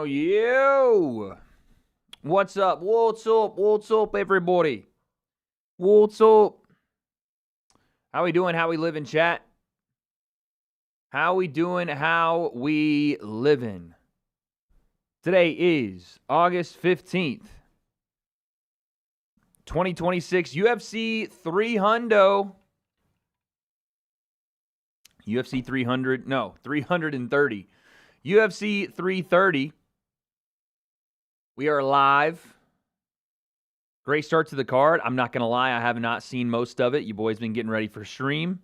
Yo! What's up? What's up? What's up, everybody? What's up? How we doing? How we living, chat? How we doing? How we living? Today is August 15th, 2026, UFC 300. UFC 300, no, 330. UFC 330. We are live. Great start to the card. I'm not going to lie, I have not seen most of it. You boys been getting ready for stream.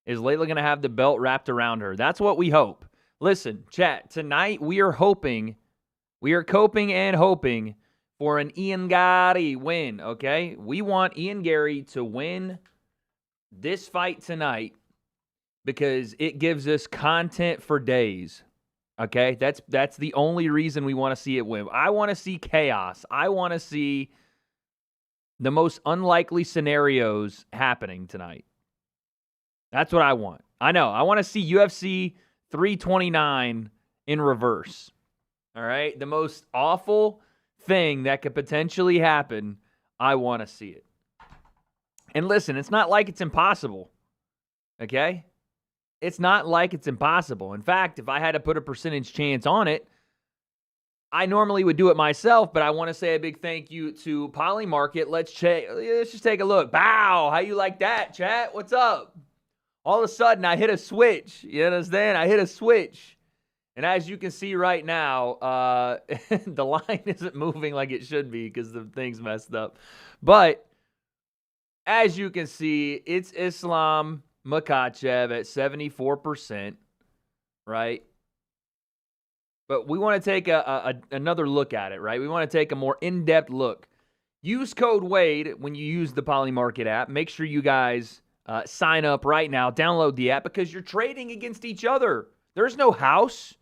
Is Layla going to have the belt wrapped around her? That's what we hope. Listen, chat, tonight we are coping and hoping for an Ian Garry win, okay? We want Ian Garry to win this fight tonight because it gives us content for days, okay? That's the only reason we want to see it win. I want to see chaos. I want to see the most unlikely scenarios happening tonight. That's what I want. I know. I want to see UFC 329 in reverse, all right? The most awful thing that could potentially happen, I want to see it. And listen, it's not like it's impossible, okay? It's not like it's impossible. In fact, if I had to put a percentage chance on it, I normally would do it myself, but I want to say a big thank you to Polymarket. Let's just take a look. Bow, how you like that, chat? What's up? All of a sudden, I hit a switch. You understand? I hit a switch. And as you can see right now, the line isn't moving like it should be because the thing's messed up. But as you can see, it's Islam Makhachev at 74%, right? But we want to take another look at it, right? We want to take a more in-depth look. Use code WADE when you use the Polymarket app. Make sure you guys sign up right now. Download the app because you're trading against each other. There's no house.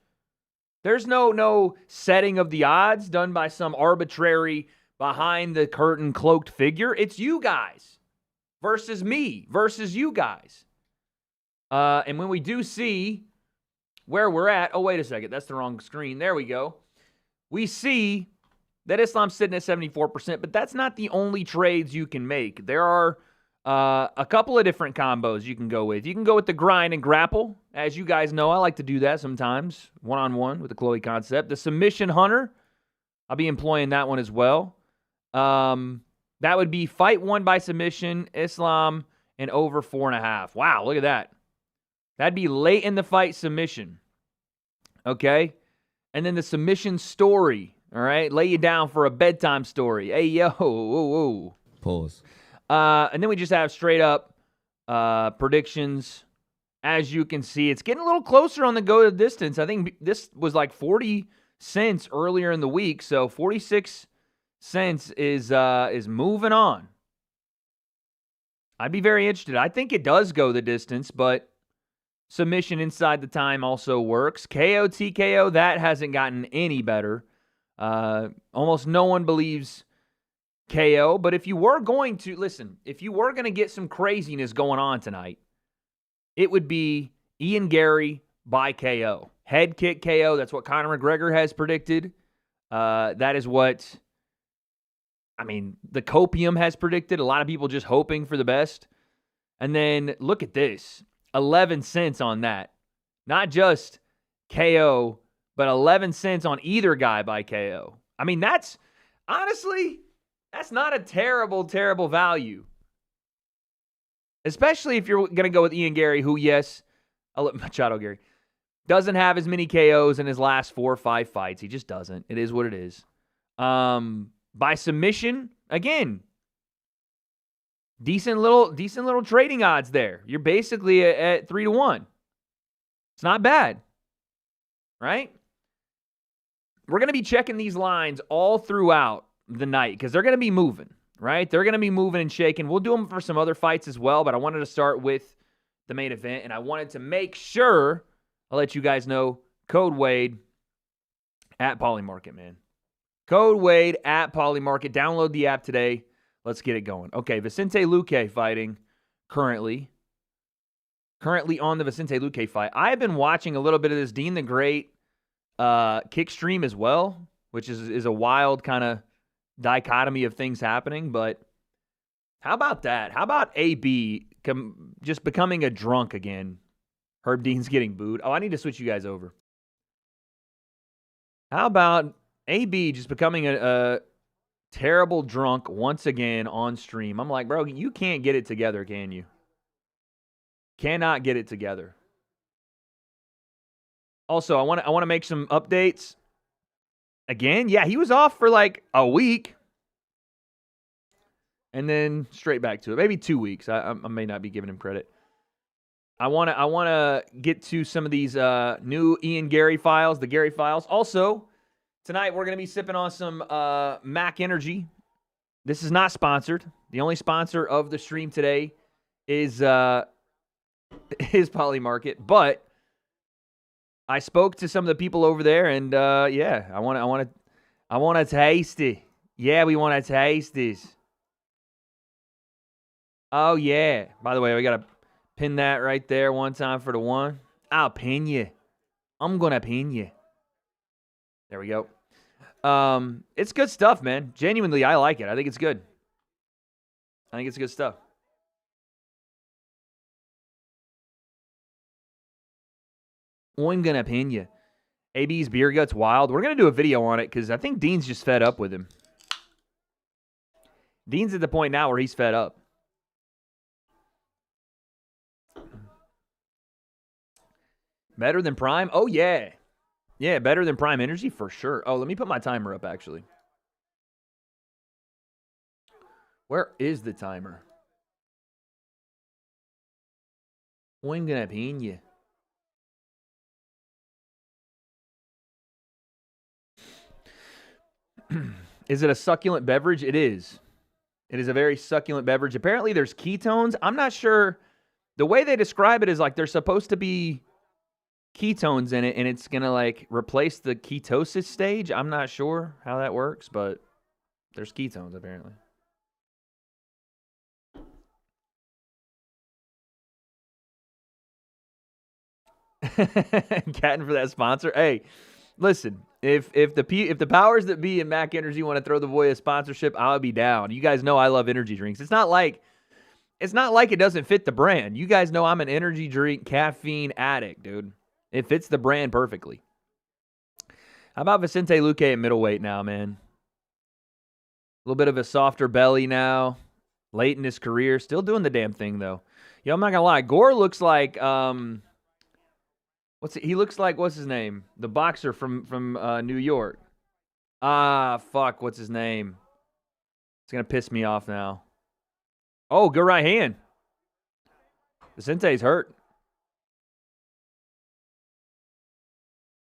There's no setting of the odds done by some arbitrary behind-the-curtain cloaked figure. It's you guys versus me versus you guys. And when we do see where we're at, oh, wait a second, that's the wrong screen. There we go. We see that Islam's sitting at 74%, but that's not the only trades you can make. There are a couple of different combos you can go with. You can go with the grind and grapple. As you guys know, I like to do that sometimes, one-on-one with the Pkwy concept. The submission hunter, I'll be employing that one as well. That would be fight one by submission, Islam, and over 4.5. Wow, look at that. That'd be late in the fight submission. Okay? And then the submission story. All right? Lay you down for a bedtime story. Hey, yo. Whoa, whoa. Pause. And then we just have straight up predictions. As you can see, it's getting a little closer on the go to distance. I think this was like 40 cents earlier in the week. So 46 cents is moving on. I'd be very interested. I think it does go the distance, but submission inside the time also works. KO, TKO, that hasn't gotten any better. Almost no one believes KO, but if you were going to, listen, if you were going to get some craziness going on tonight, it would be Ian Garry by KO. Head kick KO, that's what Conor McGregor has predicted. That is what, the Copium has predicted. A lot of people just hoping for the best. And then look at this. 11 cents on that. Not just KO, but 11 cents on either guy by KO. That's, honestly, that's not a terrible, terrible value. Especially if you're going to go with Ian Garry, who, yes, Machado Garry, doesn't have as many KOs in his last 4 or 5 fights. He just doesn't. It is what it is. By submission, again, decent little trading odds there. You're basically at 3-1. It's not bad, right? We're going to be checking these lines all throughout the night because they're going to be moving, right? They're going to be moving and shaking. We'll do them for some other fights as well, but I wanted to start with the main event, and I wanted to make sure I'll let you guys know code WADE at Polymarket, man. Code WADE at Polymarket. Download the app today. Let's get it going. Okay, Vicente Luque fighting currently. currently on the Vicente Luque fight. I have been watching a little bit of this Dean the Great kick stream as well, which is a wild kind of dichotomy of things happening. But how about that? How about AB just becoming a drunk again? Herb Dean's getting booed. Oh, I need to switch you guys over. How about AB just becoming a terrible drunk once again on stream? I'm like, bro, you can't get it together, can you? Cannot get it together. Also, I want to make some updates. Again, yeah, he was off for like a week. And then straight back to it. Maybe 2 weeks. I may not be giving him credit. I want to get to some of these new Ian Garry files, the Garry files. Also, tonight we're going to be sipping on some Mac Energy. This is not sponsored. The only sponsor of the stream today is Poly Market, but I spoke to some of the people over there, and yeah, I want to taste it. Yeah, we want to taste this. Oh yeah. By the way, we gotta pin that right there one time for the one. I'll pin you. I'm gonna pin you. There we go. It's good stuff, man. Genuinely, I like it. I think it's good. I think it's good stuff. I'm going to pin you. AB's beer gut's wild. We're going to do a video on it because I think Dean's just fed up with him. Dean's at the point now where he's fed up. Better than Prime? Oh, yeah. Yeah, better than Prime Energy for sure. Oh, let me put my timer up, actually. Where is the timer? I'm going to pin you. Is it a succulent beverage? It is. It is a very succulent beverage. Apparently, there's ketones. I'm not sure. The way they describe it is like there's supposed to be ketones in it, and it's going to like replace the ketosis stage. I'm not sure how that works, but there's ketones apparently. Catting for that sponsor. Hey, listen, if the powers that be in Mac Energy want to throw the boy a sponsorship, I'll be down. You guys know I love energy drinks. It's not like it doesn't fit the brand. You guys know I'm an energy drink caffeine addict, dude. It fits the brand perfectly. How about Vicente Luque at middleweight now, man? A little bit of a softer belly now. Late in his career. Still doing the damn thing, though. Yo, I'm not going to lie. Gore looks like... He looks like, what's his name? The boxer from New York. Fuck, what's his name? It's going to piss me off now. Oh, good right hand. Vicente's hurt.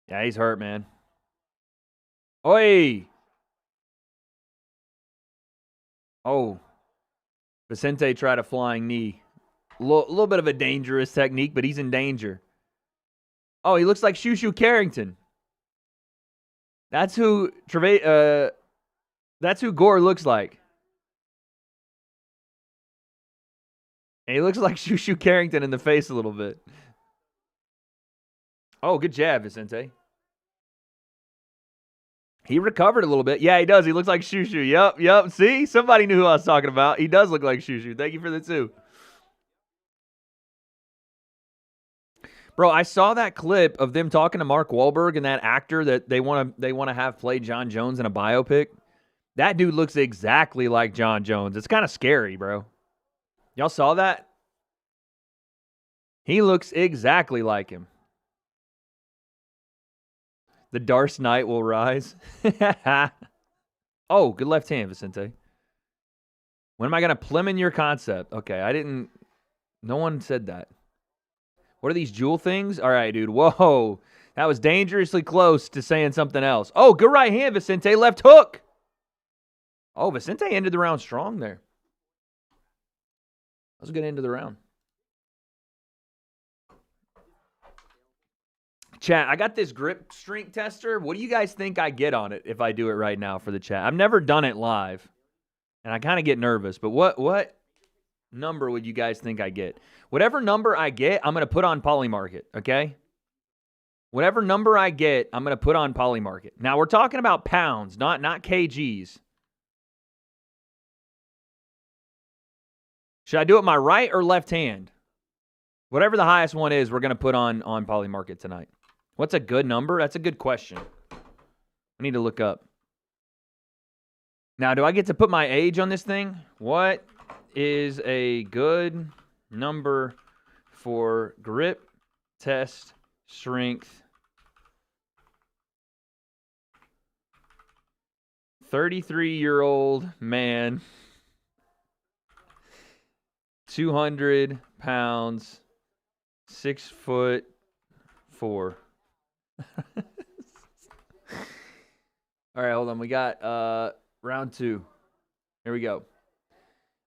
Yeah, he's hurt, man. Oi! Oh. Vicente tried a flying knee. A little bit of a dangerous technique, but he's in danger. Oh, he looks like Shushu Carrington. That's who Gore looks like. And he looks like Shushu Carrington in the face a little bit. Oh, good jab, Vicente. He recovered a little bit. Yeah, he does. He looks like Shushu. Yep. See? Somebody knew who I was talking about. He does look like Shushu. Thank you for the 2. Bro, I saw that clip of them talking to Mark Wahlberg and that actor that they want to have play John Jones in a biopic. That dude looks exactly like John Jones. It's kind of scary, bro. Y'all saw that? He looks exactly like him. The Dark Knight will rise. Oh, good left hand, Vicente. When am I going to Plemon your concept? Okay, no one said that. What are these jewel things? All right, dude. Whoa. That was dangerously close to saying something else. Oh, good right hand, Vicente. Left hook. Oh, Vicente ended the round strong there. That was a good end of the round. Chat, I got this grip strength tester. What do you guys think I get on it if I do it right now for the chat? I've never done it live, and I kind of get nervous. But what number would you guys think I get? Whatever number I get, I'm going to put on Polymarket, okay? Whatever number I get, I'm going to put on Polymarket. Now, we're talking about pounds, not kgs. Should I do it my right or left hand? Whatever the highest one is, we're going to put on Polymarket tonight. What's a good number? That's a good question. I need to look up. Now, do I get to put my age on this thing? What is a good number for grip test strength? 33-year-old man, 200 pounds, 6'4". All right, hold on. We got round 2. Here we go.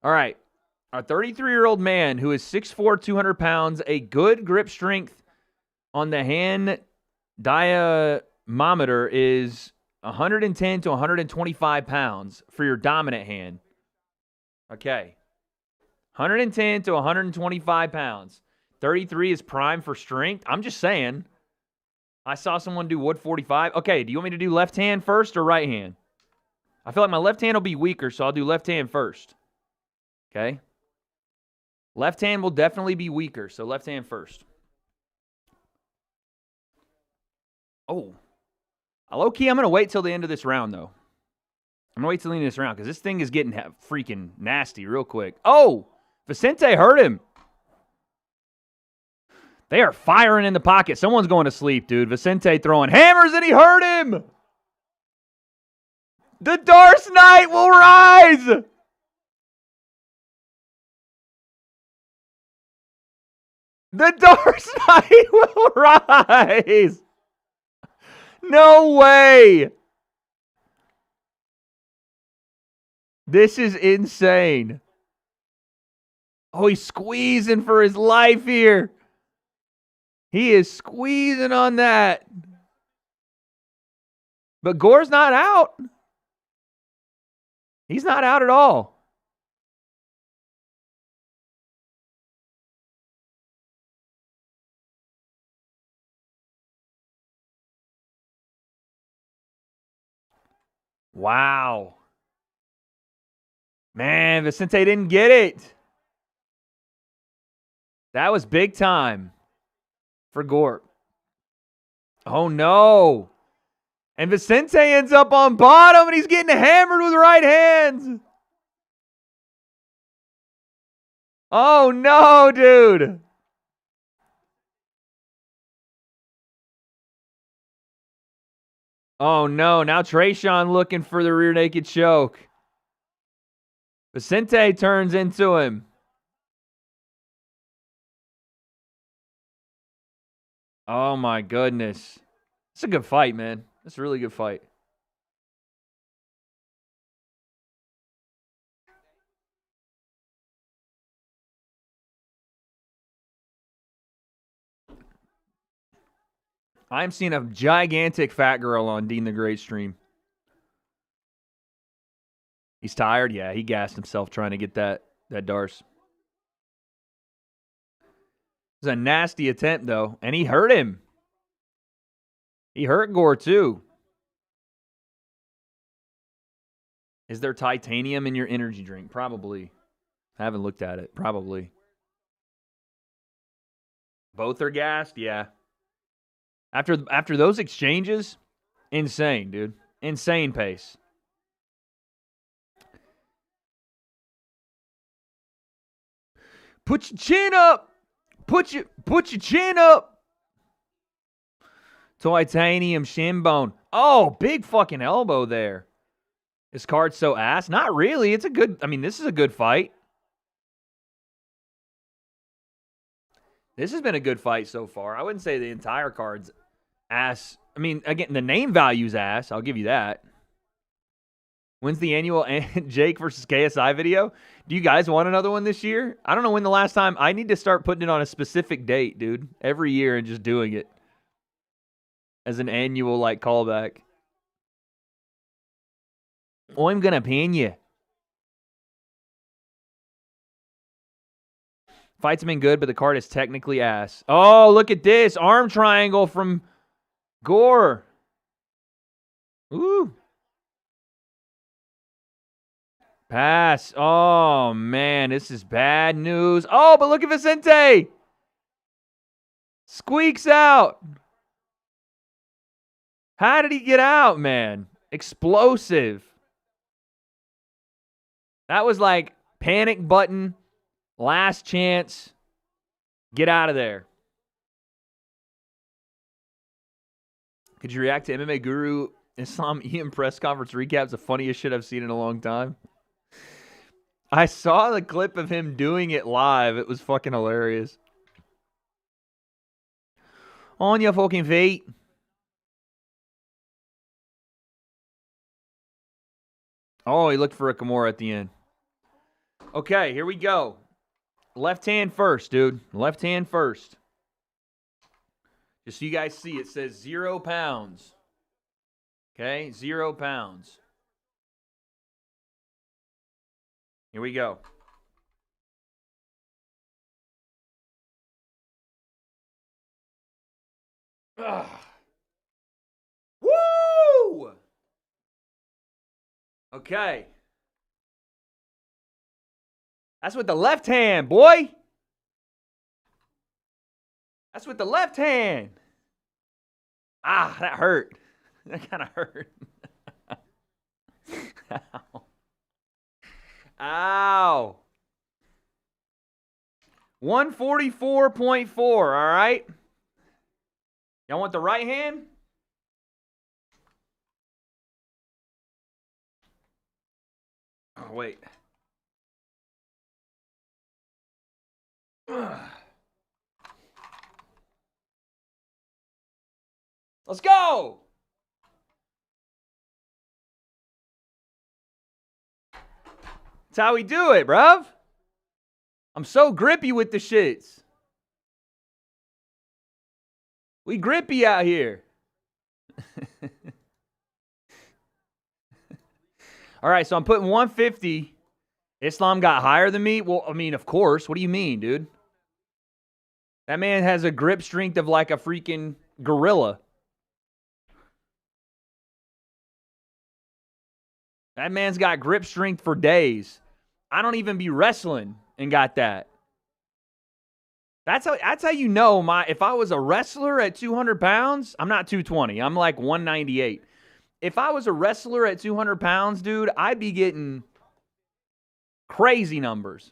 All right. Our 33-year-old man who is 6'4", 200 pounds, a good grip strength on the hand diameter is 110 to 125 pounds for your dominant hand. Okay. 110 to 125 pounds. 33 is prime for strength. I'm just saying. I saw someone do wood 45. Okay, do you want me to do left hand first or right hand? I feel like my left hand will be weaker, so I'll do left hand first. Okay? Left hand will definitely be weaker, so left hand first. Oh. Low-key, I'm going to wait till the end of this round, though. I'm going to wait till the end of this round, because this thing is getting freaking nasty real quick. Oh! Vicente hurt him. They are firing in the pocket. Someone's going to sleep, dude. Vicente throwing hammers, and he hurt him! The Darce Knight will rise! The Darce Knight will rise! No way! This is insane. Oh, he's squeezing for his life here. He is squeezing on that. But Gore's not out. He's not out at all. Wow. Man, Vicente didn't get it. That was big time for Gore. Oh, no. And Vicente ends up on bottom, and he's getting hammered with right hands. Oh, no, dude. Oh, no. Now Trayshawn looking for the rear naked choke. Vicente turns into him. Oh, my goodness. It's a good fight, man. It's a really good fight. I'm seeing a gigantic fat girl on Dean the Great stream. He's tired? Yeah, he gassed himself trying to get that Darce. It was a nasty attempt, though, and he hurt him. He hurt Gore, too. Is there titanium in your energy drink? Probably. I haven't looked at it. Probably. Both are gassed? Yeah. After those exchanges, insane, dude. Insane pace. Put your chin up. Put your chin up. Titanium shin bone. Oh, big fucking elbow there. This card's so ass. Not really. It's a good... I mean, this is a good fight. This has been a good fight so far. I wouldn't say the entire card's ass. I mean, again, the name value's ass. I'll give you that. When's the annual Jake versus KSI video? Do you guys want another one this year? I don't know when the last time. I need to start putting it on a specific date, dude. Every year and just doing it. As an annual, like, callback. I'm going to pin you. Fights have been good, but the card is technically ass. Oh, look at this. Arm triangle from Gore. Ooh. Pass. Oh, man. This is bad news. Oh, but look at Vicente. Squeaks out. How did he get out, man? Explosive. That was like panic button, last chance. Get out of there. Could you react to MMA Guru Islam Ian press conference recaps? The funniest shit I've seen in a long time. I saw the clip of him doing it live. It was fucking hilarious. On your fucking feet. Oh, he looked for a Kimura at the end. Okay, here we go. Left hand first, dude. Left hand first. Just so you guys see, it says 0 pounds. Okay, 0 pounds. Here we go. Ugh. Woo! Okay. That's with the left hand, boy. That's with the left hand. Ah, that hurt. That kind of hurt. Ow. Ow. 144.4, all right? Y'all want the right hand? Oh, wait. Let's go. That's how we do it, bruv. I'm so grippy with the shits. We grippy out here. All right, so I'm putting 150. Islam got higher than me? Well, I mean, of course. What do you mean, dude? That man has a grip strength of like a freaking gorilla. That man's got grip strength for days. I don't even be wrestling and got that. That's how you know if I was a wrestler at 200 pounds, I'm not 220. I'm like 198. If I was a wrestler at 200 pounds, dude, I'd be getting crazy numbers.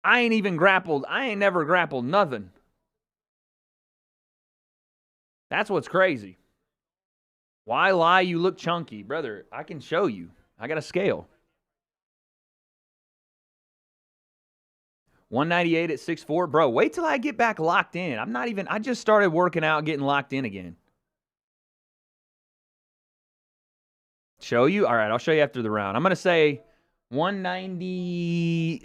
I ain't even grappled. I ain't never grappled nothing. That's what's crazy. Why lie? You look chunky. Brother, I can show you. I got a scale. 198 at 6'4". Bro, wait till I get back locked in. I just started working out, getting locked in again. Show you? All right, I'll show you after the round. I'm going to say 190.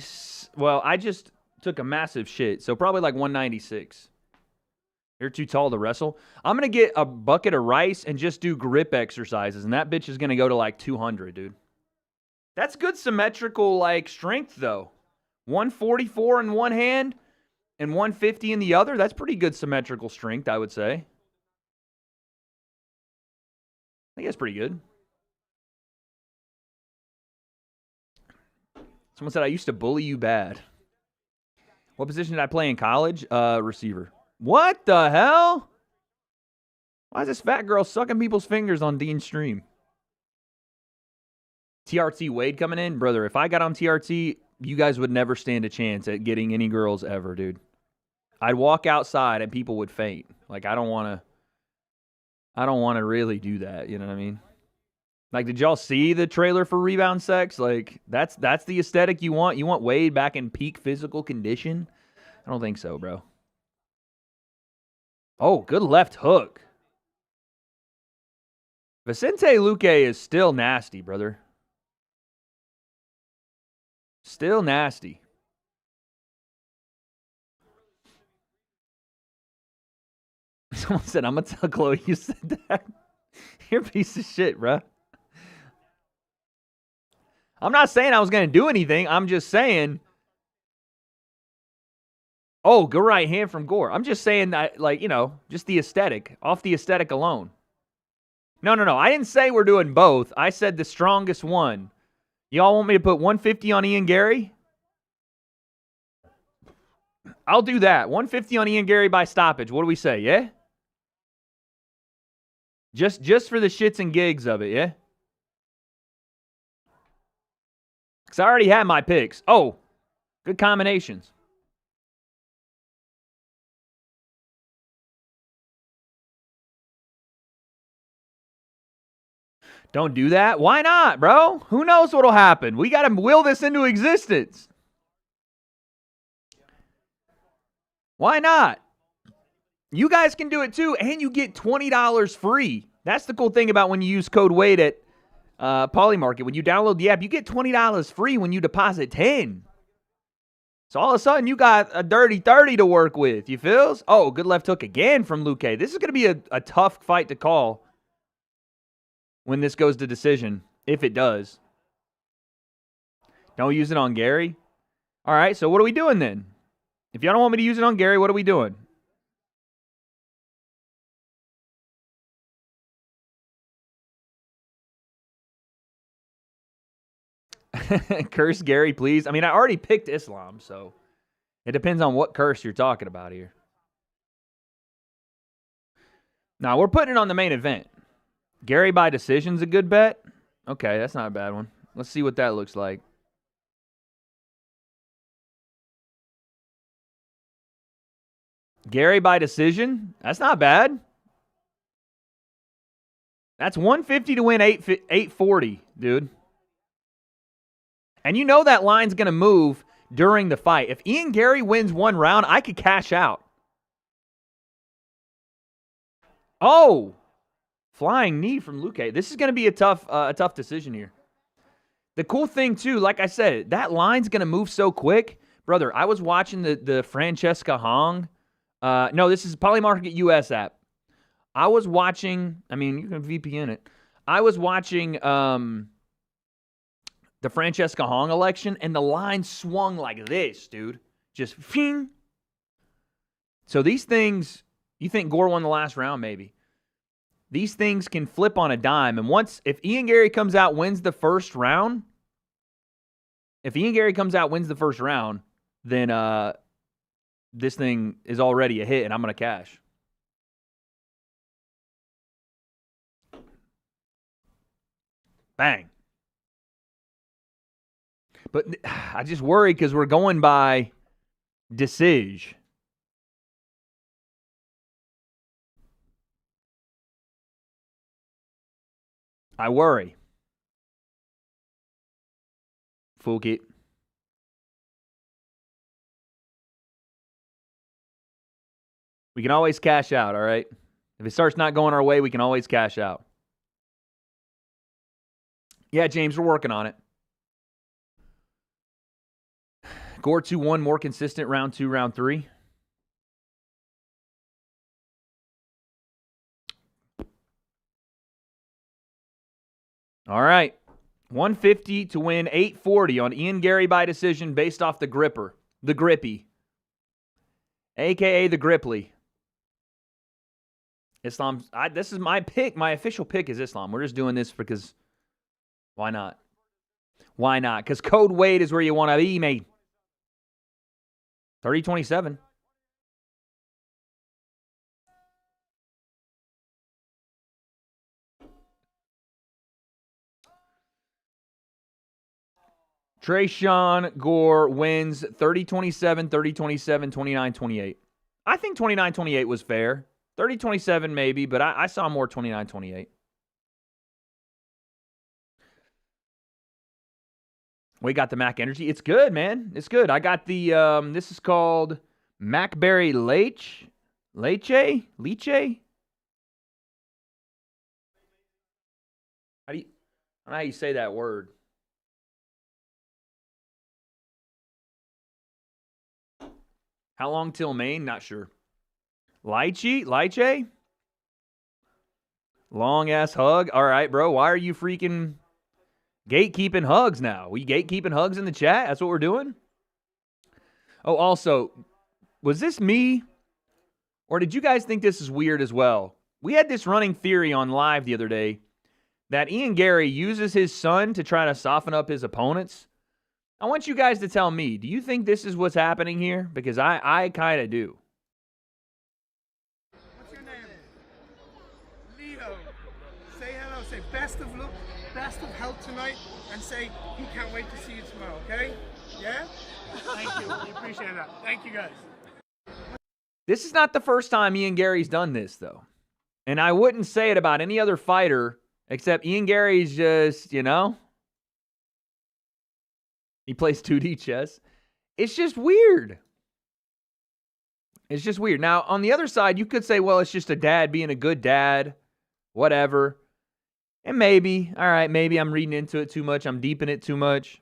Well, I just took a massive shit, so probably like 196. You're too tall to wrestle. I'm going to get a bucket of rice and just do grip exercises, and that bitch is going to go to like 200, dude. That's good symmetrical like strength, though. 144 in one hand and 150 in the other. That's pretty good symmetrical strength, I would say. I think that's pretty good. Someone said, I used to bully you bad. What position did I play in college? Receiver. What the hell? Why is this fat girl sucking people's fingers on Dean's stream? TRT Wade coming in? Brother, if I got on TRT, you guys would never stand a chance at getting any girls ever, dude. I'd walk outside and people would faint. Like, I don't want to really do that, you know what I mean? Like, did y'all see the trailer for Rebound Sex? Like, that's the aesthetic you want? You want Wade back in peak physical condition? I don't think so, bro. Oh, good left hook. Vicente Luque is still nasty, brother. Still nasty. Someone said, I'm going to tell Chloe you said that. You're a piece of shit, bro. I'm not saying I was going to do anything. I'm just saying Oh, good right hand from Gore. I'm just saying that, like, you know, just the aesthetic. Off the aesthetic alone. No. I didn't say we're doing both. I said the strongest one. Y'all want me to put 150 on Ian Garry? I'll do that. 150 on Ian Garry by stoppage. What do we say, yeah? Just for the shits and gigs of it, yeah? Because I already had my picks. Oh, good combinations. Don't do that. Why not, bro? Who knows what'll happen? We got to will this into existence. Why not? You guys can do it too, and you get $20 free. That's the cool thing about when you use code WADE at Polymarket. When you download the app, you get $20 free when you deposit 10. So all of a sudden, you got a dirty 30 to work with. You feels? Oh, good left hook again from Luke. This is going to be a tough fight to call when this goes to decision, if it does. Don't use it on Garry. All right, so what are we doing then? If y'all don't want me to use it on Garry, what are we doing? Curse Garry, please. I mean, I already picked Islam, so it depends on what curse you're talking about here. Now, we're putting it on the main event. Garry by decision's a good bet. Okay, that's not a bad one. Let's see what that looks like. Garry by decision? That's not bad. That's 150 to win 840, dude. And you know that line's going to move during the fight. If Ian Garry wins one round, I could cash out. Oh, flying knee from Luke. This is going to be a tough decision here. The cool thing, too, like I said, that line's going to move so quick. Brother, I was watching the Francesca Hong. No, this is Polymarket US app. I was watching, I mean, you can VPN it. I was watching the Francesca Hong election, and the line swung like this, dude. Just ping. So these things, you think Gore won the last round, maybe. These things can flip on a dime. And if Ian Garry comes out, wins the first round, then this thing is already a hit, and I'm going to cash. Bang. But I just worry because we're going by decision. I worry. Fuck it. We can always cash out, all right? If it starts not going our way, we can always cash out. Yeah, James, we're working on it. Gore 2-1, more consistent, round 2, round 3. All right. 150 to win 840 on Ian Garry by decision based off the gripper. The grippy. A.K.A. the Gripply. Islam. This is my pick. My official pick is Islam. We're just doing this because why not? Why not? Because code WADE is where you want to be, mate. 30-27. Trayshawn Gore wins 30-27, 30-27, 29-28. I think 29-28 was fair. 30-27 maybe, but I saw more 29-28. We got the Mac Energy. It's good, man. It's good. I got the, this is called Macberry Leche? Leche? I don't know how you say that word. How long till Maine? Not sure. Lychee? Long-ass hug? All right, bro. Why are you freaking gatekeeping hugs now? We gatekeeping hugs in the chat? That's what we're doing? Oh, also, Was this me? Or did you guys think this is weird as well? We had this running theory on live the other day that Garry uses his son to try to soften up his opponents. I want you guys to tell me, do you think this is what's happening here? Because I kind of do. What's your name? Leo. Say hello. Say best of luck, best of health tonight, and say he can't wait to see you tomorrow, okay? Yeah? Thank you. We appreciate that. Thank you, guys. This is not the first time Garry's done this, though. And I wouldn't say it about any other fighter, except Garry's just, you know, he plays 2D chess. It's just weird. It's just weird. Now, on the other side, you could say, well, it's just a dad being a good dad, whatever. And maybe, all right, maybe I'm reading into it too much. I'm deep in it too much.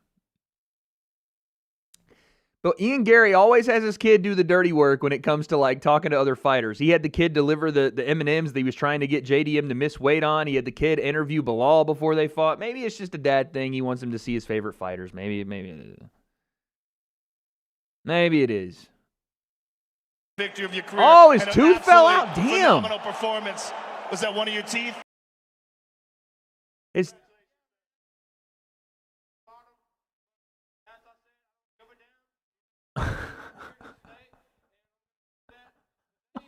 But Garry always has his kid do the dirty work when it comes to, like, talking to other fighters. He had the kid deliver the M&Ms that he was trying to get JDM to miss weight on. He had the kid interview Bilal before they fought. Maybe it's just a dad thing. He wants him to see his favorite fighters. Maybe it is. Victory of your career. Oh, his tooth fell out. Damn. Phenomenal performance. Was that one of your teeth? His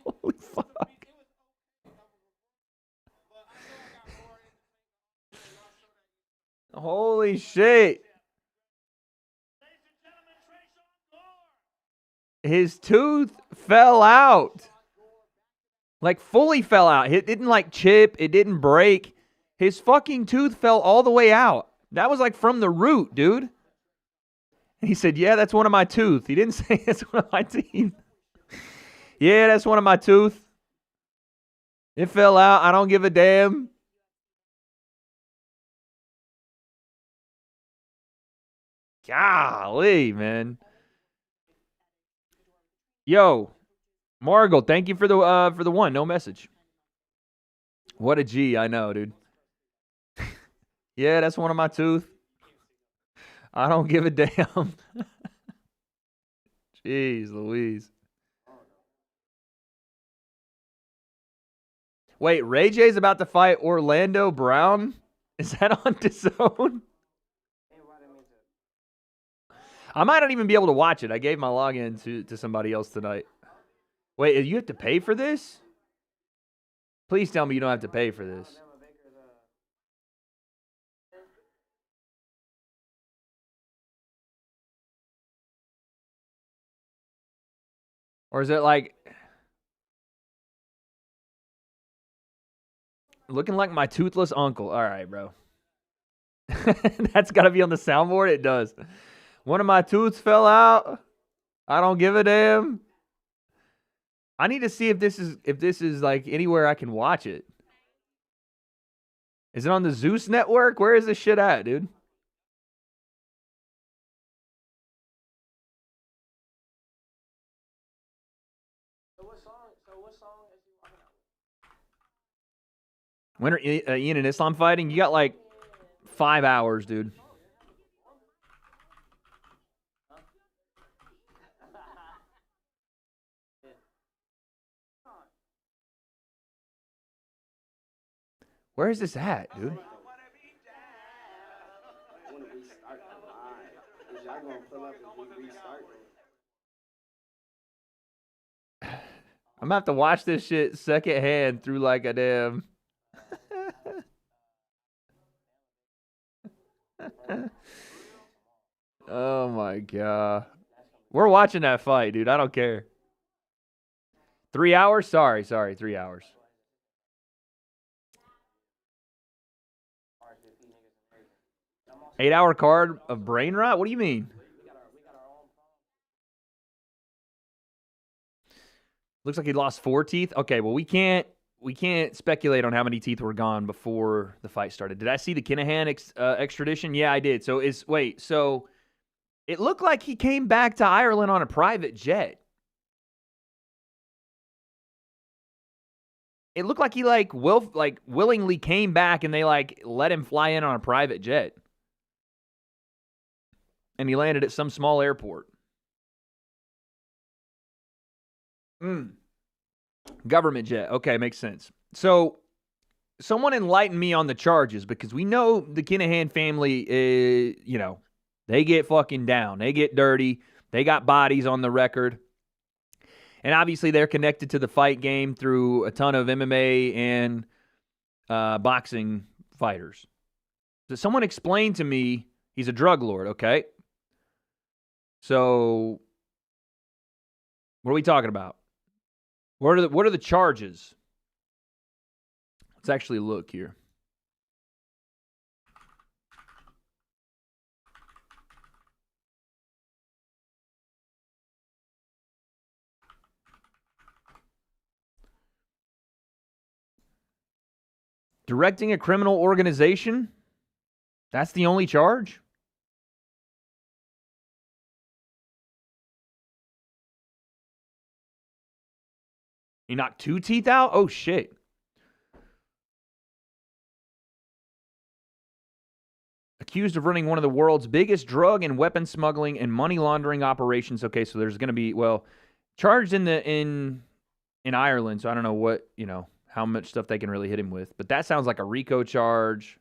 Holy fuck. Holy shit. His tooth fell out. Like, fully fell out. It didn't, like, chip. It didn't break. His fucking tooth fell all the way out. That was, like, from the root, dude. And he said, yeah, that's one of my tooth. He didn't say that's one of my teeth. Yeah, that's one of my tooth. It fell out. I don't give a damn. Golly, man. Yo, Margot, thank you for the one. No message. What a G, I know, dude. Yeah, that's one of my tooth. I don't give a damn. Jeez Louise. Wait, Ray J's about to fight Orlando Brown? Is that on DAZN? I might not even be able to watch it. I gave my login to somebody else tonight. Wait, you have to pay for this? Please tell me you don't have to pay for this. Or is it like looking like my toothless uncle? All right, bro. That's got to be on the soundboard. It does. One of my tooths fell out. I don't give a damn. I need to see if this is like anywhere I can watch it. Is it on the Zeus network? Where is this shit at, dude? So what song is he walking out? When are Ian and Islam fighting? You got like 5 hours, dude. Where is this at, dude? I'm gonna have to watch this shit secondhand through like a damn. Oh my god. We're watching that fight, dude. I don't care. 3 hours? Sorry, 3 hours. Eight-hour card of brain rot? What do you mean? Looks like he lost 4 teeth. Okay, well we can't speculate on how many teeth were gone before the fight started. Did I see the Kinahan extradition? Yeah, I did. So so it looked like he came back to Ireland on a private jet. It looked like he willingly came back and they let him fly in on a private jet. And he landed at some small airport. Government jet. Okay, makes sense. So someone enlighten me on the charges, because we know the Kinahan family is, they get fucking down. They get dirty. They got bodies on the record. And obviously they're connected to the fight game through a ton of MMA and boxing fighters. So someone explain to me, he's a drug lord, okay? So what are we talking about? What are the charges? Let's actually look here. Directing a criminal organization? That's the only charge? He knocked 2 teeth out? Oh, shit. Accused of running one of the world's biggest drug and weapon smuggling and money laundering operations. Okay, so there's going to be, charged in Ireland, so I don't know what, how much stuff they can really hit him with. But that sounds like a RICO charge.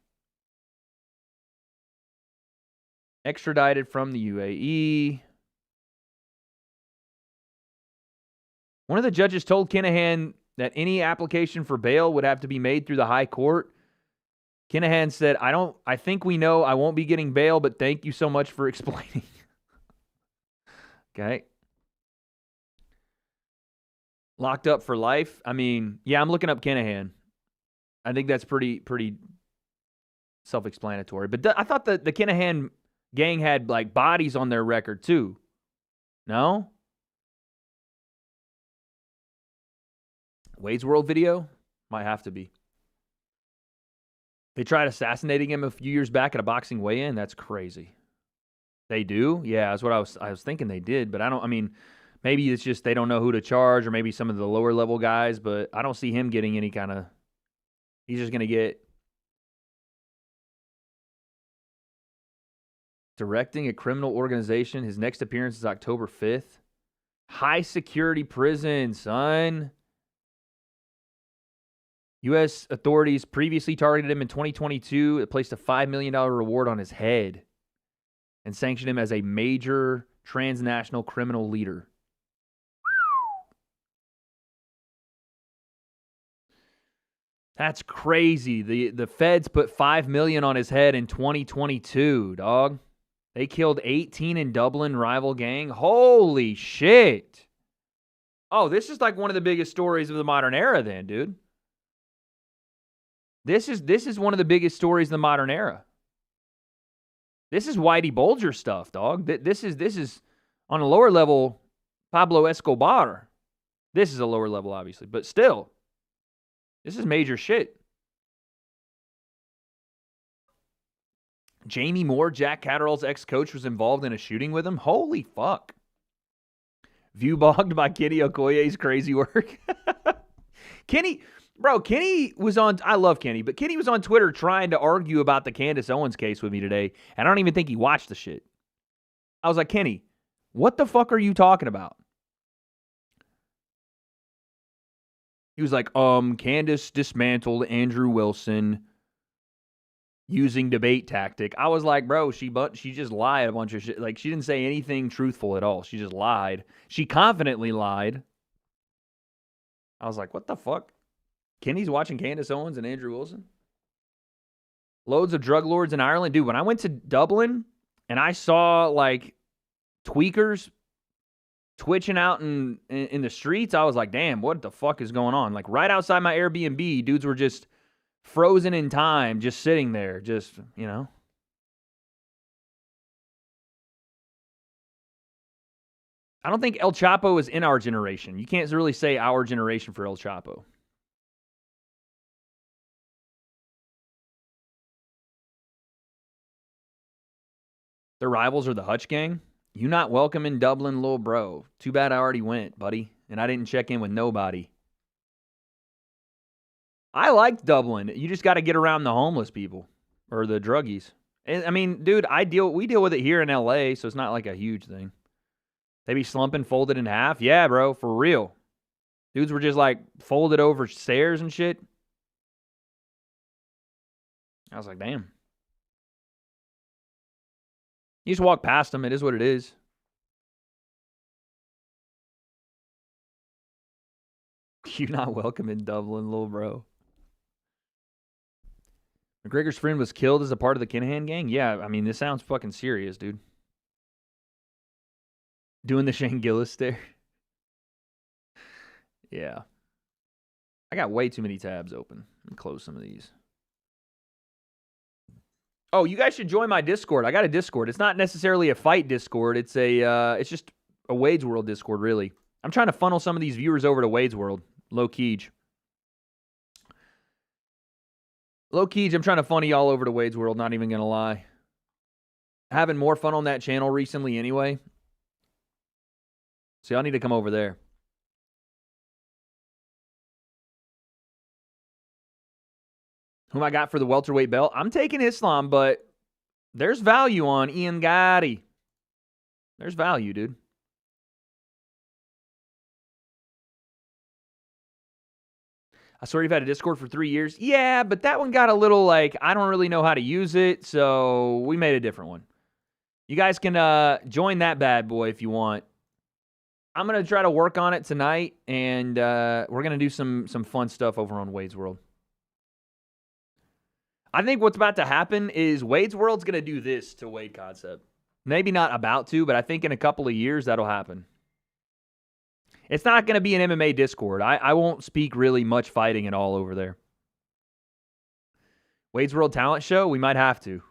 Extradited from the UAE. One of the judges told Kinahan that any application for bail would have to be made through the high court. Kinahan said, I think we know I won't be getting bail, but thank you so much for explaining. Okay. Locked up for life. I mean, yeah, I'm looking up Kinahan. I think that's pretty self-explanatory. But I thought the Kinahan gang had like bodies on their record too. No? Wade's World video? Might have to be. They tried assassinating him a few years back at a boxing weigh-in. That's crazy. They do? Yeah, that's what I was thinking they did. But maybe it's just they don't know who to charge, or maybe some of the lower level guys, but I don't see him getting any kind of... He's just going to get... Directing a criminal organization. His next appearance is October 5th. High security prison, son. U.S. authorities previously targeted him in 2022. It placed a $5 million reward on his head and sanctioned him as a major transnational criminal leader. That's crazy. The feds put $5 million on his head in 2022, dog. They killed 18 in Dublin rival gang. Holy shit. Oh, this is like one of the biggest stories of the modern era then, dude. This is one of the biggest stories in the modern era. This is Whitey Bulger stuff, dog. This is on a lower level, Pablo Escobar. This is a lower level, obviously, but still, this is major shit. Jamie Moore, Jack Catterall's ex-coach, was involved in a shooting with him. Holy fuck. View bogged by Kenny Okoye's crazy work. Kenny was on, I love Kenny, but Kenny was on Twitter trying to argue about the Candace Owens case with me today, and I don't even think he watched the shit. I was like, Kenny, what the fuck are you talking about? He was like, Candace dismantled Andrew Wilson using debate tactic. I was like, bro, she just lied a bunch of shit. Like, she didn't say anything truthful at all. She just lied. She confidently lied. I was like, what the fuck? Kenny's watching Candace Owens and Andrew Wilson? Loads of drug lords in Ireland. Dude, when I went to Dublin and I saw, like, tweakers twitching out in the streets, I was like, damn, what the fuck is going on? Like, right outside my Airbnb, dudes were just frozen in time, just sitting there, just, I don't think El Chapo is in our generation. You can't really say our generation for El Chapo. Their rivals are the Hutch gang. You not welcome in Dublin, little bro. Too bad I already went, buddy, and I didn't check in with nobody. I liked Dublin. You just got to get around the homeless people or the druggies. And, I mean, dude, we deal with it here in LA, so it's not like a huge thing. They be slumping, folded in half. Yeah, bro, for real. Dudes were just like folded over stairs and shit. I was like, damn. You just walk past them. It is what it is. You're not welcome in Dublin, little bro. McGregor's friend was killed as a part of the Kinahan gang? Yeah, I mean, this sounds fucking serious, dude. Doing the Shane Gillis stare. Yeah. I got way too many tabs open. Let me close some of these. Oh, you guys should join my Discord. I got a Discord. It's not necessarily a fight Discord. It's it's just a Wade's World Discord, really. I'm trying to funnel some of these viewers over to Wade's World. Low Keege. Low Keege, I'm trying to funnel y'all over to Wade's World, not even going to lie. Having more fun on that channel recently anyway. So y'all need to come over there. Whom I got for the welterweight belt? I'm taking Islam, but there's value on Ian Garry. There's value, dude. I swear you've had a Discord for 3 years. Yeah, but that one got a little like, I don't really know how to use it, so we made a different one. You guys can join that bad boy if you want. I'm going to try to work on it tonight, and we're going to do some fun stuff over on Wade's World. I think what's about to happen is Wade's World's going to do this to Wade Concept. Maybe not about to, but I think in a couple of years that'll happen. It's not going to be an MMA Discord. I won't speak really much fighting at all over there. Wade's World Talent Show? We might have to.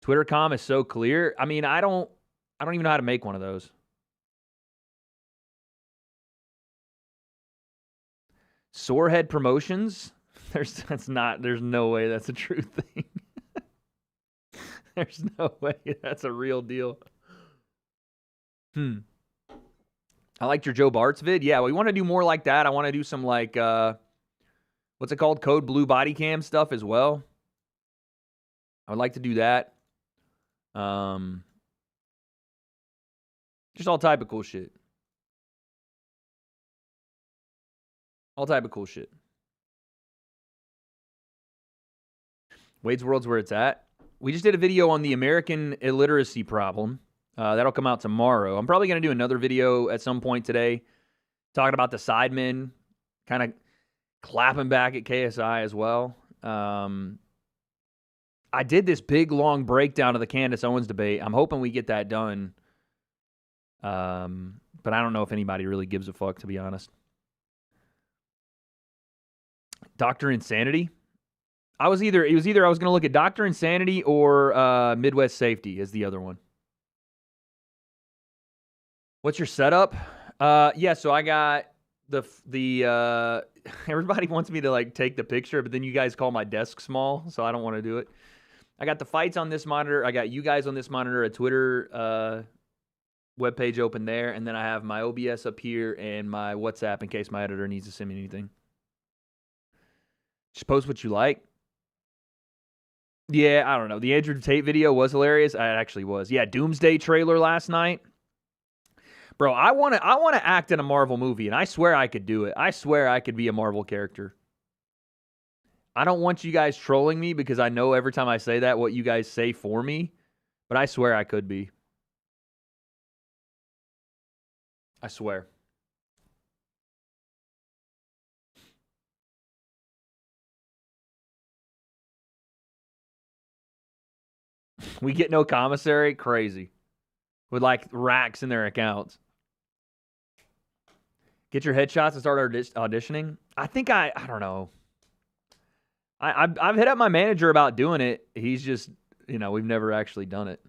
Twitter.com is so clear. I mean, I don't even know how to make one of those. Sorehead Promotions? There's no way that's a true thing. There's no way that's a real deal. I liked your Joe Bart's vid. Yeah, we want to do more like that. I want to do some like what's it called? Code Blue body cam stuff as well. I would like to do that. Just all type of cool shit. All type of cool shit. Wade's World's where it's at. We just did a video on the American illiteracy problem. That'll come out tomorrow. I'm probably going to do another video at some point today talking about the Sidemen, kind of clapping back at KSI as well. I did this big, long breakdown of the Candace Owens debate. I'm hoping we get that done. But I don't know if anybody really gives a fuck, to be honest. Dr. Insanity. It was either I was going to look at Dr. Insanity or Midwest Safety as the other one. What's your setup? Yeah, so I got the everybody wants me to like take the picture, but then you guys call my desk small, so I don't want to do it. I got the fights on this monitor. I got you guys on this monitor, a Twitter webpage open there, and then I have my OBS up here and my WhatsApp in case my editor needs to send me anything. Just post what you like. Yeah, I don't know. The Andrew Tate video was hilarious. It actually was. Yeah, Doomsday trailer last night. Bro, I want to act in a Marvel movie, and I swear I could do it. I swear I could be a Marvel character. I don't want you guys trolling me because I know every time I say that what you guys say for me, but I swear I could be. I swear. We get no commissary? Crazy. With like racks in their accounts. Get your headshots and start auditioning? I think I don't know. I've hit up my manager about doing it. He's just, we've never actually done it.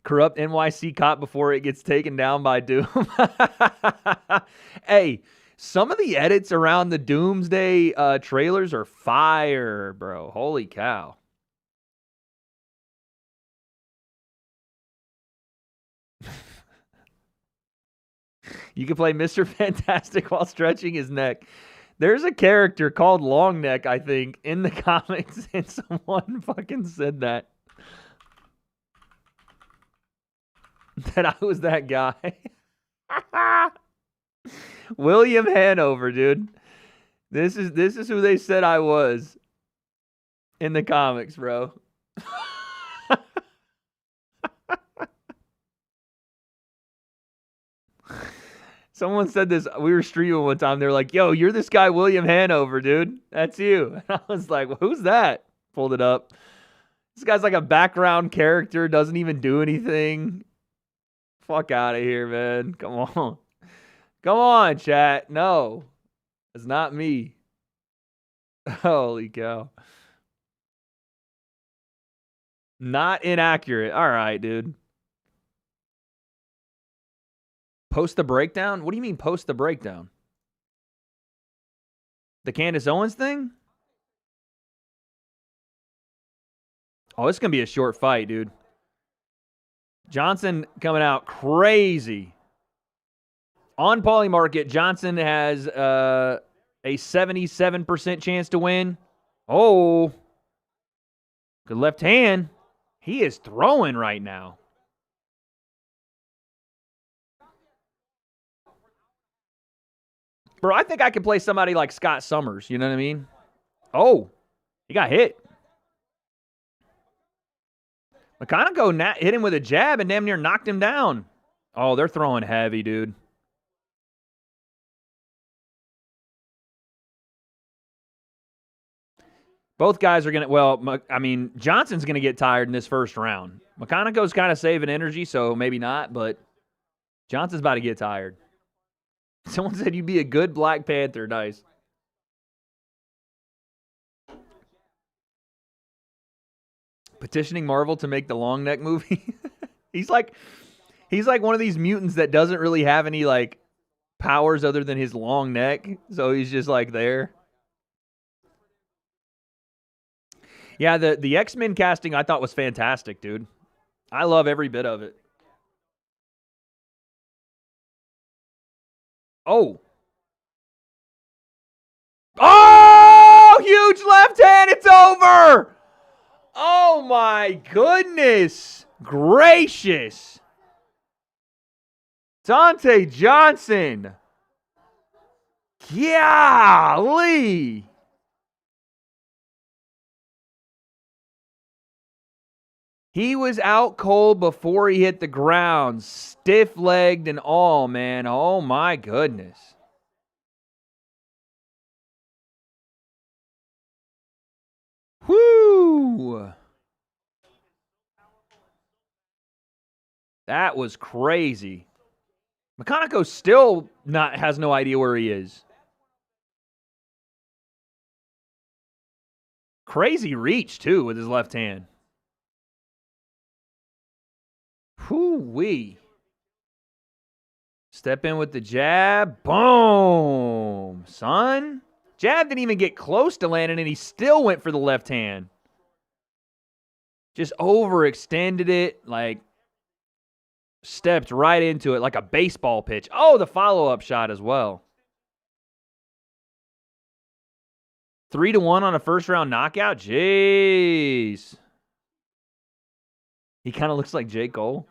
Corrupt NYC cop before it gets taken down by Doom. Hey, some of the edits around the Doomsday trailers are fire, bro. Holy cow. You can play Mr. Fantastic while stretching his neck. There's a character called Long Neck, I think, in the comics, and someone fucking said that. That I was that guy. William Hanover, dude. This is who they said I was in the comics, bro. Someone said this. We were streaming one time. They were like, yo, you're this guy, William Hanover, dude. That's you. And I was like, well, who's that? Pulled it up. This guy's like a background character, doesn't even do anything. Fuck out of here, man. Come on. Come on, chat. No, it's not me. Holy cow. Not inaccurate. All right, dude. Post the breakdown? What do you mean post the breakdown? The Candace Owens thing? Oh, it's going to be a short fight, dude. Johnson coming out crazy. On Paulie Market, Johnson has a 77% chance to win. Oh. Good left hand. He is throwing right now. Bro, I think I could play somebody like Scott Summers. You know what I mean? Oh, he got hit. Makhachev hit him with a jab and damn near knocked him down. Oh, they're throwing heavy, dude. Both guys are going to, well, I mean, Johnson's going to get tired in this first round. Makhachev's kind of saving energy, so maybe not, but Johnson's about to get tired. Someone said you'd be a good Black Panther. Nice. Petitioning Marvel to make the long neck movie. He's like one of these mutants that doesn't really have any like powers other than his long neck. So he's just like there. Yeah, the X-Men casting I thought was fantastic, dude. I love every bit of it. Oh. Oh, huge left hand. It's over. Oh, my goodness gracious. Dante Johnson. Golly. He was out cold before he hit the ground, stiff-legged and all, man. Oh, my goodness. Whoo! That was crazy. Makhachev still has no idea where he is. Crazy reach, too, with his left hand. Whoo-wee. Step in with the jab. Boom. Son. Jab didn't even get close to landing, and he still went for the left hand. Just overextended it, like stepped right into it like a baseball pitch. Oh, the follow-up shot as well. 3-1 on a first-round knockout? Jeez. He kind of looks like J. Cole.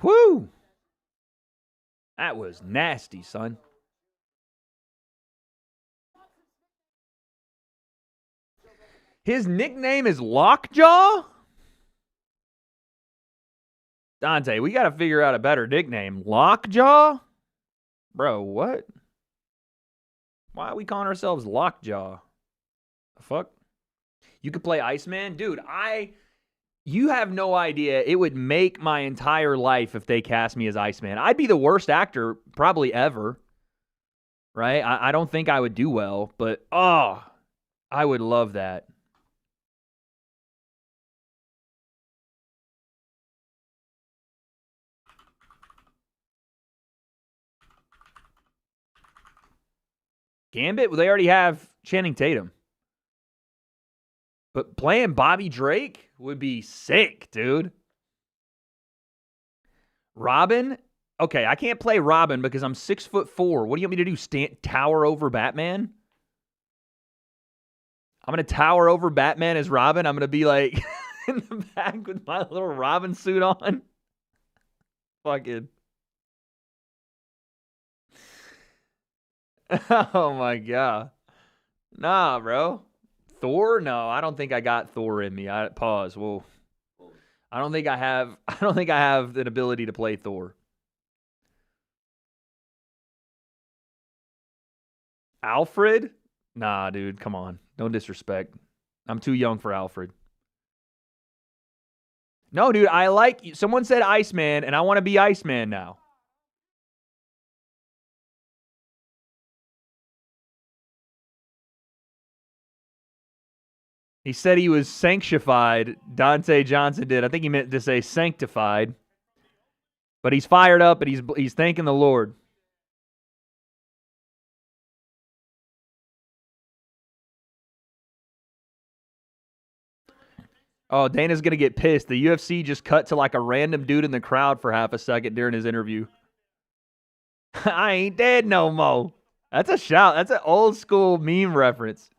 Whoo! That was nasty, son. His nickname is Lockjaw? Dante, we got to figure out a better nickname. Lockjaw? Bro, what? Why are we calling ourselves Lockjaw? The fuck? You could play Iceman? Dude, you have no idea. It would make my entire life if they cast me as Iceman. I'd be the worst actor probably ever. Right? I don't think I would do well, but I would love that. Gambit? Well, they already have Channing Tatum. But playing Bobby Drake would be sick, dude. Robin? Okay, I can't play Robin because I'm 6'4". What do you want me to do? Tower over Batman? I'm going to tower over Batman as Robin. I'm going to be like in the back with my little Robin suit on. Fucking. Oh my God. Nah, bro. Thor? No, I don't think I got Thor in me. Pause. Well, I don't think I have an ability to play Thor. Alfred? Nah, dude, come on. Don't disrespect. I'm too young for Alfred. No, dude, someone said Iceman, and I want to be Iceman now. He said he was sanctified. Dante Johnson did. I think he meant to say sanctified. But he's fired up, and he's thanking the Lord. Oh, Dana's going to get pissed. The UFC just cut to like a random dude in the crowd for half a second during his interview. I ain't dead no more. That's a shout. That's an old school meme reference.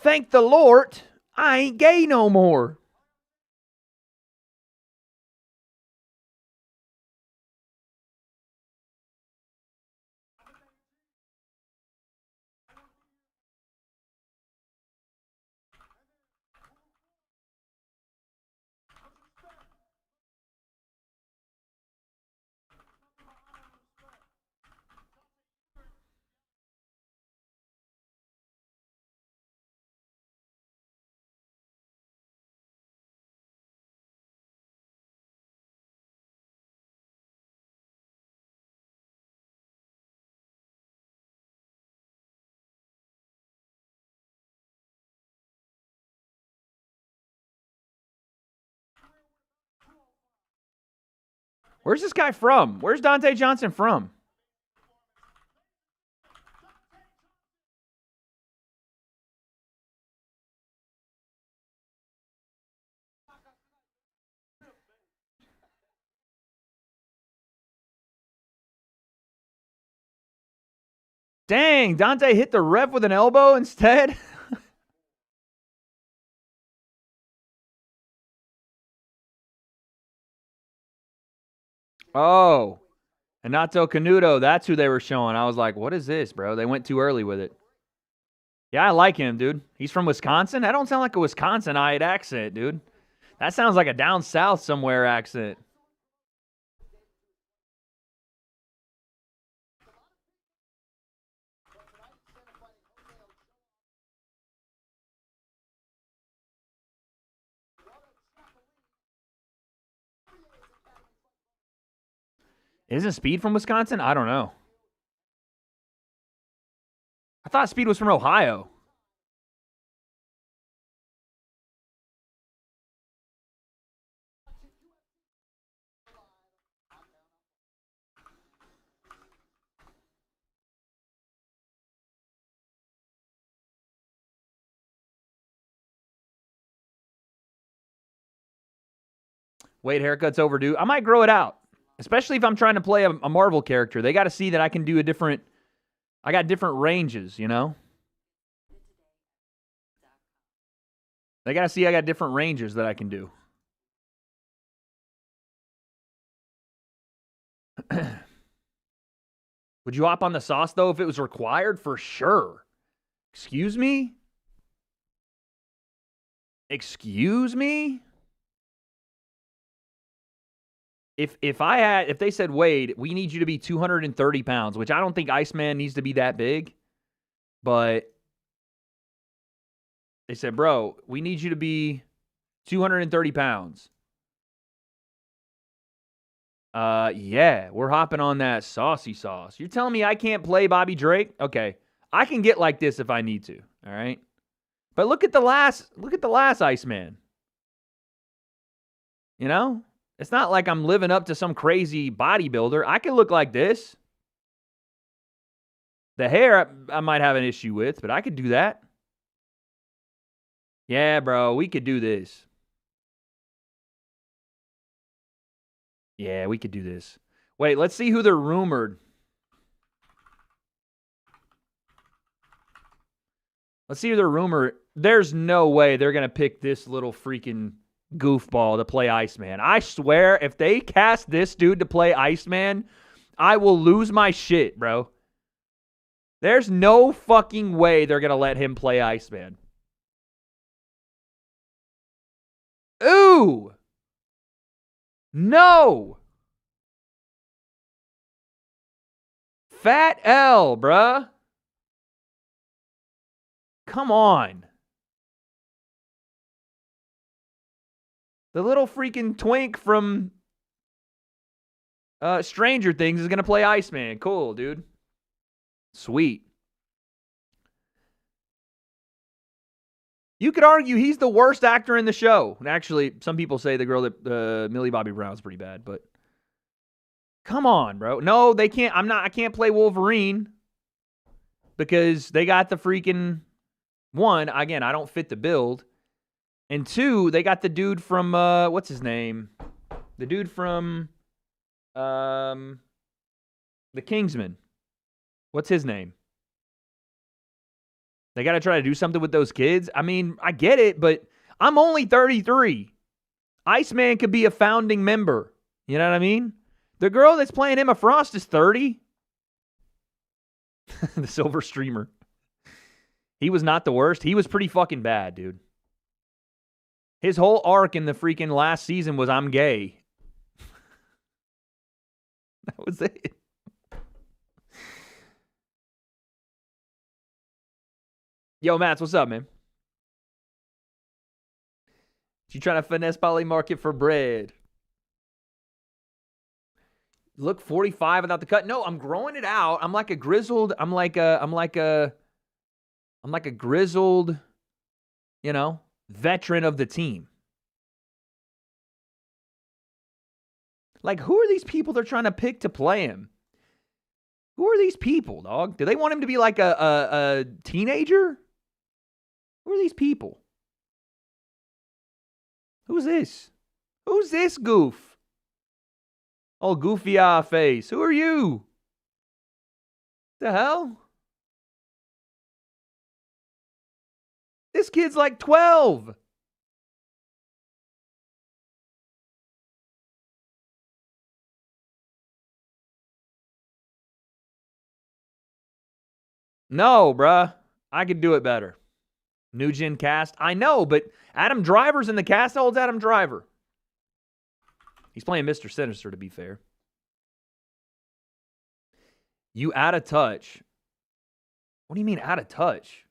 Thank the Lord, I ain't gay no more. Where's this guy from? Where's Dante Johnson from? Dang, Dante hit the ref with an elbow instead? Oh, Anato Canuto, that's who they were showing. I was like, what is this, bro? They went too early with it. Yeah, I like him, dude. He's from Wisconsin? That don't sound like a Wisconsinite accent, dude. That sounds like a down south somewhere accent. Isn't Speed from Wisconsin? I don't know. I thought Speed was from Ohio. Wade haircut's overdue. I might grow it out, especially if I'm trying to play a Marvel character. They got to see that I can do I got different ranges, you know? They got to see I got different ranges that I can do. Would you hop on the sauce, though, if it was required? For sure. Excuse me? Excuse me? If they said, Wade, we need you to be 230 pounds, which I don't think Iceman needs to be that big, but they said, bro, we need you to be 230 pounds. Yeah, we're hopping on that saucy sauce. You're telling me I can't play Bobby Drake? Okay. I can get like this if I need to. All right. But look at the last Iceman. You know? It's not like I'm living up to some crazy bodybuilder. I can look like this. The hair I might have an issue with, but I could do that. Yeah, bro, we could do this. Yeah, we could do this. Wait, let's see who they're rumored. Let's see the rumor. There's no way they're going to pick this little freaking goofball to play Iceman. I swear, if they cast this dude to play Iceman, I will lose my shit, bro. There's no fucking way they're going to let him play Iceman. Ooh! No! Fat L, bruh. Come on. The little freaking twink from Stranger Things is going to play Iceman. Cool, dude. Sweet. You could argue he's the worst actor in the show. Actually, some people say the girl that Millie Bobby Brown's pretty bad, but come on, bro. No, they can't. I can't play Wolverine because they got the freaking one. Again, I don't fit the build. And two, they got the dude from what's his name? The dude from The Kingsman. What's his name? They got to try to do something with those kids. I mean, I get it, but I'm only 33. Iceman could be a founding member. You know what I mean? The girl that's playing Emma Frost is 30. The Silver Streamer. He was not the worst. He was pretty fucking bad, dude. His whole arc in the freaking last season was I'm gay. That was it. Yo, Mats, what's up, man? You trying to finesse Poly Market for bread? Look 45 without the cut. No, I'm growing it out. I'm like a grizzled, grizzled, veteran of the team. Like, who are these people they're trying to pick to play him? Who are these people, dog? Do they want him to be like a teenager? Who are these people? Who's this? Who's this goof? Oh, goofy face. Who are you? The hell? This kid's like 12. No, bruh. I could do it better. New gen cast. I know, but Adam Driver's in the cast. How old's Adam Driver? He's playing Mr. Sinister, to be fair. You out of touch. What do you mean out of touch?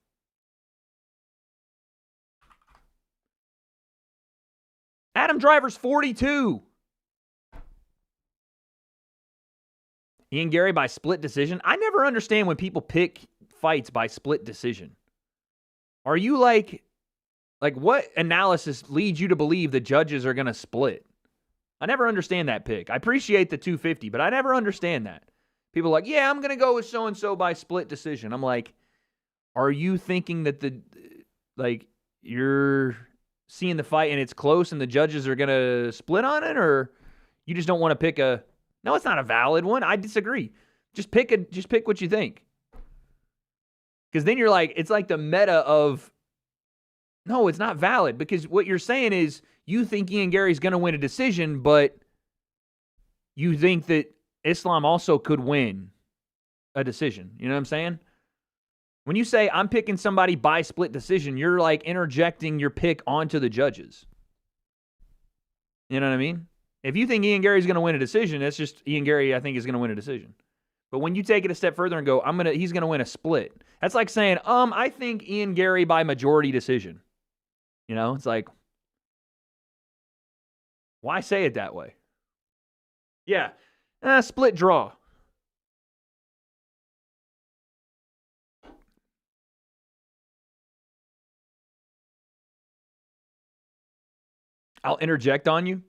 Adam Driver's 42. Ian Garry by split decision. I never understand when people pick fights by split decision. Are you like what analysis leads you to believe the judges are going to split? I never understand that pick. I appreciate the 250, but I never understand that. People are like, yeah, I'm going to go with so-and-so by split decision. I'm like, are you thinking that you're seeing the fight and it's close and the judges are going to split on it? Or you just don't want to pick no, it's not a valid one. I disagree. Just pick what you think. Because then you're like, it's like the meta of, no, it's not valid. Because what you're saying is you think Ian Garry's going to win a decision, but you think that Islam also could win a decision. You know what I'm saying? When you say I'm picking somebody by split decision, you're like interjecting your pick onto the judges. You know what I mean? If you think Ian Garry's going to win a decision, that's just Ian Garry, I think, is going to win a decision. But when you take it a step further and go, he's going to win a split. That's like saying, I think Ian Garry by majority decision. You know, it's like, why say it that way? Yeah, split draw. I'll interject on you.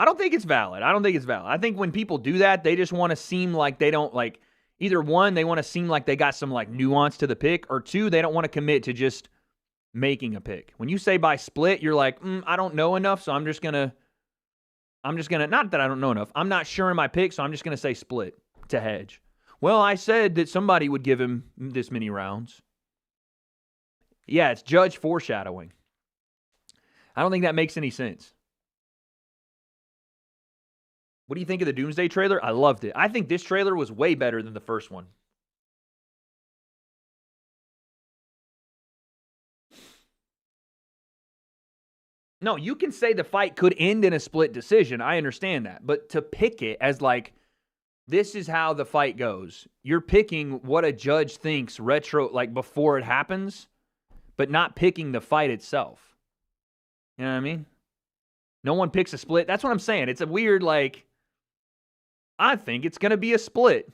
I don't think it's valid. I think when people do that, they just want to seem like they don't either one, they want to seem like they got some nuance to the pick, or two, they don't want to commit to just making a pick. When you say by split, you're like, I don't know enough, so I'm just going to, not that I don't know enough. I'm not sure in my pick, so I'm just going to say split to hedge. Well, I said that somebody would give him this many rounds. Yeah, it's judge foreshadowing. I don't think that makes any sense. What do you think of the Doomsday trailer? I loved it. I think this trailer was way better than the first one. No, you can say the fight could end in a split decision. I understand that. But to pick it as like, this is how the fight goes. You're picking what a judge thinks retro, like before it happens, but not picking the fight itself. You know what I mean? No one picks a split. That's what I'm saying. It's a weird, like, I think it's going to be a split.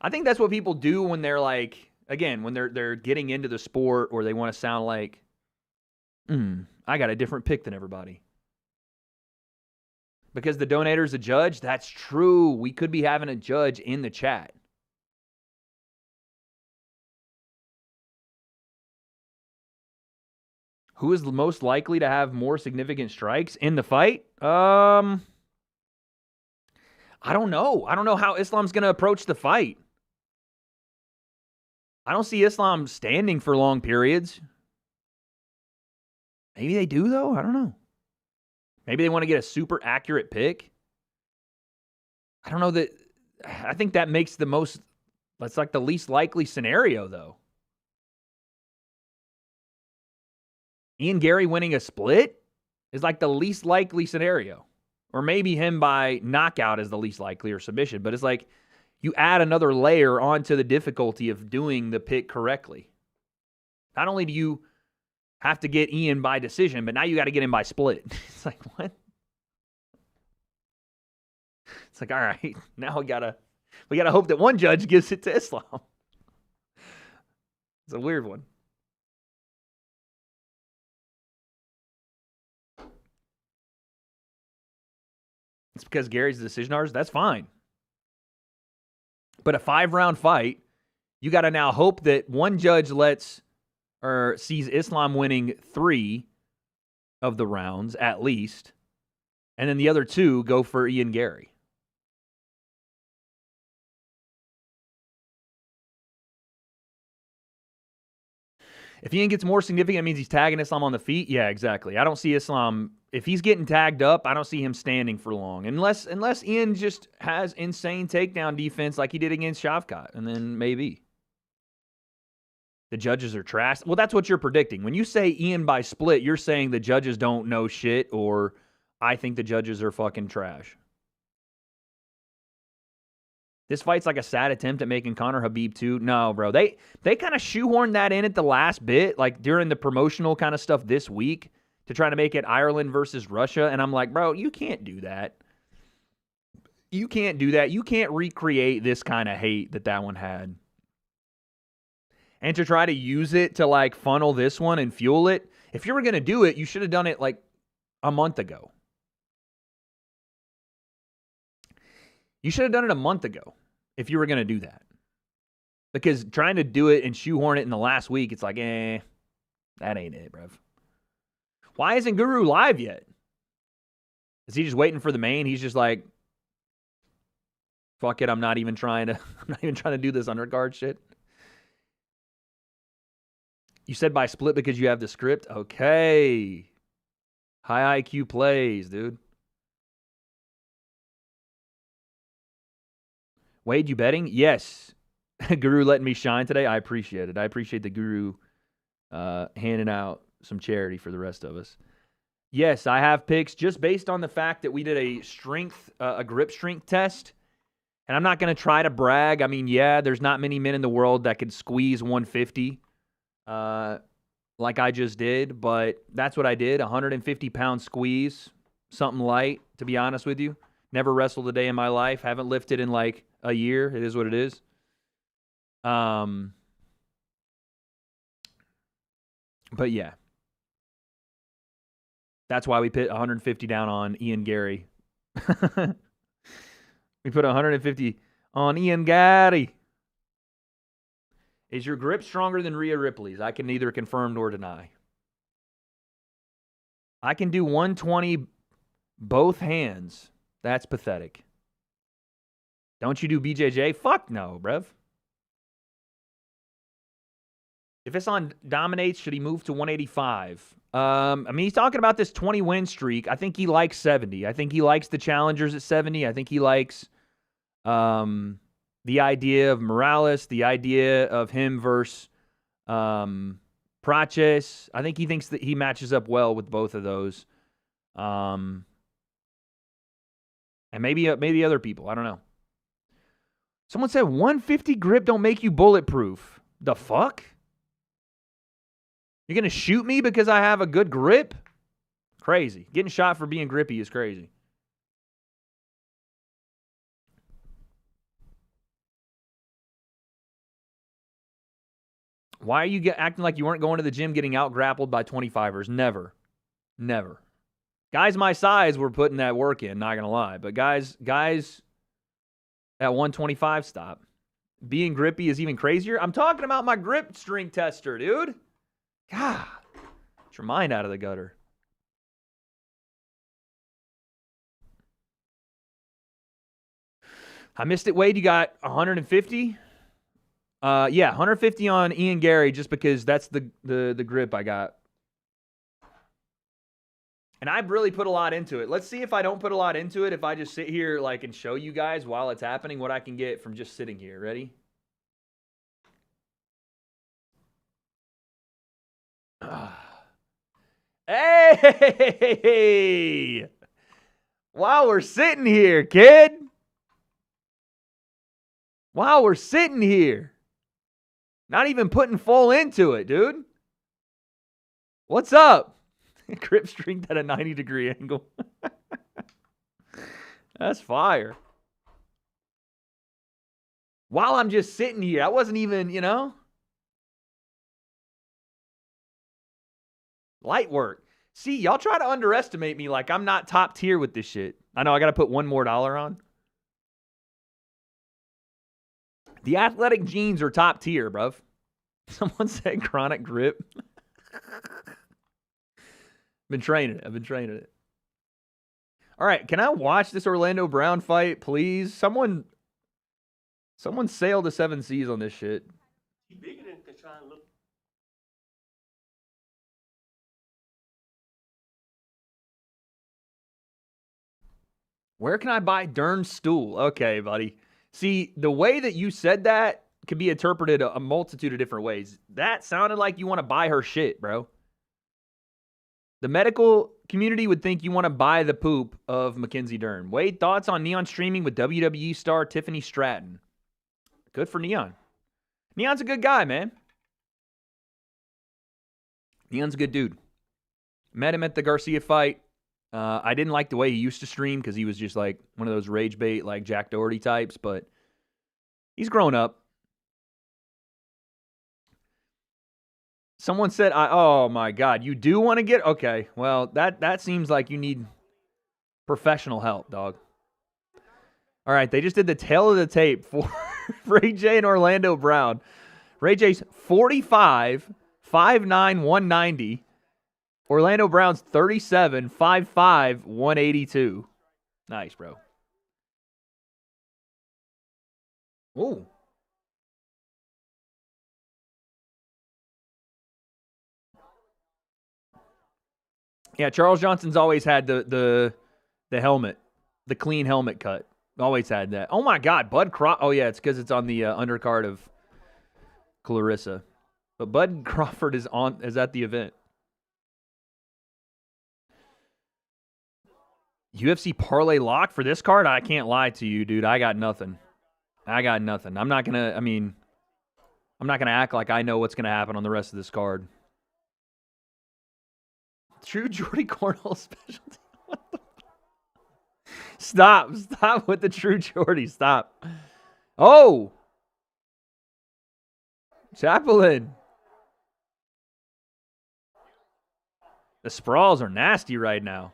I think that's what people do when they're like, again, when they're getting into the sport or they want to sound like, I got a different pick than everybody. Because the donator's a judge? That's true. We could be having a judge in the chat. Who is the most likely to have more significant strikes in the fight? I don't know. I don't know how Islam's going to approach the fight. I don't see Islam standing for long periods. Maybe they do, though. I don't know. Maybe they want to get a super accurate pick. I don't know that. I think that makes the most, that's like the least likely scenario, though. Ian Garry winning a split is like the least likely scenario. Or maybe him by knockout is the least likely or submission. But it's like you add another layer onto the difficulty of doing the pick correctly. Not only do you have to get Ian by decision, but now you got to get him by split. It's like, what? It's like, all right, now we gotta hope that one judge gives it to Islam. It's a weird one. It's because Gary's the decision artist. That's fine. But a 5-round fight, you got to now hope that one judge sees Islam winning 3 of the rounds at least, and then the other 2 go for Ian Garry. If Ian gets more significant, it means he's tagging Islam on the feet. Yeah, exactly. I don't see Islam, if he's getting tagged up, I don't see him standing for long. Unless Ian just has insane takedown defense like he did against Shavkat, and then maybe. The judges are trash. Well, that's what you're predicting. When you say Ian by split, you're saying the judges don't know shit, or I think the judges are fucking trash. This fight's like a sad attempt at making Conor Khabib too. No, bro. They kind of shoehorned that in at the last bit, like during the promotional kind of stuff this week to try to make it Ireland versus Russia. And I'm like, bro, you can't do that. You can't do that. You can't recreate this kind of hate that one had. And to try to use it to like funnel this one and fuel it. If you were going to do it, you should have done it like a month ago. You should have done it a month ago if you were going to do that. Because trying to do it and shoehorn it in the last week, it's like, that ain't it, bruv. Why isn't Guru live yet? Is he just waiting for the main? He's just like, fuck it, I'm not even trying to do this undercard shit. You said by split because you have the script? Okay. High IQ plays, dude. Wade, you betting? Yes. Guru letting me shine today. I appreciate it. I appreciate the Guru handing out some charity for the rest of us. Yes, I have picks just based on the fact that we did a grip strength test. And I'm not going to try to brag. I mean, yeah, there's not many men in the world that could squeeze 150 like I just did. But that's what I did, 150-pound squeeze, something light, to be honest with you. Never wrestled a day in my life. Haven't lifted in like a year. It is what it is. But yeah. That's why we put 150 down on Ian Garry. We put 150 on Ian Garry. Is your grip stronger than Rhea Ripley's? I can neither confirm nor deny. I can do 120 both hands. That's pathetic. Don't you do BJJ? Fuck no, bruv. If Islam dominates, should he move to 185? I mean, he's talking about this 20-win streak. I think he likes 70. I think he likes the challengers at 70. I think he likes the idea of Morales, the idea of him versus Praches. I think he thinks that he matches up well with both of those. And maybe other people. I don't know. Someone said 150 grip don't make you bulletproof. The fuck? You're going to shoot me because I have a good grip? Crazy. Getting shot for being grippy is crazy. Why are you acting like you weren't going to the gym getting out-grappled by 25ers? Never. Never. Guys my size were putting that work in, not going to lie. But guys at 125 stop. Being grippy is even crazier. I'm talking about my grip strength tester, dude. God. Get your mind out of the gutter. I missed it, Wade. You got 150? Yeah, 150 on Ian Garry just because that's the grip I got. And I really put a lot into it. Let's see if I don't put a lot into it, if I just sit here like and show you guys while it's happening what I can get from just sitting here. Ready? Hey! While we're sitting here, kid. While we're sitting here. Not even putting full into it, dude. What's up? Grip strength at a 90-degree angle. That's fire. While I'm just sitting here, I wasn't even, light work. See, y'all try to underestimate me like I'm not top tier with this shit. I know I got to put $1 more on. The athletic genes are top tier, bruv. Someone said chronic grip. I've been training it. All right, can I watch this Orlando Brown fight, please? Someone sail the 7 seas on this shit. Where can I buy Dern's stool? Okay, buddy. See, the way that you said that could be interpreted a multitude of different ways. That sounded like you want to buy her shit, bro. The medical community would think you want to buy the poop of Mackenzie Dern. Wade, thoughts on Neon streaming with WWE star Tiffany Stratton? Good for Neon. Neon's a good guy, man. Neon's a good dude. Met him at the Garcia fight. I didn't like the way he used to stream because he was just like one of those rage bait, like Jack Doherty types, but he's grown up. Someone said, oh my God, you do want to get, okay, well, that seems like you need professional help, dog. All right, they just did the tail of the tape for Ray J and Orlando Brown. Ray J's 45, 5'9", 190. Orlando Brown's 37, 5'5", 182. Nice, bro. Ooh. Yeah, Charles Johnson's always had the helmet, the clean helmet cut. Always had that. Oh my God, Bud Crawford. Oh yeah, it's because it's on the undercard of Clarissa. But Bud Crawford is at the event. UFC parlay lock for this card? I can't lie to you, dude. I got nothing. I'm not gonna act like I know what's gonna happen on the rest of this card. True Jordy Cornell specialty. What the Stop with the True Jordy. Stop. Oh! Chaplain. The sprawls are nasty right now.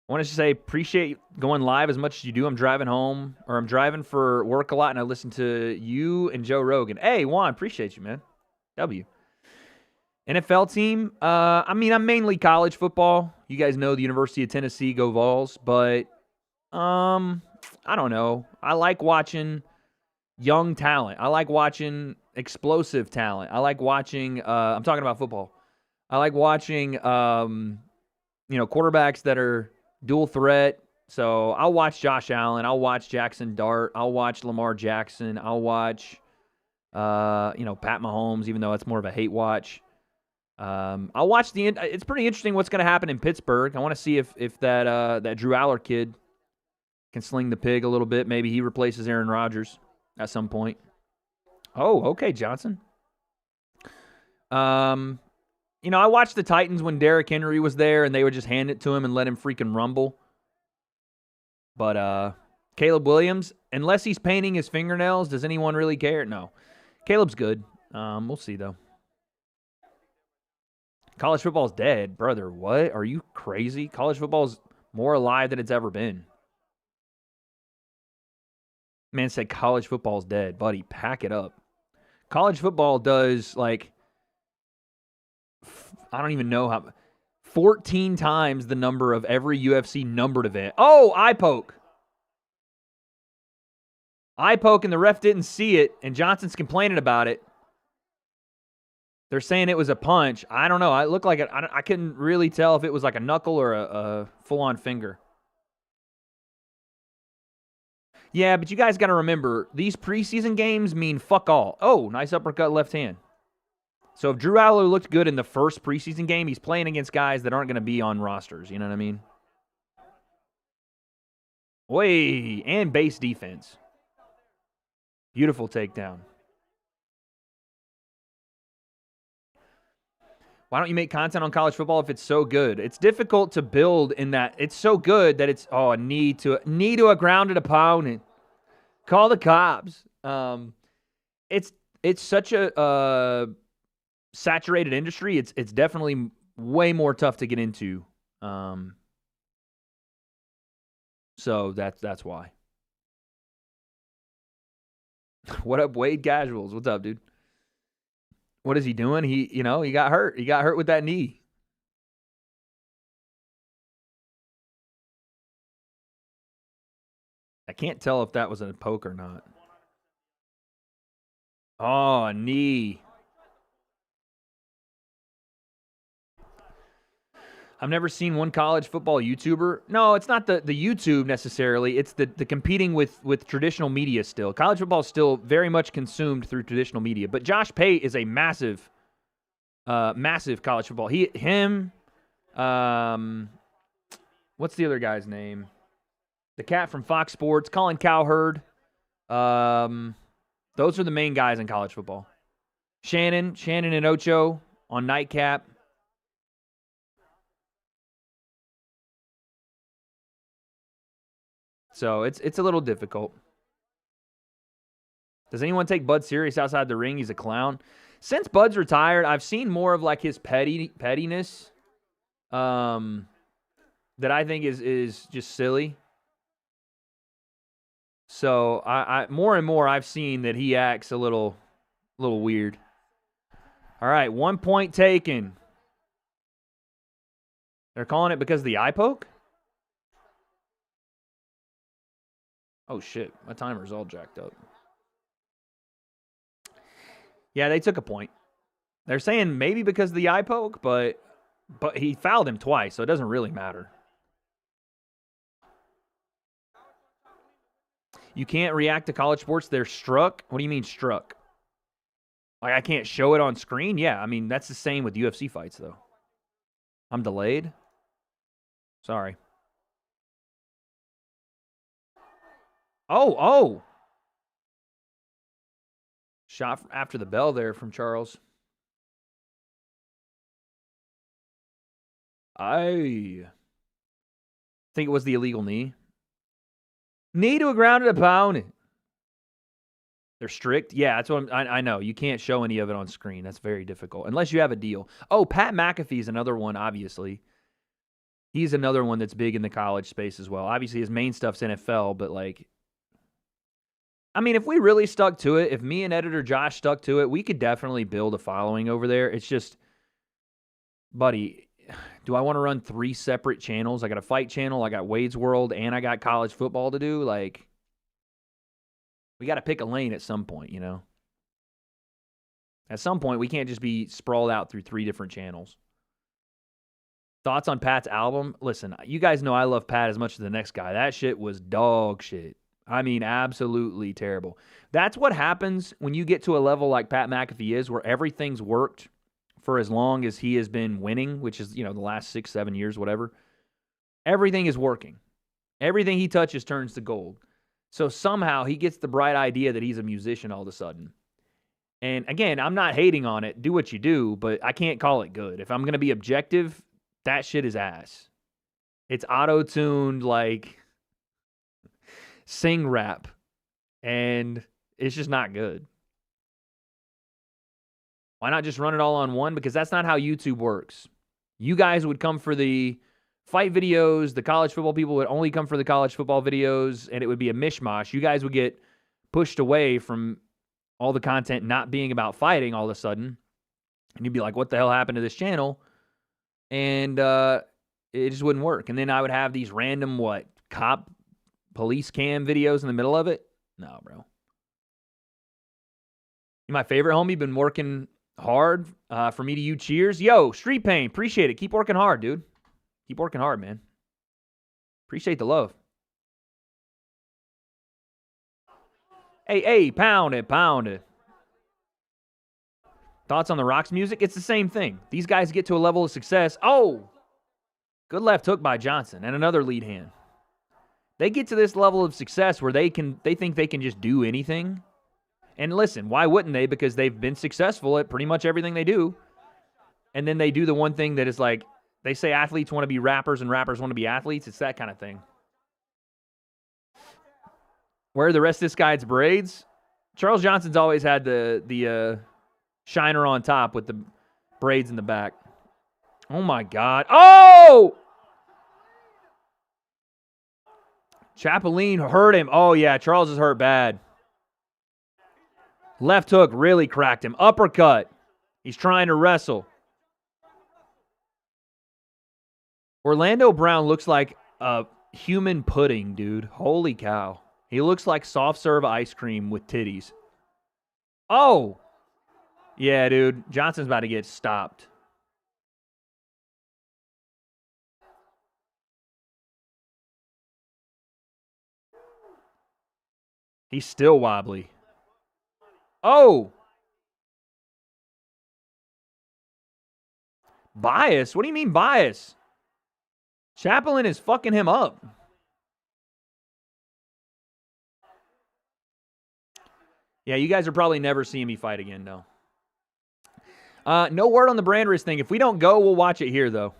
I wanted to say, appreciate going live as much as you do. I'm driving home, or I'm driving for work a lot, and I listen to you and Joe Rogan. Hey, Juan, appreciate you, man. W. NFL team, I'm mainly college football. You guys know the University of Tennessee, go Vols. But, I don't know. I like watching young talent. I like watching explosive talent. I like watching, I'm talking about football. I like watching, quarterbacks that are dual threat. So I'll watch Josh Allen. I'll watch Jackson Dart. I'll watch Lamar Jackson. I'll watch, Pat Mahomes, even though it's more of a hate watch. I'll watch it's pretty interesting what's going to happen in Pittsburgh. I want to see if that Drew Aller kid can sling the pig a little bit. Maybe he replaces Aaron Rodgers at some point. Oh, okay, Johnson. I watched the Titans when Derrick Henry was there, and they would just hand it to him and let him freaking rumble. But Caleb Williams, unless he's painting his fingernails, does anyone really care? No. Caleb's good. We'll see, though. College football's dead. Brother, what? Are you crazy? College football's more alive than it's ever been. Man said college football's dead. Buddy, pack it up. College football does, I don't even know how, 14 times the number of every UFC numbered event. Oh, eye poke. Eye poke, and the ref didn't see it, and Johnson's complaining about it. They're saying it was a punch. I don't know. It looked like it. I couldn't really tell if it was like a knuckle or a full-on finger. Yeah, but you guys got to remember, these preseason games mean fuck all. Oh, nice uppercut left hand. So if Drew Aller looked good in the first preseason game, he's playing against guys that aren't going to be on rosters. You know what I mean? Way, and base defense. Beautiful takedown. Why don't you make content on college football if it's so good? It's difficult to build in that. It's so good that it's, a knee to a grounded opponent. Call the cops. It's such a saturated industry. It's definitely way more tough to get into. So that's why. What up, Wade Casuals? What's up, dude? What is he doing? He got hurt. He got hurt with that knee. I can't tell if that was a poke or not. Oh, a knee. I've never seen one college football YouTuber. No, it's not the YouTube necessarily. It's the competing with traditional media still. College football is still very much consumed through traditional media. But Josh Pate is a massive college football. What's the other guy's name? The cat from Fox Sports, Colin Cowherd. Those are the main guys in college football. Shannon and Ocho on Nightcap. So it's a little difficult. Does anyone take Bud serious outside the ring? He's a clown. Since Bud's retired, I've seen more of like his pettiness that I think is just silly. So I more and more I've seen that he acts a little weird. All right, 1 point taken. They're calling it because of the eye poke? Oh, shit. My timer's all jacked up. Yeah, they took a point. They're saying maybe because of the eye poke, but he fouled him twice, so it doesn't really matter. You can't react to college sports. They're struck. What do you mean struck? Like I can't show it on screen? Yeah, I mean, that's the same with UFC fights, though. I'm delayed. Sorry. Oh. Shot after the bell there from Charles. I think it was the illegal knee. Knee to a grounded opponent. They're strict? Yeah, that's what I know. You can't show any of it on screen. That's very difficult. Unless you have a deal. Oh, Pat McAfee is another one, obviously. He's another one that's big in the college space as well. Obviously, his main stuff's NFL, but I mean, if we really stuck to it, if me and editor Josh stuck to it, we could definitely build a following over there. It's just, buddy, do I want to run 3 separate channels? I got a fight channel, I got Wade's World, and I got college football to do. We got to pick a lane at some point, you know? At some point, we can't just be sprawled out through 3 different channels. Thoughts on Pat's album? Listen, you guys know I love Pat as much as the next guy. That shit was dog shit. I mean, absolutely terrible. That's what happens when you get to a level like Pat McAfee is, where everything's worked for as long as he has been winning, which is, the last 6, 7 years, whatever. Everything is working. Everything he touches turns to gold. So somehow he gets the bright idea that he's a musician all of a sudden. And again, I'm not hating on it. Do what you do, but I can't call it good. If I'm going to be objective, that shit is ass. It's auto-tuned like sing rap. And it's just not good. Why not just run it all on one? Because that's not how YouTube works. You guys would come for the fight videos. The college football people would only come for the college football videos, and it would be a mishmash. You guys would get pushed away from all the content not being about fighting all of a sudden. And you'd be like, what the hell happened to this channel? And it just wouldn't work. And then I would have these random, cop police cam videos in the middle of it? No, bro. My favorite homie, been working hard for me to you. Cheers. Yo, Street Pain, appreciate it. Keep working hard, dude. Keep working hard, man. Appreciate the love. Hey, pound it, pound it. Thoughts on The Rock's music? It's the same thing. These guys get to a level of success. Oh, good left hook by Johnson and another lead hand. They get to this level of success where they think they can just do anything. And listen, why wouldn't they? Because they've been successful at pretty much everything they do. And then they do the one thing that is like, they say athletes want to be rappers and rappers want to be athletes. It's that kind of thing. Where are the rest of this guy's braids? Charles Johnson's always had the shiner on top with the braids in the back. Oh, my God. Oh! Chapeline hurt him. Oh, yeah, Charles is hurt bad. Left hook really cracked him. Uppercut. He's trying to wrestle. Orlando Brown looks like a human pudding, dude. Holy cow. He looks like soft serve ice cream with titties. Oh! Yeah, dude. Johnson's about to get stopped. He's still wobbly. Oh! Bias? What do you mean bias? Chaplin is fucking him up. Yeah, you guys are probably never seeing me fight again, though. No word on the Brandress thing. If we don't go, we'll watch it here, though.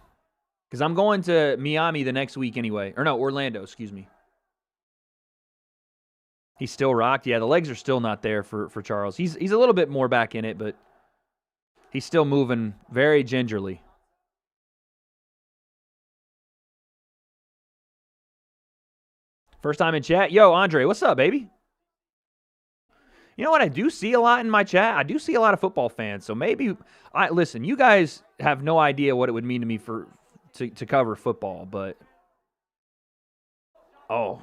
Because I'm going to Miami the next week anyway. Or no, Orlando, excuse me. He's still rocked. Yeah, the legs are still not there for Charles. He's a little bit more back in it, but he's still moving very gingerly. First time in chat. Yo, Andre, what's up, baby? You know what I do see a lot in my chat? I do see a lot of football fans. So maybe, listen, you guys have no idea what it would mean to me to cover football, but oh,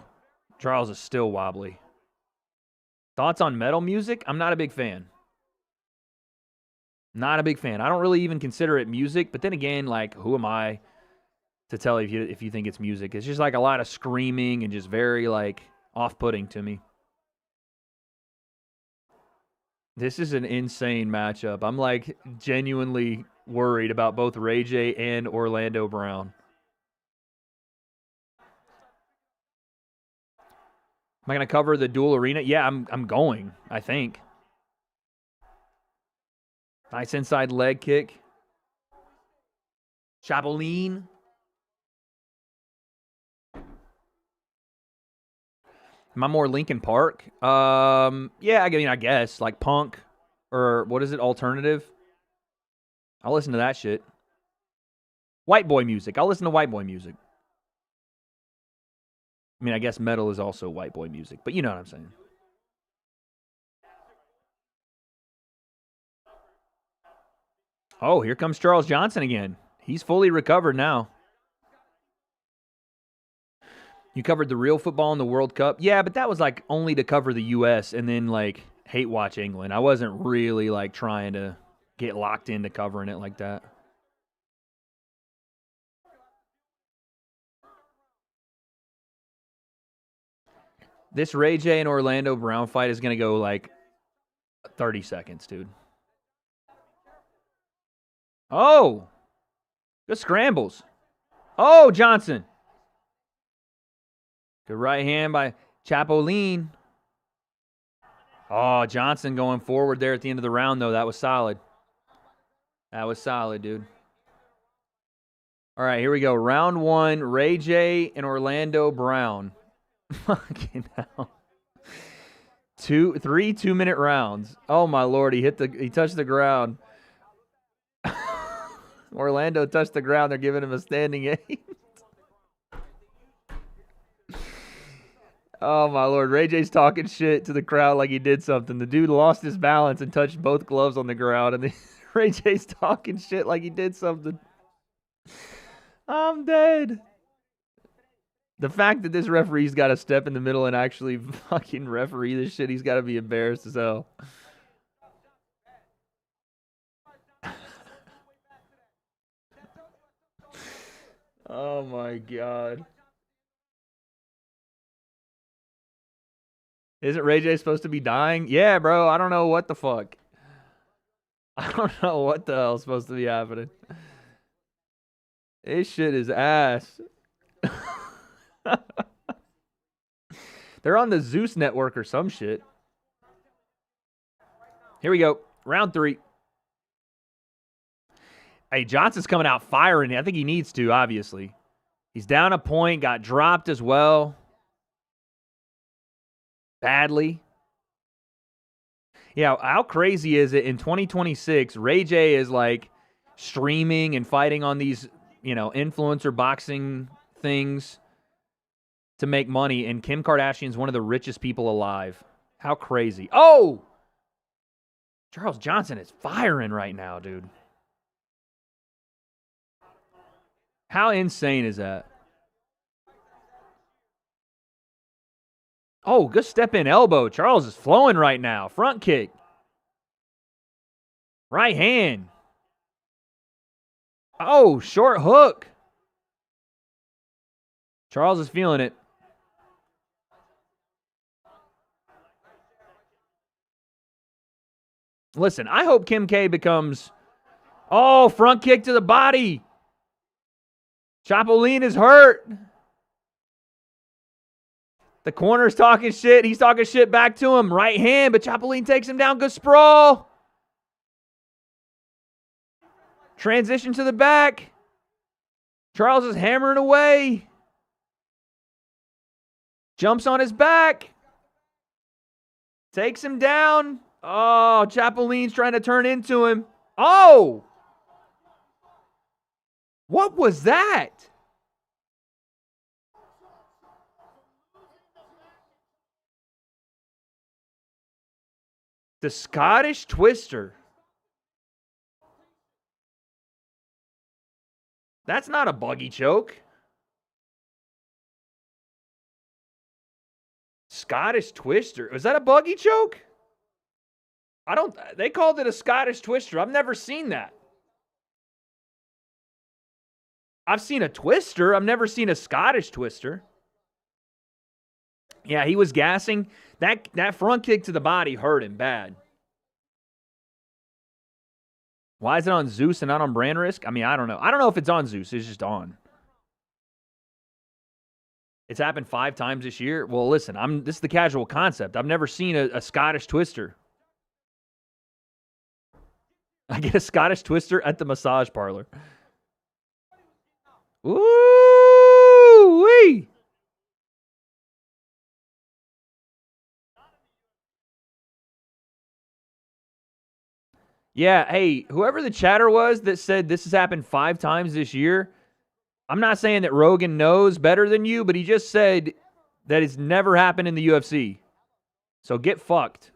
Charles is still wobbly. Thoughts on metal music? I'm not a big fan. Not a big fan. I don't really even consider it music, but then again, like, who am I to tell if you think it's music? It's just like a lot of screaming and just very, like, off-putting to me. This is an insane matchup. I'm, like, genuinely worried about both Ray J and Orlando Brown. Am I going to cover the dual arena? Yeah, I'm going, I think. Nice inside leg kick. Chapeline. Am I more Linkin Park? Yeah, I mean, I guess. Like punk or what is it, alternative? I'll listen to that shit. White boy music. I'll listen to white boy music. I mean, I guess metal is also white boy music, but you know what I'm saying. Oh, here comes Charles Johnson again. He's fully recovered now. You covered the real football in the World Cup? Yeah, but that was like only to cover the U.S. and then like hate watch England. I wasn't really like trying to get locked into covering it like that. This Ray J and Orlando Brown fight is going to go like 30 seconds, dude. Oh, good scrambles. Oh, Johnson. Good right hand by Chapolin. Oh, Johnson going forward there at the end of the round, though. That was solid. That was solid, dude. All right, here we go. Round one, Ray J and Orlando Brown. Fucking hell. 3 2-minute rounds. Oh, my Lord. He touched the ground. Orlando touched the ground. They're giving him a standing 8. Oh, my Lord. Ray J's talking shit to the crowd like he did something. The dude lost his balance and touched both gloves on the ground. And Ray J's talking shit like he did something. I'm dead. The fact that this referee's got to step in the middle and actually fucking referee this shit, he's got to be embarrassed as hell. Oh, my God. Isn't Ray J supposed to be dying? Yeah, bro. I don't know what the fuck. I don't know what the hell's supposed to be happening. This shit is ass. They're on the Zeus network or some shit. Here we go. Round 3. Hey, Johnson's coming out firing. I think he needs to, obviously. He's down a point, got dropped as well. Badly. Yeah, how crazy is it in 2026, Ray J is like streaming and fighting on these, influencer boxing things to make money, and Kim Kardashian's one of the richest people alive. How crazy. Oh! Charles Johnson is firing right now, dude. How insane is that? Oh, good step-in elbow. Charles is flowing right now. Front kick. Right hand. Oh, short hook. Charles is feeling it. Listen, I hope Kim K becomes... Oh, front kick to the body. Chapolin is hurt. The corner's talking shit. He's talking shit back to him. Right hand, but Chapolin takes him down. Good sprawl. Transition to the back. Charles is hammering away. Jumps on his back. Takes him down. Oh, Chapolin's trying to turn into him. Oh! What was that? The Scottish Twister. That's not a buggy choke. Scottish Twister. Was that a buggy choke? They called it a Scottish Twister. I've never seen that. I've seen a twister. I've never seen a Scottish Twister. Yeah, he was gassing. That front kick to the body hurt him bad. Why is it on Zeus and not on Brand Risk? I mean, I don't know. I don't know if it's on Zeus. It's just on. It's happened 5 times this year. Well, listen, this is the casual concept. I've never seen a Scottish Twister. I get a Scottish Twister at the massage parlor. Ooh-wee! Yeah, hey, whoever the chatter was that said this has happened 5 times this year, I'm not saying that Rogan knows better than you, but he just said that it's never happened in the UFC. So get fucked.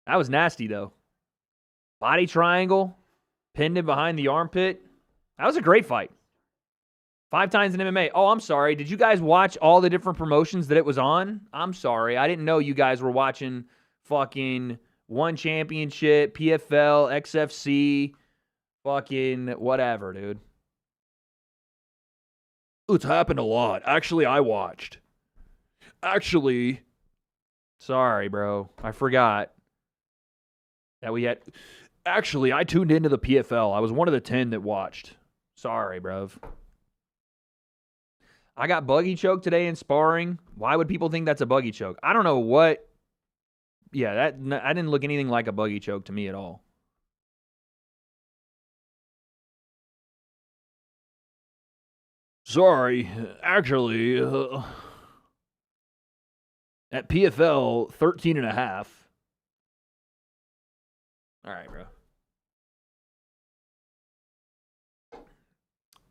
That was nasty, though. Body triangle, Pinned him behind the armpit. That was a great fight. 5 times in MMA. Oh, I'm sorry. Did you guys watch all the different promotions that it was on? I'm sorry. I didn't know you guys were watching fucking One Championship, PFL, XFC, fucking whatever, dude. It's happened a lot. Actually, I watched. Actually, sorry, bro. I forgot that we had... Actually, I tuned into the PFL. I was one of the 10 that watched. Sorry, bro. I got buggy choke today in sparring. Why would people think that's a buggy choke? I don't know what... Yeah, I didn't look anything like a buggy choke to me at all. Sorry. Actually, at PFL, 13 and a half. All right, bro.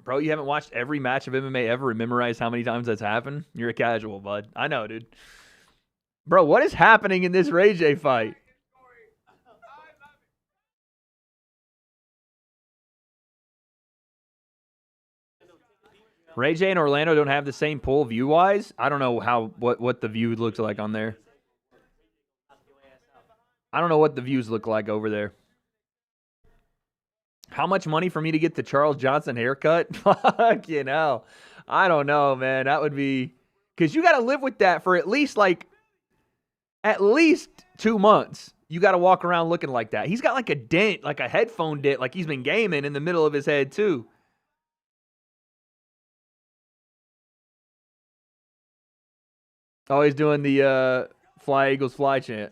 Bro, you haven't watched every match of MMA ever and memorized how many times that's happened? You're a casual, bud. I know, dude. Bro, what is happening in this Ray J fight? Ray J and Orlando don't have the same pull view-wise. I don't know what the view looks like on there. I don't know what the views look like over there. How much money for me to get the Charles Johnson haircut? Fuck, you know. I don't know, man. That would be... Because you got to live with that for at least 2 months. You got to walk around looking like that. He's got like a dent, like a headphone dent, like he's been gaming in the middle of his head, too. Oh, he's doing the Fly Eagles Fly chant.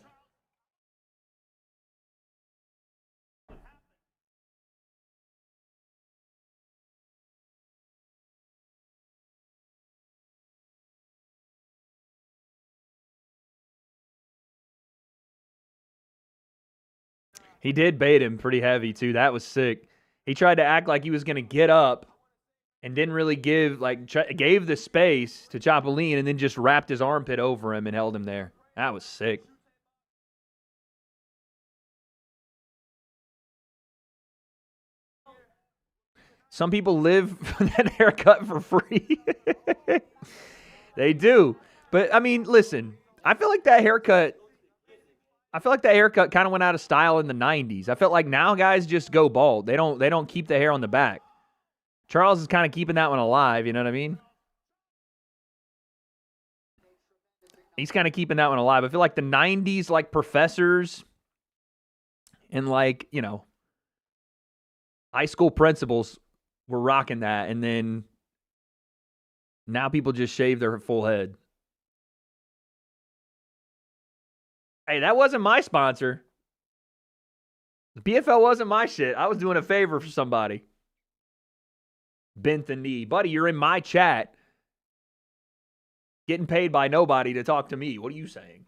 He did bait him pretty heavy, too. That was sick. He tried to act like he was going to get up and didn't really gave the space to Chapolin and then just wrapped his armpit over him and held him there. That was sick. Some people live for that haircut for free. They do. But, I mean, listen, I feel like that haircut kind of went out of style in the 90s. I felt like now guys just go bald. They don't keep the hair on the back. Charles is kind of keeping that one alive, you know what I mean? He's kind of keeping that one alive. I feel like the 90s, like, professors and, like, you know, high school principals were rocking that, and then now people just shave their full head. Hey, that wasn't my sponsor. The PFL wasn't my shit. I was doing a favor for somebody. Bent the knee. Buddy, you're in my chat. Getting paid by nobody to talk to me. What are you saying?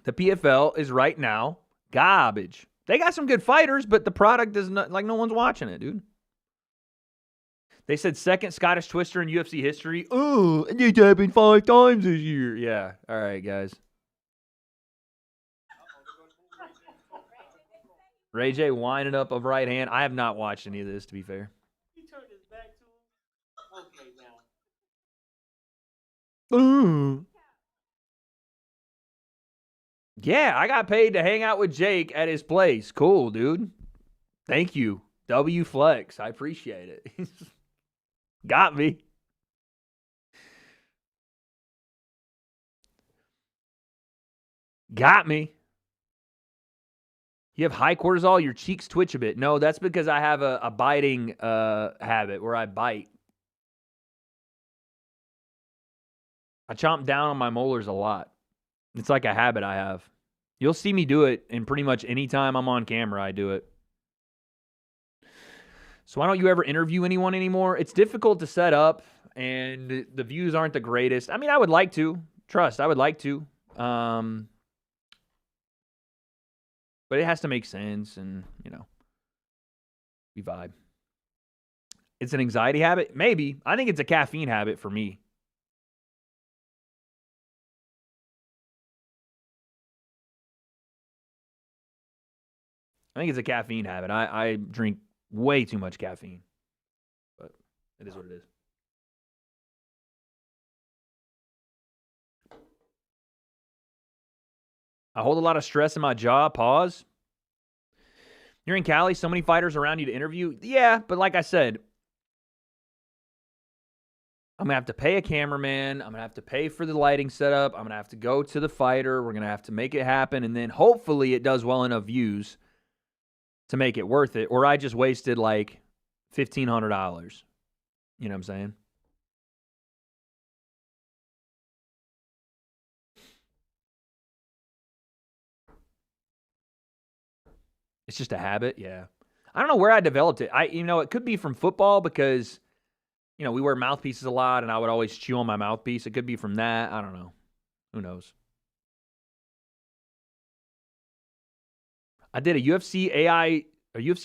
The PFL is right now garbage. They got some good fighters, but the product is not, like, no one's watching it, dude. They said second Scottish Twister in UFC history. Oh, and it happened 5 times this year. Yeah. All right, guys. Ray J winding up a right hand. I have not watched any of this, to be fair. He turned his back to him. Okay, now. Yeah, I got paid to hang out with Jake at his place. Cool, dude. Thank you. W Flex. I appreciate it. Got me. Got me. You have high cortisol, your cheeks twitch a bit. No, that's because I have a biting habit where I bite. I chomp down on my molars a lot. It's like a habit I have. You'll see me do it, and pretty much any time I'm on camera, I do it. So why don't you ever interview anyone anymore? It's difficult to set up, and the views aren't the greatest. I mean, I would like to. Trust, I would like to. But it has to make sense, and, you know, we vibe. It's an anxiety habit? Maybe. I think it's a caffeine habit for me. I think it's a caffeine habit. I drink way too much caffeine. But it is what it is. I hold a lot of stress in my job. Pause. You're in Cali, so many fighters around you to interview. Yeah, but like I said, I'm going to have to pay a cameraman. I'm going to have to pay for the lighting setup. I'm going to have to go to the fighter. We're going to have to make it happen. And then hopefully it does well enough views to make it worth it. Or I just wasted like $1,500. You know what I'm saying? It's just a habit, yeah. I don't know where I developed it. It could be from football because, we wear mouthpieces a lot, and I would always chew on my mouthpiece. It could be from that. I don't know. Who knows? I did a UFC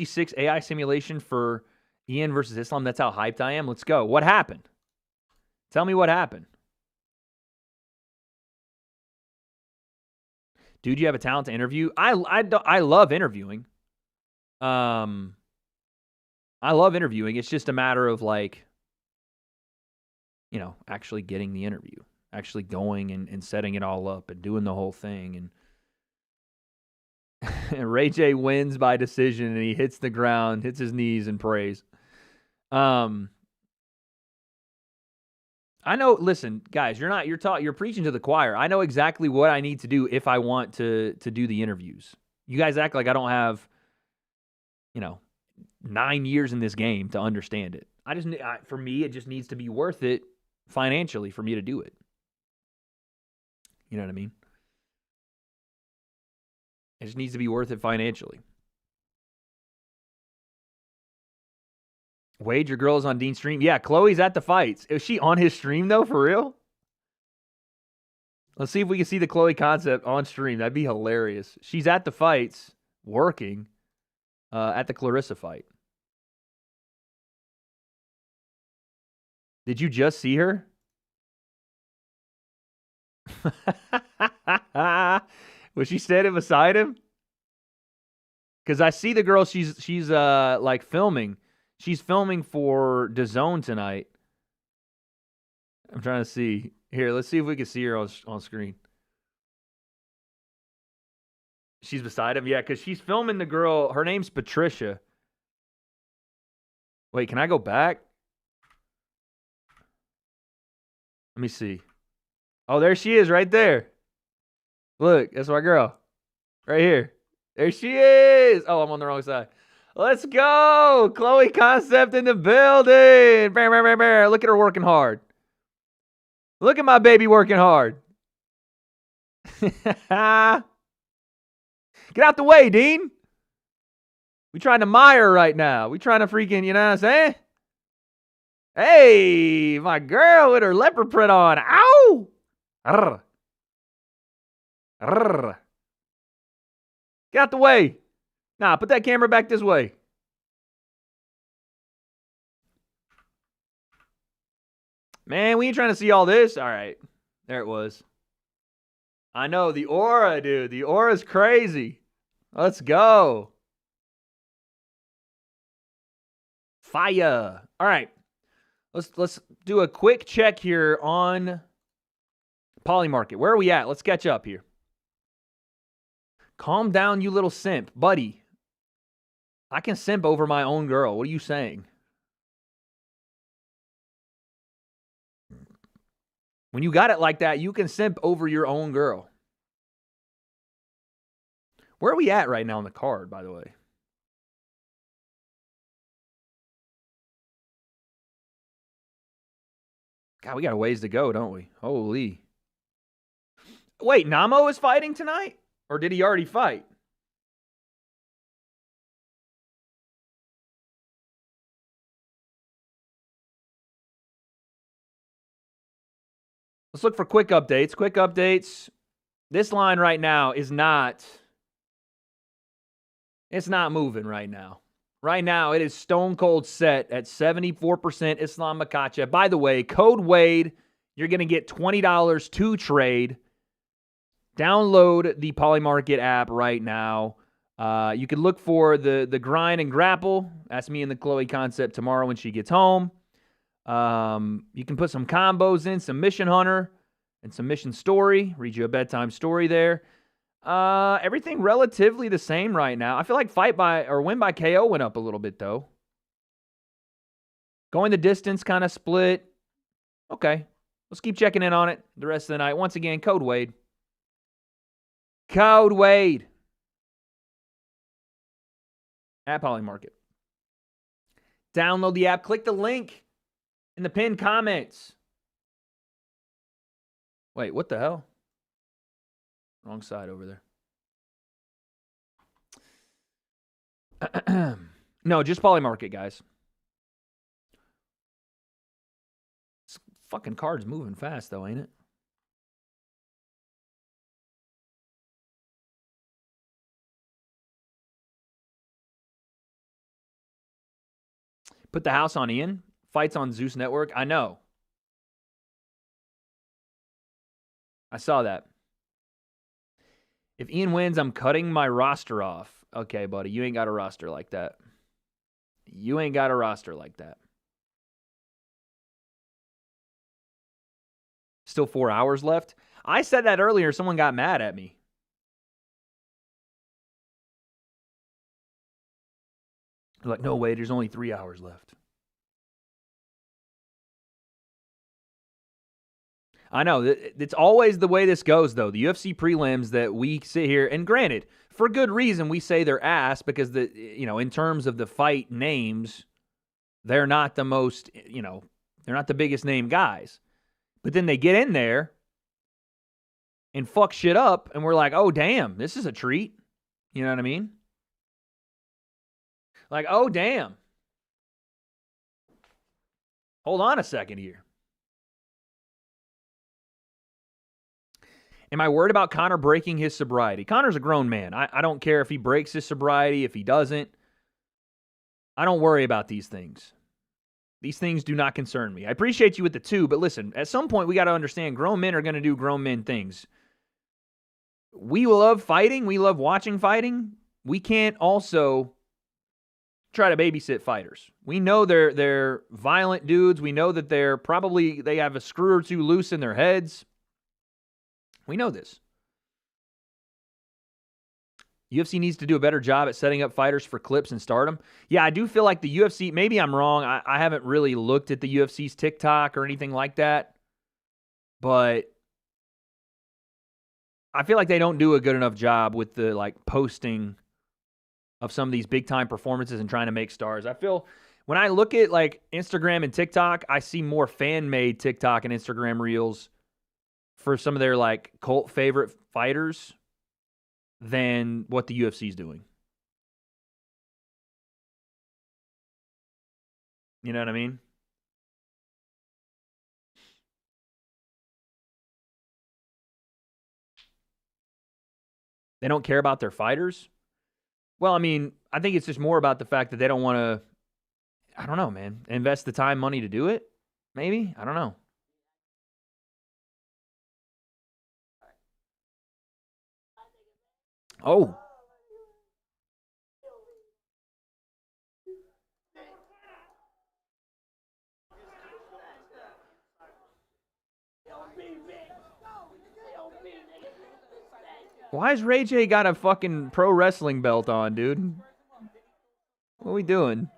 6 AI simulation for Ian versus Islam. That's how hyped I am. Let's go. What happened? Tell me what happened. Dude, you have a talent to interview? I love interviewing. I love interviewing. It's just a matter of actually getting the interview, actually going and setting it all up and doing the whole thing. And Ray J wins by decision, and he hits the ground, hits his knees, and prays. I know. Listen, guys, you're preaching to the choir. I know exactly what I need to do if I want to do the interviews. You guys act like I don't have, 9 years in this game to understand it. For me, it just needs to be worth it financially for me to do it. You know what I mean? It just needs to be worth it financially. Wade, your girl is on Dean's stream. Yeah, Chloe's at the fights. Is she on his stream, though, for real? Let's see if we can see the Chloe concept on stream. That'd be hilarious. She's at the fights, working at the Clarissa fight. Did you just see her? Was she standing beside him? Because I see the girl. She's filming. She's filming for DAZN tonight. I'm trying to see. Here, let's see if we can see her on screen. She's beside him? Yeah, because she's filming the girl. Her name's Patricia. Wait, can I go back? Let me see. Oh, there she is right there. Look, that's my girl. Right here. There she is. Oh, I'm on the wrong side. Let's go. Chloe Concept in the building. Look at her working hard. Look at my baby working hard. Get out the way, Dean. We trying to mire right now. We trying to freaking, you know what I'm saying? Hey, my girl with her leopard print on. Ow! Arr. Arr. Get out the way. Nah, put that camera back this way. Man, we ain't trying to see all this. All right. There it was. I know. The aura, dude. The aura's crazy. Let's go. Fire. All right. Let's do a quick check here on Polymarket. Where are we at? Let's catch up here. Calm down, you little simp. Buddy, I can simp over my own girl. What are you saying? When you got it like that, you can simp over your own girl. Where are we at right now on the card, by the way? God, we got a ways to go, don't we? Holy. Wait, Namo is fighting tonight? Or did he already fight? Let's look for quick updates. Quick updates. This line right now is not... It's not moving right now. Right now, it is stone cold set at 74% Islam Makhachev. By the way, code WADE, you're going to get $20 to trade. Download the Polymarket app right now. You can look for the grind and grapple. That's me and the Pkwy concept tomorrow when she gets home. You can put some combos in, some mission hunter and some mission story. Read you a bedtime story there. Everything relatively the same right now. I feel like win by KO went up a little bit though. Going the distance kind of split. Okay. Let's keep checking in on it the rest of the night. Once again, code WADE. Code WADE. At Polymarket. Download the app. Click the link in the pinned comments. Wait, what the hell? Wrong side over there. No, just Polymarket, guys. This fucking card's moving fast, though, ain't it? Put the house on Ian. Fights on Zeus Network. I know. I saw that. If Ian wins, I'm cutting my roster off. Okay, buddy. You ain't got a roster like that. You ain't got a roster like that. Still 4 hours left. I said that earlier. Someone got mad at me. They're like, no way, there's only 3 hours left. I know. It's always the way this goes, though. The UFC prelims that we sit here, and granted, for good reason, we say they're ass because, in terms of the fight names, they're not the most, they're not the biggest name guys. But then they get in there and fuck shit up, and we're like, oh, damn, this is a treat. You know what I mean? Like, oh, damn. Hold on a second here. Am I worried about Conor breaking his sobriety? Conor's a grown man. I don't care if he breaks his sobriety, if he doesn't. I don't worry about these things. These things do not concern me. I appreciate you with the 2, but listen, at some point we got to understand grown men are going to do grown men things. We love fighting. We love watching fighting. We can't also try to babysit fighters. We know they're violent dudes. We know that they have a screw or two loose in their heads. We know this. UFC needs to do a better job at setting up fighters for clips and stardom. Yeah, I do feel like the UFC, maybe I'm wrong. I haven't really looked at the UFC's TikTok or anything like that. But I feel like they don't do a good enough job with the posting of some of these big time performances and trying to make stars. I feel when I look at Instagram and TikTok, I see more fan-made TikTok and Instagram reels for some of their cult favorite fighters than what the UFC is doing. You know what I mean? They don't care about their fighters? Well, I mean, I think it's just more about the fact that they don't want to, I don't know, man, invest the time, money to do it? Maybe? I don't know. Oh. Why has Ray J got a fucking pro wrestling belt on, dude? What are we doing?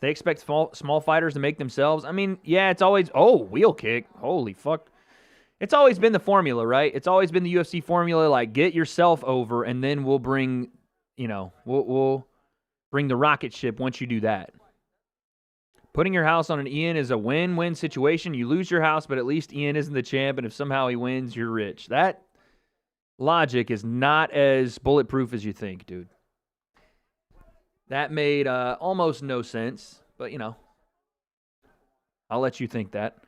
They expect small fighters to make themselves? I mean, yeah, it's always... Oh, wheel kick. Holy fuck. It's always been the formula, right? It's always been the UFC formula, get yourself over, and then we'll bring, we'll bring the rocket ship once you do that. Putting your house on an Ian is a win-win situation. You lose your house, but at least Ian isn't the champ, and if somehow he wins, you're rich. That logic is not as bulletproof as you think, dude. That made almost no sense, but, I'll let you think that.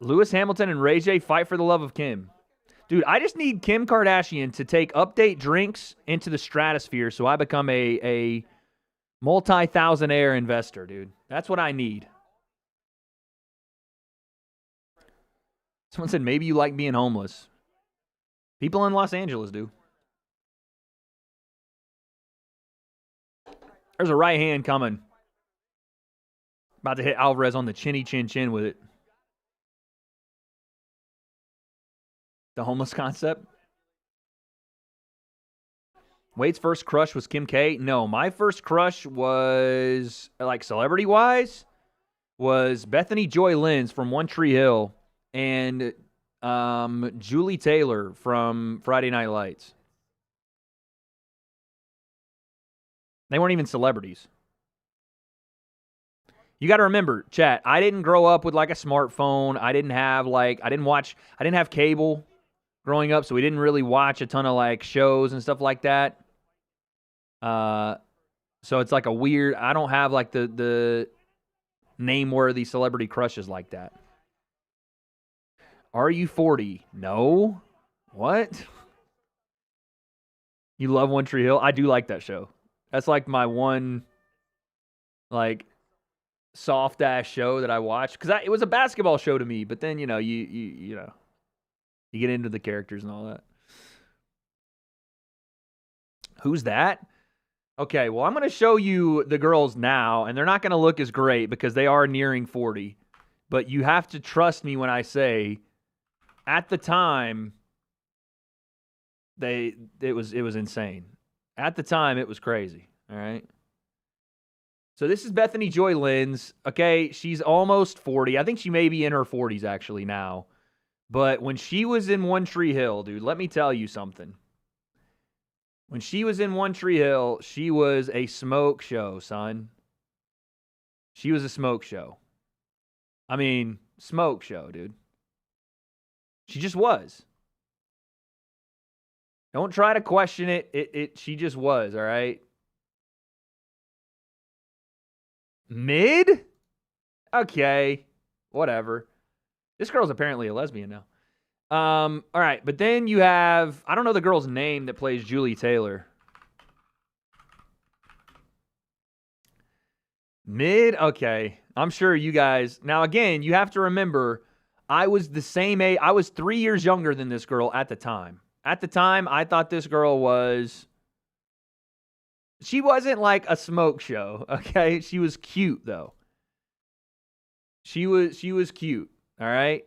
Lewis Hamilton and Ray J fight for the love of Kim. Dude, I just need Kim Kardashian to take update drinks into the stratosphere so I become a multi-thousandaire investor, dude. That's what I need. Someone said, maybe you like being homeless. People in Los Angeles do. There's a right hand coming. About to hit Alvarez on the chinny chin chin with it. The homeless concept. Wade's first crush was Kim K. No, my first crush was, like, celebrity-wise, was Bethany Joy Lenz from One Tree Hill and Julie Taylor from Friday Night Lights. They weren't even celebrities. You got to remember, chat, I didn't grow up with like a smartphone. I didn't have cable growing up, so we didn't really watch a ton of like shows and stuff like that. So it's like a weird, I don't have like the name-worthy celebrity crushes like that. Are you 40? No. What? You love One Tree Hill? I do like that show. That's like my one, like, soft-ass show that I watch. Because it was a basketball show to me, but then, you know, you get into the characters and all that. Who's that? Okay, well, I'm going to show you the girls now, and they're not going to look as great because they are nearing 40. But you have to trust me when I say, at the time, it was insane. At the time, it was crazy. All right. So this is Bethany Joy Lenz. Okay, she's almost 40. I think she may be in her 40s actually now. But when she was in One Tree Hill, dude, let me tell you something. When she was in One Tree Hill, she was a smoke show, son. She was a smoke show. I mean, smoke show, dude. She just was. Don't try to question it. She just was, all right? Mid? Okay. Whatever. This girl's apparently a lesbian now. All right, but then you have, I don't know the girl's name that plays Julie Taylor. Mid? Okay. I'm sure you guys, now again, you have to remember, I was the same age, I was 3 years younger than this girl at the time. At the time, I thought this girl was, she wasn't like a smoke show, okay? She was cute, though. She was cute, all right?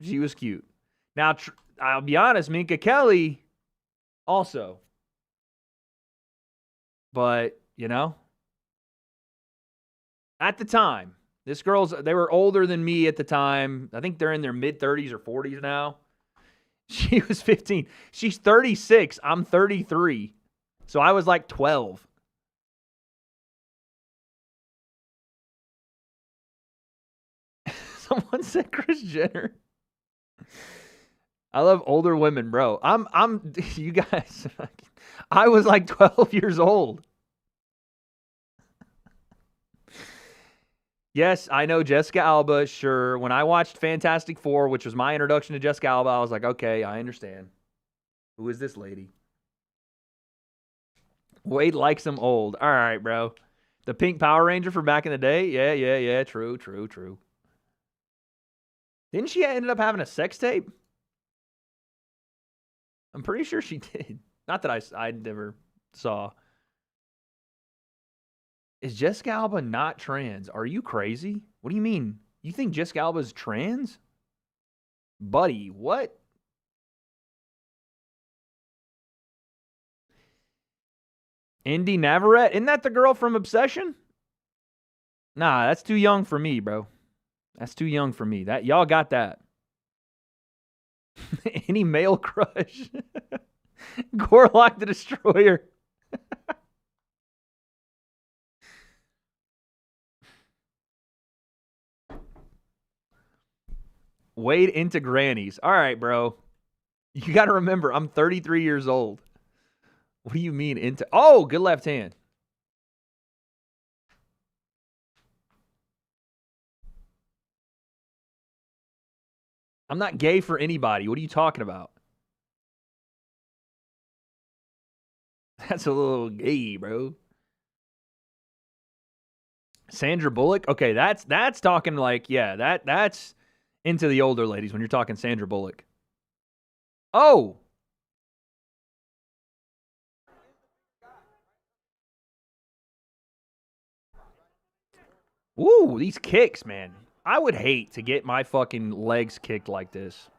She was cute. Now, I'll be honest, Minka Kelly also. But, you know, at the time, they were older than me at the time. I think they're in their mid-30s or 40s now. She was 15. She's 36. I'm 33. So I was like 12. Someone said Kris Jenner. I love older women, bro. You guys, I was like 12 years old. Yes, I know Jessica Alba, sure. When I watched Fantastic Four, which was my introduction to Jessica Alba, I was like, okay, I understand. Who is this lady? Wade likes them old. All right, bro. The pink Power Ranger from back in the day? Yeah. True. Didn't she end up having a sex tape? I'm pretty sure she did. Not that I never saw. Is Jessica Alba not trans? Are you crazy? What do you mean? You think Jessica Alba's trans? Buddy, what? Indy Navarrete? Isn't that the girl from Obsession? Nah, that's too young for me, bro. That's too young for me. That y'all got that. Any male crush? Gorlock the Destroyer. Wade into grannies. All right, bro. You got to remember, I'm 33 years old. What do you mean into? Oh, good left hand. I'm not gay for anybody. What are you talking about? That's a little gay, bro. Sandra Bullock? Okay, that's talking like, yeah, that's into the older ladies when you're talking Sandra Bullock. Oh, Woo, these kicks, man. I would hate to get my fucking legs kicked like this.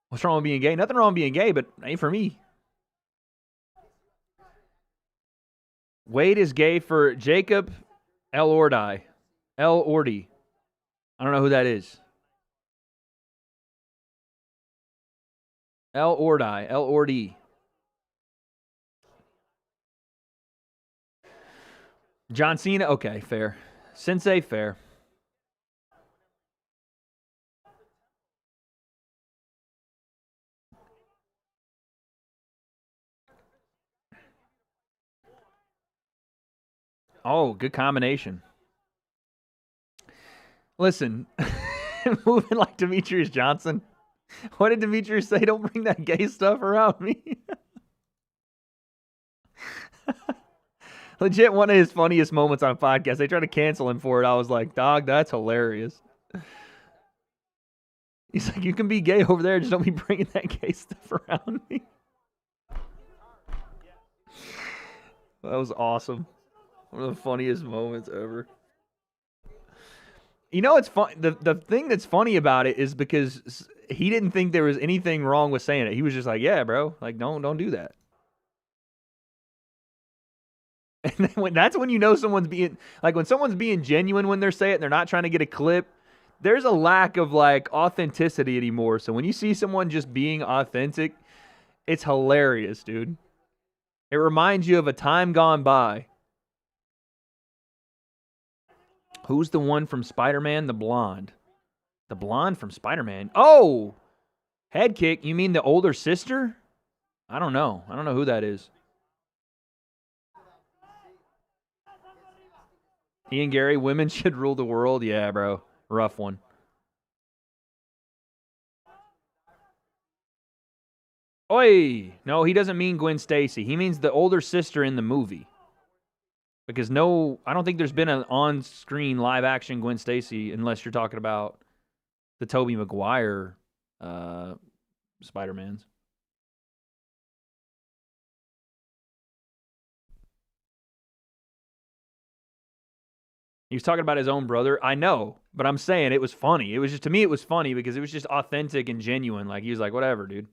What's wrong with being gay? Nothing wrong with being gay, but ain't for me. Wade is gay for Jacob Elordi. Elordi. I don't know who that is. Elordi. John Cena? Okay, fair. Sensei, fair. Oh, good combination. Listen, moving like Demetrius Johnson. What did Demetrius say? Don't bring that gay stuff around me. Legit, one of his funniest moments on a podcast. They tried to cancel him for it. I was like, dog, that's hilarious. He's like, you can be gay over there, just don't be bringing that gay stuff around me. That was awesome. One of the funniest moments ever. You know, it's fun. The thing that's funny about it is because he didn't think there was anything wrong with saying it. He was just like, yeah, bro, like, don't do that. And then that's when you know someone's being, like, when someone's being genuine when they're saying it and they're not trying to get a clip, there's a lack of, like, authenticity anymore. So when you see someone just being authentic, it's hilarious, dude. It reminds you of a time gone by. Who's the one from Spider-Man? The blonde. The blonde from Spider-Man. Oh! Head kick. You mean the older sister? I don't know. I don't know who that is. Ian Garry, women should rule the world. Yeah, bro. Rough one. Oi! No, he doesn't mean Gwen Stacy. He means the older sister in the movie. Because I don't think there's been an on-screen live-action Gwen Stacy unless you're talking about the Tobey Maguire Spider-Mans. He was talking about his own brother. I know, but I'm saying it was funny. It was just, to me, it was funny because it was just authentic and genuine. Like, he was like, whatever, dude.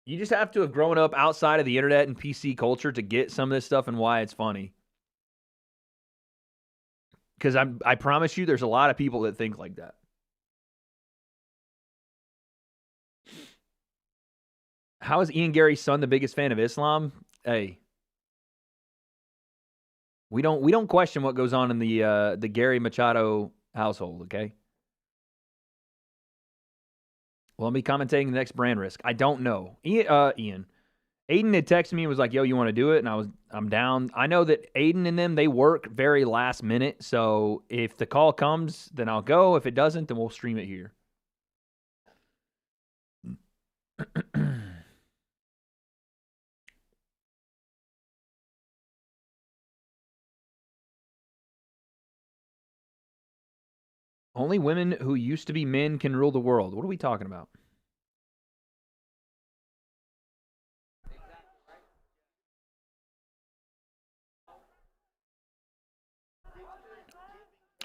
You just have to have grown up outside of the internet and PC culture to get some of this stuff and why it's funny. Because I promise you, there's a lot of people that think like that. How is Ian Garry's son the biggest fan of Islam? Hey, we don't question what goes on in the Garry Machado household. Okay. Well, I'll be commentating the next brand risk. I don't know. Ian. Aiden had texted me and was like, yo, you want to do it? And I'm down. I know that Aiden and them, they work very last minute. So if the call comes, then I'll go. If it doesn't, then we'll stream it here. Only women who used to be men can rule the world. What are we talking about?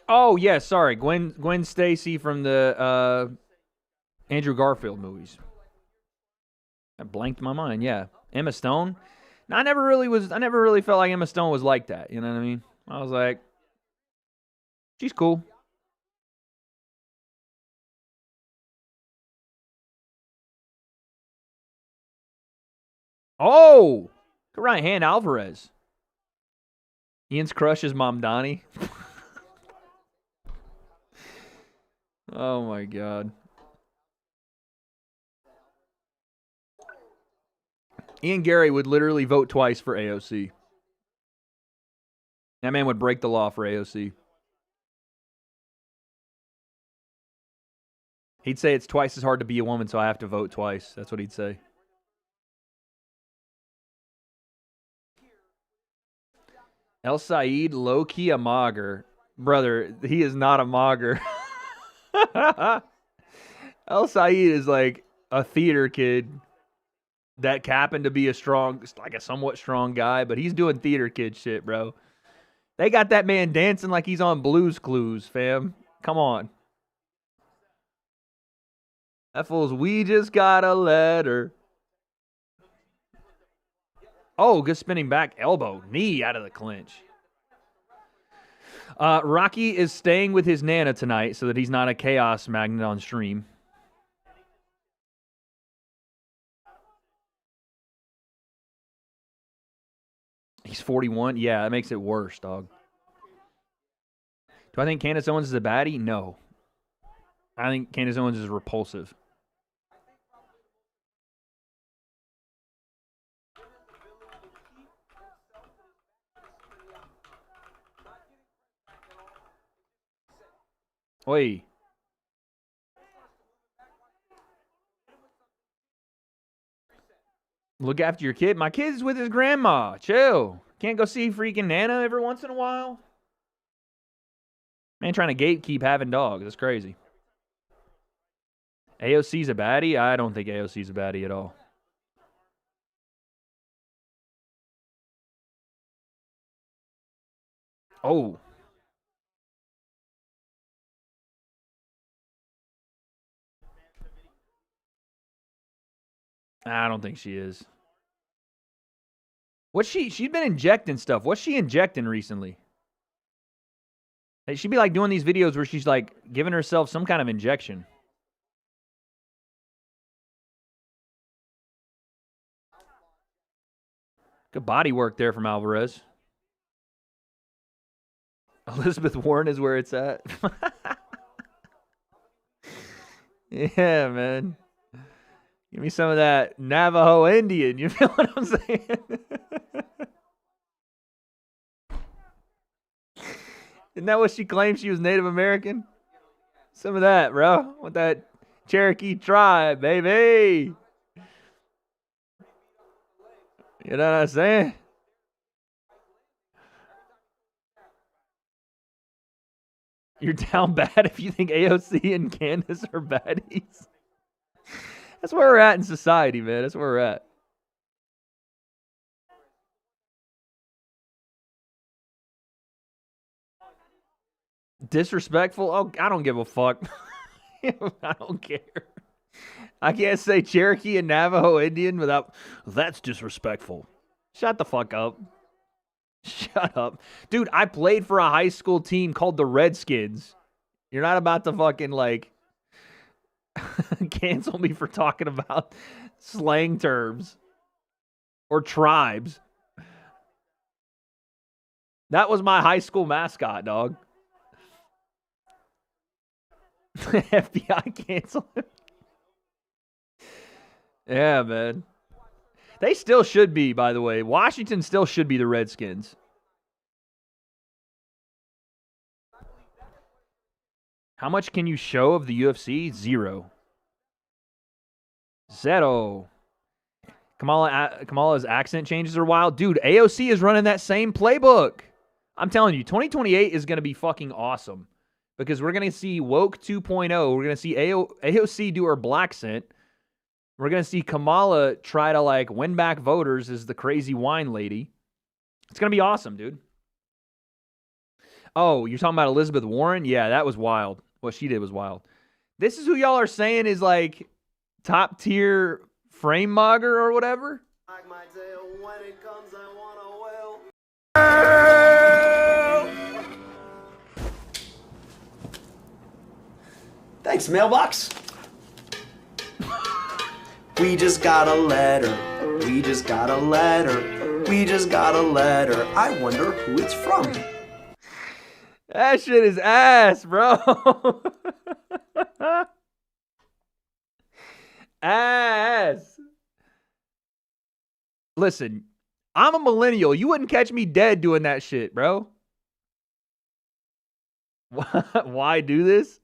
Oh, yeah, sorry. Gwen Stacy from the Andrew Garfield movies. That blanked my mind, yeah. Emma Stone? No, I never really felt like Emma Stone was like that. You know what I mean? I was like, she's cool. Oh! Good right hand, Alvarez. Ian's crush is Mom Donnie. Oh, my God. Ian Garry would literally vote twice for AOC. That man would break the law for AOC. He'd say it's twice as hard to be a woman, so I have to vote twice. That's what he'd say. El Said, low-key a mogger. Brother, he is not a mogger. El Said is like a theater kid that happened to be a somewhat strong guy, but he's doing theater kid shit, bro. They got that man dancing like he's on Blue's Clues, fam. Come on. That fool's we just got a letter. Oh, good spinning back elbow. Knee out of the clinch. Rocky is staying with his Nana tonight so that he's not a chaos magnet on stream. He's 41. Yeah, that makes it worse, dog. Do I think Candace Owens is a baddie? No. I think Candace Owens is repulsive. Oi. Look after your kid. My kid's with his grandma. Chill. Can't go see freaking Nana every once in a while. Man, trying to gatekeep having dogs. That's crazy. AOC's a baddie? I don't think AOC's a baddie at all. Oh. I don't think she is. She's been injecting stuff. What's she injecting recently? She'd be like doing these videos where she's like giving herself some kind of injection. Good body work there from Alvarez. Elizabeth Warren is where it's at. Yeah, man. Give me some of that Navajo Indian. You feel what I'm saying? Isn't that what she claimed she was Native American? Some of that, bro. With that Cherokee tribe, baby. You know what I'm saying? You're down bad if you think AOC and Candace are baddies. That's where we're at in society, man. That's where we're at. Disrespectful? Oh, I don't give a fuck. I don't care. I can't say Cherokee and Navajo Indian without... That's disrespectful. Shut the fuck up. Shut up. Dude, I played for a high school team called the Redskins. You're not about to fucking, like... cancel me for talking about slang terms. Or tribes. That was my high school mascot, dog. FBI cancel him. Yeah, man. They still should be, by the way. Washington still should be the Redskins. How much can you show of the UFC? 0. Kamala's accent changes are wild. Dude, AOC is running that same playbook. I'm telling you, 2028 is going to be fucking awesome. Because we're going to see Woke 2.0. We're going to see AOC do her black scent. We're going to see Kamala try to, like, win back voters as the crazy wine lady. It's going to be awesome, dude. Oh, you're talking about Elizabeth Warren? Yeah, that was wild. What she did was wild. This is who y'all are saying is, like, top tier frame mogger or whatever? Thanks, mailbox. We just got a letter. We just got a letter. We just got a letter. I wonder who it's from. That shit is ass, bro. Ass. Listen, I'm a millennial. You wouldn't catch me dead doing that shit, bro. Why do this?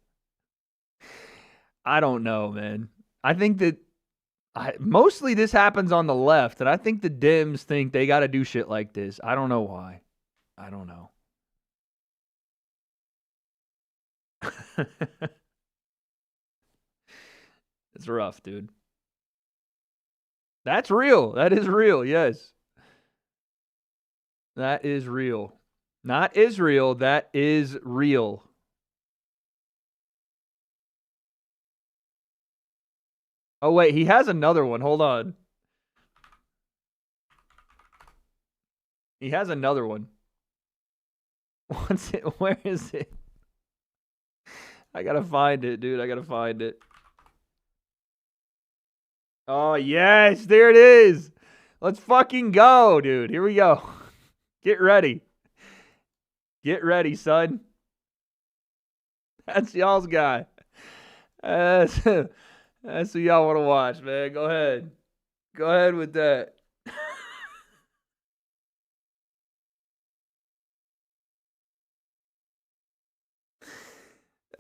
I don't know, man. I think that mostly this happens on the left, and I think the Dems think they got to do shit like this. I don't know why. I don't know. It's rough, dude. That's real. That is real. Yes. That is real. Not Israel. That is real. Oh, wait. He has another one. Hold on. He has another one. What's it? Where is it? I gotta find it, dude. I gotta find it. Oh, yes. There it is. Let's fucking go, dude. Here we go. Get ready. Get ready, son. That's y'all's guy. That's who y'all want to watch, man. Go ahead. Go ahead with that.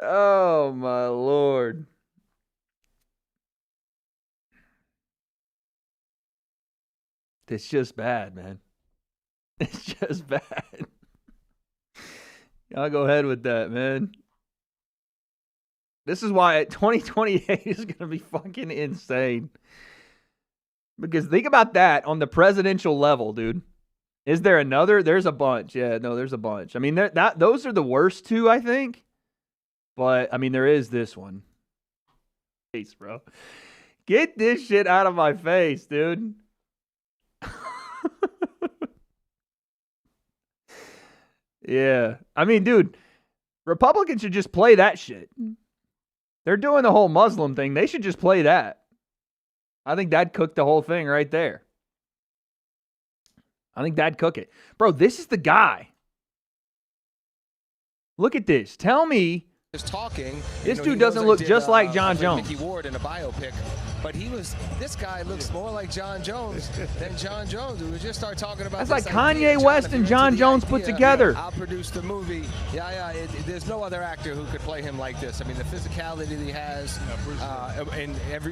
Oh, my Lord. It's just bad, man. It's just bad. Y'all go ahead with that, man. This is why 2028 is going to be fucking insane. Because think about that on the presidential level, dude. Is there another? There's a bunch. Yeah, no, there's a bunch. I mean, those are the worst two, I think. But, I mean, there is this one. Face, bro. Get this shit out of my face, dude. Yeah. I mean, dude, Republicans should just play that shit. They're doing the whole Muslim thing. They should just play that. I think that'd cook the whole thing right there. I think that'd cook it. Bro, this is the guy. Look at this. Tell me talking. This dude doesn't look just like John Jones. Mickey Ward in a biopic, but this guy looks more like John Jones than John Jones. We just start talking about. That's like Kanye West and John Jones put together. I'll produce the movie. There's no other actor who could play him like this. I mean, the physicality that he has.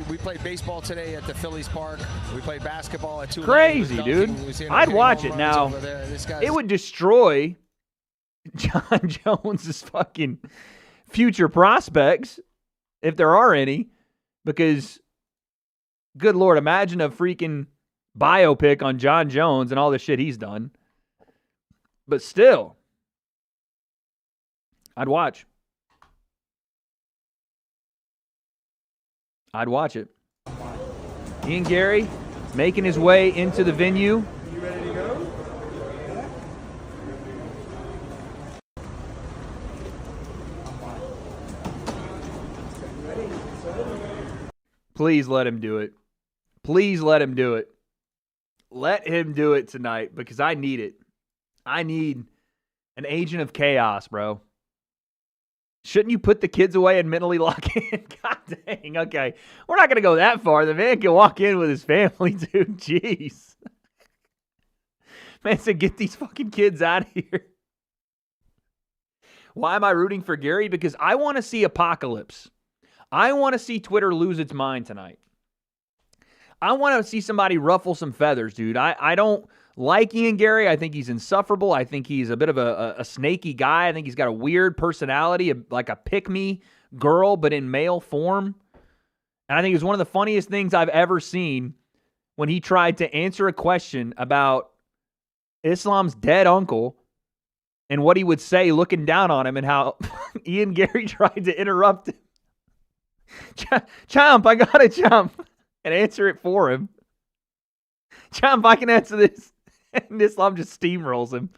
We played baseball today at the Phillies Park. We played basketball at 2. Crazy, dude. I'd watch it now. It would destroy John Jones's fucking future prospects, if there are any, because, good Lord, imagine a freaking biopic on John Jones and all the shit he's done. But still, I'd watch. I'd watch it. Ian Garry making his way into the venue. You ready to go? Please let him do it. Please let him do it. Let him do it tonight because I need it. I need an agent of chaos, bro. Shouldn't you put the kids away and mentally lock in? God dang. Okay. We're not going to go that far. The man can walk in with his family, dude. Jeez. Man said, get these fucking kids out of here. Why am I rooting for Garry? Because I want to see apocalypse. I want to see Twitter lose its mind tonight. I want to see somebody ruffle some feathers, dude. I don't like Ian Garry. I think he's insufferable. I think he's a bit of a snaky guy. I think he's got a weird personality, like a pick-me girl, but in male form. And I think it's one of the funniest things I've ever seen when he tried to answer a question about Islam's dead uncle and what he would say looking down on him and how Ian Garry tried to interrupt him. Chomp, I gotta jump and answer it for him. Chomp, I can answer this. And Islam just steamrolls him.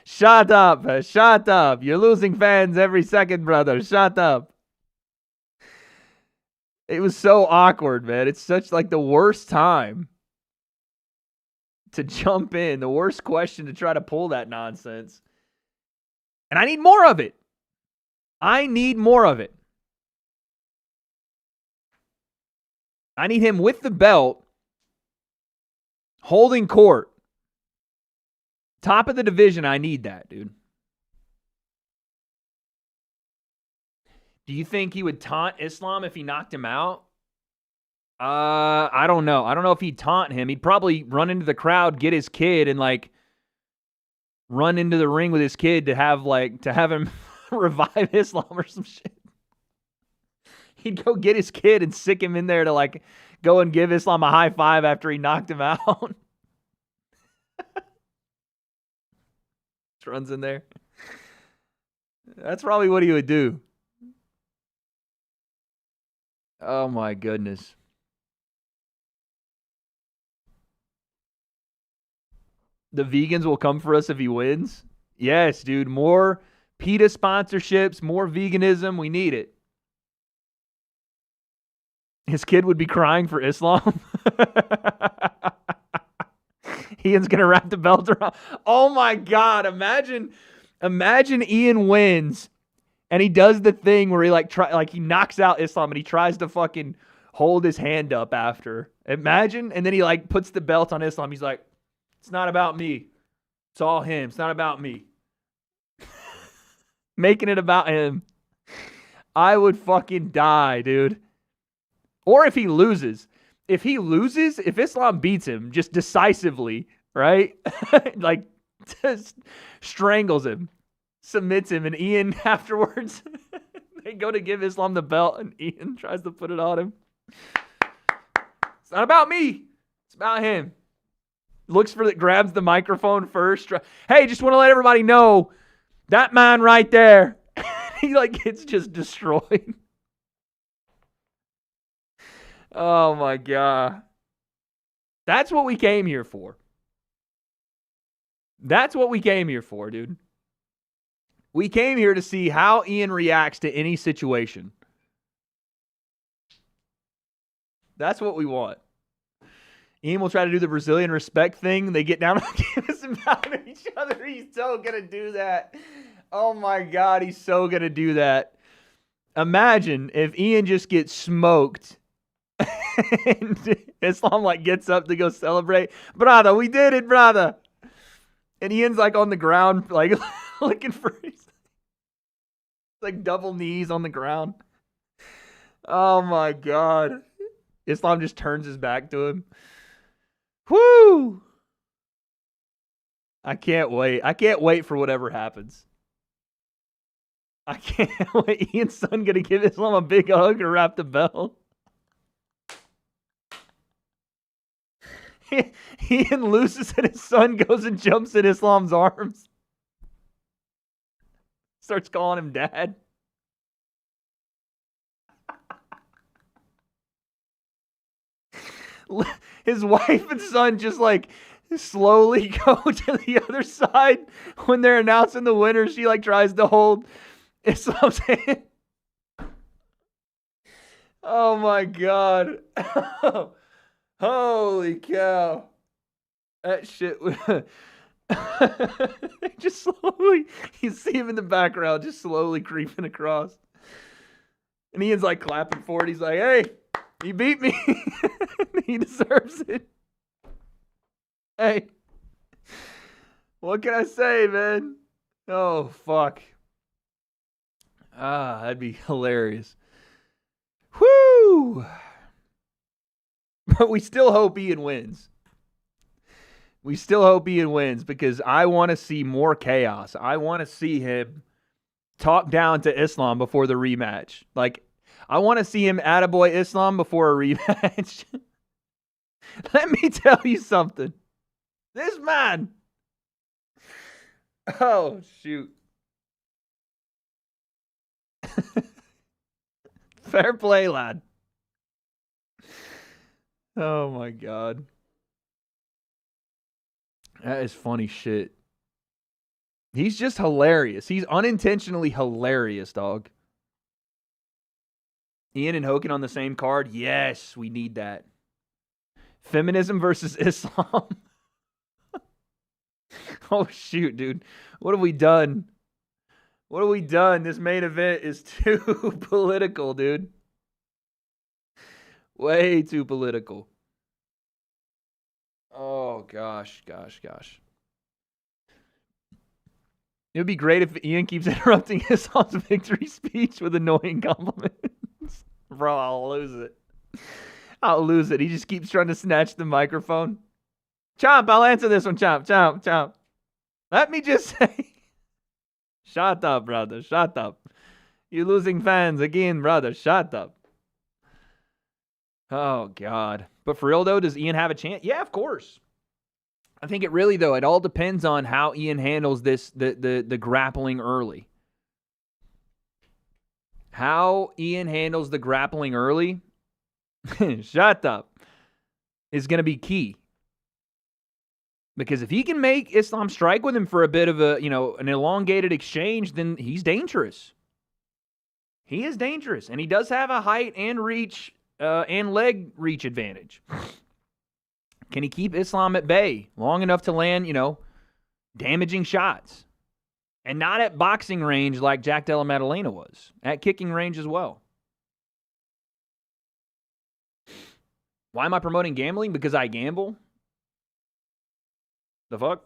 Shut up. Shut up. You're losing fans every second, brother. Shut up. It was so awkward, man. It's such like the worst time to jump in. The worst question to try to pull that nonsense. And I need more of it. I need more of it. I need him with the belt, holding court. Top of the division, I need that, dude. Do you think he would taunt Islam if he knocked him out? I don't know. I don't know if he'd taunt him. He'd probably run into the crowd, get his kid, and like run into the ring with his kid to have him revive Islam or some shit. he'd go get his kid and sick him in there to like go and give Islam a high five after he knocked him out. Runs in there. That's probably what he would do. Oh my goodness. The vegans will come for us if he wins. Yes, dude. More PETA sponsorships, more veganism. We need it. His kid would be crying for Islam. Ian's going to wrap the belt around. Oh my God. Imagine Ian wins and he does the thing where he he knocks out Islam and he tries to fucking hold his hand up after. Imagine. And then he like puts the belt on Islam. He's like, it's not about me. It's all him. It's not about me. Making it about him. I would fucking die, dude. Or if he loses. If Islam beats him just decisively, right? Like, just strangles him, submits him, and Ian afterwards, they go to give Islam the belt, and Ian tries to put it on him. It's not about me. It's about him. Grabs the microphone first. Hey, just want to let everybody know, that man right there, he like gets just destroyed. Oh my God. That's what we came here for. That's what we came here for, dude. We came here to see how Ian reacts to any situation. That's what we want. Ian will try to do the Brazilian respect thing. They get down and give us and bow to each other. He's so going to do that. Oh my God, he's so going to do that. Imagine if Ian just gets smoked and Islam like gets up to go celebrate. Brother, we did it, brother. And Ian's like on the ground, like looking for his like double knees on the ground. Oh my God. Islam just turns his back to him. Whoo! I can't wait. I can't wait for whatever happens. I can't wait. Ian's son gonna give Islam a big hug or wrap the belt. Ian loses and his son goes and jumps in Islam's arms. Starts calling him dad. His wife and son just like slowly go to the other side when they're announcing the winner. She like tries to hold Islam's hand. Oh my God. Holy cow. That shit. Just slowly, you see him in the background, just slowly creeping across. And Ian's like clapping for it. He's like, hey, he beat me. He deserves it. Hey, what can I say, man? Oh, fuck. That'd be hilarious. Whoo! But we still hope Ian wins. We still hope Ian wins because I want to see more chaos. I want to see him talk down to Islam before the rematch. Like, I want to see him attaboy Islam before a rematch. Let me tell you something. This man. Oh, shoot. Fair play, lad. Oh, my God. That is funny shit. He's just hilarious. He's unintentionally hilarious, dog. Ian and Hogan on the same card? Yes, we need that. Feminism versus Islam. Oh, shoot, dude. What have we done? What have we done? This main event is too political, dude. Way too political. Oh, gosh. It would be great if Ian keeps interrupting Islam's victory speech with annoying compliments. Bro, I'll lose it. He just keeps trying to snatch the microphone. Chomp, I'll answer this one, Chomp. Let me just say. Shut up, brother. Shut up. You're losing fans again, brother. Shut up. Oh, God. But for real, though, does Ian have a chance? Yeah, of course. I think it really, though, it all depends on how Ian handles this, the grappling early. How Ian handles the grappling early, shut up, is going to be key. Because if he can make Islam strike with him for a bit of an elongated exchange, then he's dangerous. He is dangerous. And he does have a height and reach and leg reach advantage. Can he keep Islam at bay long enough to land, damaging shots? And not at boxing range like Jack Della Maddalena was. At kicking range as well. Why am I promoting gambling? Because I gamble? The fuck?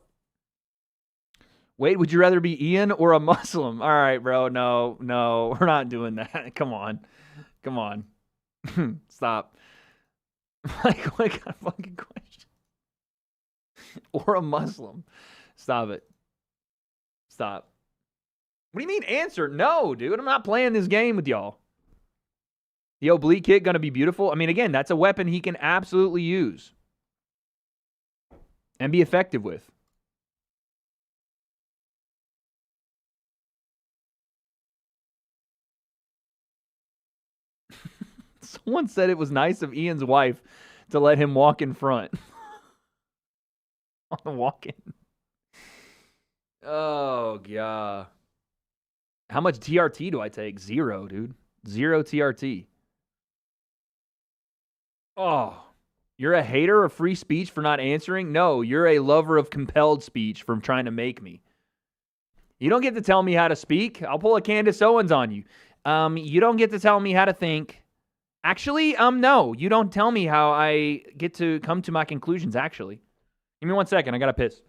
Wait, would you rather be Ian or a Muslim? All right, bro. No, we're not doing that. Come on. Stop. Like, what kind of fucking question? Or a Muslim. Stop it. Stop. What do you mean answer? No, dude. I'm not playing this game with y'all. The oblique kick going to be beautiful? I mean, again, that's a weapon he can absolutely use. And be effective with. Someone said it was nice of Ian's wife to let him walk in front. On the walk-in. Oh, God. How much TRT do I take? 0, dude. 0 TRT. Oh. You're a hater of free speech for not answering? No, you're a lover of compelled speech from trying to make me. You don't get to tell me how to speak. I'll pull a Candace Owens on you. You don't get to tell me how to think. Actually, no. You don't tell me how I get to come to my conclusions, actually. Give me 1 second. I got to piss.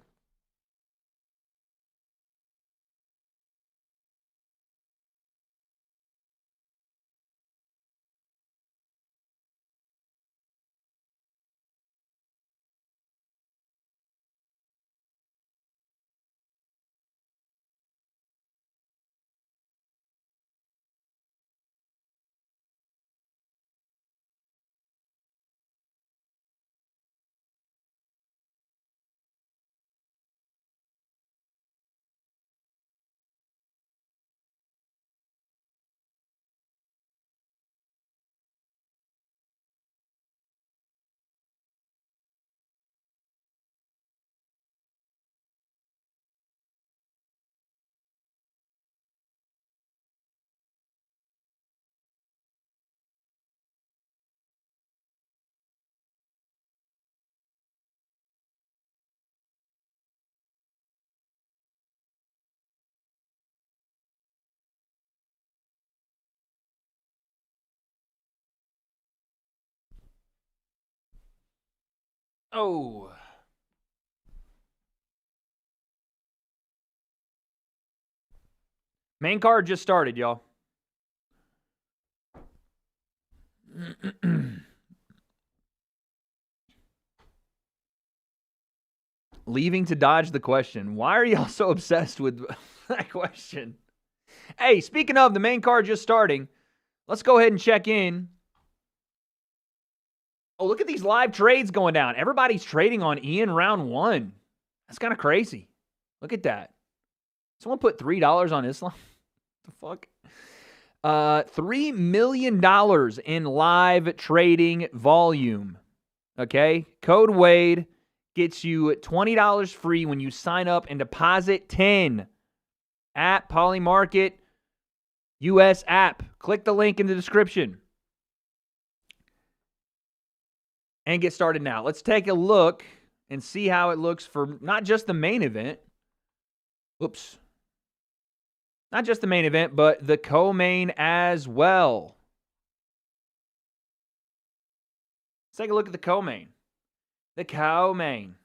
Oh. Main card just started, y'all. Leaving to dodge the question. Why are y'all so obsessed with that question? Hey, speaking of the main card just starting, let's go ahead and check in. Oh, look at these live trades going down. Everybody's trading on Ian round 1. That's kind of crazy. Look at that. Someone put $3 on Islam. What the fuck? $3 million in live trading volume. Okay? Code WADE gets you $20 free when you sign up and deposit 10 at Polymarket US app. Click the link in the description. And get started now. Let's take a look and see how it looks for not just the main event. Whoops. Not just the main event, but the co-main as well. Let's take a look at the co-main. The co-main.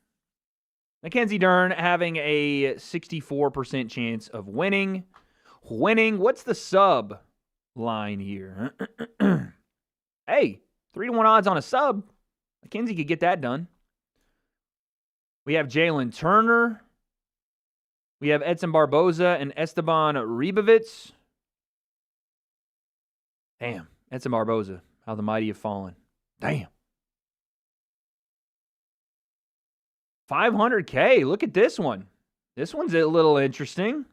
Mackenzie Dern having a 64% chance of winning. What's the sub line here? Hey, 3-1 odds on a sub. Mackenzie could get that done. We have Jalen Turner. We have Edson Barboza and Esteban Ribovitz. Damn, Edson Barboza. How the mighty have fallen. Damn. 500K. Look at this one. This one's a little interesting.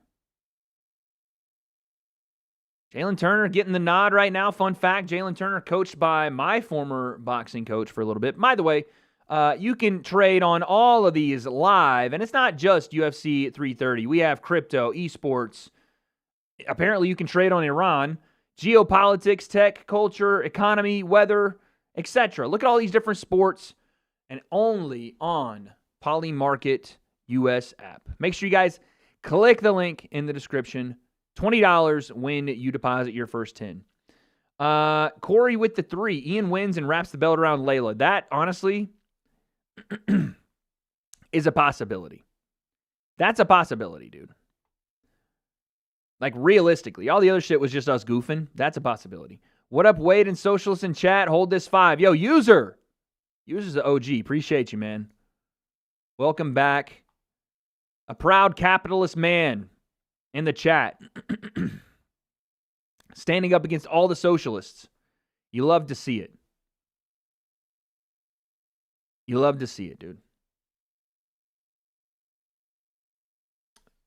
Jalen Turner getting the nod right now. Fun fact, Jalen Turner coached by my former boxing coach for a little bit. By the way, you can trade on all of these live, and it's not just UFC 330. We have crypto, esports. Apparently, you can trade on Iran, geopolitics, tech, culture, economy, weather, etc. Look at all these different sports, and only on Polymarket US app. Make sure you guys click the link in the description. $20 when you deposit your first 10. Corey with the 3. Ian wins and wraps the belt around Layla. That, honestly, is a possibility. That's a possibility, dude. Like, realistically. All the other shit was just us goofing. That's a possibility. What up, Wade and Socialists in chat? Hold this 5. Yo, User. User's the OG. Appreciate you, man. Welcome back. A proud capitalist man in the chat. Standing up against all the socialists. You love to see it. You love to see it, dude.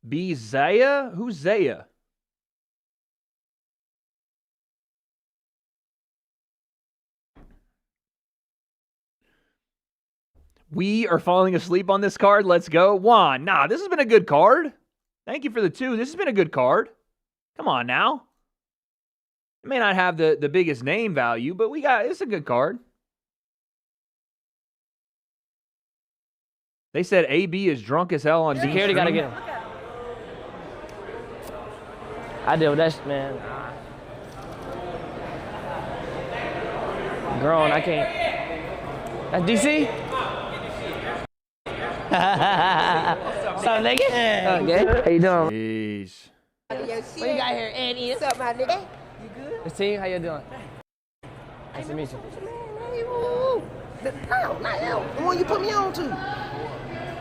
B. Zaya? Who's Zaya? We are falling asleep on this card. Let's go. Juan, nah, this has been a good card. Thank you for the 2. This has been a good card. Come on now. It may not have the biggest name value, but it's a good card. They said AB is drunk as hell on D. Security gotta get him. I deal with that shit, man. Grown, I can't. That's DC? What's up, nigga? Okay. How you doing? Jeez. What you got here, Eddie? What's up, my nigga? You good? What's team? How you doing? Nice to meet you. No, not him. The one you put me on to.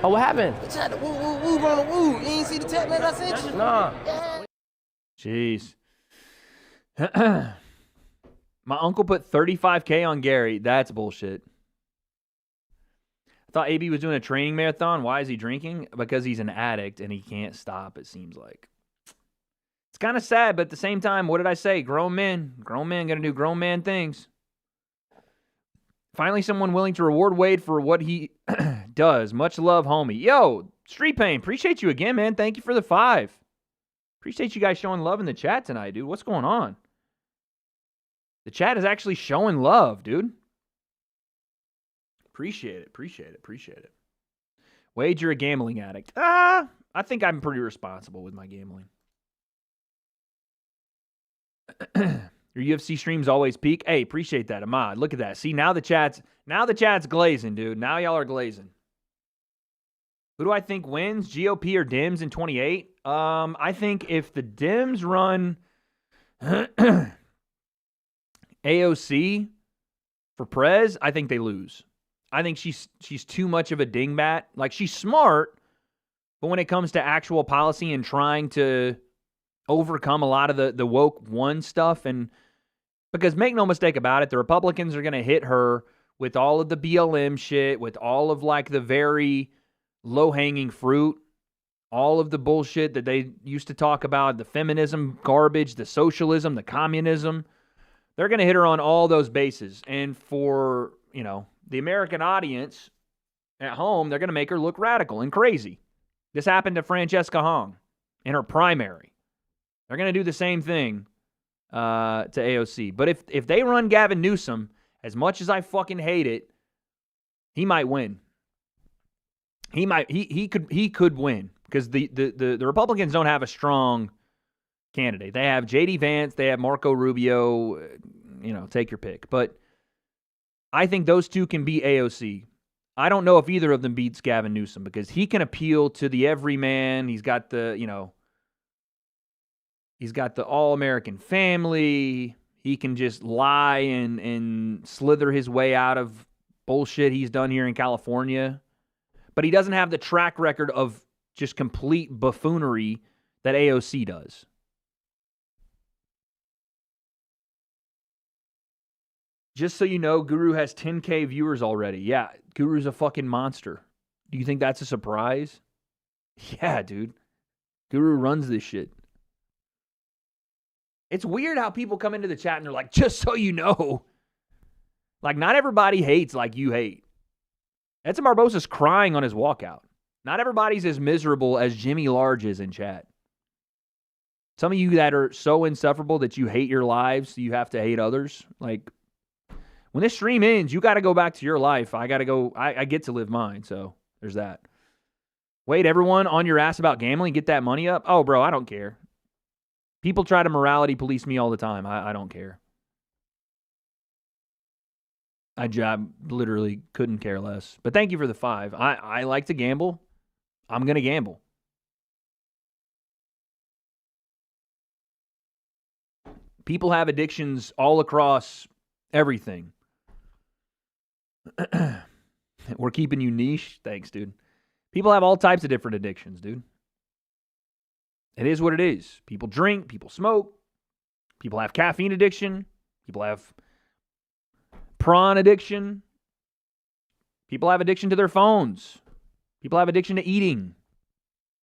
Oh, what happened? You tried to woo on the woo. You ain't see the text message I sent you? Nah. Jeez. My uncle put 35K on Garry. That's bullshit. I thought AB was doing a training marathon. Why is he drinking? Because he's an addict and he can't stop, it seems like. It's kind of sad, but at the same time, what did I say? Grown men going to do grown man things. Finally, someone willing to reward Wade for what he does. Much love, homie. Yo, Street Pain, appreciate you again, man. Thank you for the 5. Appreciate you guys showing love in the chat tonight, dude. What's going on? The chat is actually showing love, dude. Appreciate it. Wade, you're a gambling addict. I think I'm pretty responsible with my gambling. Your UFC streams always peak. Hey, appreciate that, Ahmad. Look at that. See, now the chat's glazing, dude. Now y'all are glazing. Who do I think wins? GOP or Dims in 28? I think if the Dims run AOC for Prez, I think they lose. I think she's too much of a dingbat. Like, she's smart, but when it comes to actual policy and trying to overcome a lot of the woke one stuff, and because make no mistake about it, the Republicans are going to hit her with all of the BLM shit, with all of like the very low-hanging fruit, all of the bullshit that they used to talk about, the feminism garbage, the socialism, the communism. They're going to hit her on all those bases. And for, the American audience at home, they're going to make her look radical and crazy. This happened to Francesca Hong in her primary. They're going to do the same thing to AOC. But if they run Gavin Newsom, as much as I fucking hate it, he might win. He could win because the Republicans don't have a strong candidate. They have J.D. Vance, they have Marco Rubio, take your pick. But I think those two can beat AOC. I don't know if either of them beats Gavin Newsom because he can appeal to the everyman. He's got the all-American family. He can just lie and slither his way out of bullshit he's done here in California. But he doesn't have the track record of just complete buffoonery that AOC does. Just so you know, Guru has 10K viewers already. Yeah, Guru's a fucking monster. Do you think that's a surprise? Yeah, dude. Guru runs this shit. It's weird how people come into the chat and they're like, just so you know. Like, not everybody hates like you hate. Edson Barbosa's crying on his walkout. Not everybody's as miserable as Jimmy Large is in chat. Some of you that are so insufferable that you hate your lives, you have to hate others. Like, when this stream ends, you got to go back to your life. I got to go. I get to live mine. So there's that. Wait, everyone on your ass about gambling, get that money up? Oh, bro, I don't care. People try to morality police me all the time. I don't care. I literally couldn't care less. But thank you for the 5. I like to gamble. I'm going to gamble. People have addictions all across everything. We're keeping you niche. Thanks, dude. People have all types of different addictions, dude. It is what it is. People drink, people smoke, people have caffeine addiction, people have prawn addiction, people have addiction to their phones, people have addiction to eating.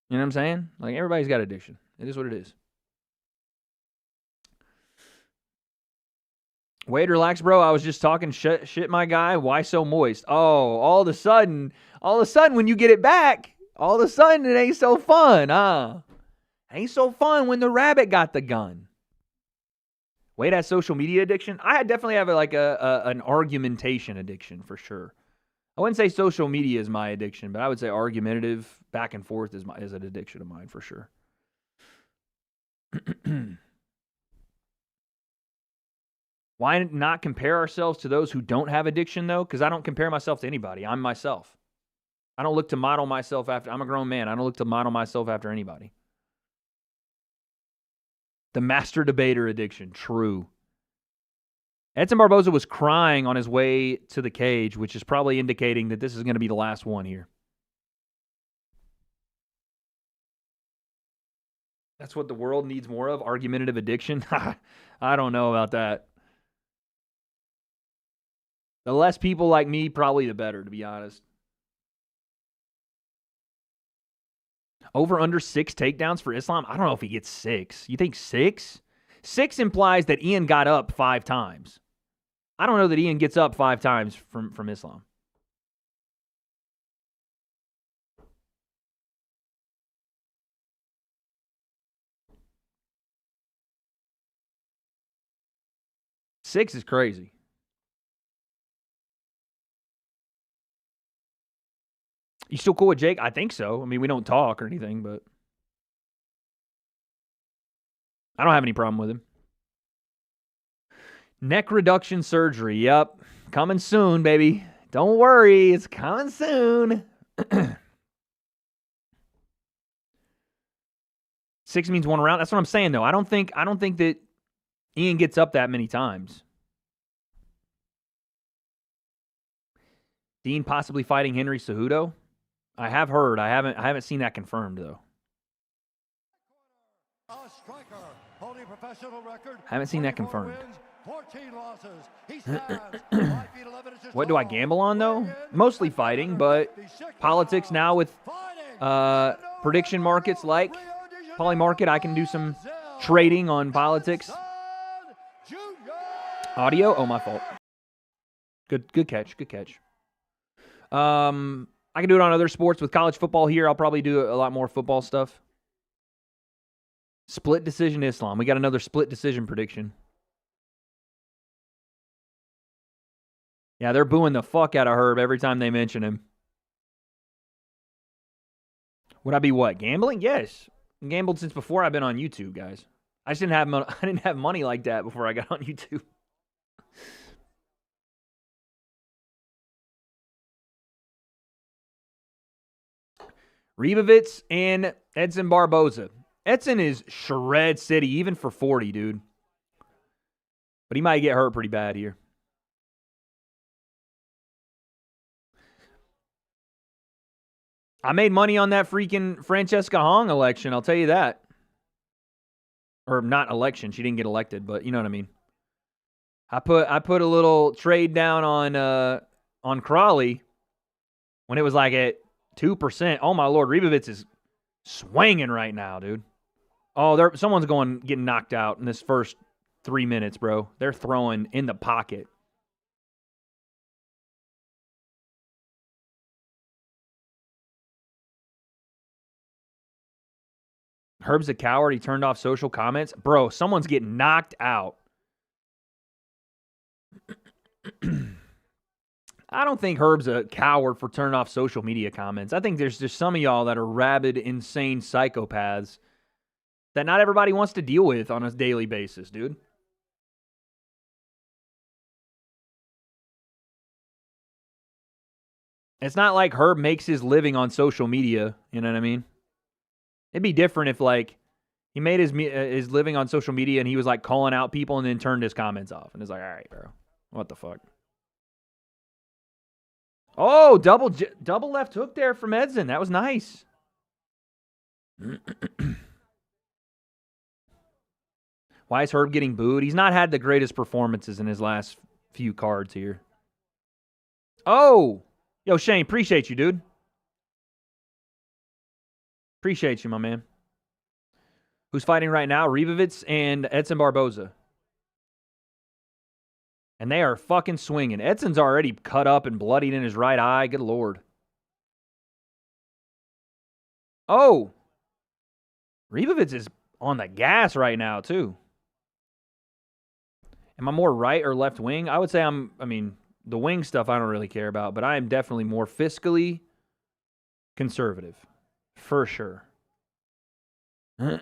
You know what I'm saying? Like, everybody's got addiction. It is what it is. Wait, relax, bro. I was just talking shit, my guy. Why so moist? Oh, all of a sudden, when you get it back, all of a sudden it ain't so fun, huh? Ain't so fun when the rabbit got the gun. Wait, has social media addiction? I definitely have an argumentation addiction for sure. I wouldn't say social media is my addiction, but I would say argumentative back and forth is an addiction of mine for sure. Why not compare ourselves to those who don't have addiction, though? Because I don't compare myself to anybody. I'm myself. I don't look to model myself after. I'm a grown man. I don't look to model myself after anybody. The master debater addiction. True. Edson Barboza was crying on his way to the cage, which is probably indicating that this is going to be the last one here. That's what the world needs more of, argumentative addiction. I don't know about that. The less people like me, probably the better, to be honest. Over under 6 takedowns for Islam? I don't know if he gets 6. You think 6? 6 implies that Ian got up 5 times. I don't know that Ian gets up 5 times from Islam. Six is crazy. You still cool with Jake? I think so. I mean, we don't talk or anything, but I don't have any problem with him. Neck reduction surgery. Yep. Coming soon, baby. Don't worry. It's coming soon. 6 means 1 round. That's what I'm saying, though. I don't think that Ian gets up that many times. Dean possibly fighting Henry Cejudo? I have heard. I haven't seen that confirmed, though. I haven't seen that confirmed. What do I gamble on, though? Mostly fighting, but politics now with prediction markets like Polymarket. I can do some trading on politics. Audio? Oh, my fault. Good catch. Good catch. I can do it on other sports. With college football here, I'll probably do a lot more football stuff. Split decision Islam. We got another split decision prediction. Yeah, they're booing the fuck out of Herb every time they mention him. Would I be what? Gambling? Yes. I gambled since before I've been on YouTube, guys. I didn't have money like that before I got on YouTube. Ribovitz and Edson Barboza. Edson is shred city, even for 40, dude. But he might get hurt pretty bad here. I made money on that freaking Francesca Hong election, I'll tell you that. Or not election, she didn't get elected, but you know what I mean. I put a little trade down on Crawley when it was like at 2%. Oh my lord, Ribovitz is swinging right now, dude. Oh, someone's getting knocked out in this first 3 minutes, bro. They're throwing in the pocket. Herb's a coward. He turned off social comments. Bro, someone's getting knocked out. I don't think Herb's a coward for turning off social media comments. I think there's just some of y'all that are rabid, insane psychopaths that not everybody wants to deal with on a daily basis, dude. It's not like Herb makes his living on social media. You know what I mean? It'd be different if, like, he made his living on social media and he was, like, calling out people and then turned his comments off. And it's like, all right, bro. What the fuck? Oh, double left hook there from Edson. That was nice. Why is Herb getting booed? He's not had the greatest performances in his last few cards here. Oh! Yo, Shane, appreciate you, dude. Appreciate you, my man. Who's fighting right now? Ribovitz and Edson Barboza. And they are fucking swinging. Edson's already cut up and bloodied in his right eye. Good lord. Oh! Ribovitz is on the gas right now, too. Am I more right or left wing? I would say the wing stuff I don't really care about, but I am definitely more fiscally conservative. For sure. And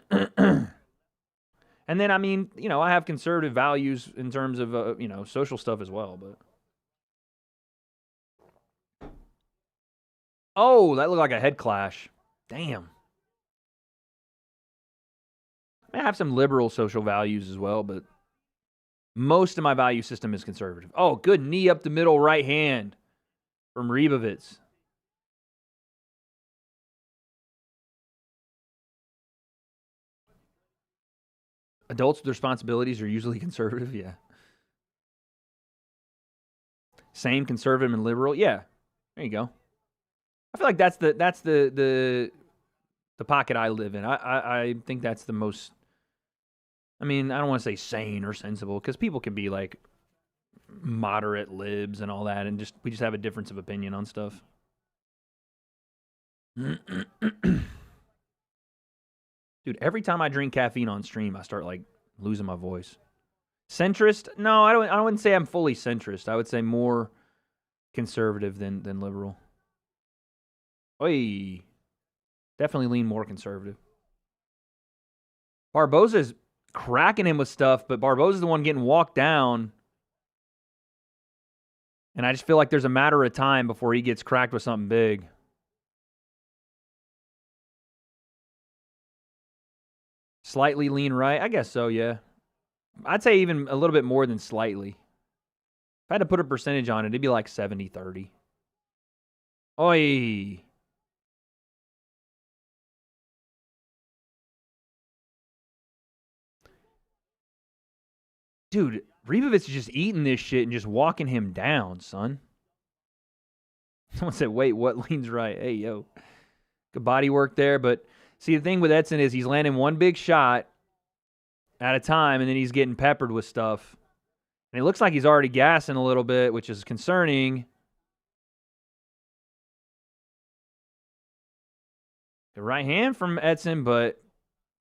then, I have conservative values in terms of, social stuff as well, but. Oh, that looked like a head clash. Damn. I have some liberal social values as well, but most of my value system is conservative. Oh, good knee up the middle right hand from Ribovitz. Adults with responsibilities are usually conservative, yeah. Same conservative and liberal, yeah. There you go. I feel like that's the pocket I live in. I think that's the most. I don't want to say sane or sensible because people can be like moderate libs and all that, and we just have a difference of opinion on stuff. Dude, every time I drink caffeine on stream, I start like losing my voice. Centrist? No, I wouldn't say I'm fully centrist. I would say more conservative than liberal. Oy. Definitely lean more conservative. Barboza's cracking him with stuff, but Barboza's the one getting walked down. And I just feel like there's a matter of time before he gets cracked with something big. Slightly lean right? I guess so, yeah. I'd say even a little bit more than slightly. If I had to put a percentage on it, it'd be like 70-30. Oi. Dude, Ribovitz is just eating this shit and just walking him down, son. Someone said, wait, what leans right? Hey, yo. Good body work there, but see, the thing with Edson is he's landing one big shot at a time, and then he's getting peppered with stuff. And it looks like he's already gassing a little bit, which is concerning. The right hand from Edson, but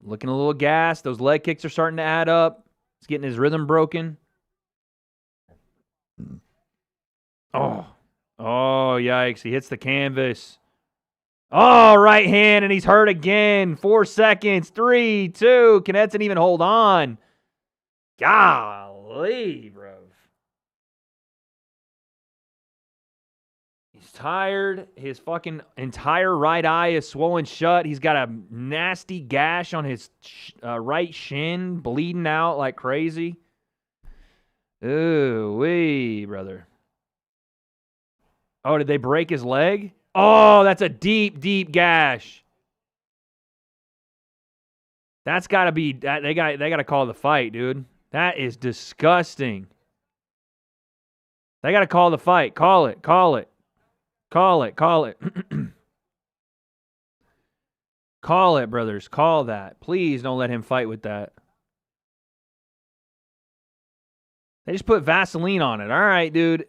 looking a little gassed. Those leg kicks are starting to add up. He's getting his rhythm broken. Oh, yikes. He hits the canvas. Oh, right hand, and he's hurt again. 4 seconds. 3, 2. Can Edson even hold on? Golly, bro. He's tired. His fucking entire right eye is swollen shut. He's got a nasty gash on his right shin, bleeding out like crazy. Ooh-wee, brother. Oh, did they break his leg? Oh, that's a deep, deep gash. That's got to be. They got to call the fight, dude. That is disgusting. They got to call the fight. Call it. Call it. Call it. Call it. Call it, brothers. Call that. Please don't let him fight with that. They just put Vaseline on it. All right, dude.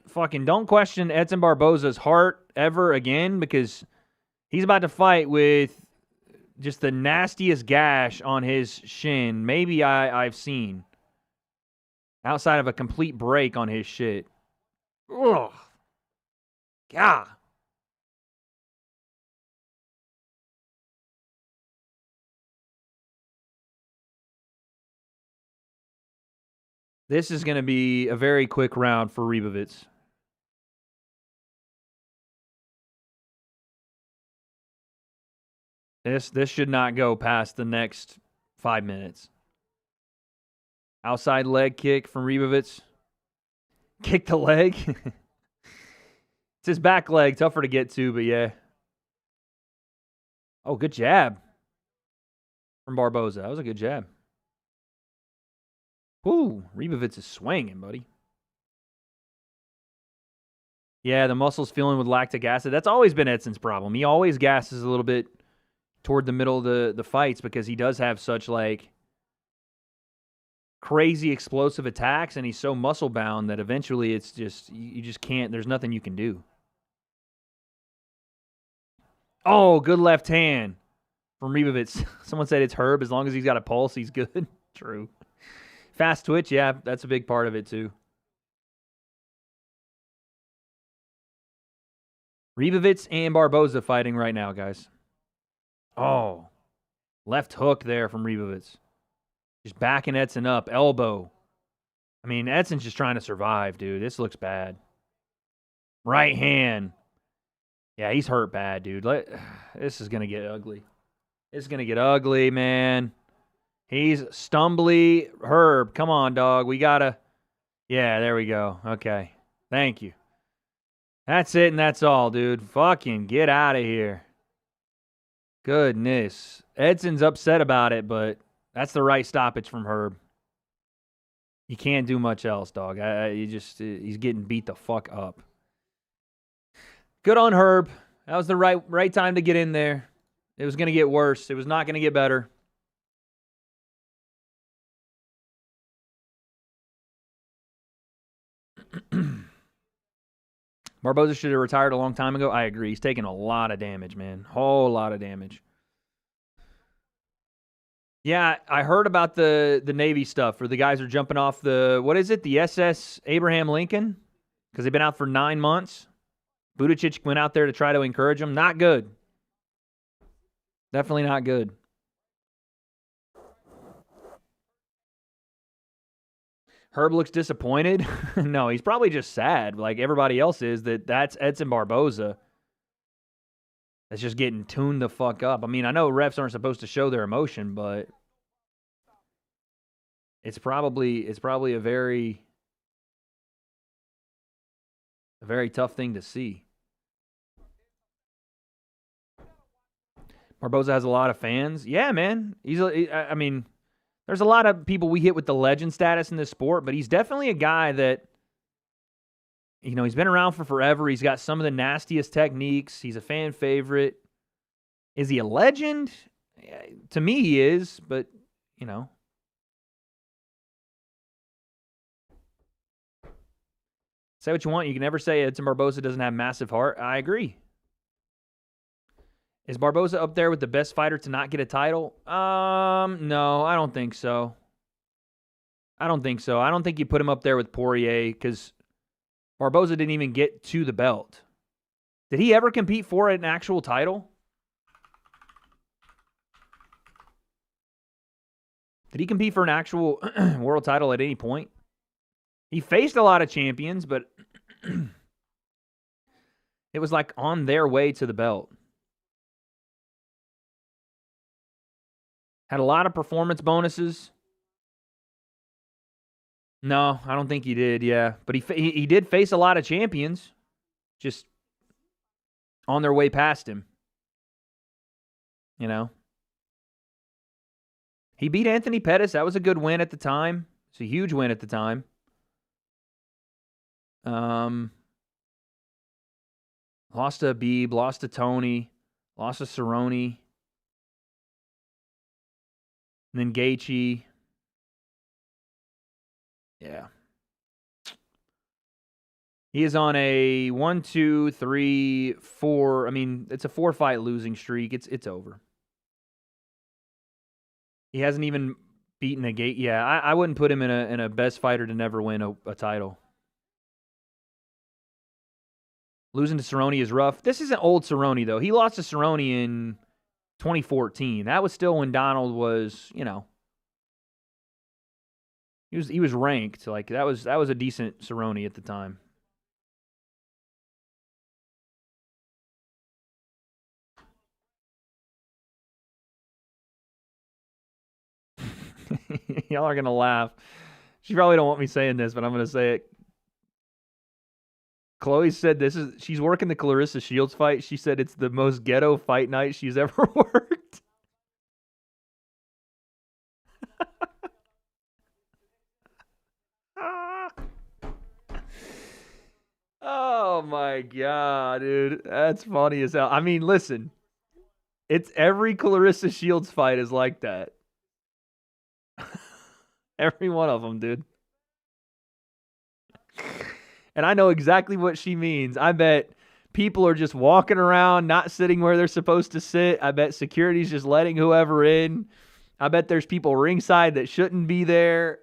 Fucking don't question Edson Barboza's heart ever again, because he's about to fight with just the nastiest gash on his shin maybe I've seen. Outside of a complete break on his shit. Ugh. God. This is going to be a very quick round for Ribovitz. This should not go past the next 5 minutes. Outside leg kick from Ribovitz. Kick the leg. It's his back leg. Tougher to get to, but yeah. Oh, good jab from Barboza. That was a good jab. Woo, Ribovitz is swinging, buddy. Yeah, the muscle's filling with lactic acid. That's always been Edson's problem. He always gasses a little bit toward the middle of the fights because he does have such, like, crazy explosive attacks, and he's so muscle-bound that eventually it's just, you just can't, there's nothing you can do. Oh, good left hand from Ribovitz. Someone said it's Herb. As long as he's got a pulse, he's good. True. Fast twitch, yeah, that's a big part of it too. Ribovitz and Barboza fighting right now, guys. Oh, left hook there from Ribovitz. Just backing Edson up, elbow. I mean, Edson's just trying to survive, dude. This looks bad. Right hand. Yeah, he's hurt bad, dude. This is going to get ugly. It's going to get ugly, man. He's stumbly. Herb, come on, dog. We got to... Yeah, there we go. Okay. Thank you. That's it and that's all, dude. Fucking get out of here. Goodness. Edson's upset about it, but that's the right stoppage from Herb. You can't do much else, dog. He's getting beat the fuck up. Good on Herb. That was the right time to get in there. It was going to get worse. It was not going to get better. Barboza should have retired a long time ago. I agree. He's taking a lot of damage, man. Whole lot of damage. Yeah, I heard about the Navy stuff where the guys are jumping off the, what is it, the SS Abraham Lincoln? Because they've been out for 9 months. Buttigieg went out there to try to encourage them. Not good. Definitely not good. Herb looks disappointed. No, he's probably just sad, like everybody else is, that's Edson Barboza. That's just getting tuned the fuck up. I mean, I know refs aren't supposed to show their emotion, but it's probably a very tough thing to see. Barboza has a lot of fans. Yeah, man. I mean, there's a lot of people we hit with the legend status in this sport, but he's definitely a guy that, you know, he's been around for forever. He's got some of the nastiest techniques. He's a fan favorite. Is he a legend? To me, he is, but, you know. Say what you want. You can never say Edson Barboza doesn't have massive heart. I agree. Is Barboza up there with the best fighter to not get a title? No, I don't think so. I don't think you put him up there with Poirier because Barboza didn't even get to the belt. Did he ever compete for an actual title? Did he compete for an actual world title at any point? He faced a lot of champions, but it was like on their way to the belt. Had a lot of performance bonuses. No, I don't think he did, yeah. But he did face a lot of champions, just on their way past him. You know? He beat Anthony Pettis. That was a good win at the time. It's a huge win at the time. Lost to Abib, lost to Tony, lost to Cerrone, and then Gaethje. Yeah. He is on a 1, 2, 3, 4. I mean, it's a 4-fight losing streak. It's over. He hasn't even beaten a gate. Yeah, I wouldn't put him in a best fighter to never win a title. Losing to Cerrone is rough. This isn't old Cerrone, though. He lost to Cerrone in 2014. That was still when Donald was, you know, he was ranked. Like that was a decent Cerrone at the time. Y'all are gonna laugh. She probably don't want me saying this, but I'm gonna say it. Chloe said she's working the Clarissa Shields fight. She said it's the most ghetto fight night she's ever worked. Oh my God, dude. That's funny as hell. I mean, listen. It's every Clarissa Shields fight is like that. Every one of them, dude. And I know exactly what she means. I bet people are just walking around, not sitting where they're supposed to sit. I bet security's just letting whoever in. I bet there's people ringside that shouldn't be there.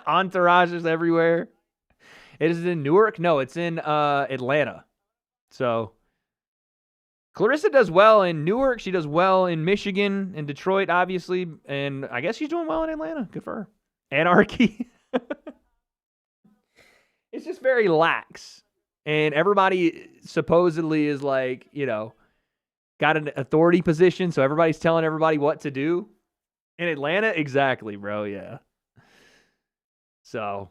Entourages everywhere. It is in Newark? No, it's in Atlanta. So Clarissa does well in Newark. She does well in Michigan and Detroit, obviously. And I guess she's doing well in Atlanta. Good for her. Anarchy. It's just very lax. And everybody supposedly is like, you know, got an authority position. So everybody's telling everybody what to do. In Atlanta? Exactly, bro. Yeah. So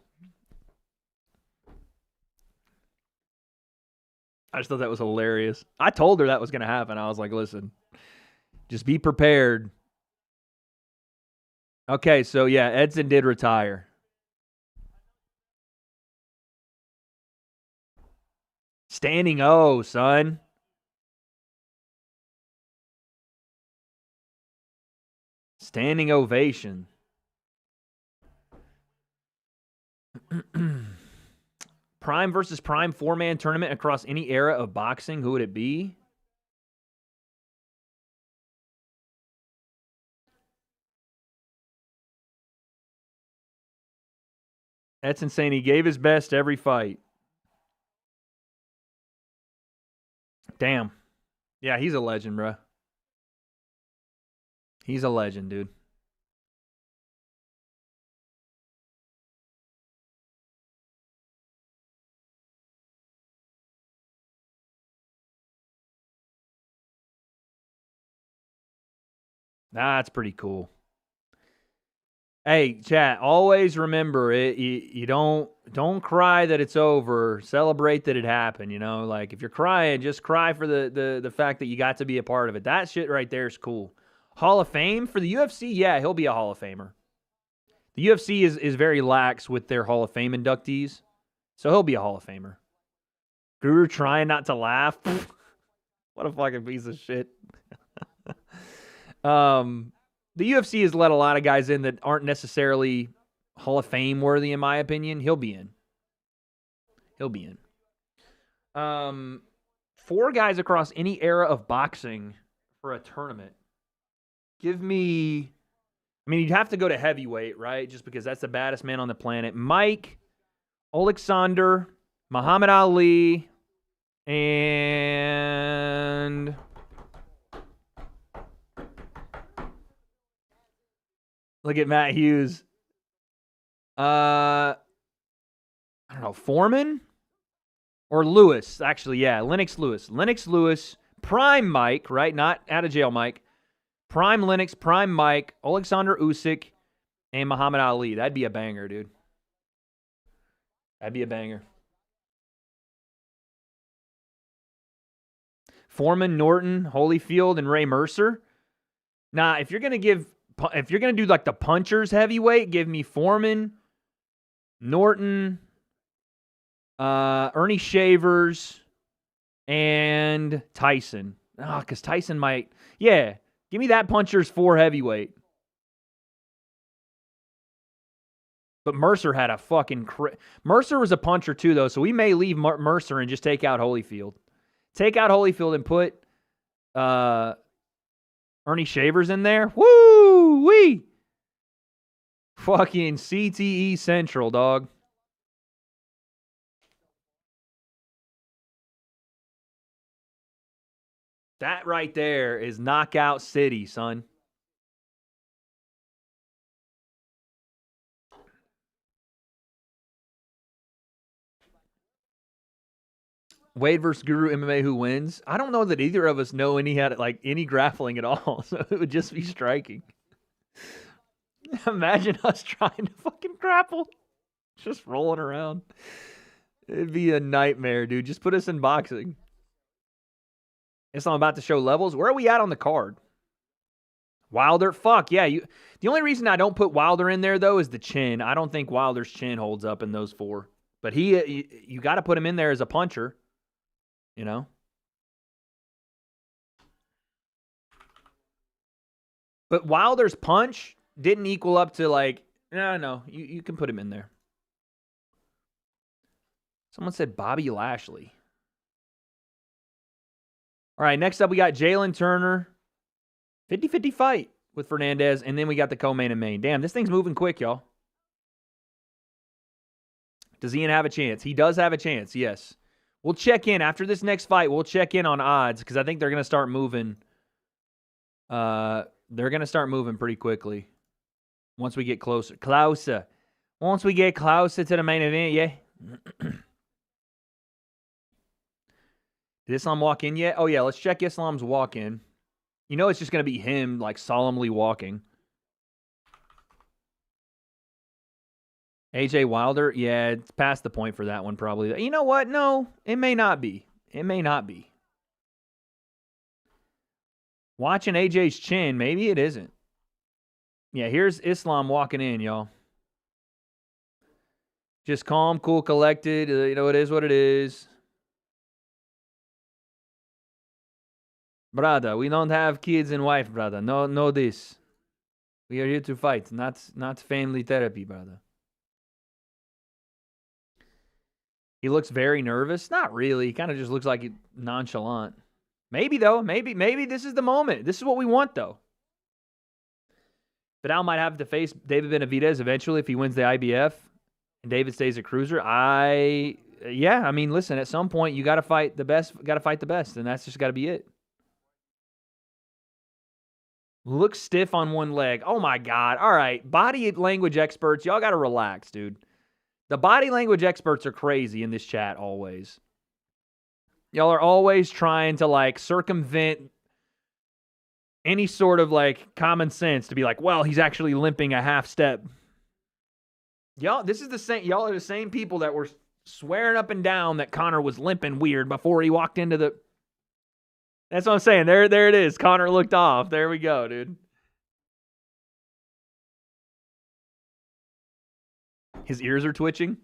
I just thought that was hilarious. I told her that was going to happen. I was like, listen, just be prepared. Okay, so yeah, Edson did retire. Standing O, son. Standing ovation. Prime versus Prime 4-man tournament across any era of boxing. Who would it be? That's insane. He gave his best every fight. Damn. Yeah, he's a legend, bro. He's a legend, dude. That's pretty cool. Hey, chat, always remember it. You don't cry that it's over. Celebrate that it happened, you know? Like, if you're crying, just cry for the fact that you got to be a part of it. That shit right there is cool. Hall of Fame for the UFC? Yeah, he'll be a Hall of Famer. The UFC is very lax with their Hall of Fame inductees, so he'll be a Hall of Famer. Guru trying not to laugh. What a fucking piece of shit. The UFC has let a lot of guys in that aren't necessarily Hall of Fame worthy, in my opinion. He'll be in. He'll be in. 4 guys across any era of boxing for a tournament. Give me... I mean, you'd have to go to heavyweight, right? Just because that's the baddest man on the planet. Mike, Alexander, Muhammad Ali, and... Look at Matt Hughes. I don't know, Foreman? Or Lewis, actually, yeah. Lennox Lewis. Lennox Lewis, prime Mike, right? Not out of jail Mike. Prime Lennox, prime Mike, Alexander Usyk, and Muhammad Ali. That'd be a banger, dude. That'd be a banger. Foreman, Norton, Holyfield, and Ray Mercer. Nah, if you're going to do like the punchers heavyweight, give me Foreman, Norton, Ernie Shavers and Tyson. Because Tyson might... Yeah, give me that puncher's 4 heavyweight. But Mercer had a fucking... Mercer was a puncher too, though, so we may leave Mercer and just take out Holyfield. Take out Holyfield and put Ernie Shavers in there. Woo-wee! Fucking CTE Central, dog. That right there is Knockout City, son. Wade versus Guru MMA, who wins? I don't know that either of us know any had like any grappling at all, so it would just be striking. Imagine us trying to fucking grapple, just rolling around. It'd be a nightmare, dude. Just put us in boxing. I'm about to show levels. Where are we at on the card? Wilder, fuck yeah. The only reason I don't put Wilder in there though is the chin. I don't think Wilder's chin holds up in those 4. But you got to put him in there as a puncher. You know? But Wilder's punch didn't equal up to like, no, you can put him in there. Someone said Bobby Lashley. All right, next up we got Jalen Turner. 50-50 fight with Fernandez, and then we got the co-main and main. Damn, this thing's moving quick, y'all. Does Ian have a chance? He does have a chance, yes. We'll check in. After this next fight, we'll check in on odds because I think they're going to start moving. They're going to start moving pretty quickly once we get closer. Once we get closer to the main event, yeah. Did Islam walk in yet? Oh, yeah, let's check Islam's walk-in. You know it's just going to be him, like, solemnly walking. AJ Wilder? Yeah, it's past the point for that one, probably. You know what? No, it may not be. It may not be. Watching AJ's chin, maybe it isn't. Yeah, here's Islam walking in, y'all. Just calm, cool, collected. You know, it is what it is. Brother, we don't have kids and wife, brother. No this. We are here to fight, not family therapy, brother. He looks very nervous. Not really. He kind of just looks like nonchalant. Maybe, though. Maybe this is the moment. This is what we want, though. Vidal might have to face David Benavidez eventually if he wins the IBF and David stays a cruiser. Yeah, I mean, listen, at some point, you got to fight the best, and that's just got to be it. Looks stiff on one leg. Oh, my God. All right. Body language experts, y'all got to relax, dude. The body language experts are crazy in this chat always. Y'all are always trying to, like, circumvent any sort of, like, common sense to be like, well, he's actually limping a half step. Y'all are the same people that were swearing up and down that Conor was limping weird before he walked into the... That's what I'm saying. There it is. Conor looked off. There we go, dude. His ears are twitching.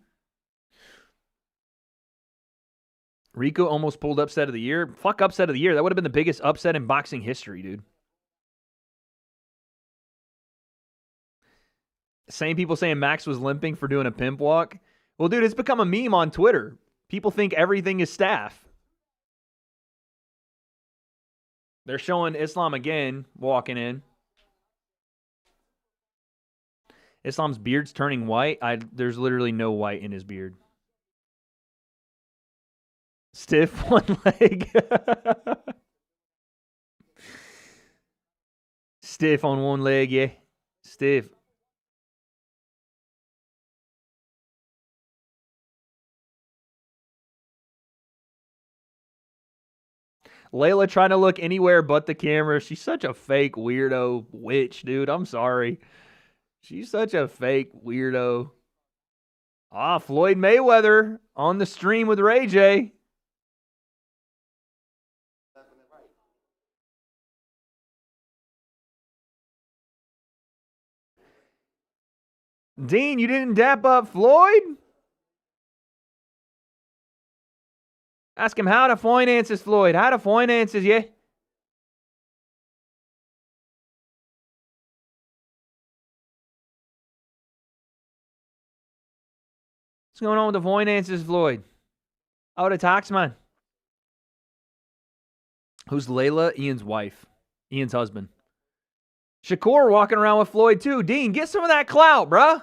Rico almost pulled upset of the year. Fuck upset of the year. That would have been the biggest upset in boxing history, dude. Same people saying Max was limping for doing a pimp walk. Well, dude, it's become a meme on Twitter. People think everything is staph. They're showing Islam again walking in. Islam's beard's turning white. There's literally no white in his beard. Stiff one leg. Stiff on one leg, yeah. Stiff. Layla trying to look anywhere but the camera. She's such a fake weirdo witch, dude. I'm sorry. She's such a fake weirdo. Floyd Mayweather on the stream with Ray J. Dean, you didn't dap up Floyd? Ask him how the finances, Floyd. How the finances, yeah? What's going on with the finances, Floyd? Oh, the tax man. Who's Layla? Ian's wife. Ian's husband. Shakur walking around with Floyd, too. Dean, get some of that clout, bruh.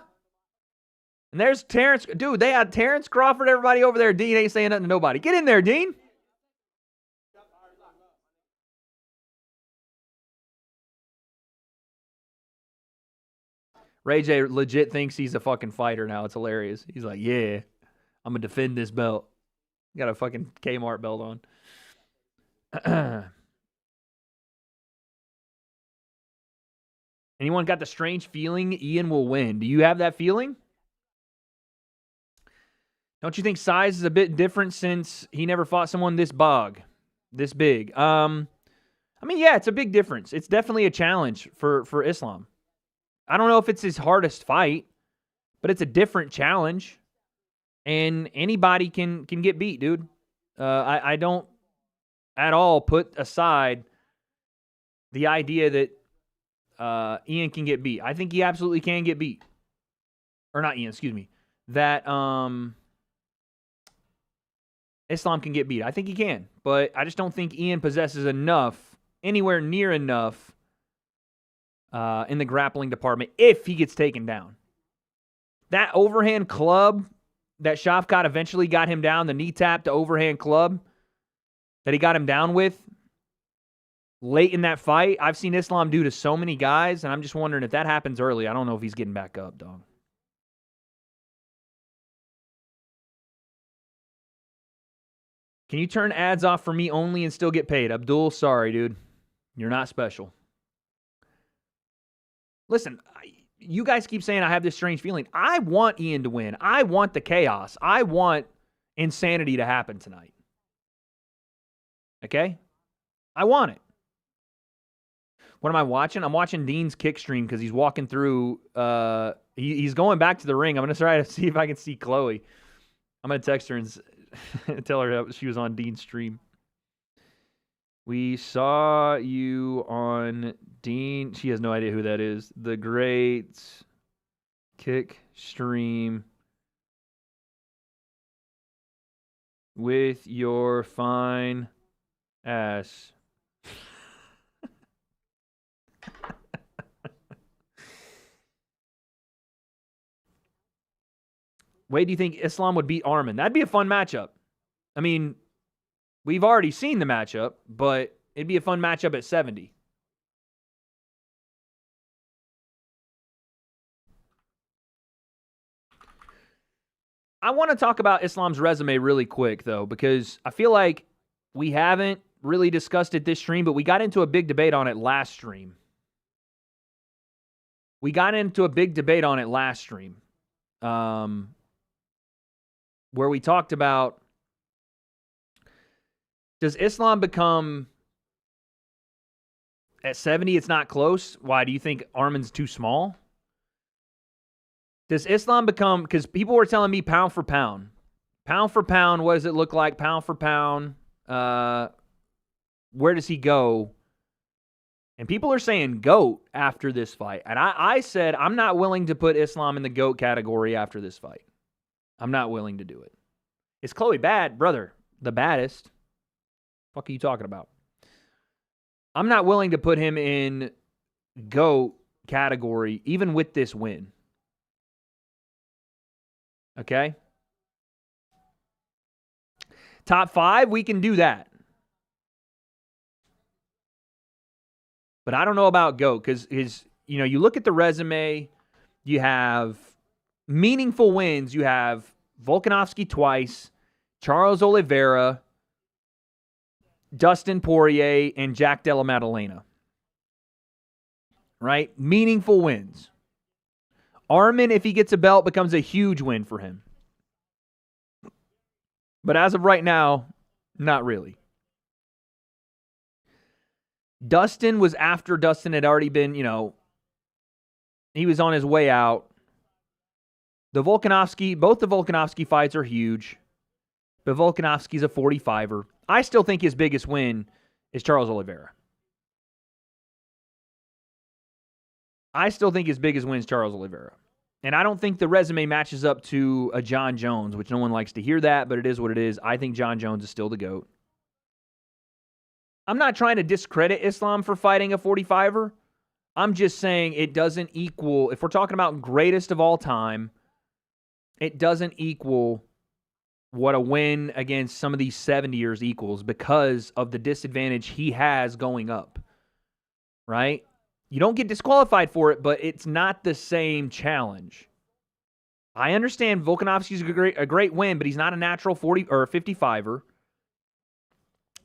And there's Terrence. Dude, they had Terrence Crawford, everybody over there. Dean ain't saying nothing to nobody. Get in there, Dean. Ray J legit thinks he's a fucking fighter now. It's hilarious. He's like, yeah, I'm going to defend this belt. Got a fucking Kmart belt on. Anyone got the strange feeling Ian will win? Do you have that feeling? Don't you think size is a bit different since he never fought someone this big? I mean, yeah, it's a big difference. It's definitely a challenge for Islam. I don't know if it's his hardest fight, but it's a different challenge. And anybody can get beat, dude. I don't at all put aside the idea that Ian can get beat. I think he absolutely can get beat. Or not Ian, excuse me. That Islam can get beat. I think he can. But I just don't think Ian possesses enough, anywhere near enough, in the grappling department if he gets taken down. That overhand club that Shavkat eventually got him down, the knee tap to overhand club that he got him down with late in that fight, I've seen Islam do to so many guys, and I'm just wondering if that happens early. I don't know if he's getting back up, dog. Can you turn ads off for me only and still get paid? Abdul, sorry, dude. You're not special. Listen, you guys keep saying I have this strange feeling. I want Ian to win. I want the chaos. I want insanity to happen tonight. Okay? I want it. What am I watching? I'm watching Dean's kick stream because he's walking through. He's going back to the ring. I'm going to try to see if I can see Chloe. I'm going to text her and tell her she was on Dean's stream. We saw you on Dean. She has no idea who that is. The Great Kick Stream with your fine ass. Wade, do you think Islam would beat Arman? That'd be a fun matchup. I mean, we've already seen the matchup, but it'd be a fun matchup at 70. I want to talk about Islam's resume really quick, though, because I feel like we haven't really discussed it this stream, but we got into a big debate on it last stream. Where we talked about, does Islam become, at 70, it's not close? Why? Do you think Arman's too small? Does Islam become, because people were telling me pound for pound. Pound for pound, what does it look like? Pound for pound, where does he go? And people are saying GOAT after this fight. And I said I'm not willing to put Islam in the GOAT category after this fight. I'm not willing to do it. Is Chloe bad? Brother, the baddest. What are you talking about? I'm not willing to put him in GOAT category, even with this win. Okay? Top 5, we can do that. But I don't know about GOAT because you look at the resume, you have meaningful wins. You have Volkanovski twice, Charles Oliveira, Dustin Poirier, and Jack Della Maddalena. Right? Meaningful wins. Arman, if he gets a belt, becomes a huge win for him. But as of right now, not really. Dustin was after Dustin had already been, he was on his way out. Both the Volkanovski fights are huge. but Volkanovski's a 45er. I still think his biggest win is Charles Oliveira. I still think his biggest win is Charles Oliveira. And I don't think the resume matches up to a John Jones, which no one likes to hear that, but it is what it is. I think John Jones is still the GOAT. I'm not trying to discredit Islam for fighting a 45er. I'm just saying it doesn't equal, if we're talking about greatest of all time, it doesn't equal what a win against some of these 70ers equals because of the disadvantage he has going up, right? You don't get disqualified for it, but it's not the same challenge. I understand Volkanovski's a great win, but he's not a natural 40 or 55er.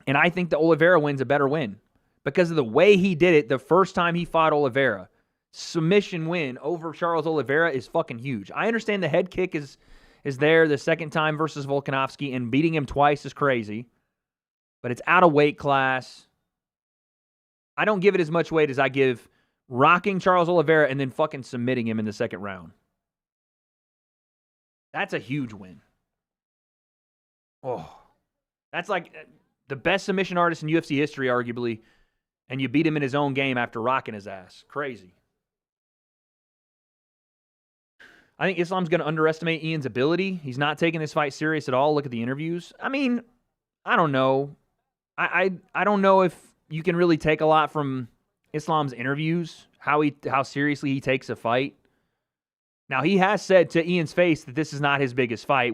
And I think the Oliveira win's a better win because of the way he did it the first time he fought Oliveira. Submission win over Charles Oliveira is fucking huge. I understand the head kick is there the second time versus Volkanovski, and beating him twice is crazy. But it's out of weight class. I don't give it as much weight as I give rocking Charles Oliveira and then fucking submitting him in the second round. That's a huge win. Oh, that's like the best submission artist in UFC history, arguably, and you beat him in his own game after rocking his ass. Crazy. I think Islam's going to underestimate Ian's ability. He's not taking this fight serious at all. Look at the interviews. I mean, I don't know. I don't know if you can really take a lot from Islam's interviews, how seriously he takes a fight. Now, he has said to Ian's face that this is not his biggest fight,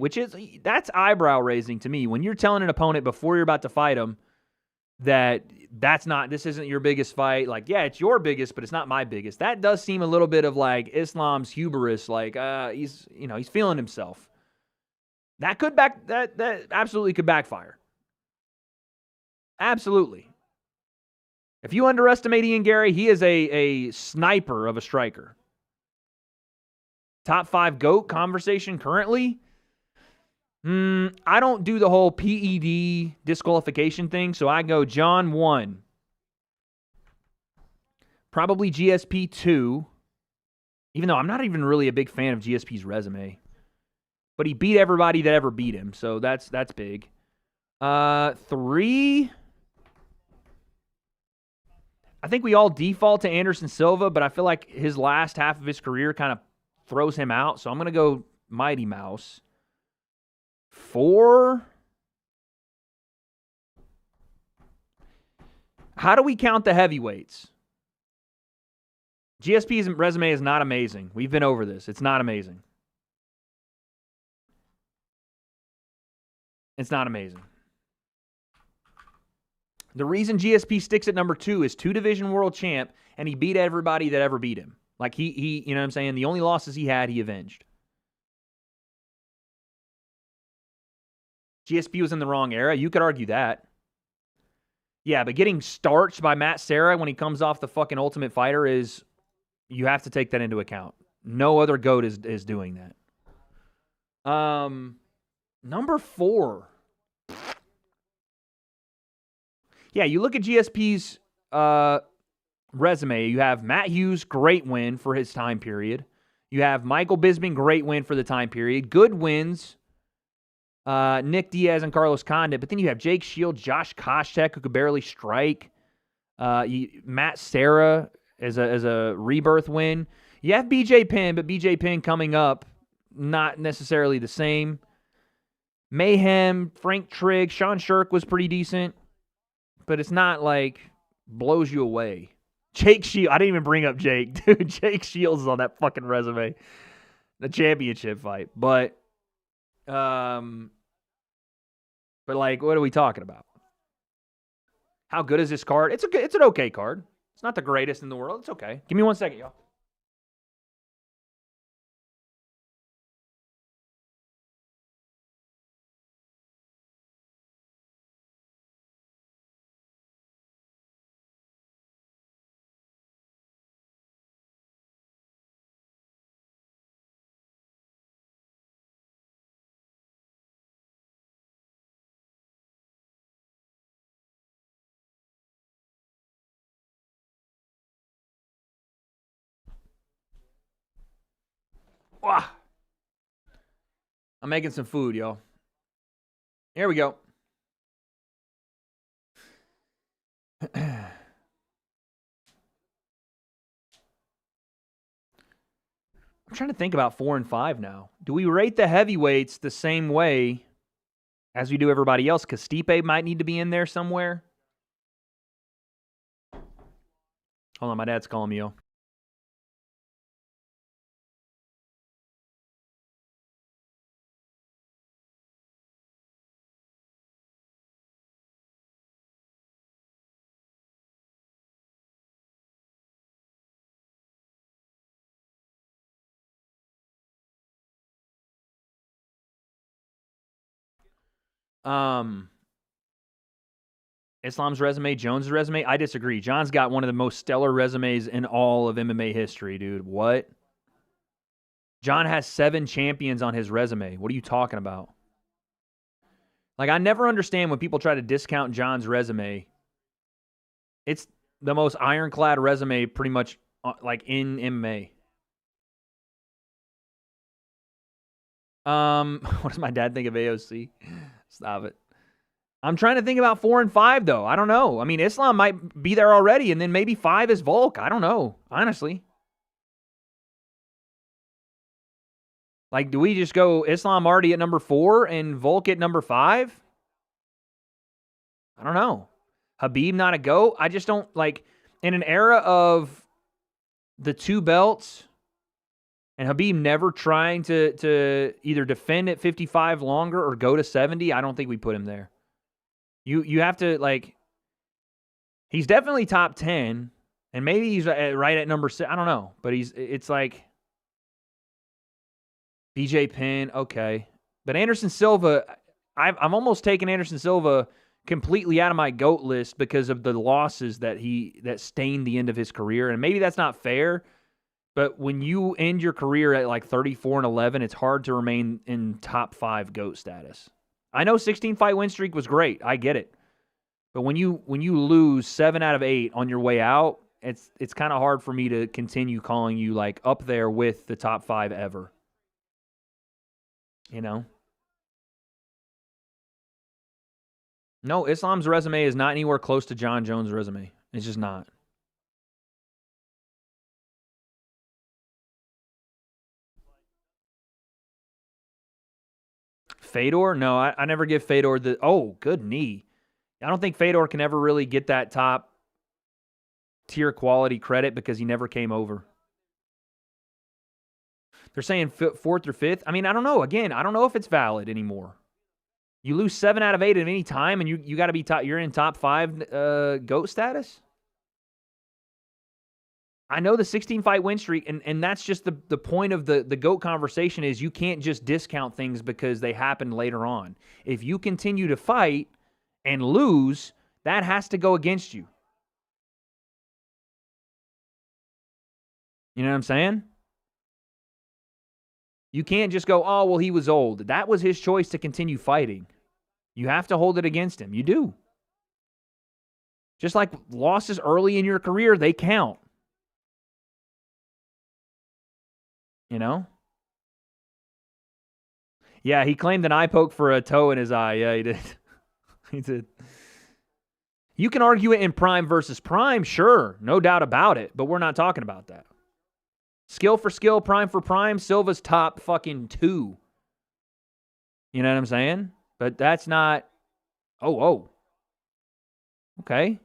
that's eyebrow raising to me. When you're telling an opponent before you're about to fight him that this isn't your biggest fight, like, yeah, it's your biggest, but it's not my biggest. That does seem a little bit of like Islam's hubris, like he's feeling himself. That absolutely could backfire. Absolutely. If you underestimate Ian Garry, he is a sniper of a striker. Top 5 GOAT conversation currently? I don't do the whole PED disqualification thing, so I go John 1. Probably GSP 2, even though I'm not even really a big fan of GSP's resume. But he beat everybody that ever beat him, so that's big. 3... I think we all default to Anderson Silva, but I feel like his last half of his career kind of throws him out, so I'm going to go Mighty Mouse. 4. How do we count the heavyweights? GSP's resume is not amazing. We've been over this. It's not amazing. It's not amazing. The reason GSP sticks at number 2 is 2-division world champ, and he beat everybody that ever beat him. Like, he you know what I'm saying? The only losses he had, he avenged. GSP was in the wrong era. You could argue that. Yeah, but getting starched by Matt Serra when he comes off the fucking Ultimate Fighter is, you have to take that into account. No other GOAT is doing that. Number 4. Yeah, you look at GSP's resume. You have Matt Hughes, great win for his time period. You have Michael Bisping, great win for the time period. Good wins, Nick Diaz and Carlos Condit. But then you have Jake Shields, Josh Koscheck, who could barely strike. Matt Serra as a rebirth win. You have BJ Penn, but BJ Penn coming up, not necessarily the same. Mayhem, Frank Trigg, Sean Shirk was pretty decent, but it's not like blows you away. Jake Shields, I didn't even bring up Jake, dude. Jake Shields is on that fucking resume. The championship fight. But like, what are we talking about? How good is this card? It's an okay card. It's not the greatest in the world. It's okay. Give me 1 second, y'all. I'm making some food, y'all. Here we go. I'm trying to think about 4 and 5 now. Do we rate the heavyweights the same way as we do everybody else? Because Stipe might need to be in there somewhere. Hold on, my dad's calling me, yo. Islam's resume, Jones' resume. I disagree. John's got one of the most stellar resumes in all of MMA history, dude. What? John has 7 champions on his resume. What are you talking about? Like, I never understand when people try to discount John's resume. It's the most ironclad resume pretty much like in MMA. What does my dad think of AOC? Stop it. I'm trying to think about 4 and 5, though. I don't know. I mean, Islam might be there already, and then maybe 5 is Volk. I don't know, honestly. Like, do we just go Islam already at number 4 and Volk at number 5? I don't know. Habib not a GOAT? I just don't, like, in an era of the 2 belts and Habib never trying to either defend at 55 longer or go to 70, I don't think we put him there. You have to, like, he's definitely top 10, and maybe he's right at number 6. I don't know, but it's like BJ Penn, okay. But Anderson Silva, I've almost taken Anderson Silva completely out of my GOAT list because of the losses that stained the end of his career, and maybe that's not fair, but when you end your career at like 34-11, it's hard to remain in top 5 GOAT status. I know 16-fight win streak was great. I get it. But when you lose 7 out of 8 on your way out, it's kind of hard for me to continue calling you like up there with the top 5 ever. You know? No, Islam's resume is not anywhere close to John Jones' resume. It's just not. Fedor? No, I never give Fedor the... Oh, good knee. I don't think Fedor can ever really get that top tier quality credit because he never came over. They're saying 4th or 5th. I mean, I don't know. Again, I don't know if it's valid anymore. You lose 7 out of 8 at any time, and you got to be top. You're in top 5 GOAT status. I know the 16-fight win streak, and that's just the point of the GOAT conversation is you can't just discount things because they happened later on. If you continue to fight and lose, that has to go against you. You know what I'm saying? You can't just go, oh, well, he was old. That was his choice to continue fighting. You have to hold it against him. You do. Just like losses early in your career, they count. You know? Yeah, he claimed an eye poke for a toe in his eye. Yeah, he did. He did. You can argue it in prime versus prime, sure. No doubt about it. But we're not talking about that. Skill for skill, prime for prime, Silva's top fucking 2. You know what I'm saying? But that's not... Oh. Okay.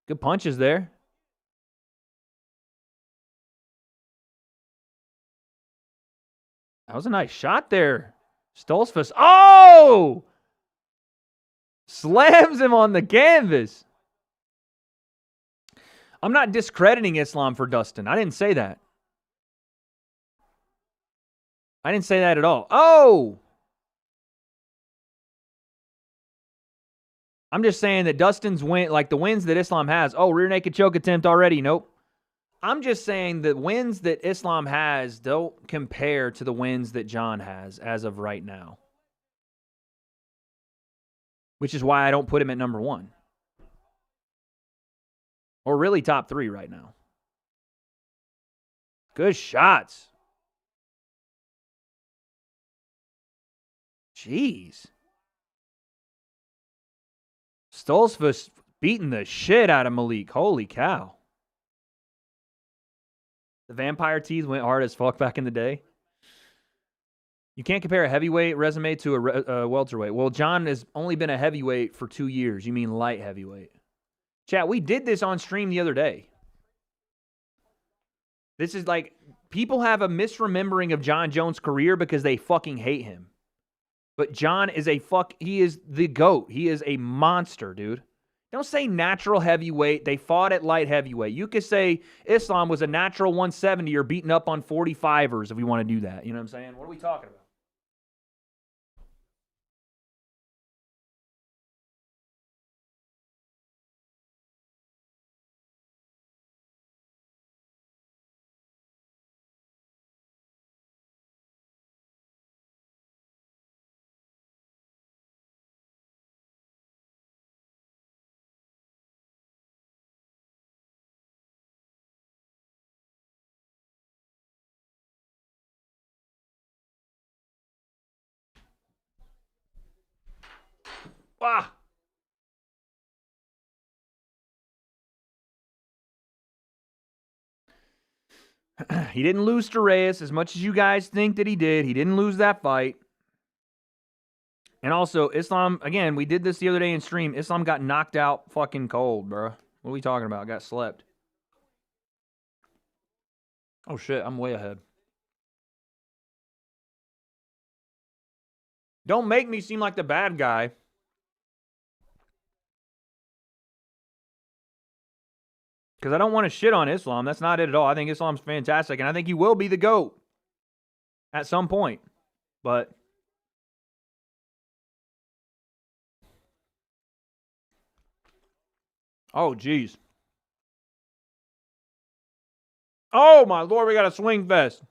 Good punches there. That was a nice shot there. Stolzfus. Oh! Slams him on the canvas. I'm not discrediting Islam for Dustin. I didn't say that. I didn't say that at all. Oh! I'm just saying that Dustin's win, like the wins that Islam has. Oh, rear naked choke attempt already. Nope. I'm just saying the wins that Islam has don't compare to the wins that John has as of right now. Which is why I don't put him at number 1. Or really top 3 right now. Good shots. Jeez. Stoltzfus beating the shit out of Malik. Holy cow. The vampire teeth went hard as fuck back in the day. You can't compare a heavyweight resume to a welterweight. Well, John has only been a heavyweight for 2 years. You mean light heavyweight. Chat, we did this on stream the other day. This is like, people have a misremembering of John Jones' career because they fucking hate him. But John is he is the GOAT. He is a monster, dude. Don't say natural heavyweight. They fought at light heavyweight. You could say Islam was a natural 170 or beating up on 45ers if we want to do that. You know what I'm saying? What are we talking about? Ah! He didn't lose to Reyes as much as you guys think that he did. He didn't lose that fight. And also, Islam, again, we did this the other day in stream. Islam got knocked out fucking cold, bro. What are we talking about? Got slept. Oh, shit. I'm way ahead. Don't make me seem like the bad guy. Because I don't want to shit on Islam. That's not it at all. I think Islam's fantastic. And I think he will be the GOAT at some point. But oh, jeez. Oh, my Lord, we got a swing fest.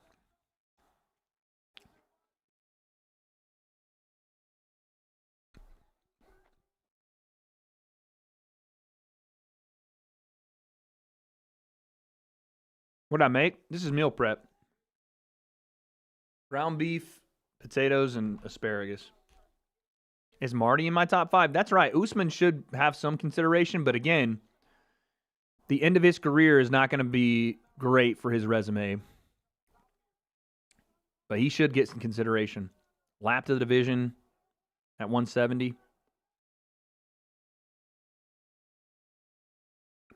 What'd I make? This is meal prep. Ground beef, potatoes, and asparagus. Is Marty in my top 5? That's right. Usman should have some consideration, but again, the end of his career is not going to be great for his resume. But he should get some consideration. Lap to the division at 170.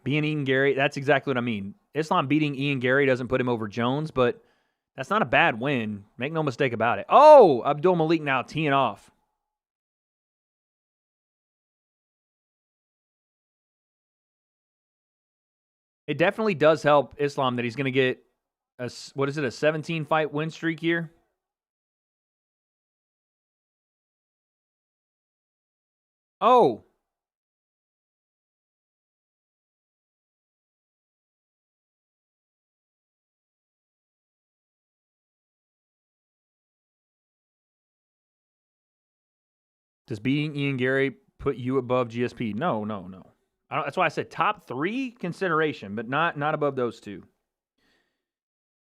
Being Ian Garry, that's exactly what I mean. Islam beating Ian Garry doesn't put him over Jones, but that's not a bad win. Make no mistake about it. Oh, Abdul Malik now teeing off. It definitely does help Islam that he's going to get a 17-fight win streak here? Oh. Does beating Ian Garry put you above GSP? No. That's why I said top 3 consideration, but not above those two.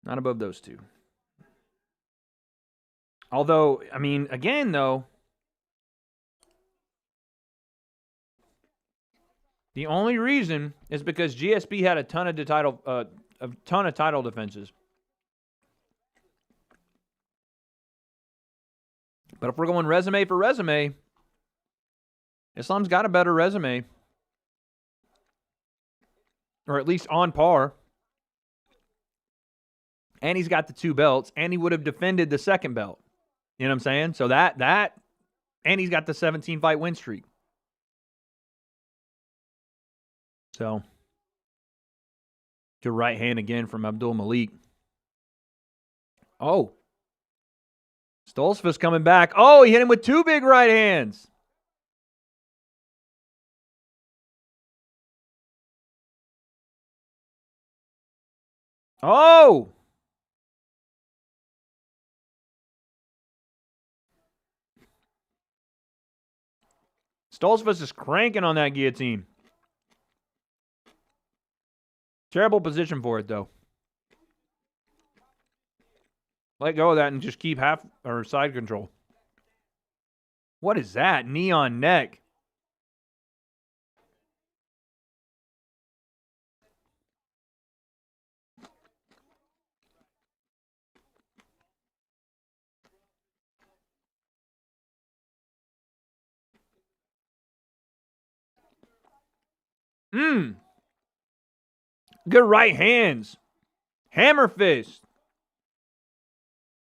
Not above those two. Although, I mean, again, though, the only reason is because GSP had a ton of title defenses. But if we're going resume for resume, Islam's got a better resume. Or at least on par. And he's got the 2 belts. And he would have defended the second belt. You know what I'm saying? So that and he's got the 17-fight win streak. So, good right hand again from Abdul Malik. Oh. Stoltzfus coming back. Oh, he hit him with 2 big right hands. Oh! Stoltzfus is cranking on that guillotine. Terrible position for it, though. Let go of that and just keep half or side control. What is that? Knee on neck. Good right hands. Hammer fist.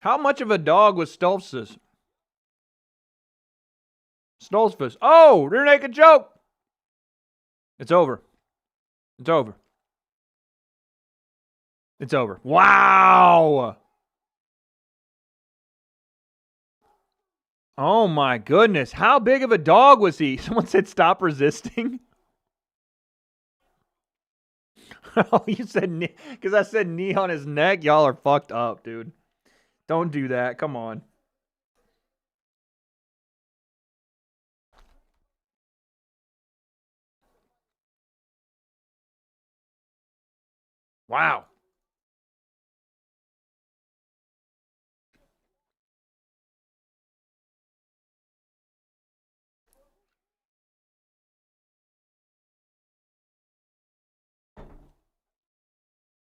How much of a dog was Stoltzfus? Stoltzfus. Oh, rear naked choke. It's over. It's over. It's over. Wow. Oh my goodness. How big of a dog was he? Someone said stop resisting. Oh, you said because I said knee on his neck. Y'all are fucked up, dude. Don't do that. Come on. Wow.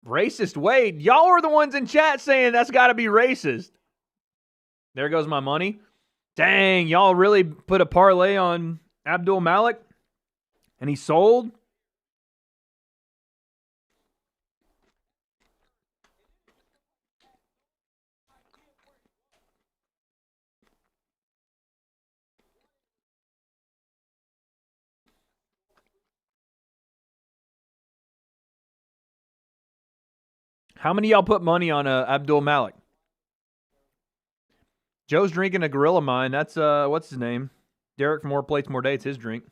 Racist Wade. Y'all are the ones in chat saying that's got to be racist. There goes my money. Dang, y'all really put a parlay on Abdul Malik? And he sold? How many of y'all put money on Abdul Malik? Joe's drinking a Gorilla Mine. That's, what's his name? Derek from More Plates, More Dates, his drink.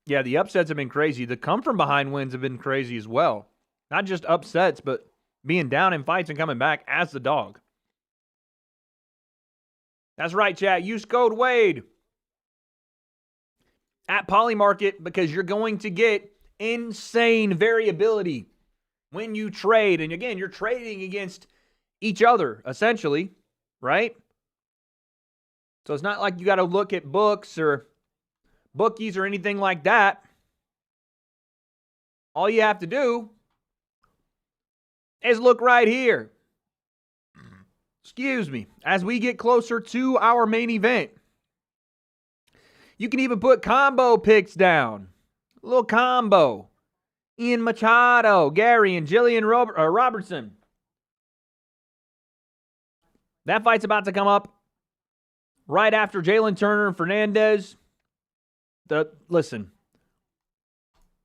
Yeah, the upsets have been crazy. The come from behind wins have been crazy as well. Not just upsets, but being down in fights and coming back as the dog. That's right, chat. Use code WADE at Polymarket because you're going to get insane variability when you trade. And again, you're trading against each other, essentially, right? So it's not like you got to look at books or bookies or anything like that. All you have to do is look right here. Excuse me. As we get closer to our main event, you can even put combo picks down. A little combo. Ian Machado, Garry, and Jillian Robertson. That fight's about to come up right after Jalen Turner and Fernandez. Listen,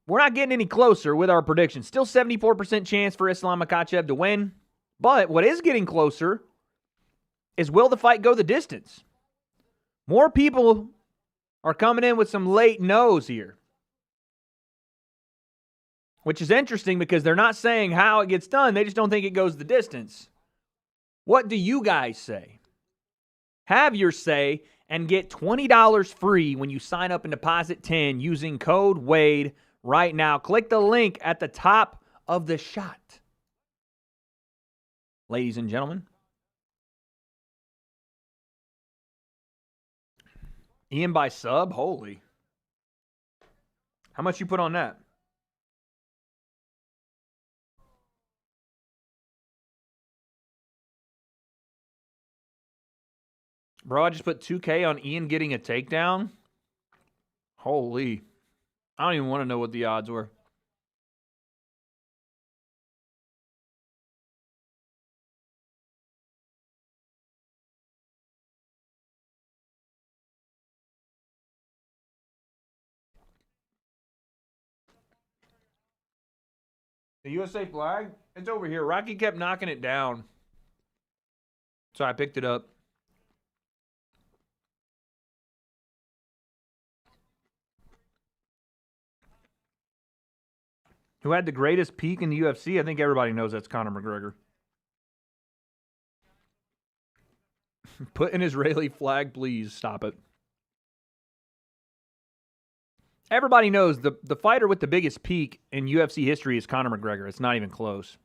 we're not getting any closer with our predictions. Still 74% chance for Islam Makhachev to win. But what is getting closer is, will the fight go the distance? More people are coming in with some late no's here. Which is interesting because they're not saying how it gets done. They just don't think it goes the distance. What do you guys say? Have your say and get $20 free when you sign up and deposit 10 using code WADE right now. Click the link at the top of the shot. Ladies and gentlemen. Ian by sub? Holy. How much you put on that? Bro, I just put 2K on Ian getting a takedown. Holy. I don't even want to know what the odds were. The USA flag? It's over here. Rocky kept knocking it down. So I picked it up. Who had the greatest peak in the UFC? I think everybody knows that's Conor McGregor. Put an Israeli flag, please. Stop it. Everybody knows the fighter with the biggest peak in UFC history is Conor McGregor. It's not even close.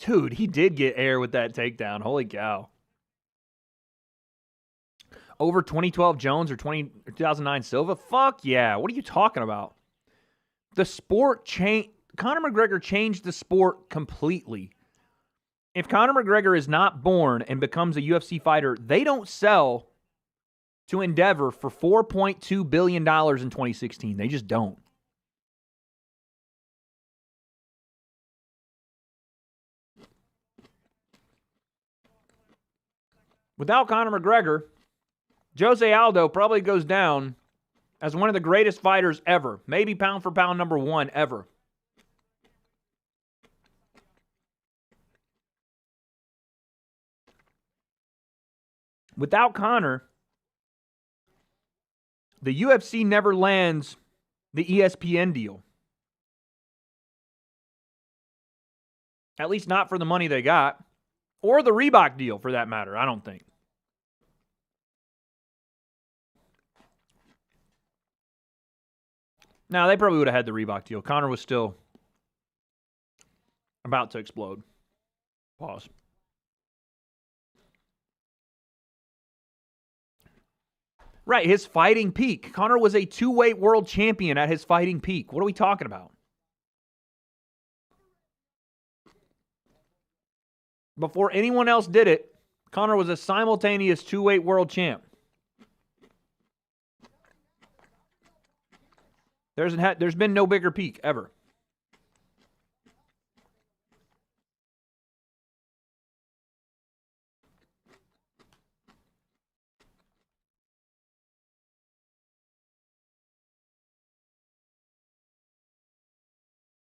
Dude, he did get air with that takedown. Holy cow. Over 2012 Jones or 2009 Silva? Fuck yeah. What are you talking about? The sport changed. Conor McGregor changed the sport completely. If Conor McGregor is not born and becomes a UFC fighter, they don't sell to Endeavor for $4.2 billion in 2016. They just don't. Without Conor McGregor, Jose Aldo probably goes down as one of the greatest fighters ever. Maybe pound for pound number one ever. Without Conor, the UFC never lands the ESPN deal. At least not for the money they got. Or the Reebok deal, for that matter, I don't think. Now, they probably would have had the Reebok deal. Conor was still about to explode. Pause. Right, his fighting peak. Conor was a two-weight world champion at his fighting peak. What are we talking about? Before anyone else did it, Conor was a simultaneous two-weight world champ. There's been no bigger peak ever.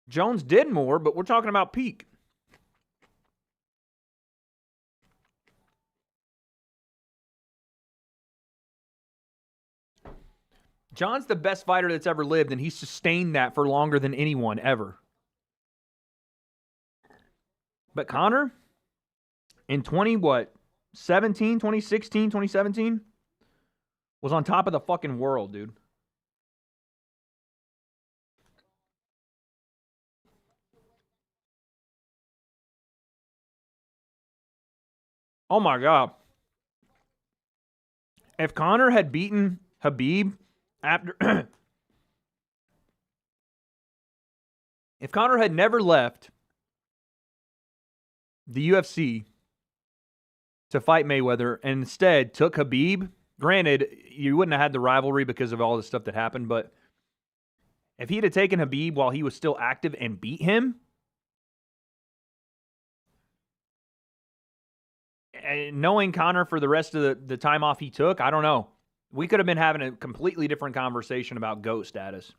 Jones did more, but we're talking about peak. John's the best fighter that's ever lived, and he's sustained that for longer than anyone ever. But Conor, in 2016, 2017, was on top of the fucking world, dude. Oh my God. If Conor had beaten Khabib after... if Conor had never left the UFC to fight Mayweather and instead took Khabib, granted, you wouldn't have had the rivalry because of all the stuff that happened, but if he'd have taken Khabib while he was still active and beat him, and knowing Conor for the rest of the time off he took, I don't know. We could have been having a completely different conversation about GOAT status.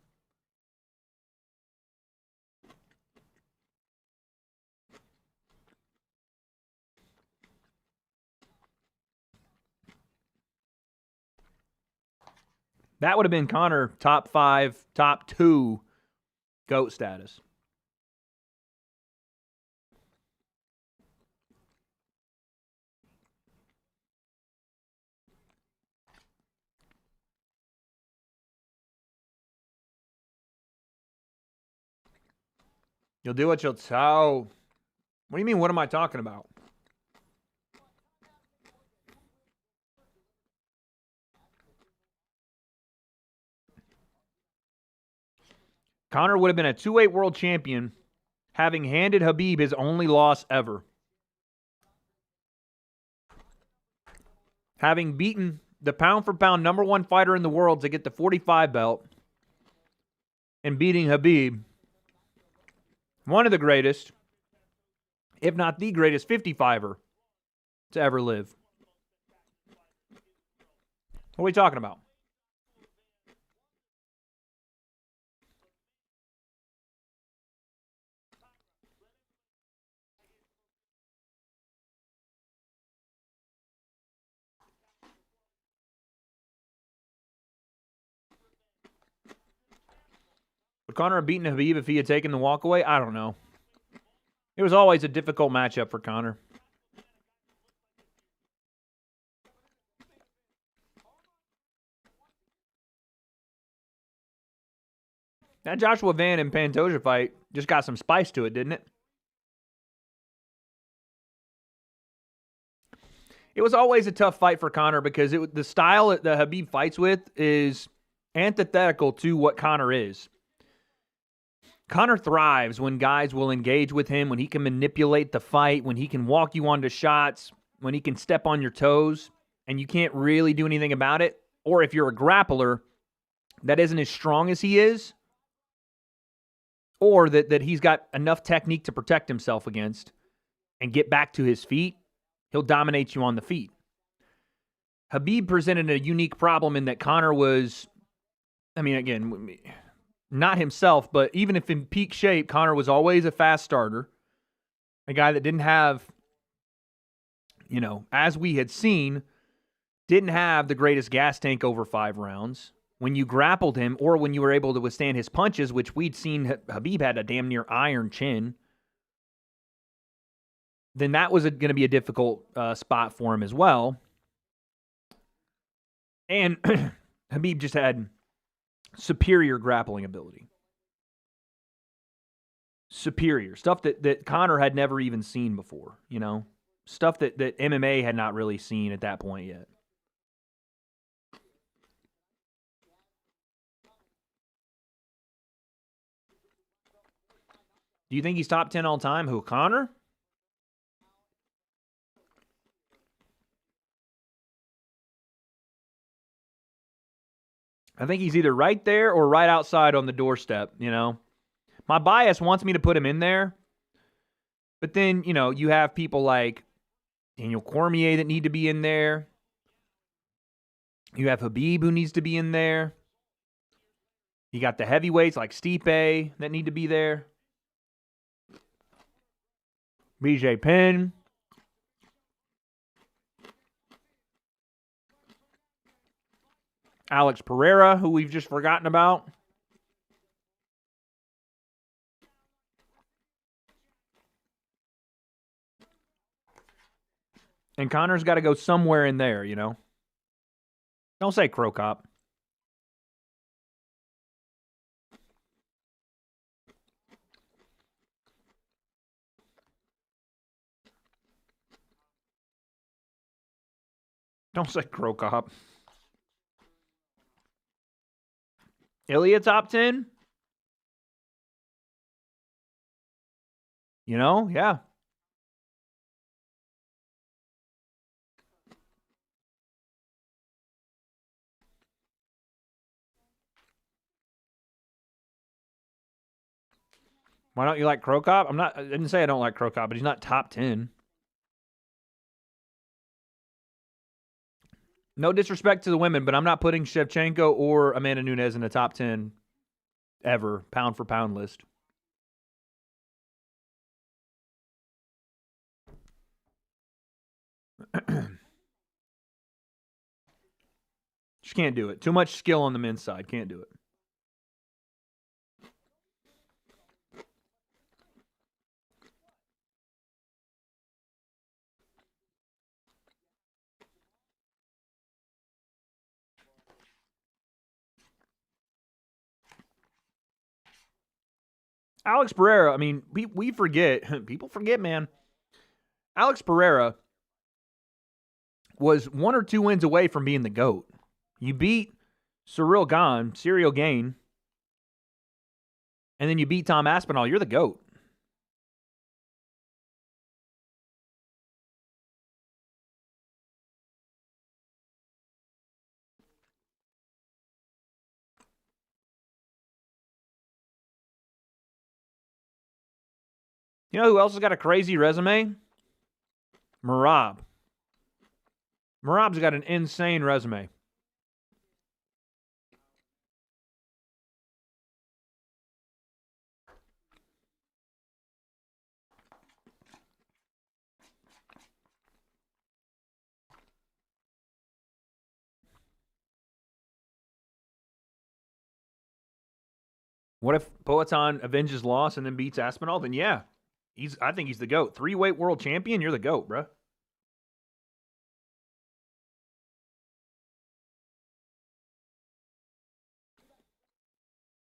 That would have been Conor top 5, top 2 GOAT status. You'll do what you'll tell. What do you mean, what am I talking about? Conor would have been a two-weight world champion, having handed Khabib his only loss ever. Having beaten the pound-for-pound number 1 fighter in the world to get the 45 belt, and beating Khabib, one of the greatest, if not the greatest 55er to ever live. What are we talking about? Would Conor have beaten Khabib if he had taken the walkaway? I don't know. It was always a difficult matchup for Conor. That Joshua Van and Pantoja fight just got some spice to it, didn't it? It was always a tough fight for Conor because the style that Khabib fights with is antithetical to what Conor is. Conor thrives when guys will engage with him, when he can manipulate the fight, when he can walk you onto shots, when he can step on your toes, and you can't really do anything about it. Or if you're a grappler that isn't as strong as he is, or that he's got enough technique to protect himself against and get back to his feet, he'll dominate you on the feet. Khabib presented a unique problem in that Conor was, I mean, again, not himself, but even if in peak shape, Conor was always a fast starter, a guy that didn't have, you know, as we had seen, didn't have the greatest gas tank over 5 rounds. When you grappled him or when you were able to withstand his punches, which we'd seen Khabib had a damn near iron chin, then that was going to be a difficult spot for him as well. And Khabib just had superior grappling ability. Superior. Stuff that Conor had never even seen before, you know? Stuff that MMA had not really seen at that point yet. Do you think he's top 10 all time? Who, Conor? I think he's either right there or right outside on the doorstep, you know? My bias wants me to put him in there. But then, you know, you have people like Daniel Cormier that need to be in there. You have Khabib who needs to be in there. You got the heavyweights like Stipe that need to be there. BJ Penn. Alex Pereira, who we've just forgotten about. And Conor's got to go somewhere in there, you know. Don't say Crow Cop. Don't say Crow Cop. Ilya top 10? You know, yeah. Why don't you like Crow Cop? I didn't say I don't like Crow Cop, but he's not top 10. No disrespect to the women, but I'm not putting Shevchenko or Amanda Nunes in the top 10 ever, pound for pound list. Just can't do it. Too much skill on the men's side. Can't do it. Alex Pereira, I mean, we forget. People forget, man. Alex Pereira was 1 or 2 wins away from being the GOAT. You beat Ciryl Gane, and then you beat Tom Aspinall. You're the GOAT. You know who else has got a crazy resume? Merab. Merab's got an insane resume. What if Poatan avenges loss and then beats Aspinall? Then yeah, I think he's the GOAT. 3-weight world champion, you're the GOAT, bro.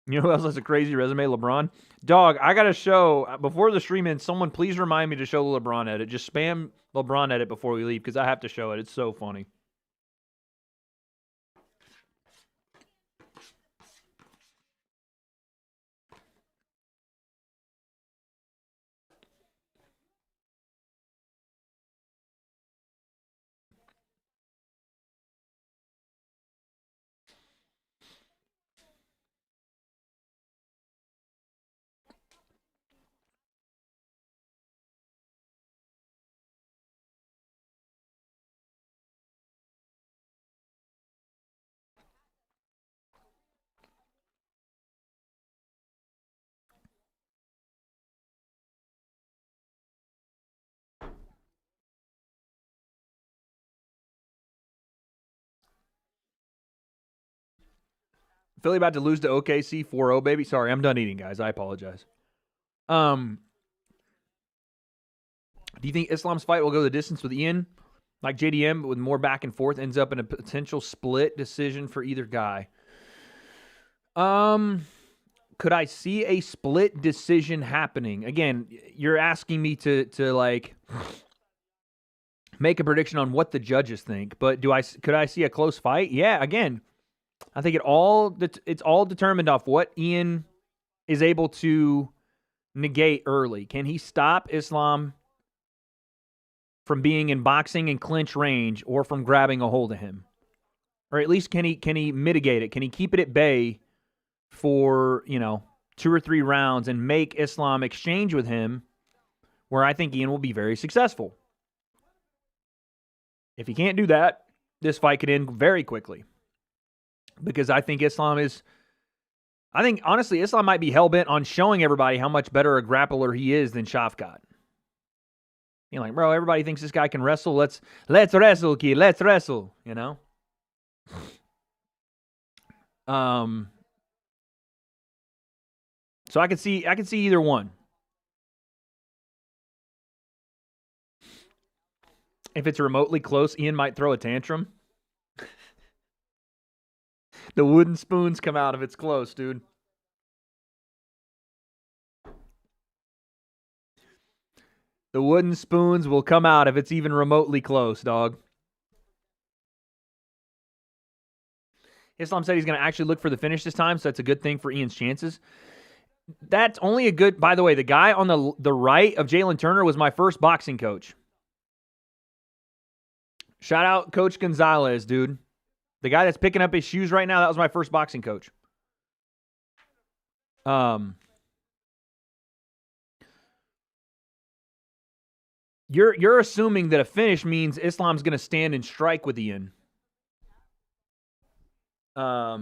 You know who else has a crazy resume? LeBron. Dog, I got to show, before the stream ends, someone please remind me to show the LeBron edit. Just spam LeBron edit before we leave because I have to show it. It's so funny. Philly about to lose to OKC 4-0, baby. Sorry, I'm done eating, guys. I apologize. Do you think Islam's fight will go the distance with Ian? Like JDM, but with more back and forth, ends up in a potential split decision for either guy. Could I see a split decision happening? Again, you're asking me to like make a prediction on what the judges think, but could I see a close fight? Yeah, again, I think it's all determined off what Ian is able to negate early. Can he stop Islam from being in boxing and clinch range or from grabbing a hold of him? Or at least can he mitigate it? Can he keep it at bay for, 2 or 3 rounds and make Islam exchange with him where I think Ian will be very successful? If he can't do that, this fight could end very quickly. Because I think honestly, Islam might be hell-bent on showing everybody how much better a grappler he is than Shavkat. You're like, bro, everybody thinks this guy can wrestle. Let's wrestle, kid. Let's wrestle, So I could see either one. If it's remotely close, Ian might throw a tantrum. The wooden spoons come out if it's close, dude. The wooden spoons will come out if it's even remotely close, dog. Islam said he's going to actually look for the finish this time, so that's a good thing for Ian's chances. That's only a good... By the way, the guy on the right of Jalen Turner was my first boxing coach. Shout out Coach Gonzalez, dude. The guy that's picking up his shoes right now, that was my first boxing coach. You're assuming that a finish means Islam's going to stand and strike with Ian. A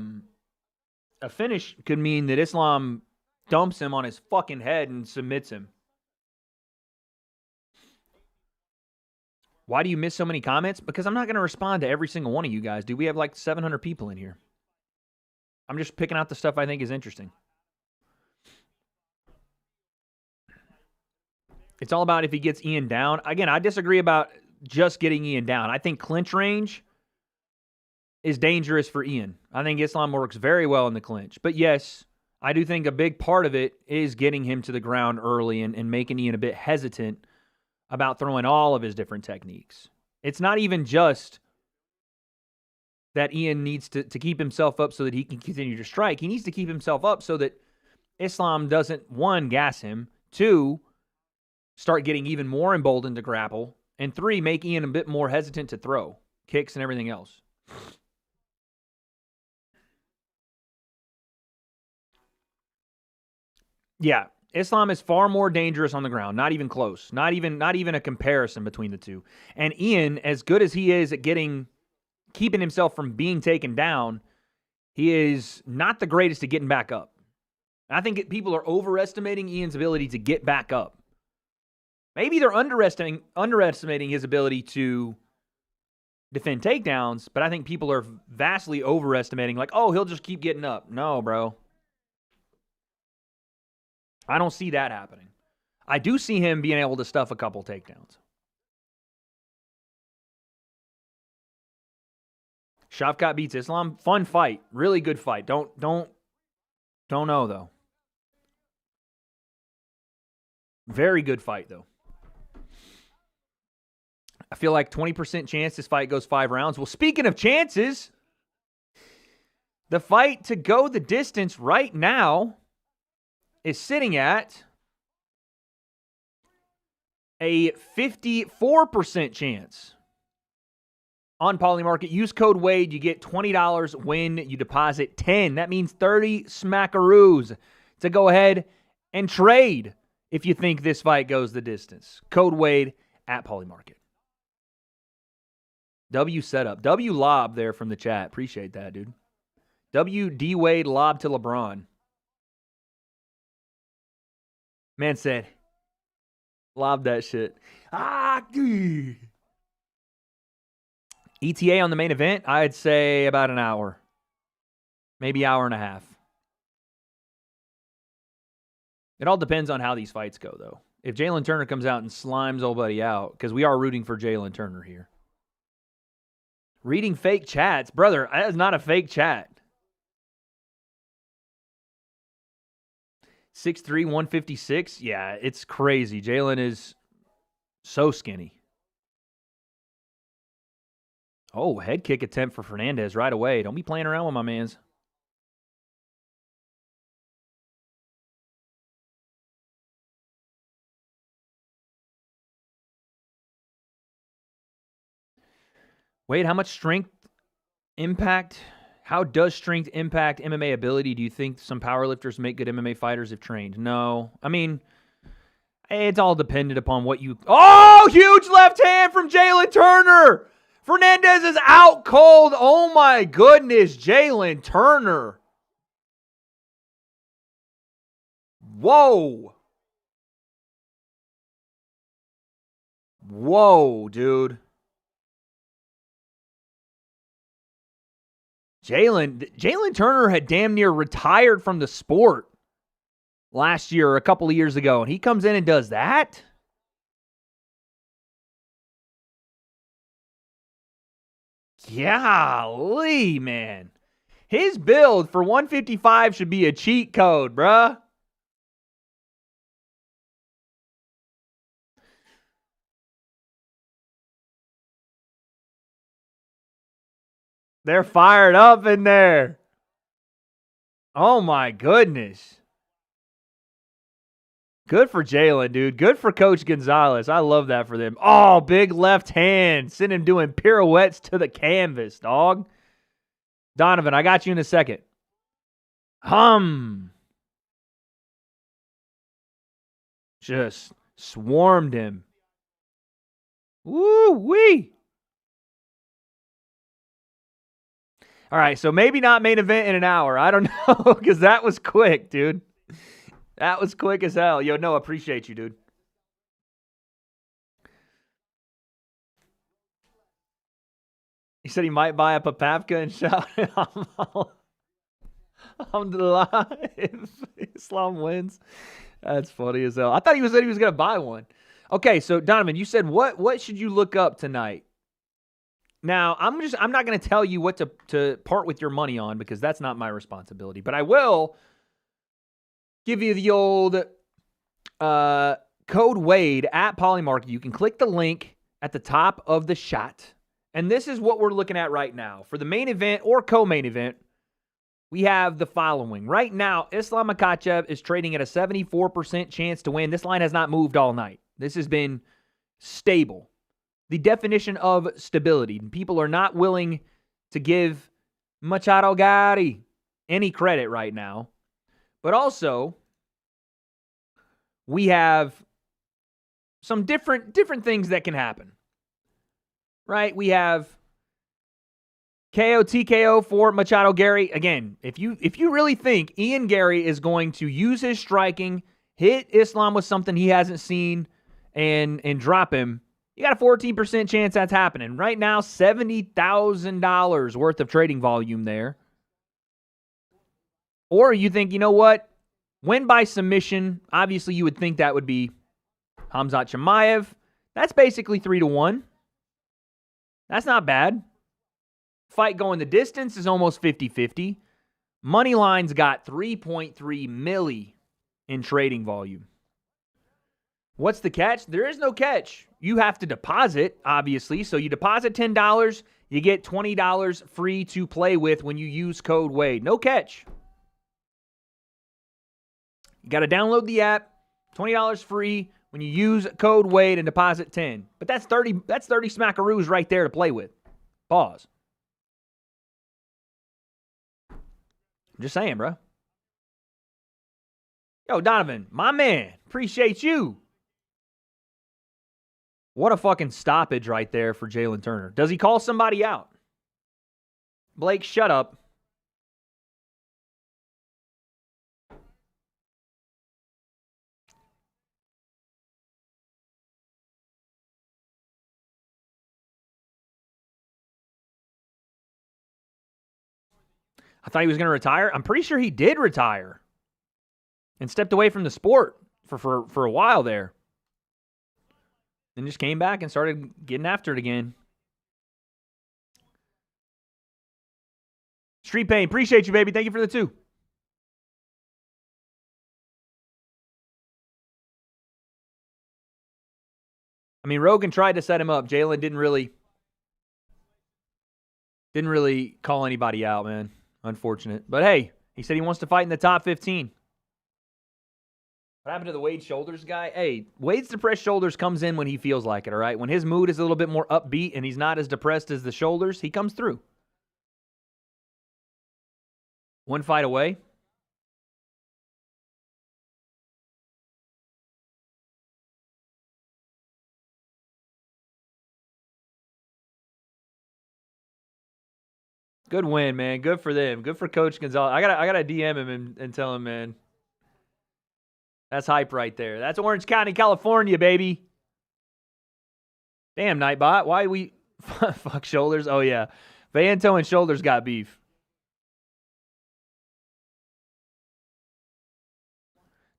finish could mean that Islam dumps him on his fucking head and submits him. Why do you miss so many comments? Because I'm not going to respond to every single one of you guys, dude. We have like 700 people in here. I'm just picking out the stuff I think is interesting. It's all about if he gets Ian down. Again, I disagree about just getting Ian down. I think clinch range is dangerous for Ian. I think Islam works very well in the clinch. But yes, I do think a big part of it is getting him to the ground early and making Ian a bit hesitant about throwing all of his different techniques. It's not even just that Ian needs to keep himself up so that he can continue to strike. He needs to keep himself up so that Islam doesn't, 1, gas him, 2, start getting even more emboldened to grapple, and 3, make Ian a bit more hesitant to throw kicks and everything else. Yeah, Islam is far more dangerous on the ground. Not even close. Not even a comparison between the two. And Ian, as good as he is at keeping himself from being taken down, he is not the greatest at getting back up. I think people are overestimating Ian's ability to get back up. Maybe they're underestimating his ability to defend takedowns, but I think people are vastly overestimating, like, oh, he'll just keep getting up. No, bro. I don't see that happening. I do see him being able to stuff a couple takedowns. Shavkat beats Islam. Fun fight. Really good fight. Don't know, though. Very good fight, though. I feel like 20% chance this fight goes 5 rounds. Well, speaking of chances, the fight to go the distance right now is sitting at a 54% chance on Polymarket. Use code WADE. You get $20 when you deposit 10. That means 30 smackaroos to go ahead and trade if you think this fight goes the distance. Code WADE at Polymarket. W setup. W lob there from the chat. Appreciate that, dude. W.D.Wade lob to LeBron. Man said, lob that shit. ETA on the main event, I'd say about an hour. maybe hour and a half. It all depends on how these fights go, though. If Jalen Turner comes out and slimes old buddy out, because we are rooting for Jalen Turner here. Reading fake chats. Brother, that is not a fake chat. 6'3", 156. Yeah, it's crazy. Jalen is so skinny. Oh, head kick attempt for Fernandez right away. Don't be playing around with my mans. Wade, how much strength impact? How does strength impact MMA ability? Do you think some powerlifters make good MMA fighters if trained? No. I mean, it's all dependent upon what you... Oh, huge left hand from Jalen Turner. Fernandez is out cold. Oh, my goodness. Jalen Turner. Whoa. Whoa, dude. Jalen Turner had damn near retired from the sport last year or a couple of years ago, and he comes in and does that? Golly, man. His build for 155 should be a cheat code, bruh. They're fired up in there. Oh, my goodness. Good for Jalen, dude. Good for Coach Gonzalez. I love that for them. Oh, big left hand. Send him doing pirouettes to the canvas, dog. Donovan, I got you in a second. Just swarmed him. Woo-wee. All right, so maybe not main event in an hour. I don't know, because that was quick, dude. That was quick as hell. Yo, no, appreciate you, dude. He said he might buy a Papavka and shout, I'm live. Islam wins. That's funny as hell. I thought he said he was going to buy one. Okay, so Donovan, you said what should you look up tonight? Now, I'm not going to tell you what to part with your money on because that's not my responsibility. But I will give you the old code WADE at Polymarket. You can click the link at the top of the shot. And this is what we're looking at right now. For the main event or co-main event, we have the following. Right now, Islam Makhachev is trading at a 74% chance to win. This line has not moved all night. This has been stable. The definition of stability. People are not willing to give Machado Garry any credit right now. But also, we have some different things that can happen. Right? We have KO, TKO for Machado Garry. Again, if you really think Ian Garry is going to use his striking, hit Islam with something he hasn't seen, and drop him, you got a 14% chance that's happening. Right now, $70,000 worth of trading volume there. Or you think, you know what? Win by submission. Obviously, you would think that would be Khamzat Chimaev. That's basically 3-1. That's not bad. Fight going the distance is almost 50-50. Moneyline's got 3.3 milli in trading volume. What's the catch? There is no catch. You have to deposit, obviously. So you deposit $10, you get $20 free to play with when you use code WADE. No catch. You got to download the app, $20 free when you use code WADE and deposit 10. But that's 30 smackaroos right there to play with. Pause. I'm just saying, bro. Yo, Donovan, my man, appreciate you. What a fucking stoppage right there for Jalen Turner. Does he call somebody out? Blake, shut up. I thought he was going to retire. I'm pretty sure he did retire and stepped away from the sport for a while there. And just came back and started getting after it again. Street Pain, appreciate you, baby. Thank you for the 2. I mean, Rogan tried to set him up. Jalen didn't really call anybody out, man. Unfortunate. But hey, he said he wants to fight in the top 15. What happened to the Wade shoulders guy? Hey, Wade's depressed shoulders comes in when he feels like it, all right? When his mood is a little bit more upbeat and he's not as depressed as the shoulders, he comes through. 1 fight away. Good win, man. Good for them. Good for Coach Gonzalez. I gotta DM him and tell him, man. That's hype right there. That's Orange County, California, baby. Damn, Nightbot. Why we fuck shoulders? Oh yeah, Vanto and shoulders got beef.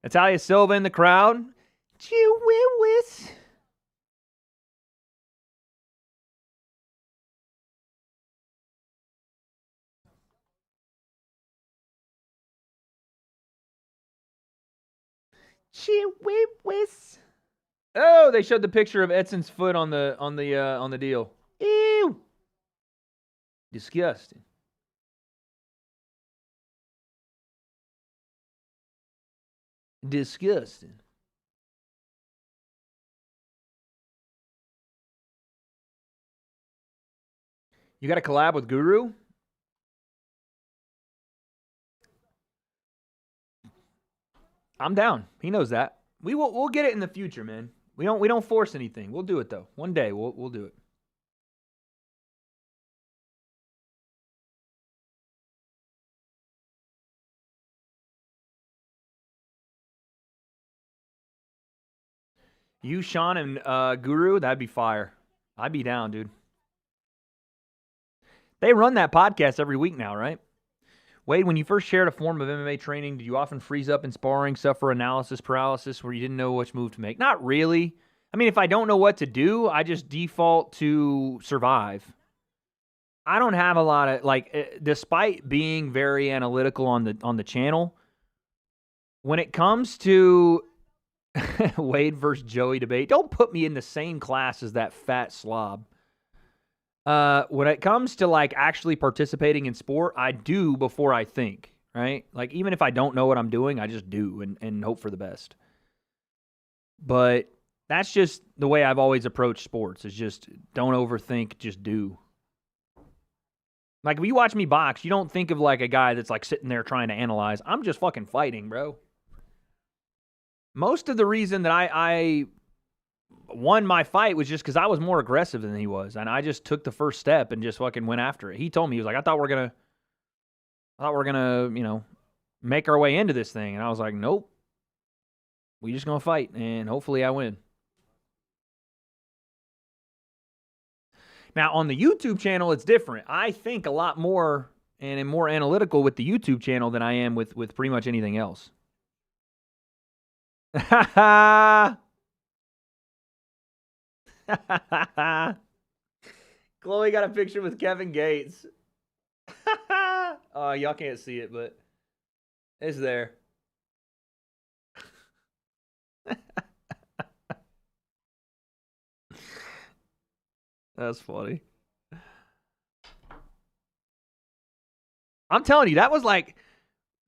Natalia Silva in the crowd. Chihuahuas. Chihuahuas. Oh, they showed the picture of Edson's foot on the deal. Ew. Disgusting. Disgusting. You got to collab with Guru? I'm down. He knows that. We'll get it in the future, man. We don't force anything. We'll do it though. One day we'll do it. You, Sean, and Guru, that'd be fire. I'd be down, dude. They run that podcast every week now, right? Wade, when you first shared a form of MMA training, did you often freeze up in sparring, suffer analysis paralysis where you didn't know which move to make? Not really. I mean, if I don't know what to do, I just default to survive. I don't have a lot of, despite being very analytical on the channel, when it comes to Wade versus Joey debate, don't put me in the same class as that fat slob. When it comes to actually participating in sport, I do before I think, right? Even if I don't know what I'm doing, I just do and hope for the best. But that's just the way I've always approached sports, is just don't overthink, just do. If you watch me box, you don't think of a guy that's sitting there trying to analyze. I'm just fucking fighting, bro. Most of the reason that I won my fight was just because I was more aggressive than he was, and I just took the first step and just fucking went after it. He told me, he was like, I thought we're gonna, make our way into this thing, and I was like, nope, we just gonna fight, and hopefully I win. Now on the YouTube channel, it's different. I think a lot more and am more analytical with the YouTube channel than I am with pretty much anything else. Chloe got a picture with Kevin Gates. Oh, y'all can't see it, but it's there. That's funny. I'm telling you, that was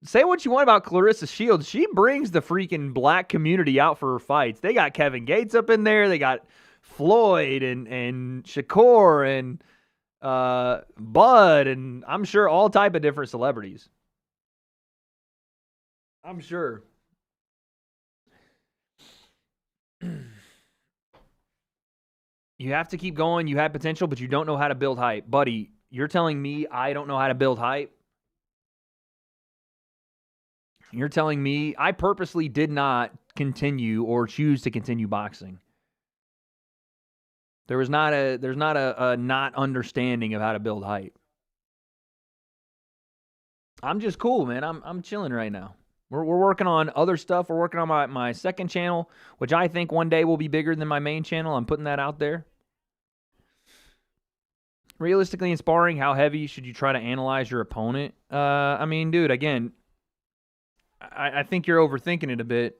say what you want about Clarissa Shields. She brings the freaking black community out for her fights. They got Kevin Gates up in there. They got Floyd and Shakur and Bud, and I'm sure all type of different celebrities. I'm sure. You have to keep going. You have potential, but you don't know how to build hype. Buddy, you're telling me I don't know how to build hype? You're telling me I purposely did not continue or choose to continue boxing. There's not a not understanding of how to build hype. I'm just cool, man. I'm chilling right now. We're working on other stuff. We're working on my second channel, which I think one day will be bigger than my main channel. I'm putting that out there. Realistically in sparring, how heavy should you try to analyze your opponent? I mean, dude, again, I think you're overthinking it a bit.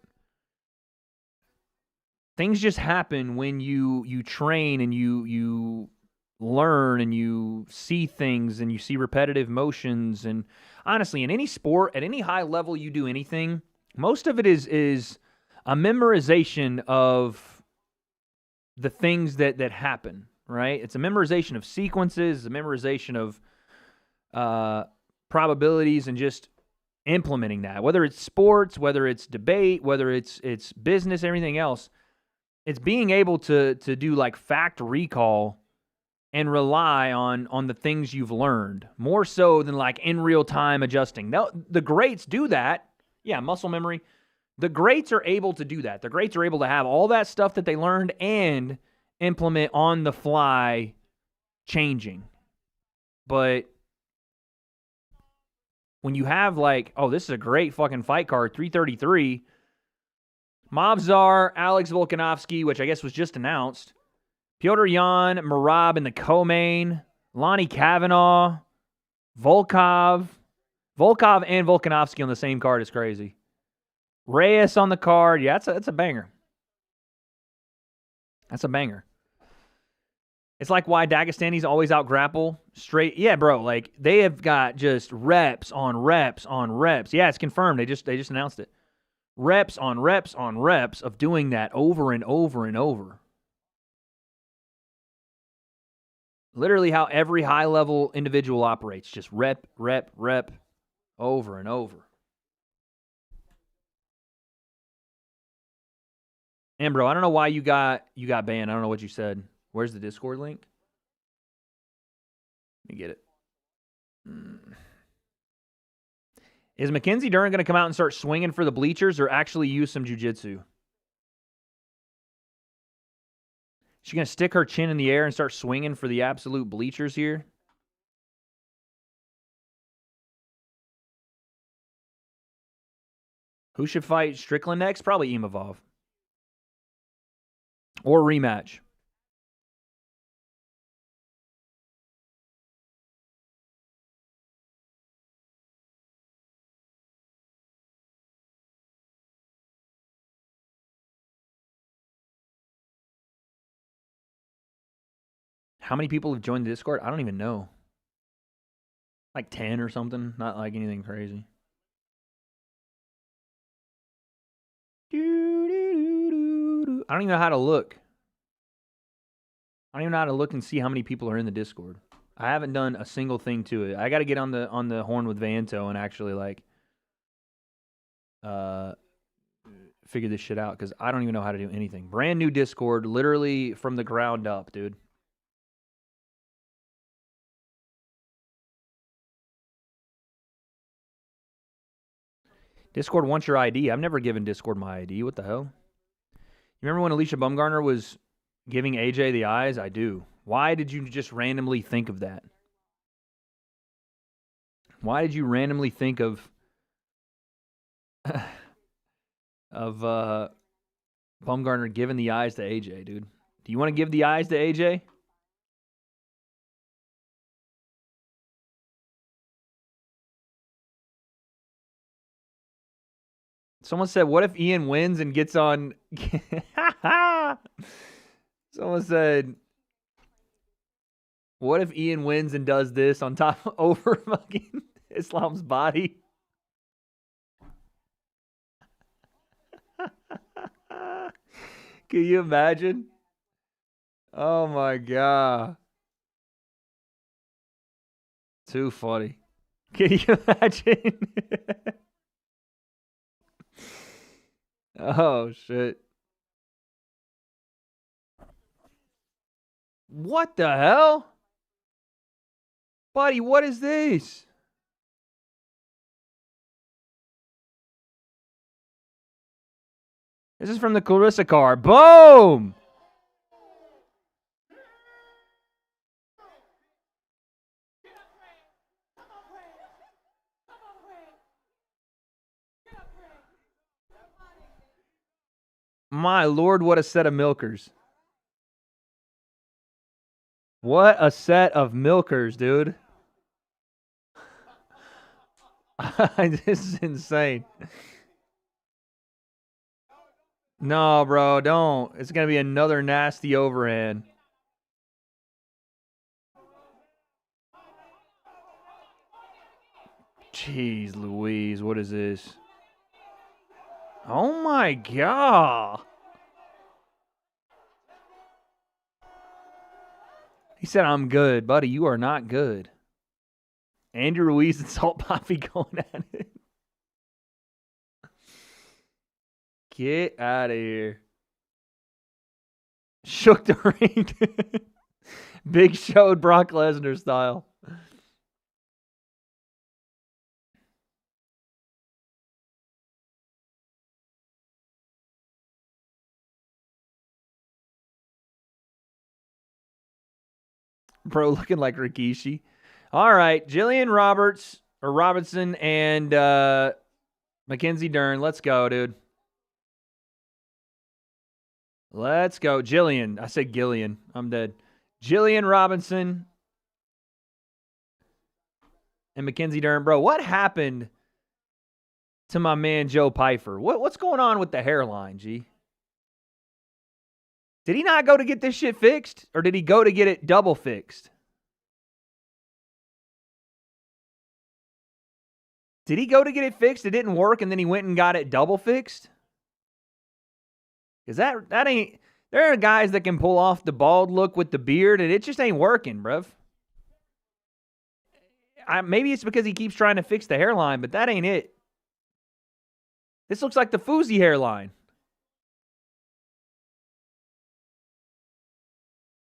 Things just happen when you train and you learn and you see things and you see repetitive motions. And honestly, in any sport, at any high level you do anything, most of it is a memorization of the things that happen, right? It's a memorization of sequences, a memorization of probabilities, and just implementing that. Whether it's sports, whether it's debate, whether it's business, everything else, it's being able to do like fact recall and rely on the things you've learned, more so than like in real time adjusting. Now, the greats do that. Yeah, muscle memory. The greats are able to do that. The greats are able to have all that stuff that they learned and implement on the fly changing. But when you have like, oh, this is a great fucking fight card, 333, Movzar, Alex Volkanovski, which I guess was just announced, Petr Yan, Merab in the co-main, Lonnie Kavanaugh, Volkov and Volkanovski on the same card is crazy. Reyes on the card. Yeah, that's a banger. That's a banger. It's like why Dagestanis always out-grapple straight. Yeah, bro, like they have got just reps on reps on reps. Yeah, it's confirmed. They just announced it. Reps on reps on reps of doing that over and over and over. Literally how every high-level individual operates. Just rep, rep, rep, over and over. And, bro, I don't know why you got banned. I don't know what you said. Where's the Discord link? Let me get it. Is Mackenzie Dern going to come out and start swinging for the bleachers or actually use some jiu-jitsu? She going to stick her chin in the air and start swinging for the absolute bleachers here? Who should fight Strickland next? Probably Imavov. Or rematch. How many people have joined the Discord? I don't even know. Like 10 or something. Not like anything crazy. I don't even know how to look. I don't even know how to look and see how many people are in the Discord. I haven't done a single thing to it. I got to get on the horn with Vanto and actually like figure this shit out because I don't even know how to do anything. Brand new Discord, literally from the ground up, dude. Discord wants your ID. I've never given Discord my ID. What the hell? You remember when Alicia Bumgarner was giving AJ the eyes? I do. Why did you just randomly think of that? Why did you randomly think of Bumgarner giving the eyes to AJ, dude? Do you want to give the eyes to AJ? Someone said, what if Ian wins and gets on... Someone said, what if Ian wins and does this on top over fucking Islam's body? Can you imagine? Oh my God. Too funny. Can you imagine? Oh, shit. What the hell? Buddy, what is this? This is from the Clarissa card. Boom! My Lord, what a set of milkers. What a set of milkers, dude. This is insane. No, bro, don't. It's going to be another nasty overhand. Jeez Louise, what is this? Oh my God. He said, I'm good. Buddy, you are not good. Andrew Ruiz and Salt Poppy going at it. Get out of here. Shook the ring. Big showed Brock Lesnar style. Bro looking like Rikishi. All right, Jillian Robertson and Mackenzie Dern. Let's go, dude. Let's go. Jillian. I said Gillian. I'm dead. Jillian Robinson and Mackenzie Dern. Bro, what happened to my man Joe Pyfer? What's going on with the hairline, G? Did he not go to get this shit fixed? Or did he go to get it double fixed? Did he go to get it fixed? It didn't work and then he went and got it double fixed? Because that ain't... There are guys that can pull off the bald look with the beard and it just ain't working, bruv. Maybe it's because he keeps trying to fix the hairline, but that ain't it. This looks like the Fousey hairline.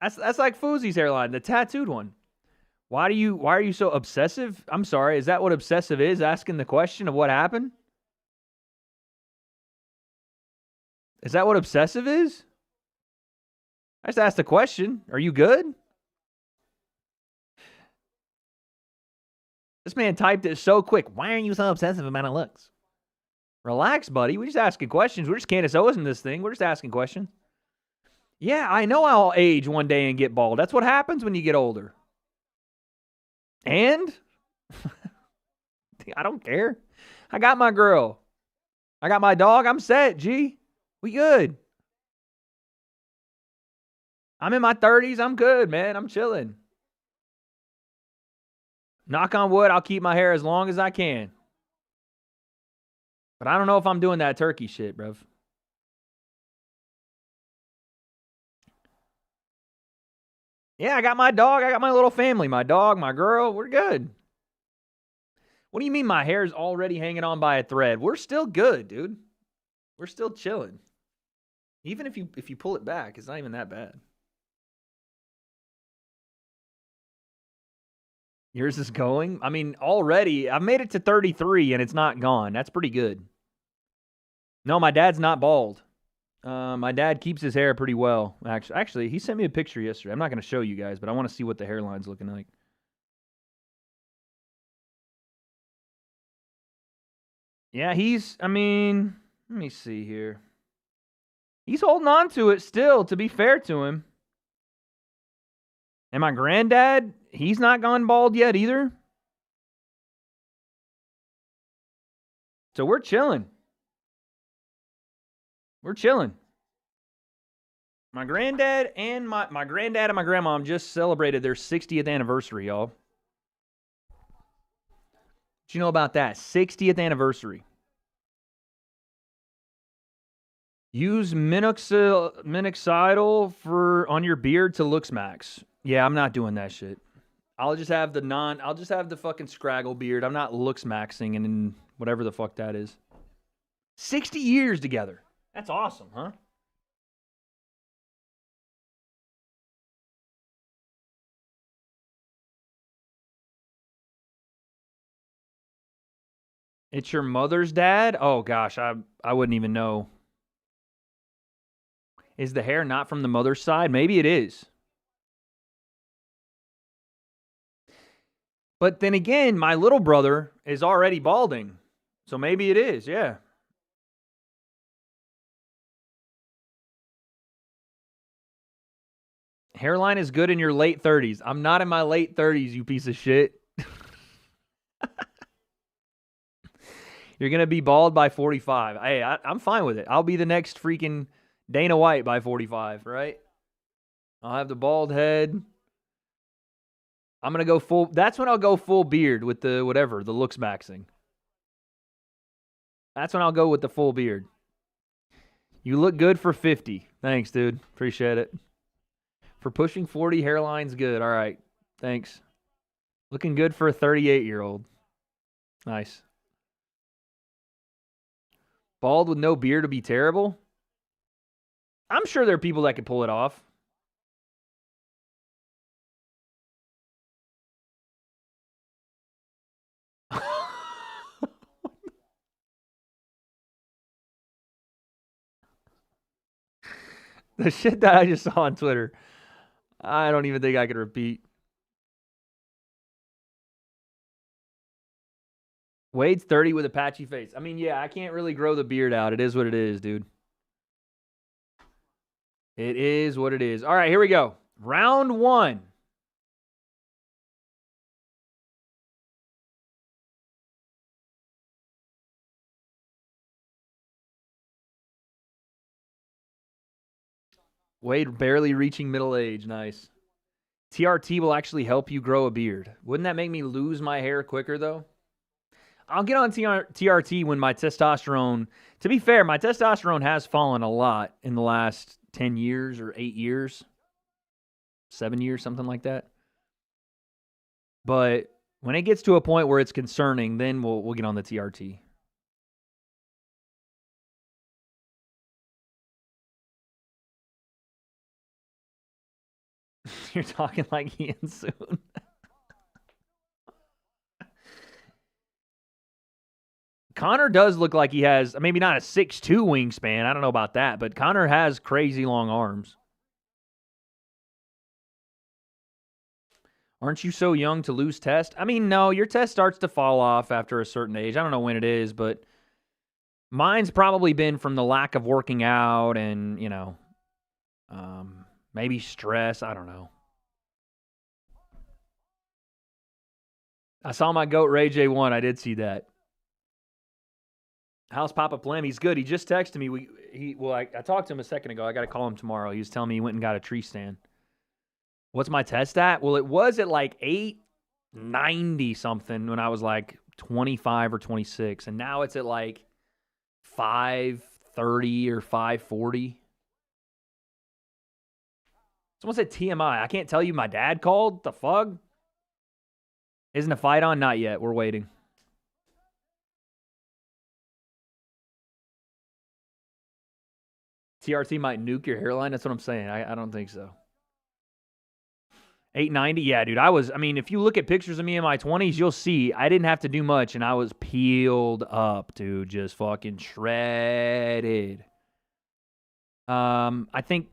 That's like Fousey's hairline, the tattooed one. Why are you so obsessive? I'm sorry, is that what obsessive is? Asking the question of what happened? Is that what obsessive is? I just asked the question. Are you good? This man typed it so quick. Why are you so obsessive about it looks? Relax, buddy. We're just asking questions. We're just Candace Owens in this thing. We're just asking questions. Yeah, I know I'll age one day and get bald. That's what happens when you get older. And? I don't care. I got my girl. I got my dog. I'm set, G. We good. I'm in my 30s. I'm good, man. I'm chilling. Knock on wood, I'll keep my hair as long as I can. But I don't know if I'm doing that turkey shit, bruv. Yeah, I got my dog. I got my little family. My dog, my girl. We're good. What do you mean my hair's already hanging on by a thread? We're still good, dude. We're still chilling. Even if you pull it back, it's not even that bad. Yours is going? I mean, already, I've made it to 33 and it's not gone. That's pretty good. No, my dad's not bald. My dad keeps his hair pretty well. Actually, he sent me a picture yesterday. I'm not going to show you guys, but I want to see what the hairline's looking like. Yeah, let me see here. He's holding on to it still, to be fair to him. And my granddad, he's not gone bald yet either. So we're chilling. We're chilling. My granddad and my granddad and my grandmom just celebrated their 60th anniversary, y'all. What you know about that? 60th anniversary. Use minoxidil on your beard to looks max. Yeah, I'm not doing that shit. I'll just have the fucking scraggle beard. I'm not looks maxing and whatever the fuck that is. 60 years together. That's awesome, huh? It's your mother's dad? Oh gosh, I wouldn't even know. Is the hair not from the mother's side? Maybe it is. But then again, my little brother is already balding. So maybe it is, yeah. Hairline is good in your late 30s. I'm not in my late 30s, you piece of shit. You're going to be bald by 45. Hey, I'm fine with it. I'll be the next freaking Dana White by 45, right? I'll have the bald head. I'm going to go full. That's when I'll go full beard with the whatever, the looks maxing. That's when I'll go with the full beard. You look good for 50. Thanks, dude. Appreciate it. For pushing 40, hairline's good. All right. Thanks. Looking good for a 38-year-old. Nice. Bald with no beard would be terrible. I'm sure there are people that could pull it off. The shit that I just saw on Twitter, I don't even think I could repeat. Wade's 30 with a patchy face. I mean, yeah, I can't really grow the beard out. It is what it is, dude. It is what it is. All right, here we go. Round 1. Wade barely reaching middle age. Nice. TRT will actually help you grow a beard. Wouldn't that make me lose my hair quicker, though? I'll get on TRT when my testosterone... To be fair, my testosterone has fallen a lot in the last 10 years or 8 years. 7 years, something like that. But when it gets to a point where it's concerning, then we'll get on the TRT. You're talking like Ian soon. Connor does look like he has, maybe not a 6'2" wingspan. I don't know about that, but Connor has crazy long arms. Aren't you so young to lose test? I mean, no, your test starts to fall off after a certain age. I don't know when it is, but mine's probably been from the lack of working out and, you know, maybe stress. I don't know. I saw my goat Ray J1. I did see that. How's Papa Plem? He's good. He just texted me. I talked to him a second ago. I got to call him tomorrow. He was telling me he went and got a tree stand. What's my test at? Well, it was at like 890 something when I was like 25 or 26. And now it's at like 530 or 540. Someone said TMI. I can't tell you my dad called. The fuck? Isn't a fight on? Not yet. We're waiting. TRT might nuke your hairline. That's what I'm saying. I don't think so. 890? Yeah, dude. I mean, if you look at pictures of me in my 20s, you'll see I didn't have to do much, and I was peeled up, dude. Just fucking shredded. I think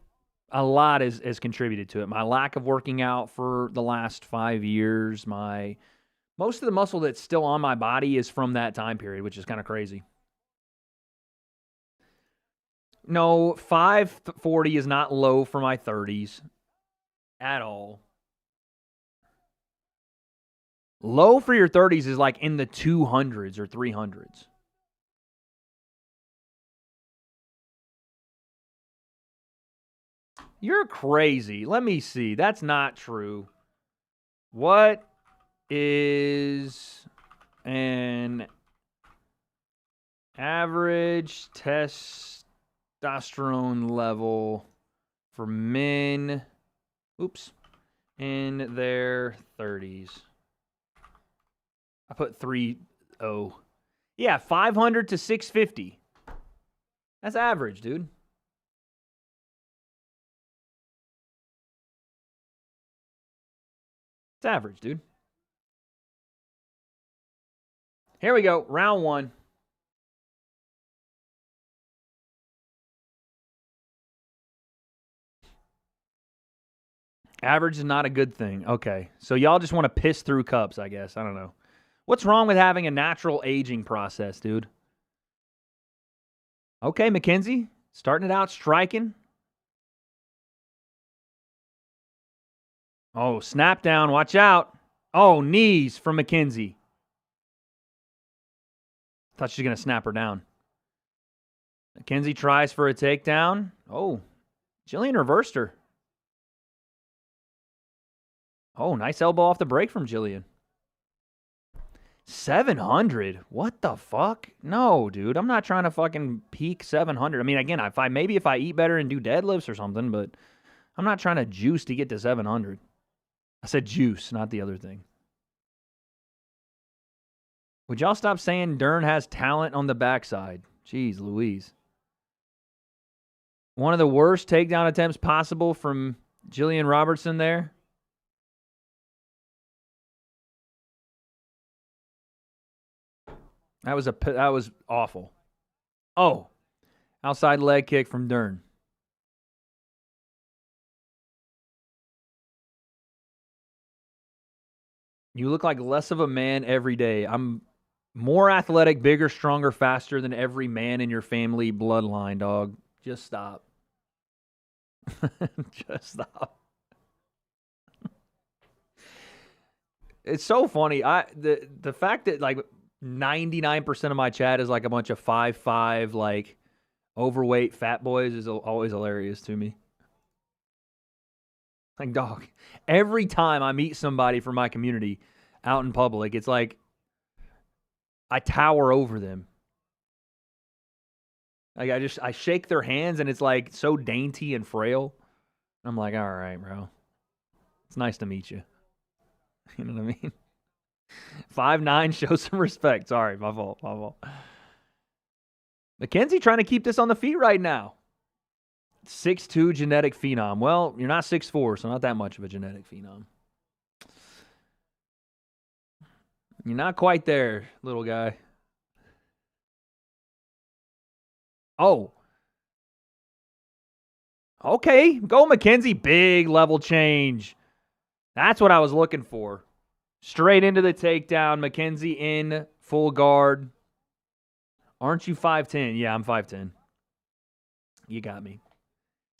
a lot has contributed to it. My lack of working out for the last 5 years. Most of the muscle that's still on my body is from that time period, which is kind of crazy. No, 540 is not low for my 30s at all. Low for your 30s is like in the 200s or 300s. You're crazy. Let me see. That's not true. What is an average testosterone level for men, in their 30s? I put 3-0. Yeah, 500 to 650. That's average, dude. It's average, dude. Here we go. Round 1. Average is not a good thing. Okay. So y'all just want to piss through cups, I guess. I don't know. What's wrong with having a natural aging process, dude? Okay, Mackenzie. Starting it out striking. Oh, snap down. Watch out. Oh, knees from Mackenzie. Thought she was going to snap her down. Mackenzie tries for a takedown. Oh, Jillian reversed her. Oh, nice elbow off the break from Jillian. 700? What the fuck? No, dude. I'm not trying to fucking peak 700. I mean, again, if I eat better and do deadlifts or something, but I'm not trying to juice to get to 700. I said juice, not the other thing. Would y'all stop saying Dern has talent on the backside? Jeez Louise. One of the worst takedown attempts possible from Jillian Robertson there. That was awful. Oh, outside leg kick from Dern. You look like less of a man every day. I'm more athletic, bigger, stronger, faster than every man in your family bloodline, dog. Just stop. Just stop. It's so funny. The fact that like 99% of my chat is like a bunch of 5'5", like overweight fat boys is always hilarious to me. Like, dog, every time I meet somebody from my community out in public, it's like I tower over them. Like I shake their hands and it's like so dainty and frail. I'm like, all right, bro. It's nice to meet you. You know what I mean? 5'9", show some respect. Sorry, my fault. Mackenzie trying to keep this on the feet right now. 6'2" genetic phenom. Well, you're not 6'4", so not that much of a genetic phenom. You're not quite there, little guy. Oh. Okay, go Mackenzie. Big level change. That's what I was looking for. Straight into the takedown. Mackenzie in full guard. Aren't you 5'10"? Yeah, I'm 5'10". You got me.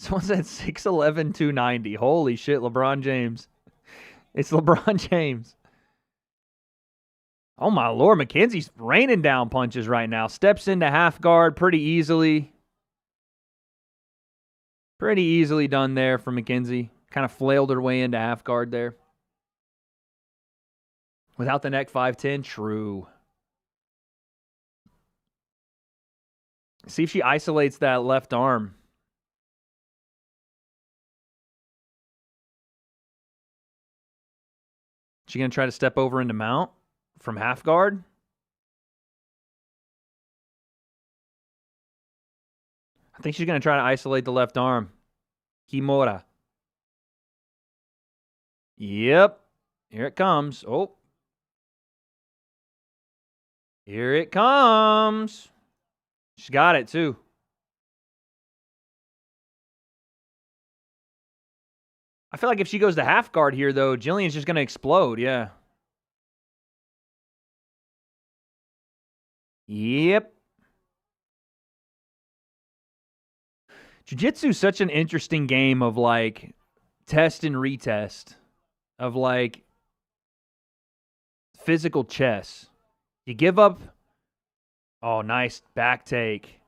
Someone said 6'11", 290. Holy shit, LeBron James. It's LeBron James. Oh, my Lord. Mackenzie's raining down punches right now. Steps into half guard pretty easily. Pretty easily done there for Mackenzie. Kind of flailed her way into half guard there. Without the neck 5'10", true. See if she isolates that left arm. She going to try to step over into mount from half guard? I think she's going to try to isolate the left arm. Kimura. Yep. Here it comes. Oh. Here it comes. She's got it, too. I feel like if she goes to half guard here, though, Jillian's just going to explode. Yeah. Yep. Jiu-jitsu is such an interesting game of, like, test and retest. Of, like, physical chess. You give up... Oh, nice back take.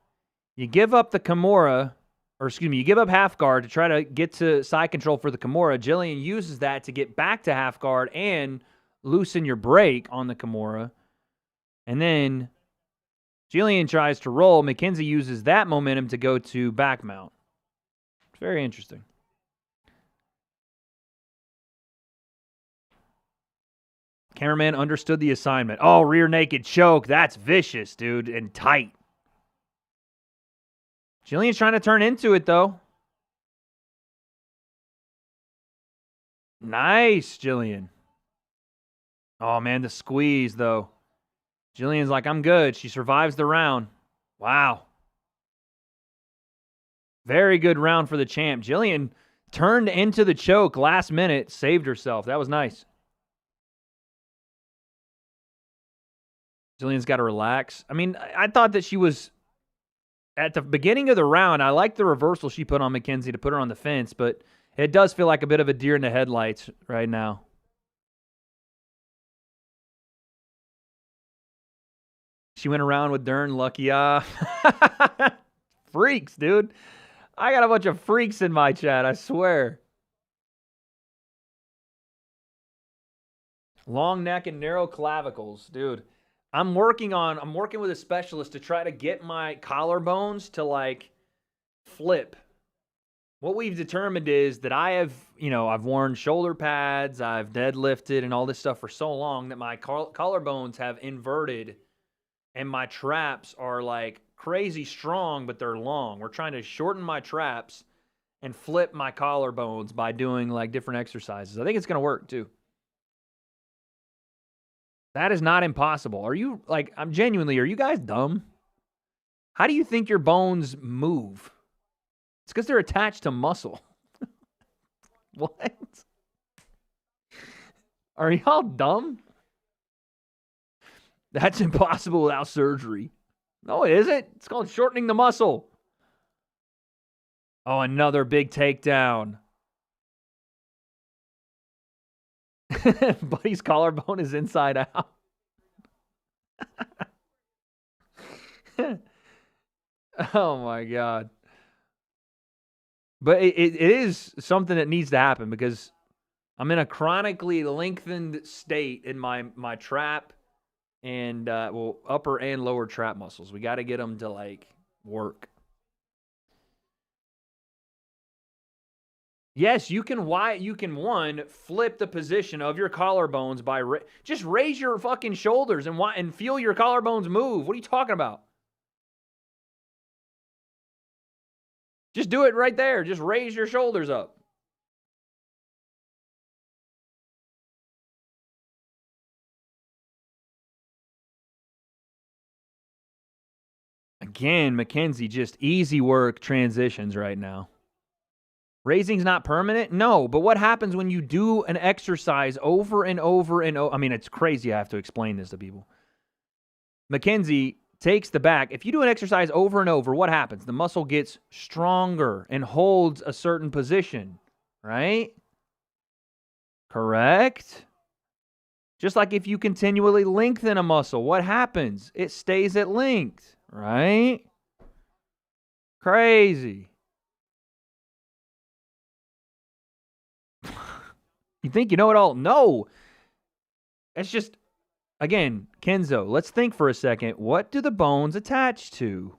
You give up the Kimura... Or, excuse me, you give up half guard to try to get to side control for the Kimura. Jillian uses that to get back to half guard and loosen your break on the Kimura. And then Jillian tries to roll. Mackenzie uses that momentum to go to back mount. It's very interesting. Cameraman understood the assignment. Oh, rear naked choke. That's vicious, dude, and tight. Jillian's trying to turn into it, though. Nice, Jillian. Oh, man, the squeeze, though. Jillian's like, I'm good. She survives the round. Wow. Very good round for the champ. Jillian turned into the choke last minute, saved herself. That was nice. Jillian's got to relax. I mean, I thought that she was... At the beginning of the round, I liked the reversal she put on Mackenzie to put her on the fence, but It does feel like a bit of a deer in the headlights right now. She went around with Dern, lucky. Freaks, dude. I got a bunch of freaks in my chat, I swear. Long neck and narrow clavicles, dude. I'm working with a specialist to try to get my collarbones to like flip. What we've determined is that I have, I've worn shoulder pads, I've deadlifted and all this stuff for so long that my collarbones have inverted and my traps are like crazy strong, but they're long. We're trying to shorten my traps and flip my collarbones by doing like different exercises. I think it's going to work too. That is not impossible. Are you like, are you guys dumb? How do you think your bones move? It's because they're attached to muscle. What? Are y'all dumb? That's impossible without surgery. No, it isn't. It's called shortening the muscle. Oh, another big takedown. Buddy's collarbone is inside out. Oh, my God. But it is something that needs to happen because I'm in a chronically lengthened state in my trap and, upper and lower trap muscles. We got to get them to, like, work. Yes, you can flip the position of your collarbones by just raise your fucking shoulders and feel your collarbones move. What are you talking about? Just do it right there. Just raise your shoulders up. Again, Mackenzie, just easy work transitions right now. Raising's not permanent? No, but what happens when you do an exercise over and over and over? I mean, it's crazy I have to explain this to people. Mackenzie takes the back. If you do an exercise over and over, what happens? The muscle gets stronger and holds a certain position, right? Correct? Just like if you continually lengthen a muscle, what happens? It stays at length, right? Crazy. You think you know it all? No. It's just, again, Kenzo, let's think for a second. What do the bones attach to?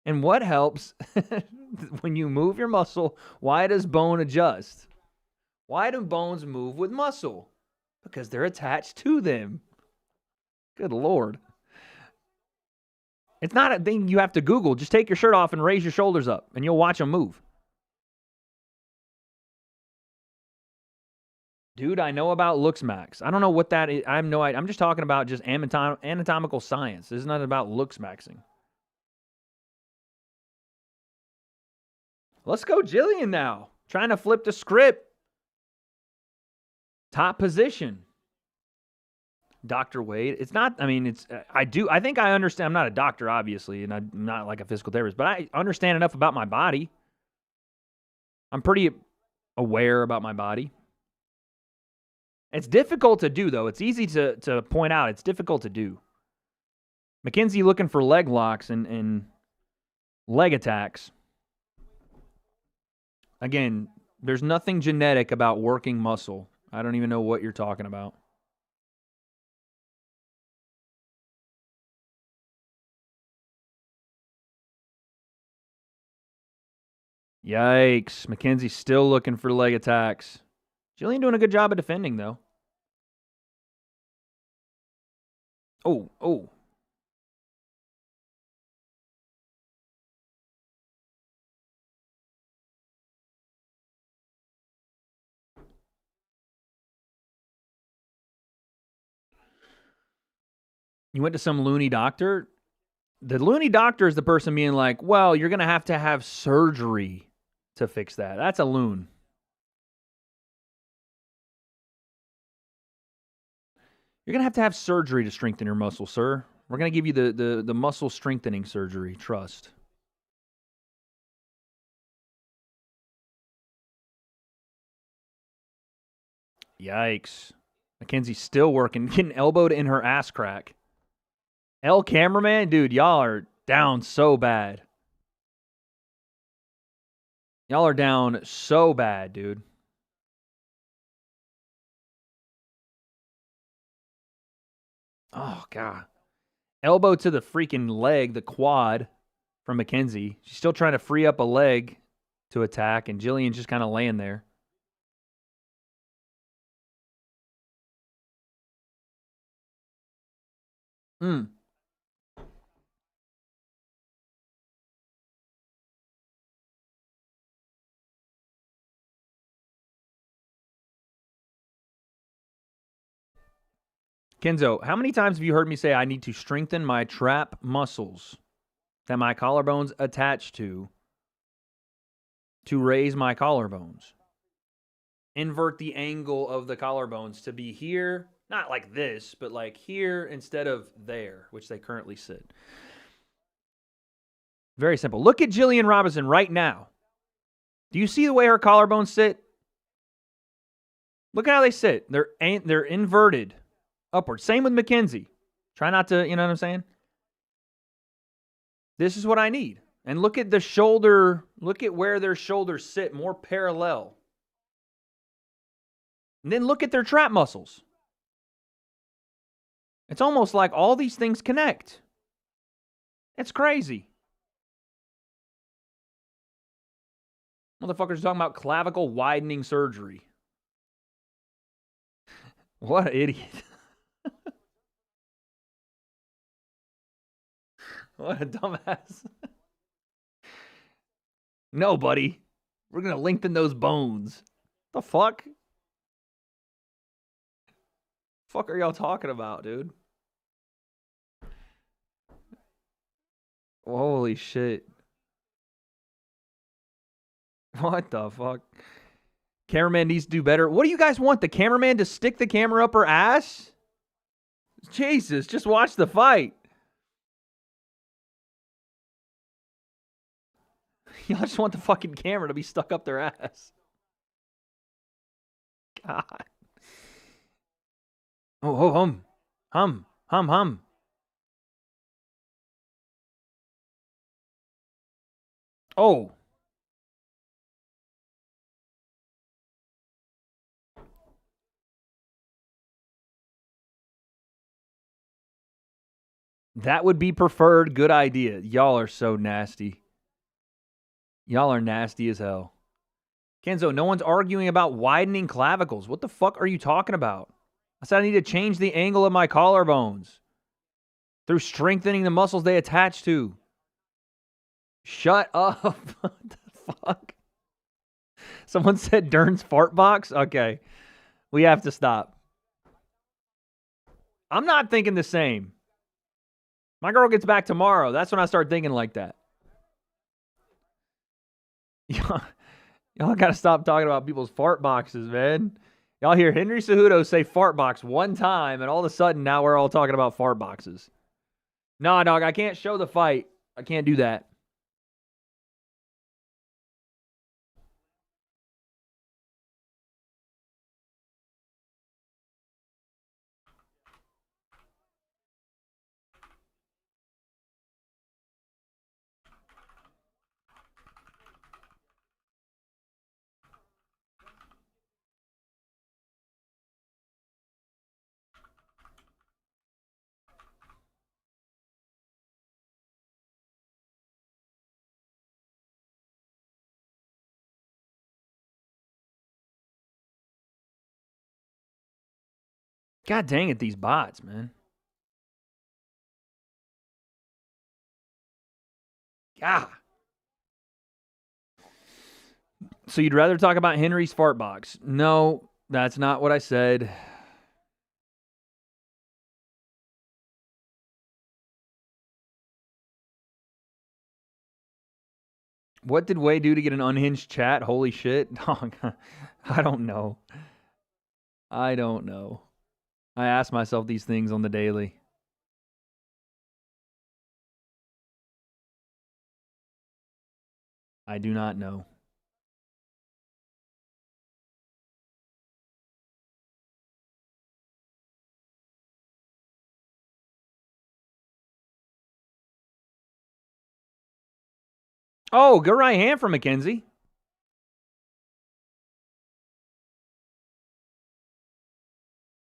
And what helps when you move your muscle? Why does bone adjust? Why do bones move with muscle? Because they're attached to them. Good Lord. It's not a thing you have to Google. Just take your shirt off and raise your shoulders up, and you'll watch them move. Dude, I know about looks max. I don't know what that is. I have no idea. I'm just talking about just anatomical science. This is not about looks maxing. Let's go Jillian now. Trying to flip the script. Top position. Dr. Wade. It's not, I think I understand. I'm not a doctor, obviously, and I'm not like a physical therapist, but I understand enough about my body. I'm pretty aware about my body. It's difficult to do, though. It's easy to point out. It's difficult to do. Mackenzie looking for leg locks and leg attacks. Again, there's nothing genetic about working muscle. I don't even know what you're talking about. Yikes. Mackenzie's still looking for leg attacks. Jillian doing a good job of defending, though. Oh. You went to some loony doctor? The loony doctor is the person being like, well, you're going to have surgery to fix that. That's a loon. You're going to have surgery to strengthen your muscle, sir. We're going to give you the muscle strengthening surgery. Trust. Yikes. Mackenzie's still working, getting elbowed in her ass crack. L cameraman, dude, y'all are down so bad. Y'all are down so bad, dude. Oh, God. Elbow to the freaking leg, the quad from Mackenzie. She's still trying to free up a leg to attack, and Jillian's just kind of laying there. Kenzo, how many times have you heard me say I need to strengthen my trap muscles that my collarbones attach to raise my collarbones? Invert the angle of the collarbones to be here, not like this, but like here instead of there, which they currently sit. Very simple. Look at Jillian Robinson right now. Do you see the way her collarbones sit? Look at how they sit. They're inverted upward. Same with Mackenzie. Try not to, you know what I'm saying? This is what I need. And look at the shoulder. Look at where their shoulders sit more parallel. And then look at their trap muscles. It's almost like all these things connect. It's crazy. Motherfuckers talking about clavicle widening surgery. What an idiot. What a dumbass. No, buddy. We're going to lengthen those bones. The fuck? Fuck are y'all talking about, dude? Holy shit. What the fuck? Cameraman needs to do better. What do you guys want? The cameraman to stick the camera up her ass? Jesus, just watch the fight. Y'all just want the fucking camera to be stuck up their ass. God. Oh, hum. Oh. That would be preferred. Good idea. Y'all are so nasty. Y'all are nasty as hell. Kenzo, no one's arguing about widening clavicles. What the fuck are you talking about? I said I need to change the angle of my collarbones through strengthening the muscles they attach to. Shut up. What the fuck? Someone said Dern's fart box? Okay. We have to stop. I'm not thinking the same. My girl gets back tomorrow. That's when I start thinking like that. Y'all got to stop talking about people's fart boxes, man. Y'all hear Henry Cejudo say fart box one time, and all of a sudden now we're all talking about fart boxes. Nah, dog, I can't show the fight. I can't do that. God dang it, these bots, man. God. So you'd rather talk about Henry's fart box? No, that's not what I said. What did W.A.D.E do to get an unhinged chat? Holy shit. Dog. I don't know. I don't know. I ask myself these things on the daily. I do not know. Oh, good right hand from McKenzie.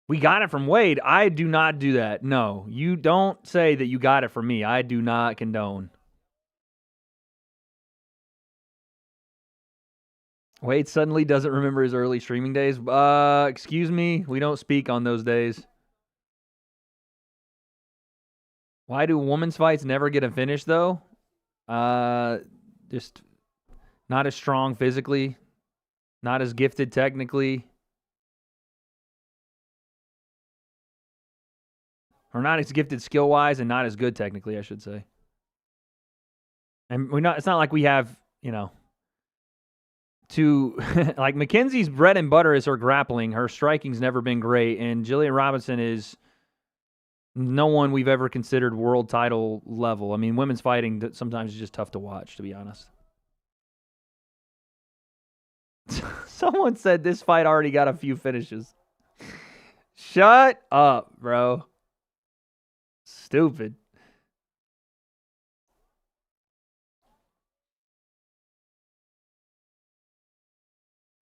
We got it from Wade. I do not do that. No, you don't say that you got it from me. I do not condone. Wade suddenly doesn't remember his early streaming days. Excuse me. We don't speak on those days. Why do women's fights never get a finish, though? Just not as strong physically, not as gifted technically, or not as gifted skill-wise and not as good technically, I should say. And it's not like we have, like Mackenzie's bread and butter is her grappling. Her striking's never been great, and Jillian Robinson is no one we've ever considered world title level. I mean, women's fighting sometimes is just tough to watch, to be honest. Someone said this fight already got a few finishes. Shut up, bro. Stupid.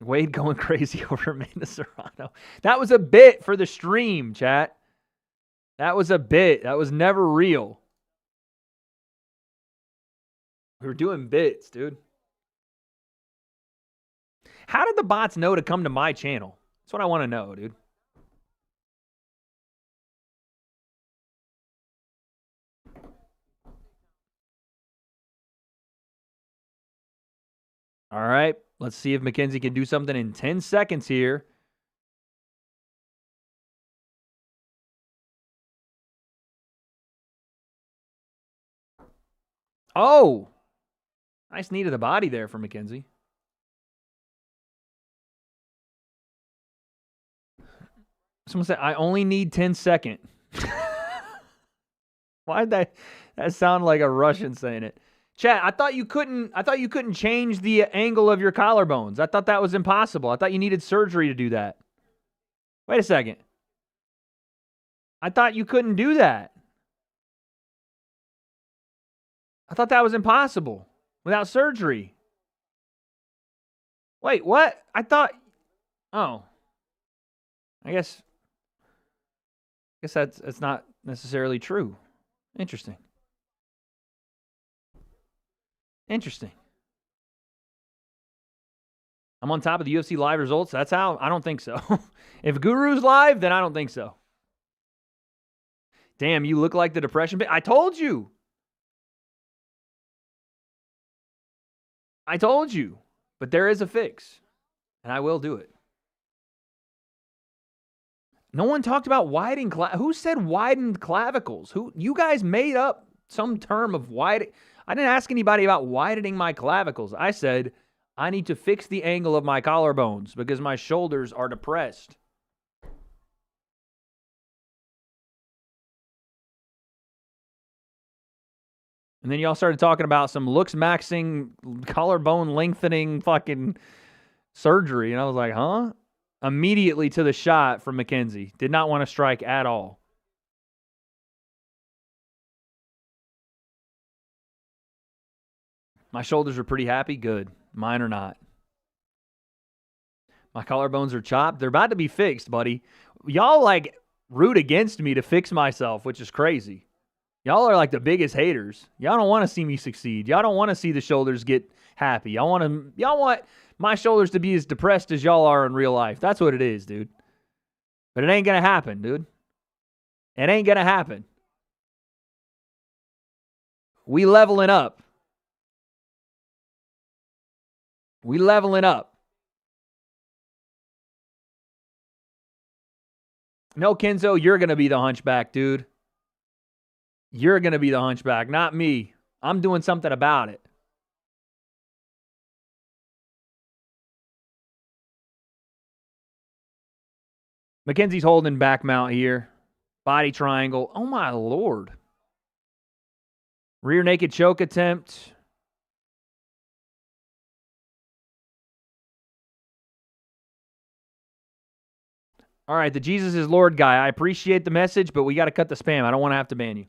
Wade going crazy over Amanda Serrano. That was a bit for the stream, chat. That was a bit. That was never real. We were doing bits, dude. How did the bots know to come to my channel? That's what I want to know, dude. All right. Let's see if Mackenzie can do something in 10 seconds here. Oh, nice knee to the body there for Mackenzie. Someone said, I only need 10 seconds. Why did that sound like a Russian saying it? Chat, I thought you couldn't change the angle of your collarbones. I thought that was impossible. I thought you needed surgery to do that. Wait a second. I thought you couldn't do that. I thought that was impossible without surgery. Wait, what? I thought... Oh. I guess that's not necessarily true. Interesting. Interesting. I'm on top of the UFC live results. That's how? I don't think so. If Guru's live, then I don't think so. Damn, you look like the depression bit. I told you. I told you. But there is a fix. And I will do it. No one talked about widening. Who said widened clavicles? You guys made up some term of wide. I didn't ask anybody about widening my clavicles. I said I need to fix the angle of my collarbones because my shoulders are depressed. And then y'all started talking about some looks maxing, collarbone lengthening fucking surgery. And I was like, huh? Immediately to the shot from Mackenzie. Did not want to strike at all. My shoulders are pretty happy. Good. Mine are not. My collarbones are chopped. They're about to be fixed, buddy. Y'all like root against me to fix myself, which is crazy. Y'all are like the biggest haters. Y'all don't want to see me succeed. Y'all don't want to see the shoulders get happy. Y'all want my shoulders to be as depressed as y'all are in real life. That's what it is, dude. But it ain't going to happen, dude. It ain't going to happen. We leveling up. We leveling up. No, Kenzo, you're going to be the hunchback, dude. You're going to be the hunchback, not me. I'm doing something about it. Mackenzie's holding back mount here. Body triangle. Oh, my Lord. Rear naked choke attempt. All right, the Jesus is Lord guy. I appreciate the message, but we got to cut the spam. I don't want to have to ban you.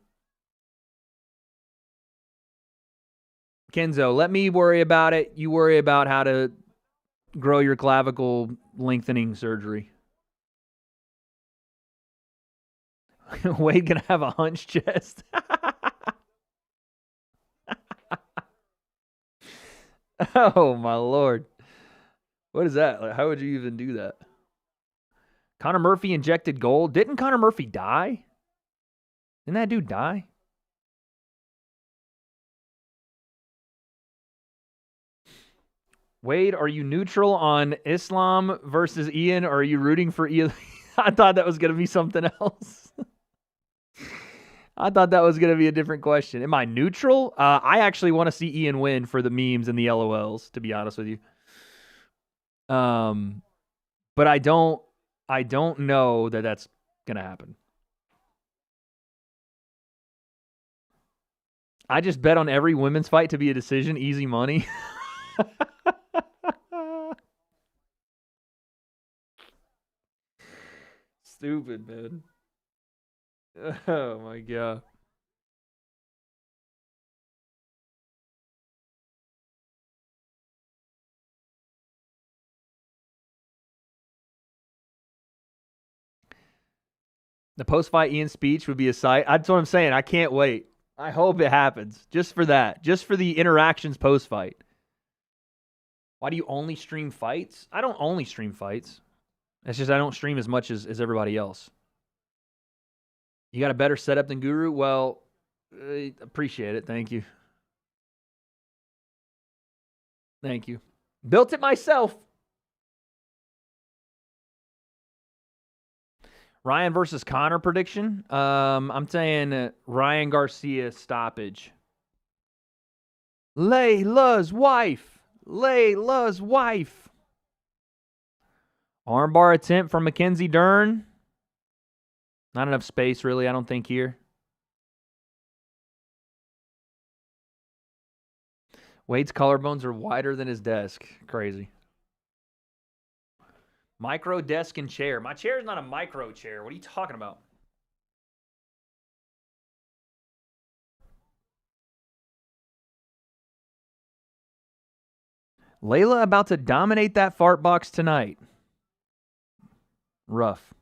Kenzo, let me worry about it. You worry about how to grow your clavicle lengthening surgery. Wade gonna have a hunch chest. Oh my Lord. What is that? Like, how would you even do that? Conor Murphy injected gold. Didn't Conor Murphy die? Didn't that dude die? Wade, are you neutral on Islam versus Ian, or are you rooting for Ian? I thought that was going to be something else. I thought that was going to be a different question. Am I neutral? I actually want to see Ian win for the memes and the LOLs, to be honest with you. But I don't know that that's going to happen. I just bet on every women's fight to be a decision, easy money. Stupid, man. Oh my God. The post-fight Ian speech would be a sight. That's what I'm saying. I can't wait. I hope it happens. Just for that. Just for the interactions post-fight. Why do you only stream fights? I don't only stream fights. It's just I don't stream as much as everybody else. You got a better setup than Guru? Well, appreciate it. Thank you. Thank you. Built it myself. Ryan versus Conor prediction. I'm saying Ryan Garcia stoppage. Layla's wife. Layla's wife. Armbar attempt from Mackenzie Dern. Not enough space, really, I don't think, here. Wade's collarbones are wider than his desk. Crazy. Micro desk and chair. My chair is not a micro chair. What are you talking about? Layla about to dominate that fart box tonight. Rough.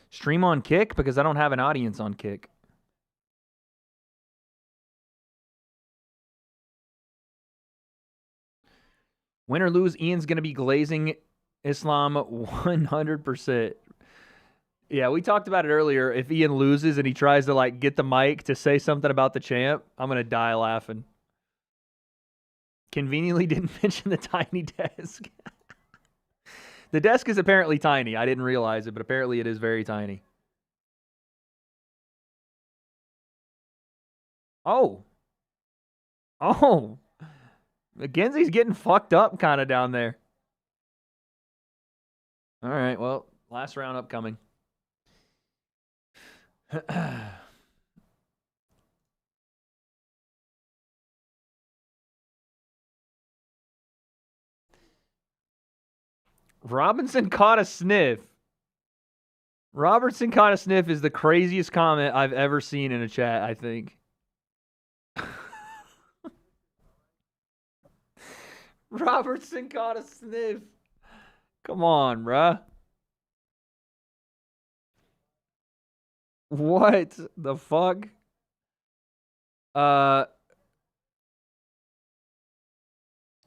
Stream on Kick because I don't have an audience on Kick. Win or lose, Ian's going to be glazing Islam 100%. Yeah, we talked about it earlier. If Ian loses and he tries to like get the mic to say something about the champ, I'm going to die laughing. Conveniently didn't mention the tiny desk. The desk is apparently tiny. I didn't realize it, but apparently it is very tiny. Oh. Oh. Mackenzie's getting fucked up kind of down there. All right, well, last round upcoming. Robinson caught a sniff. Robertson caught a sniff is the craziest comment I've ever seen in a chat, I think. Robertson caught a sniff. Come on, bruh. What the fuck?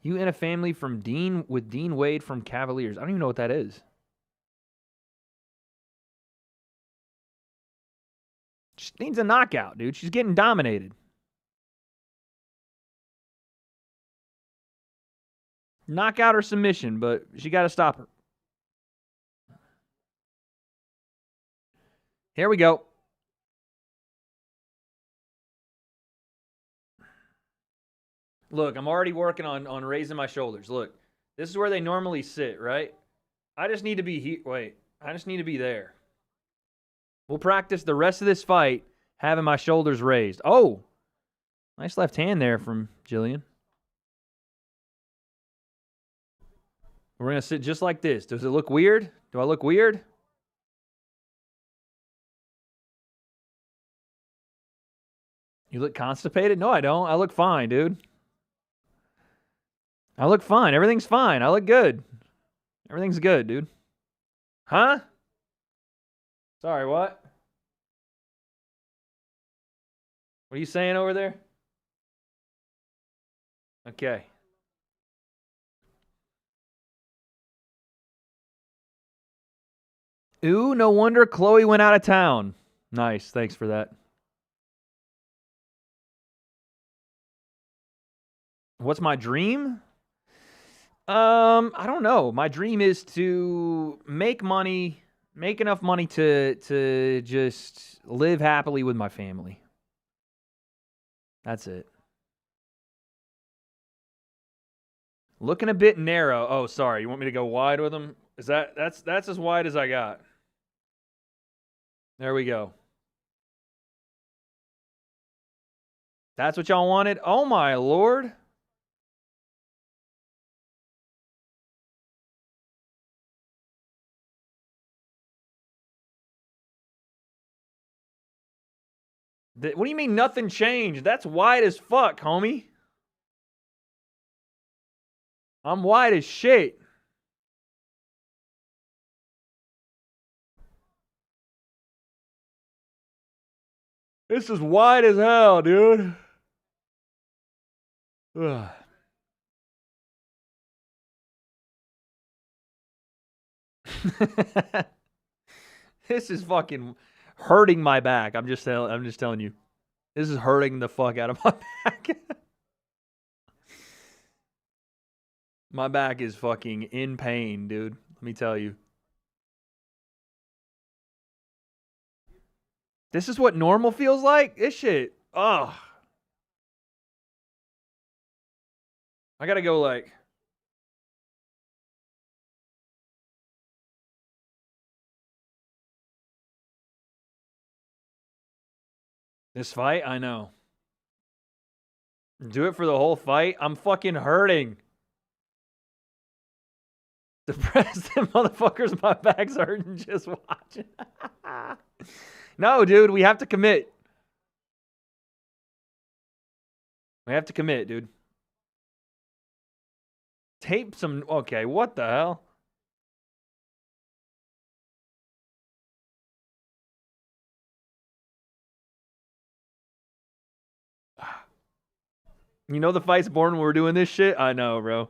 You in a family from Dean with Dean Wade from Cavaliers. I don't even know what that is. She needs a knockout, dude. She's getting dominated. Knockout or submission, but she got to stop her. Here we go. Look, I'm already working on raising my shoulders. Look, this is where they normally sit, right? I just need to be here. Wait, I just need to be there. We'll practice the rest of this fight having my shoulders raised. Oh, nice left hand there from Jillian. We're going to sit just like this. Does it look weird? Do I look weird? You look constipated? No, I don't. I look fine, dude. I look fine. Everything's fine. I look good. Everything's good, dude. Huh? Sorry, what? What are you saying over there? Okay. Ooh, no wonder Chloe went out of town. Nice. Thanks for that. What's my dream? I don't know. My dream is to make money, make enough money to just live happily with my family. That's it. Looking a bit narrow. Oh, sorry. You want me to go wide with them? Is that's as wide as I got. There we go. That's what y'all wanted? Oh my Lord. What do you mean nothing changed? That's wide as fuck, homie. I'm wide as shit. This is wide as hell, dude. Ugh. This is fucking hurting my back. I'm just telling you. This is hurting the fuck out of my back. My back is fucking in pain, dude. Let me tell you. This is what normal feels like? This shit. Ugh. I gotta go like... This fight? I know. Do it for the whole fight? I'm fucking hurting. Depressed motherfuckers, my back's hurting just watching. No, dude, we have to commit. We have to commit, dude. Tape some... Okay, what the hell? You know the fight's born when we're doing this shit? I know, bro.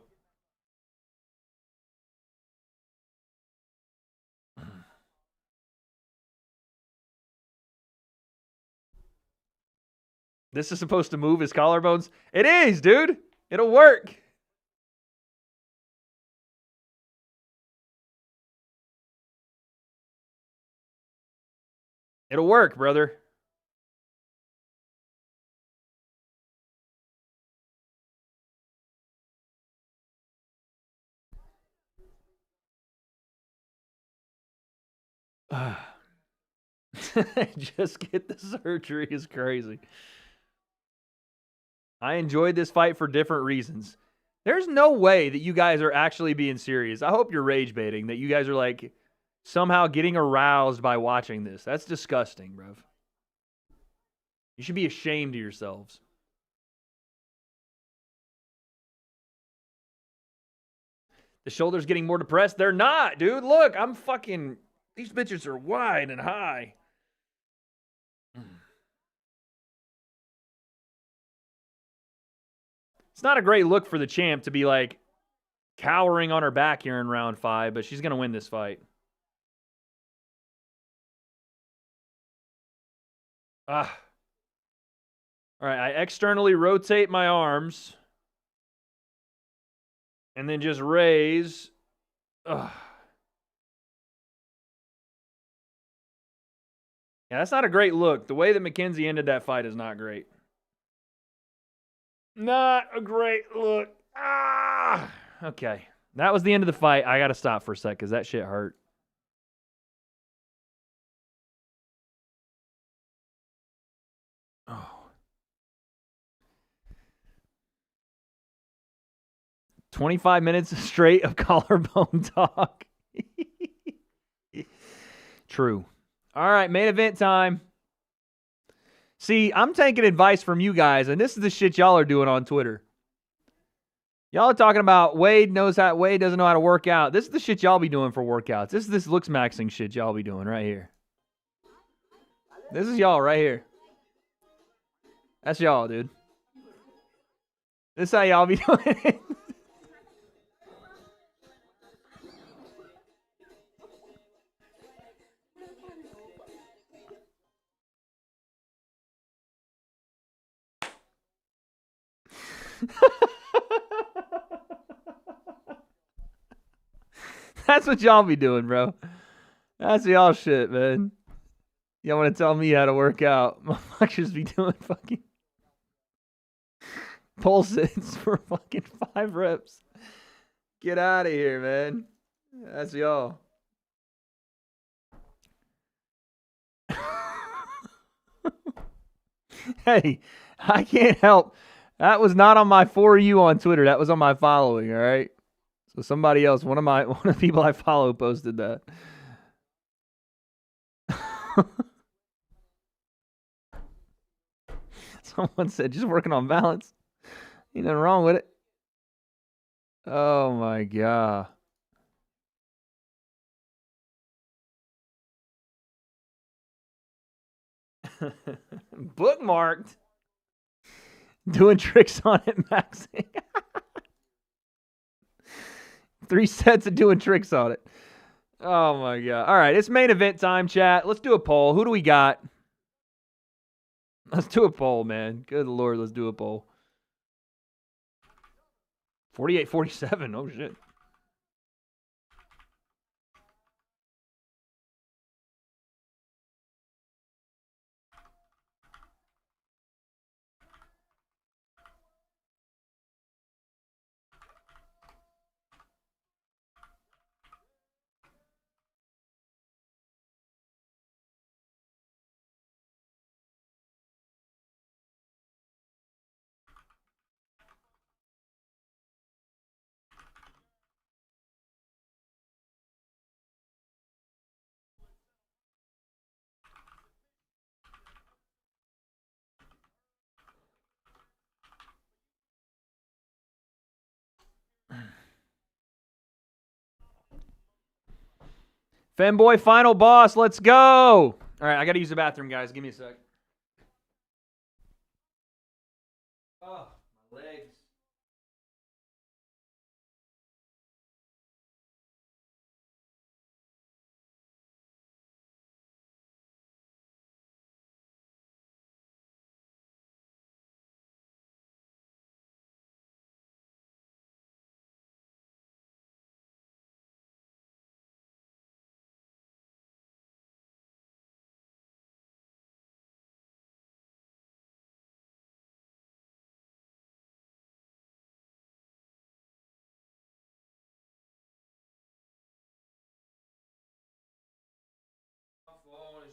This is supposed to move his collarbones? It is, dude. It'll work. It'll work, brother. Just get the surgery is crazy. I enjoyed this fight for different reasons. There's no way that you guys are actually being serious. I hope you're rage baiting, that you guys are like somehow getting aroused by watching this. That's disgusting, bruv. You should be ashamed of yourselves. The shoulders getting more depressed? They're not, dude. Look, I'm fucking... These bitches are wide and high. It's not a great look for the champ to be like cowering on her back here in round 5, but she's going to win this fight. All right, I externally rotate my arms and then just raise. Yeah, that's not a great look. The way that McKenzie ended that fight is not great. Not a great look. Okay. That was the end of the fight. I got to stop for a sec because that shit hurt. Oh. 25 minutes straight of collarbone talk. True. All right, main event time. See, I'm taking advice from you guys, and this is the shit y'all are doing on Twitter. Y'all are talking about Wade doesn't know how to work out. This is the shit y'all be doing for workouts. This is this looks maxing shit y'all be doing right here. This is y'all right here. That's y'all, dude. This is how y'all be doing it. That's what y'all be doing, bro. That's y'all shit, man. Y'all want to tell me how to work out. Motherfuckers be doing fucking pull sits for fucking 5 reps. Get out of here, man. That's y'all. Hey, I can't help. That was not on my For You on Twitter. That was on my following, all right? So somebody else, one of the people I follow posted that. Someone said, just working on balance. Ain't nothing wrong with it. Oh, my God. Bookmarked. Doing tricks on it, maxing. 3 sets of doing tricks on it. Oh, my God. All right, it's main event time, chat. Let's do a poll. Who do we got? Let's do a poll, man. Good Lord, let's do a poll. 48-47. Oh, shit. Femboy final boss, let's go. All right, I got to use the bathroom, guys. Give me a sec. Oh, my legs.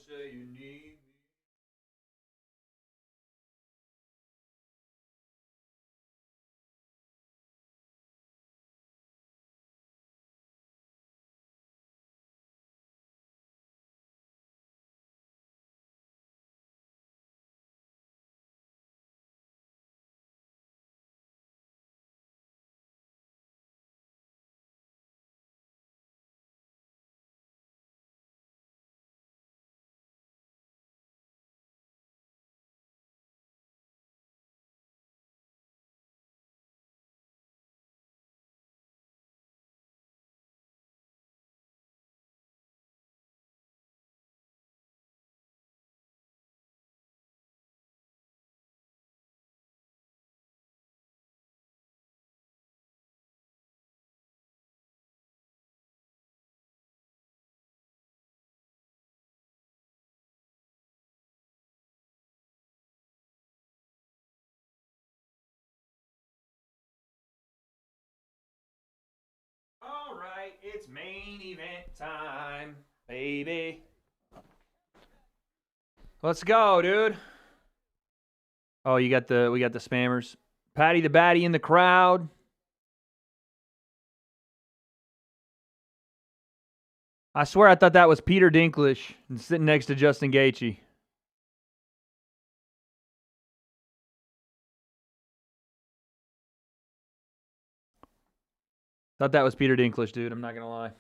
Say you need me. All right, it's main event time, baby. Let's go, dude. Oh, we got the spammers. Patty the Batty in the crowd. I swear I thought that was Peter Dinklage sitting next to Justin Gaethje. Thought that was Peter Dinklage, dude. I'm not going to lie.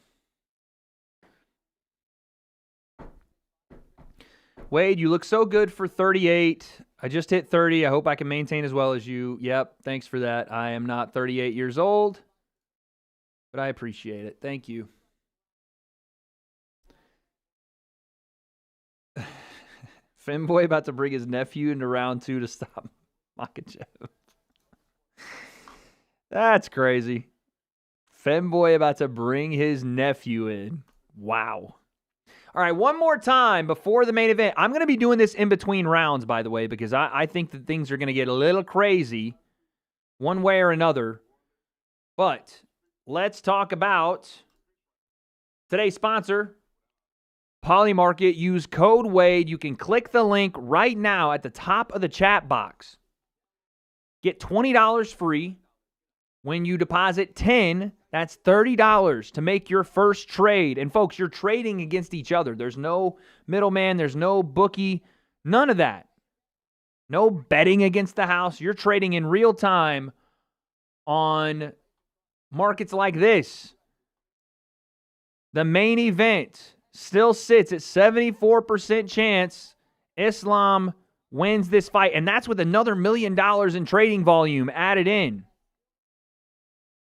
Wade, you look so good for 38. I just hit 30. I hope I can maintain as well as you. Yep, thanks for that. I am not 38 years old, but I appreciate it. Thank you. Femboy about to bring his nephew into round 2 to stop Makhachev. That's crazy. Femboy about to bring his nephew in. Wow. All right, one more time before the main event. I'm going to be doing this in between rounds, by the way, because I think that things are going to get a little crazy one way or another. But let's talk about today's sponsor, Polymarket. Use code WADE. You can click the link right now at the top of the chat box. Get $20 free. When you deposit 10, that's $30 to make your first trade. And folks, you're trading against each other. There's no middleman. There's no bookie. None of that. No betting against the house. You're trading in real time on markets like this. The main event still sits at 74% chance Islam wins this fight. And that's with another $1 million in trading volume added in.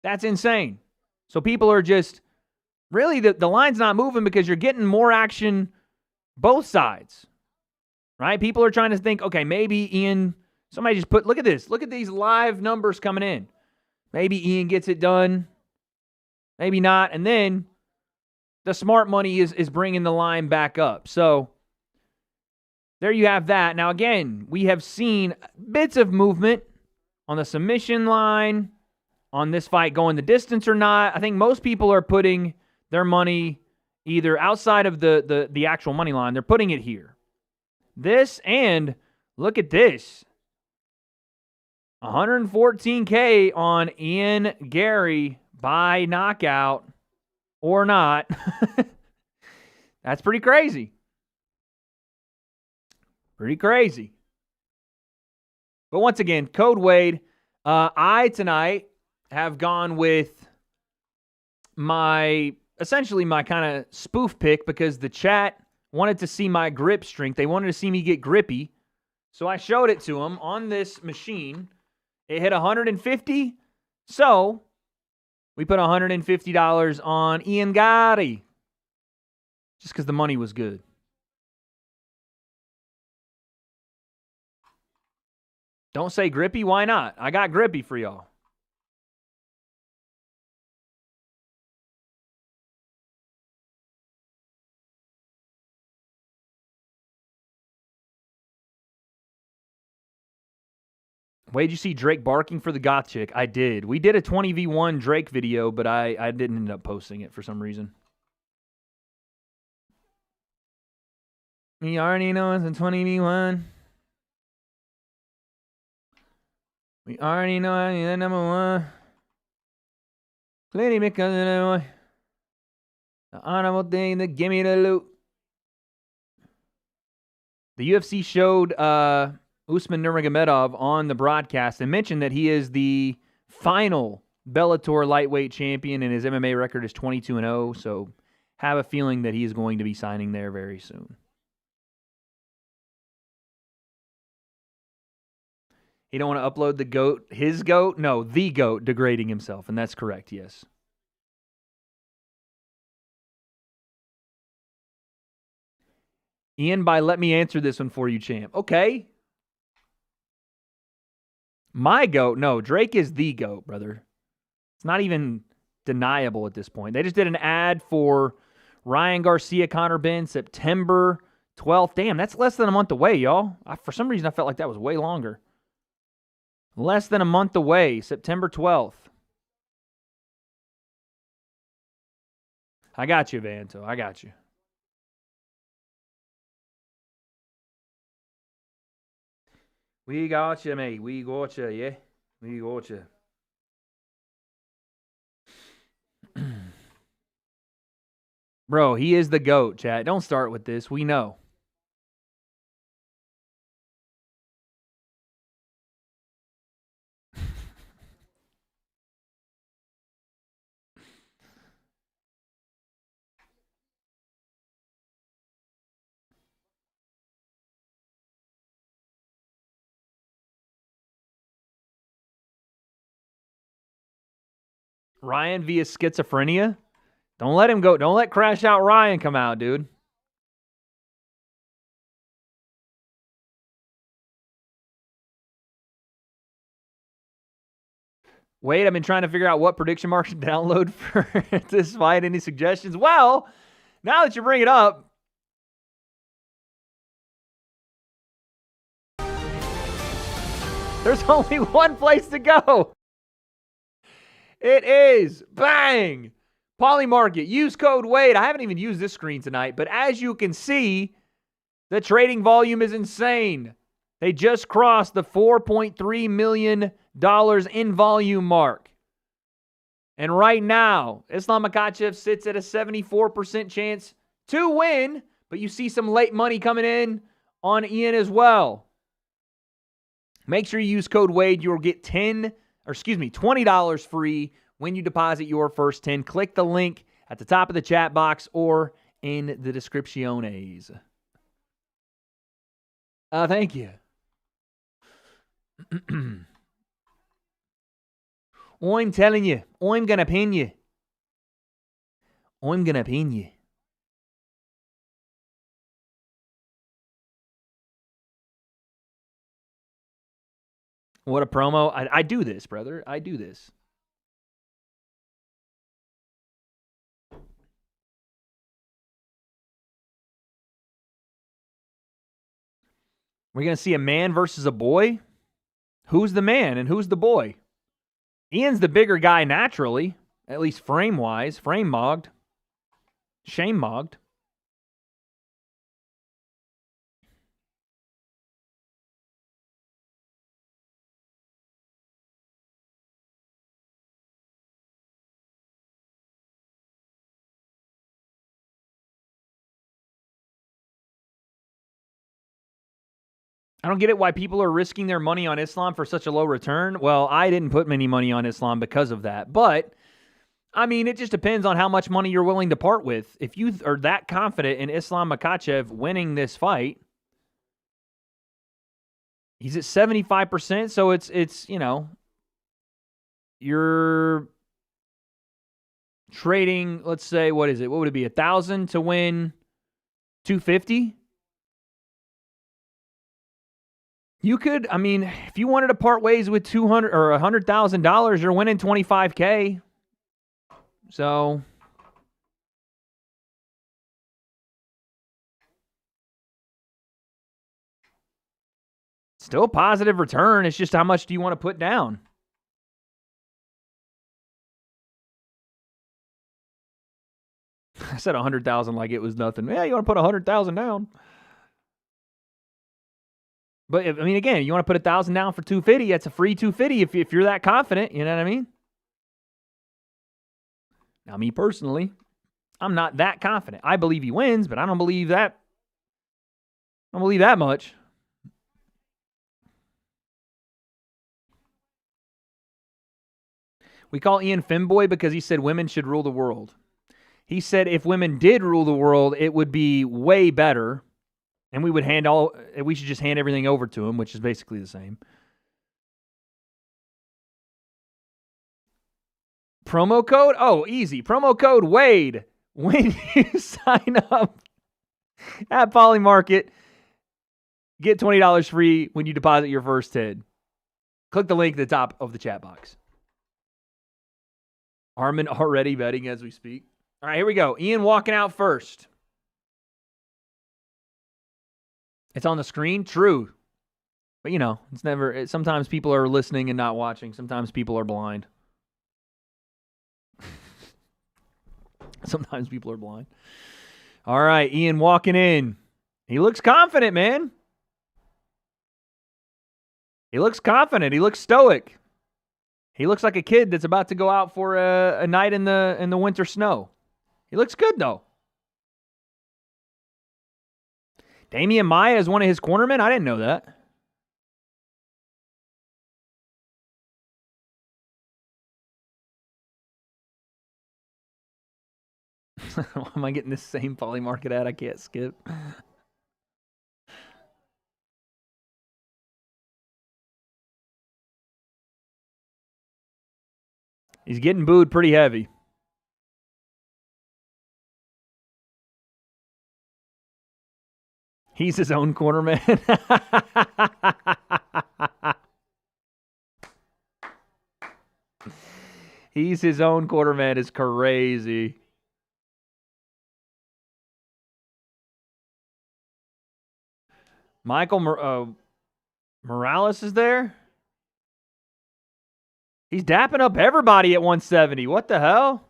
That's insane. So people are just, really, the line's not moving because you're getting more action both sides, right? People are trying to think, okay, maybe Ian, somebody just put, look at this. Look at these live numbers coming in. Maybe Ian gets it done. Maybe not. And then the smart money is bringing the line back up. So there you have that. Now, again, we have seen bits of movement on the submission line, on this fight going the distance or not. I think most people are putting their money either outside of the actual money line. They're putting it here. This, and look at this. 114K on Ian Garry by knockout or not. That's pretty crazy. Pretty crazy. But once again, code WADE. I tonight have gone with essentially my kind of spoof pick because the chat wanted to see my grip strength. They wanted to see me get grippy. So I showed it to them on this machine. It hit 150. So we put $150 on Ian Garry just because the money was good. Don't say grippy. Why not? I got grippy for y'all. Wait, did you see Drake barking for the goth chick? I did. We did a 20v1 Drake video, but I didn't end up posting it for some reason. You already know it's a 20v1. We already know I'm the number one. Clearly because of the honorable thing that give me the loot. The UFC showed Usman Nurmagomedov on the broadcast and mentioned that he is the final Bellator lightweight champion and his MMA record is 22-0. So have a feeling that he is going to be signing there very soon. He don't want to upload the GOAT, his GOAT? No, the GOAT degrading himself, and that's correct, yes. Ian, let me answer this one for you, champ. Okay. My GOAT? No, Drake is the GOAT, brother. It's not even deniable at this point. They just did an ad for Ryan Garcia, Conor Benn, September 12th. Damn, that's less than a month away, y'all. For some reason, I felt like that was way longer. Less than a month away, September 12th. I got you, Vanto. I got you. We got you, mate. We got you, yeah? We got you. Bro, he is the GOAT, chat. Don't start with this. We know. Ryan via schizophrenia. Don't let him go. Don't let Crash Out Ryan come out, dude. Wait, I've been trying to figure out what prediction marks to download for this fight. Any suggestions? Well, now that you bring it up, there's only one place to go. It is, bang, Polymarket. Use code WADE. I haven't even used this screen tonight, but as you can see, the trading volume is insane. They just crossed the $4.3 million in volume mark. And right now, Islam Makhachev sits at a 74% chance to win, but you see some late money coming in on Ian as well. Make sure you use code WADE. You'll get $20 free when you deposit your first 10. Click the link at the top of the chat box or in the descripciones. Thank you. I'm telling you, I'm going to pin you. I'm going to pin you. What a promo. I do this, brother. I do this. We're going to see a man versus a boy? Who's the man and who's the boy? Ian's the bigger guy naturally, at least frame-wise. Frame-mogged. Shame-mogged. I don't get it why people are risking their money on Islam for such a low return. Well, I didn't put any money on Islam because of that. But, I mean, it just depends on how much money you're willing to part with. If you are that confident in Islam Makhachev winning this fight, he's at 75%, so it's you know, you're trading, let's say, what is it? What would it be, 1,000 to win 250? You could, I mean, if you wanted to part ways with $200 or $100,000, you're winning $25K. So, still a positive return. It's just how much do you want to put down? I said 100,000 like it was nothing. Yeah, you want to put 100,000 down. But, I mean, again, you want to put 1,000 down for 250, that's a free 250 if you're that confident, you know what I mean? Now, me personally, I'm not that confident. I believe he wins, but I don't believe that. I don't believe that much. We call Ian Femboy because he said women should rule the world. He said if women did rule the world, it would be way better. And we should just hand everything over to him, which is basically the same. Promo code? Oh, easy. Promo code WADE. When you sign up at Polymarket, get $20 free when you deposit your first 10. Click the link at the top of the chat box. Armin already betting as we speak. All right, here we go. Ian walking out first. It's on the screen, true. But, you know, it's never... sometimes people are listening and not watching. Sometimes people are blind. Sometimes people are blind. All right, Ian walking in. He looks confident, man. He looks confident. He looks stoic. He looks like a kid that's about to go out for a night in the winter snow. He looks good, though. Damian Maia is one of his cornermen? I didn't know that. Am I getting this same Polymarket ad I can't skip? He's getting booed pretty heavy. He's his own corner man. He's his own quarter man is crazy. Michael Morales is there. He's dapping up everybody at 170. What the hell?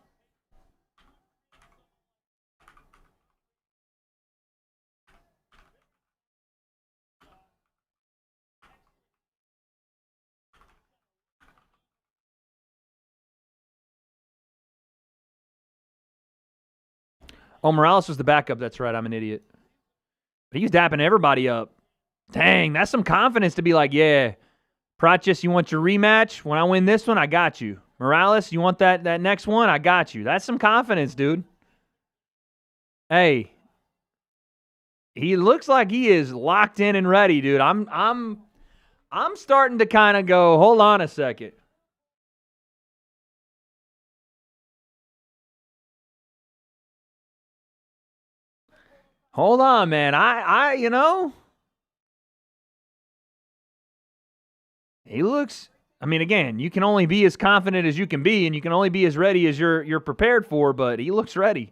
Oh, Morales was the backup. That's right. I'm an idiot. But he was dapping everybody up. Dang, that's some confidence to be like, yeah, Prachis, you want your rematch? When I win this one, I got you. Morales, you want that next one? I got you. That's some confidence, dude. Hey, he looks like he is locked in and ready, dude. I'm starting to kind of go, hold on a second. Hold on, man. You know, he looks, I mean, again, you can only be as confident as you can be, and you can only be as ready as you're prepared for, but he looks ready.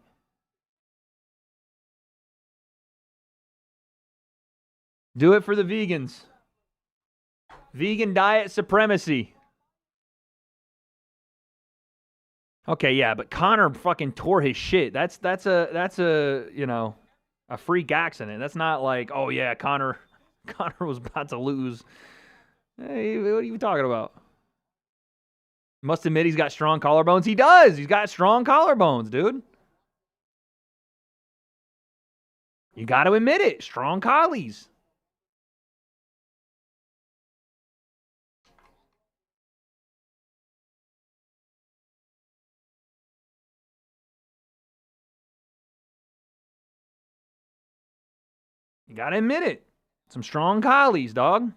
Do it for the vegans. Vegan diet supremacy. Okay, yeah, but Conor fucking tore his shit. That's a you know, a freak accident. That's not like, oh yeah, Conor was about to lose. Hey, what are you talking about? Must admit he's got strong collarbones. He does. He's got strong collarbones, dude. You got to admit it. Strong collies. You got to admit it. Some strong collies, dog.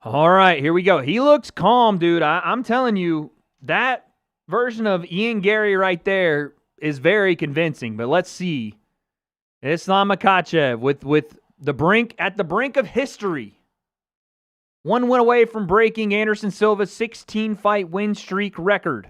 All right, here we go. He looks calm, dude. I'm telling you, that version of Ian Garry right there is very convincing. But let's see. Islam Makhachev with the brink of history. One win away from breaking Anderson Silva's 16-fight win streak record.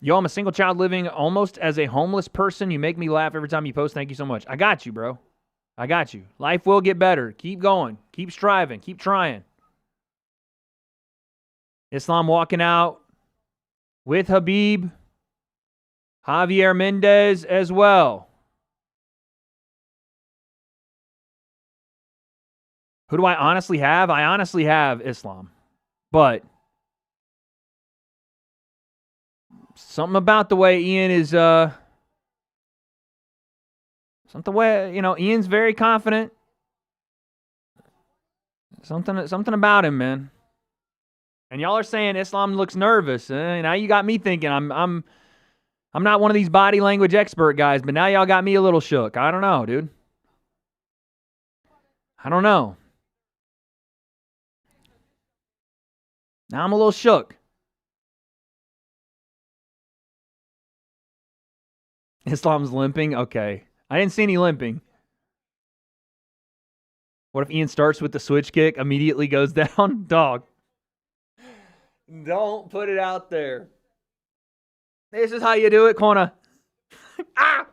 Yo, I'm a single child living almost as a homeless person. You make me laugh every time you post. Thank you so much. I got you, bro. I got you. Life will get better. Keep going. Keep striving. Keep trying. Islam walking out with Habib. Javier Mendez as well. Who do I honestly have? I honestly have Islam. But something about the way Ian is, something the way, you know, Ian's very confident. Something about him, man. And y'all are saying Islam looks nervous. Now you got me thinking I'm not one of these body language expert guys, but now y'all got me a little shook. I don't know, dude. I don't know. Now I'm a little shook. Islam's limping? Okay. I didn't see any limping. What if Ian starts with the switch kick, immediately goes down? Dog. Don't put it out there. This is how you do it, Kona. Ah!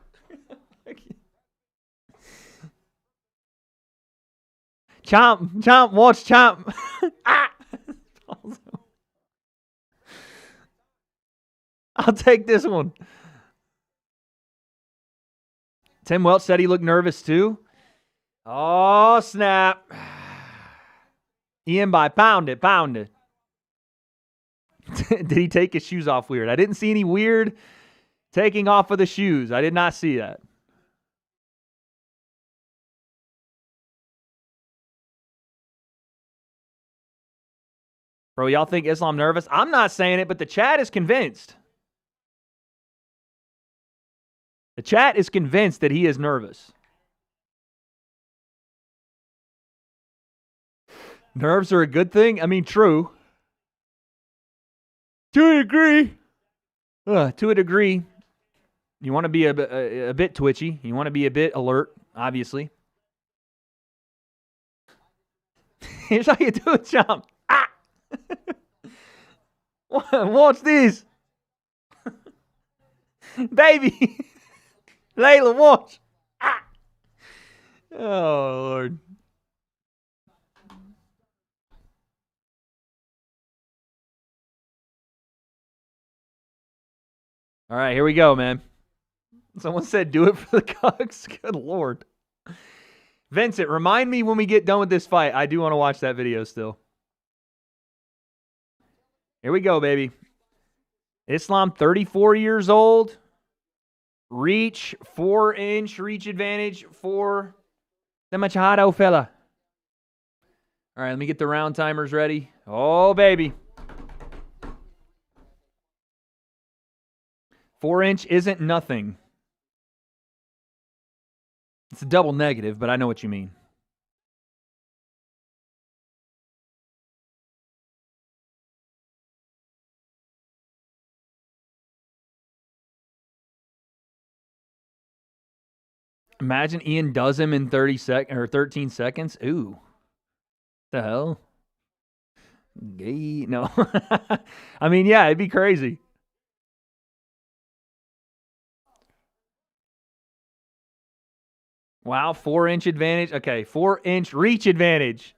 Chomp, watch Chomp. Ah! I'll take this one. Tim Welch said he looked nervous too. Oh, snap. Ian by pound it. Did he take his shoes off weird? I didn't see any weird taking off of the shoes. I did not see that. Bro, y'all think Islam nervous? I'm not saying it, but the chat is convinced. The chat is convinced that he is nervous. Nerves are a good thing? I mean, true. To a degree. To a degree. You want to be a bit twitchy. You want to be a bit alert, obviously. Here's how you do it, Chomp. Ah! Watch this. Baby. Layla, watch. Ah! Oh, Lord. All right, here we go, man. Someone said do it for the cucks. Good Lord. Vincent, remind me when we get done with this fight. I do want to watch that video still. Here we go, baby. Islam, 34 years old. Reach, 4-inch reach advantage for the Machado fella. All right, let me get the round timers ready. Oh, baby. 4-inch isn't nothing. It's a double negative, but I know what you mean. Imagine Ian does him in 13 seconds. Ooh. The hell? Gay. No. I mean, yeah, it'd be crazy. Wow, 4-inch advantage. Okay, 4-inch reach advantage.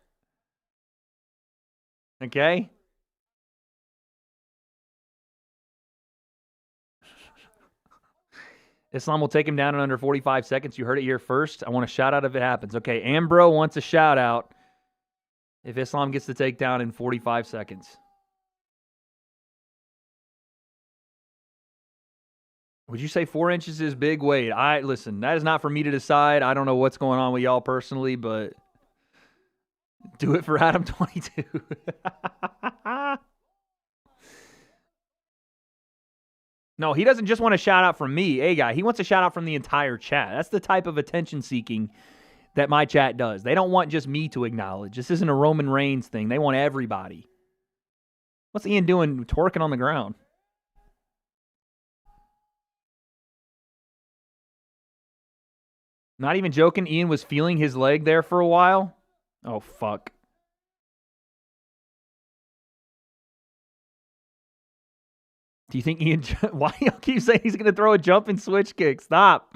Okay. Islam will take him down in under 45 seconds. You heard it here first. I want a shout out if it happens. Okay, Ambro wants a shout out if Islam gets the takedown in 45 seconds. Would you say 4 inches is big? Wade? Listen, that is not for me to decide. I don't know what's going on with y'all personally, but do it for Adam 22. No, he doesn't just want a shout out from me, guy. He wants a shout out from the entire chat. That's the type of attention seeking that my chat does. They don't want just me to acknowledge. This isn't a Roman Reigns thing. They want everybody. What's Ian doing twerking on the ground? Not even joking. Ian was feeling his leg there for a while. Oh, fuck. Do you think Ian... Why do you keep saying he's going to throw a jumping switch kick? Stop.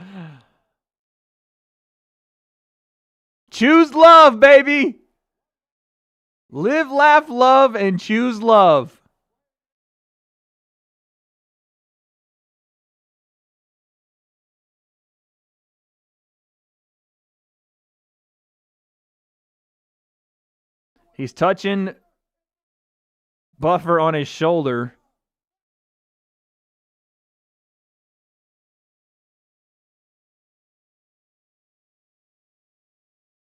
Choose love, baby. Live, laugh, love, and choose love. He's touching Buffer on his shoulder.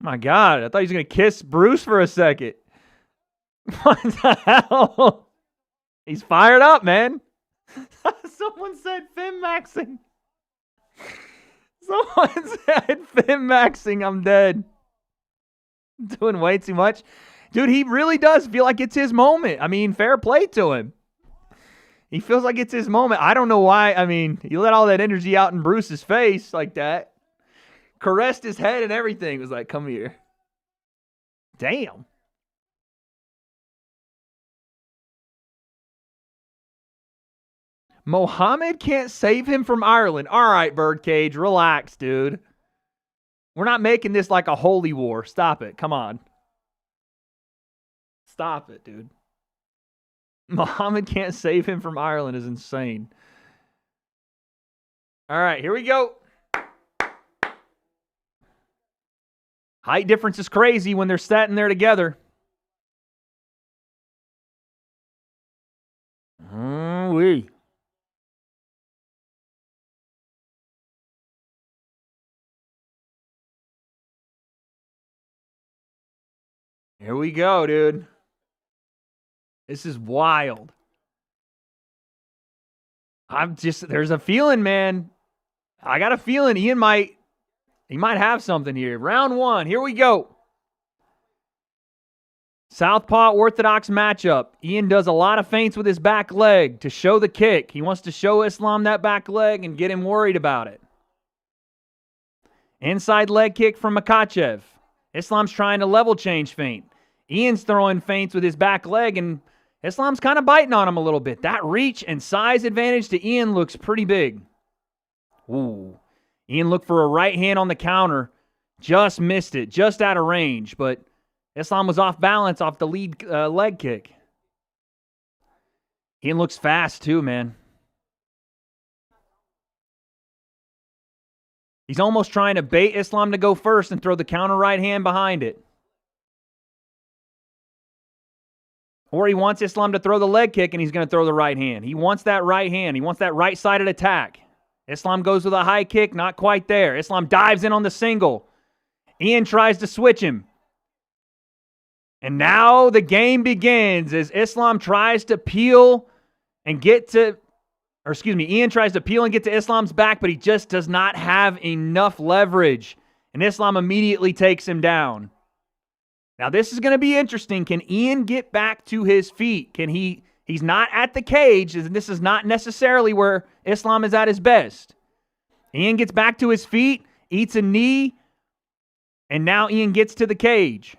My God, I thought he was going to kiss Bruce for a second. What the hell? He's fired up, man. Someone said fin maxing. Someone said fin maxing. I'm dead. Doing way too much. Dude, he really does feel like it's his moment. I mean, fair play to him. He feels like it's his moment. I don't know why. I mean, he let all that energy out in Bruce's face like that. Caressed his head and everything. Was like, come here. Damn. Mohammed can't save him from Ireland. All right, Birdcage, relax, dude. We're not making this like a holy war. Stop it. Come on. Stop it, dude. Mohammed can't save him from Ireland is insane. All right, here we go. Height difference is crazy when they're sitting there together. Ooh-wee. Here we go, dude. This is wild. There's a feeling, man. I got a feeling Ian might have something here. Round 1, here we go. Southpaw orthodox matchup. Ian does a lot of feints with his back leg to show the kick. He wants to show Islam that back leg and get him worried about it. Inside leg kick from Makhachev. Islam's trying to level change feint. Ian's throwing feints with his back leg, and Islam's kind of biting on him a little bit. That reach and size advantage to Ian looks pretty big. Ooh. Ian looked for a right hand on the counter. Just missed it. Just out of range. But Islam was off balance off the lead leg kick. Ian looks fast too, man. He's almost trying to bait Islam to go first and throw the counter right hand behind it. Or he wants Islam to throw the leg kick and he's going to throw the right hand. He wants that right hand. He wants that right-sided attack. Islam goes with a high kick, not quite there. Islam dives in on the single. Ian tries to switch him. And now the game begins as Islam tries to peel and get to, Ian tries to peel and get to Islam's back, but he just does not have enough leverage. And Islam immediately takes him down. Now this is going to be interesting. Can Ian get back to his feet? He's not at the cage, and this is not necessarily where Islam is at his best. Ian gets back to his feet, eats a knee, and now Ian gets to the cage.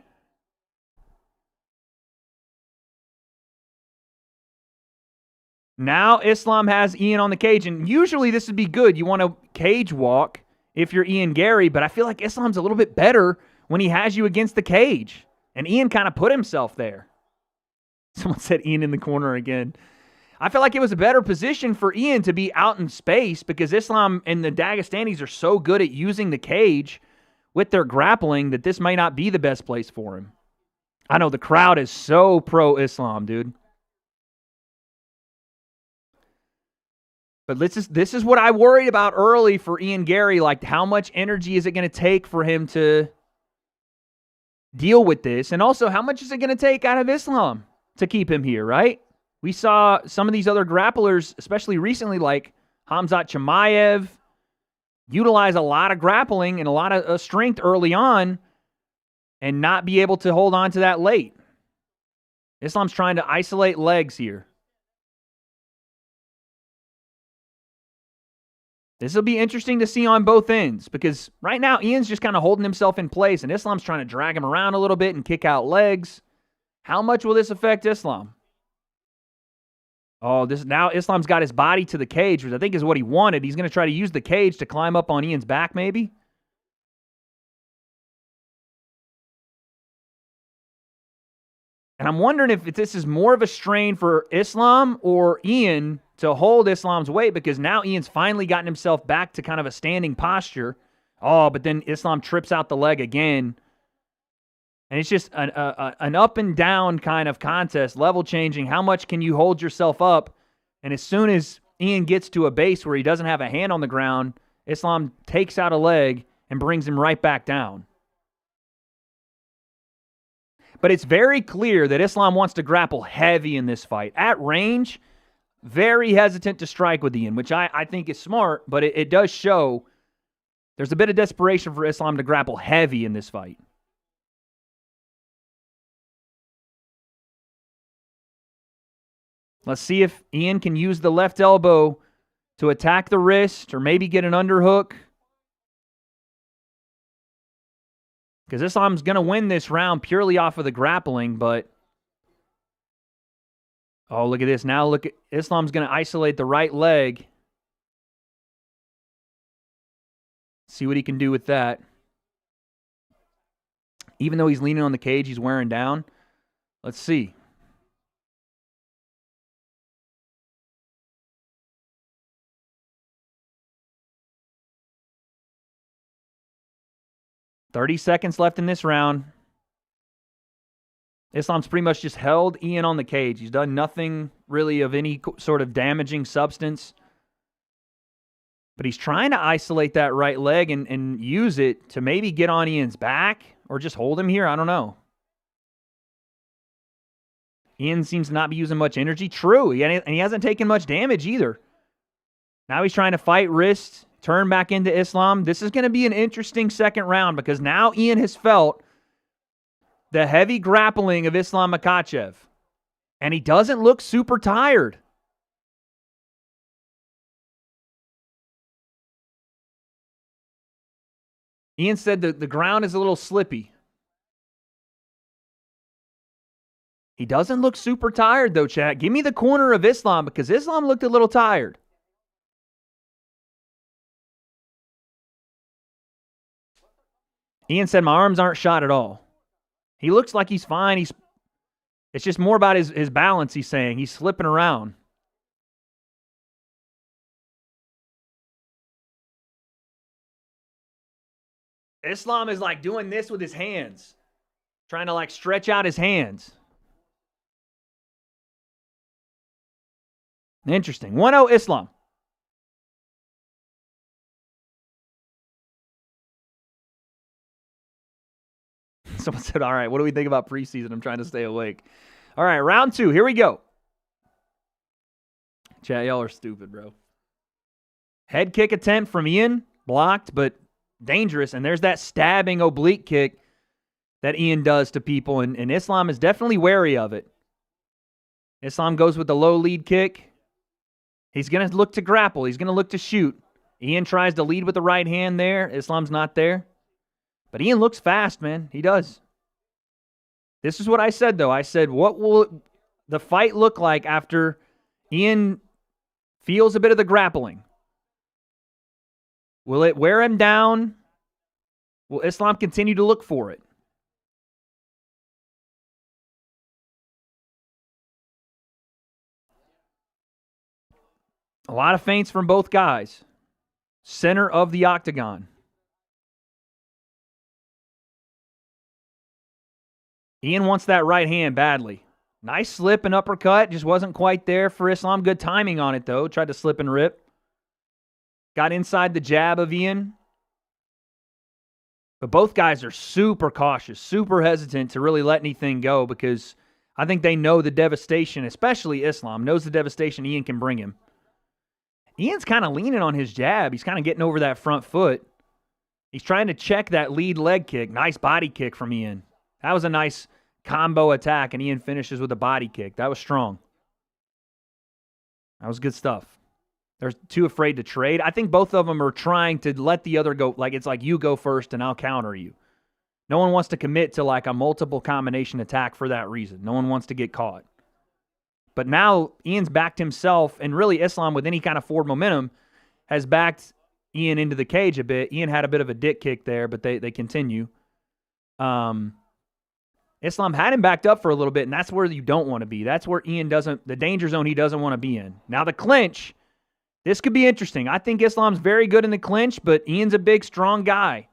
Now Islam has Ian on the cage, and usually this would be good. You want to cage walk if you're Ian Garry, but I feel like Islam's a little bit better when he has you against the cage. And Ian kind of put himself there. Someone said Ian in the corner again. I feel like it was a better position for Ian to be out in space because Islam and the Dagestanis are so good at using the cage with their grappling that this might not be the best place for him. I know the crowd is so pro-Islam, dude. But this is what I worried about early for Ian Garry. Like, how much energy is it going to take for him to deal with this? And also, how much is it going to take out of Islam to keep him here, right? We saw some of these other grapplers, especially recently, like Khamzat Chimaev, utilize a lot of grappling and a lot of strength early on and not be able to hold on to that late. Islam's trying to isolate legs here. This will be interesting to see on both ends because right now Ian's just kind of holding himself in place and Islam's trying to drag him around a little bit and kick out legs. How much will this affect Islam? Oh, now Islam's got his body to the cage, which I think is what he wanted. He's going to try to use the cage to climb up on Ian's back maybe. And I'm wondering if this is more of a strain for Islam or Ian to hold Islam's weight because now Ian's finally gotten himself back to kind of a standing posture. Oh, but then Islam trips out the leg again. And it's just an up and down kind of contest, level changing. How much can you hold yourself up? And as soon as Ian gets to a base where he doesn't have a hand on the ground, Islam takes out a leg and brings him right back down. But it's very clear that Islam wants to grapple heavy in this fight. At range, very hesitant to strike with Ian, which I think is smart, but it does show there's a bit of desperation for Islam to grapple heavy in this fight. Let's see if Ian can use the left elbow to attack the wrist or maybe get an underhook. Because Islam's going to win this round purely off of the grappling, but... Oh, look at this. Now look at Islam's going to isolate the right leg. See what he can do with that. Even though he's leaning on the cage, he's wearing down. Let's see. .30 seconds left in this round. Islam's pretty much just held Ian on the cage. He's done nothing really of any sort of damaging substance. But he's trying to isolate that right leg and use it to maybe get on Ian's back or just hold him here. I don't know. Ian seems to not be using much energy. True, and he hasn't taken much damage either. Now he's trying to fight wrist, turn back into Islam. This is going to be an interesting second round because now Ian has felt the heavy grappling of Islam Makhachev, and he doesn't look super tired. Ian said the ground is a little slippy. He doesn't look super tired, though, chat. Give me the corner of Islam because Islam looked a little tired. Ian said, my arms aren't shot at all. He looks like he's fine. It's just more about his balance, he's saying. He's slipping around. Islam is like doing this with his hands. Trying to like stretch out his hands. Interesting. 1-0 Islam. Someone said, all right, what do we think about preseason? I'm trying to stay awake. All right, round 2. Here we go. Chat, y'all are stupid, bro. Head kick attempt from Ian. Blocked, but dangerous. And there's that stabbing oblique kick that Ian does to people. And Islam is definitely wary of it. Islam goes with the low lead kick. He's going to look to grapple. He's going to look to shoot. Ian tries to lead with the right hand there. Islam's not there. But Ian looks fast, man. He does. This is what I said, though. I said, what will the fight look like after Ian feels a bit of the grappling? Will it wear him down? Will Islam continue to look for it? A lot of feints from both guys. Center of the octagon. Ian wants that right hand badly. Nice slip and uppercut. Just wasn't quite there for Islam. Good timing on it, though. Tried to slip and rip. Got inside the jab of Ian. But both guys are super cautious, super hesitant to really let anything go because I think they know the devastation, especially Islam, knows the devastation Ian can bring him. Ian's kind of leaning on his jab. He's kind of getting over that front foot. He's trying to check that lead leg kick. Nice body kick from Ian. That was a nice combo attack, and Ian finishes with a body kick. That was strong. That was good stuff. They're too afraid to trade. I think both of them are trying to let the other go. Like it's like you go first and I'll counter you. No one wants to commit to like a multiple combination attack for that reason. No one wants to get caught. But now Ian's backed himself, and really Islam with any kind of forward momentum has backed Ian into the cage a bit. Ian had a bit of a dick kick there, but they continue. Islam had him backed up for a little bit, and that's where you don't want to be. That's where Ian doesn't, the danger zone he doesn't want to be in. Now the clinch, this could be interesting. I think Islam's very good in the clinch, but Ian's a big, strong guy.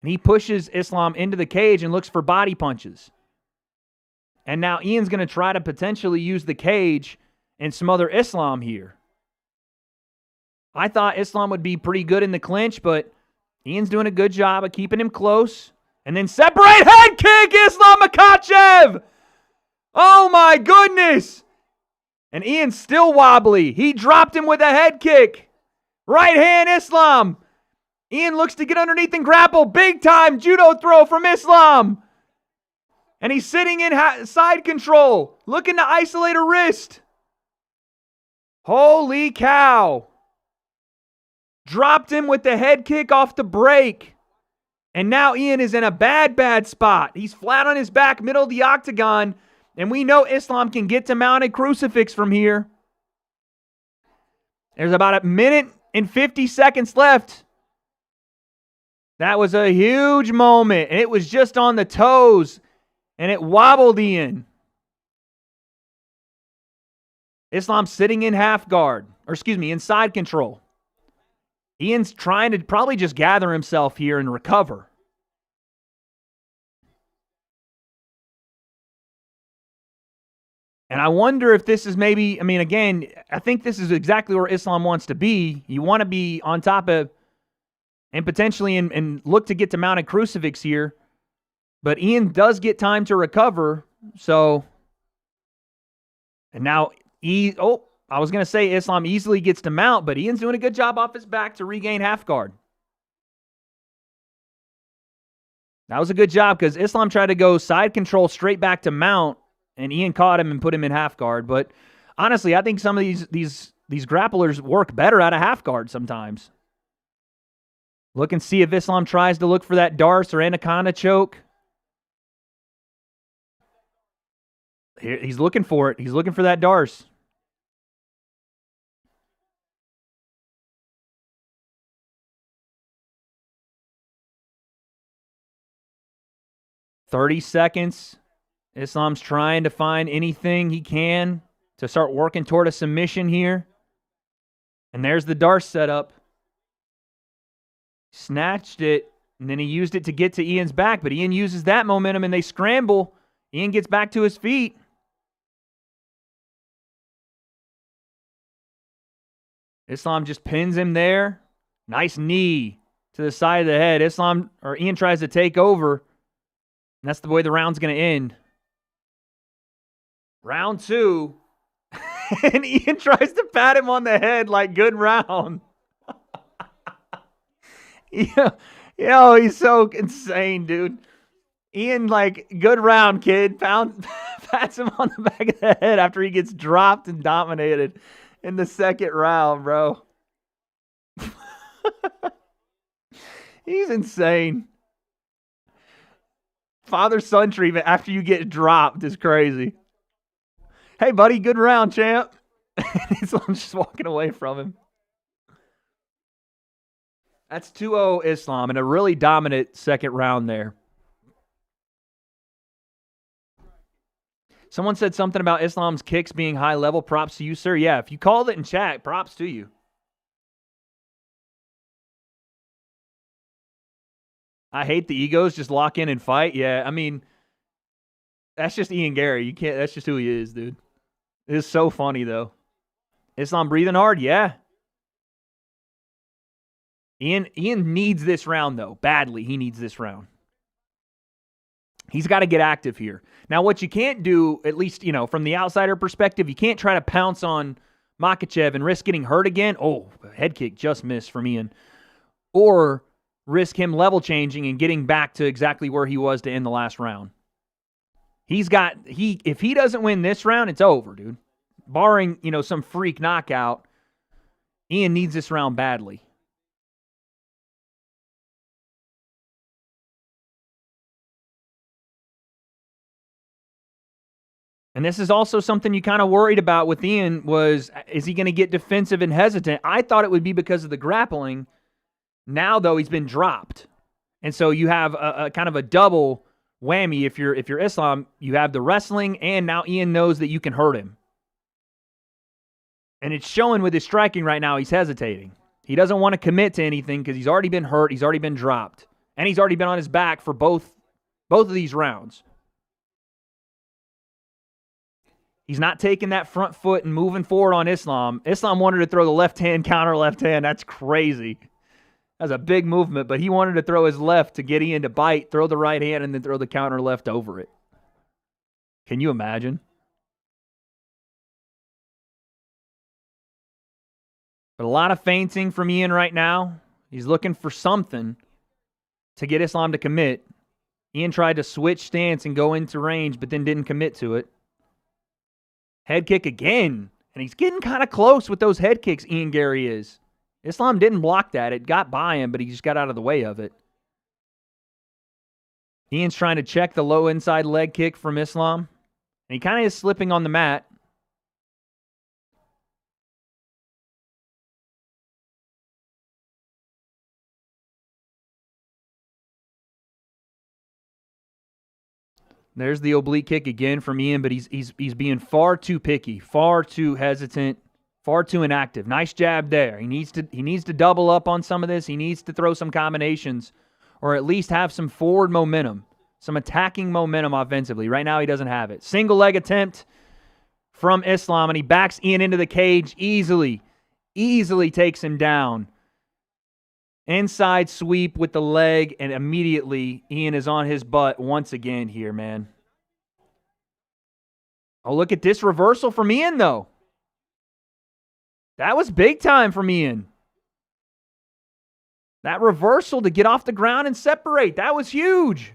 And he pushes Islam into the cage and looks for body punches. And now Ian's going to try to potentially use the cage and smother Islam here. I thought Islam would be pretty good in the clinch, but Ian's doing a good job of keeping him close. And then separate head kick, Islam Makhachev! Oh my goodness! And Ian's still wobbly. He dropped him with a head kick. Right hand Islam. Ian looks to get underneath and grapple. Big time judo throw from Islam. And he's sitting in side control, looking to isolate a wrist. Holy cow. Dropped him with the head kick off the break. And now Ian is in a bad spot. He's flat on his back, middle of the octagon. And we know Islam can get to mounted crucifix from here. There's about a minute and 50 seconds left. That was a huge moment. And it was just on the toes. And it wobbled Ian. Islam sitting in half guard. Or excuse me, in side control. Ian's trying to probably just gather himself here and recover. And I wonder if this is maybe, I mean, again, I think this is exactly where Islam wants to be. You want to be on top of, and potentially and look to get to mounted crucifix here. But Ian does get time to recover. So And now, I was going to say Islam easily gets to mount, but Ian's doing a good job off his back to regain half guard. That was a good job because Islam tried to go side control straight back to mount, and Ian caught him and put him in half guard. But honestly, I think some of these grapplers work better out of half guard sometimes. Look and see if Islam tries to look for that Darce or Anaconda choke. Here, he's looking for it. He's looking for that Darce. "30 seconds. Islam's trying to find anything he can to start working toward a submission here. And there's the Darce setup. Snatched it, and then he used it to get to Ian's back, but Ian uses that momentum, and they scramble. Ian gets back to his feet. Islam just pins him there. Nice knee to the side of the head. Ian tries to take over, and that's the way the round's going to end. Round 2. And Ian tries to pat him on the head like, good round. Yo, he's so insane, dude. Ian, like, good round, kid. Pats him on the back of the head after he gets dropped and dominated in the second round, bro. He's insane. Father-son treatment after you get dropped is crazy. Hey, buddy, good round, champ. Islam's just walking away from him. That's 2-0 Islam in a really dominant second round there. Someone said something about Islam's kicks being high level. Props to you, sir. Yeah, if you called it in chat, props to you. I hate the egos. Just lock in and fight. Yeah, I mean, that's just Ian Garry. That's just who he is, dude. It's so funny, though. Islam breathing hard? Yeah. Ian needs this round, though. Badly, he needs this round. He's got to get active here. Now, what you can't do, at least, from the outsider perspective, you can't try to pounce on Makhachev and risk getting hurt again. Oh, head kick just missed from Ian. Or risk him level changing and getting back to exactly where he was to end the last round. If he doesn't win this round, it's over, dude. Barring, some freak knockout, Ian needs this round badly. And this is also something you kind of worried about with Ian was, is he going to get defensive and hesitant? I thought it would be because of the grappling. Now, though, he's been dropped. And so you have a kind of a double whammy. If you're Islam, you have the wrestling, and now Ian knows that you can hurt him. And it's showing with his striking right now. He's hesitating. He doesn't want to commit to anything because he's already been hurt. He's already been dropped. And he's already been on his back for both of these rounds. He's not taking that front foot and moving forward on Islam. Islam wanted to throw the left hand, counter left hand. That's crazy. That's a big movement, but he wanted to throw his left to get Ian to bite, throw the right hand, and then throw the counter left over it. Can you imagine? But a lot of feinting from Ian right now. He's looking for something to get Islam to commit. Ian tried to switch stance and go into range, but then didn't commit to it. Head kick again. And he's getting kind of close with those head kicks, Ian Garry is. Islam didn't block that. It got by him, but he just got out of the way of it. Ian's trying to check the low inside leg kick from Islam. And he kind of is slipping on the mat. There's the oblique kick again from Ian, but he's being far too picky, far too hesitant, far too inactive. Nice jab there. He needs to double up on some of this. He needs to throw some combinations or at least have some forward momentum, some attacking momentum offensively. Right now he doesn't have it. Single leg attempt from Islam, and he backs Ian into the cage easily takes him down. Inside sweep with the leg, and immediately Ian is on his butt once again here, man. Oh, look at this reversal from Ian, though. That was big time from Ian. That reversal to get off the ground and separate, that was huge.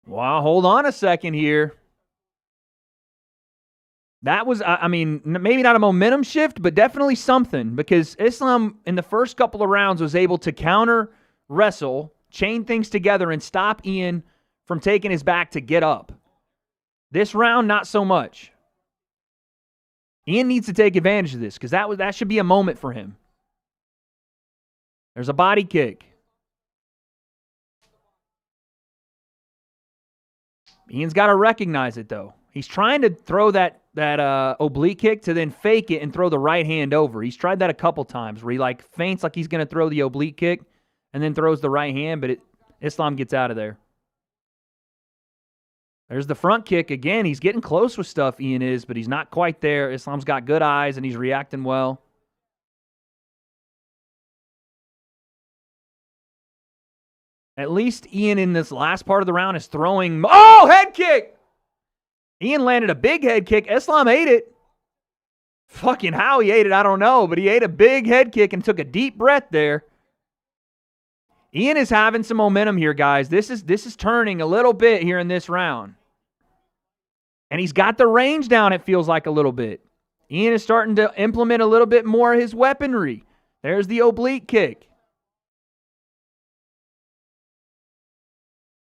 Wow, hold on a second here. That was, I mean, maybe not a momentum shift, but definitely something, because Islam in the first couple of rounds was able to counter wrestle, chain things together, and stop Ian from taking his back to get up. This round, not so much. Ian needs to take advantage of this, because that should be a moment for him. There's a body kick. Ian's got to recognize it, though. He's trying to throw that oblique kick to then fake it and throw the right hand over. He's tried that a couple times where he feints like he's going to throw the oblique kick and then throws the right hand, but Islam gets out of there. There's the front kick. Again, he's getting close with stuff, Ian is, but he's not quite there. Islam's got good eyes, and he's reacting well. At least Ian in this last part of the round is throwing... Oh, head kick! Ian landed a big head kick. Islam ate it. Fucking how he ate it, I don't know, but he ate a big head kick and took a deep breath there. Ian is having some momentum here, guys. This is turning a little bit here in this round. And he's got the range down, it feels like, a little bit. Ian is starting to implement a little bit more of his weaponry. There's the oblique kick.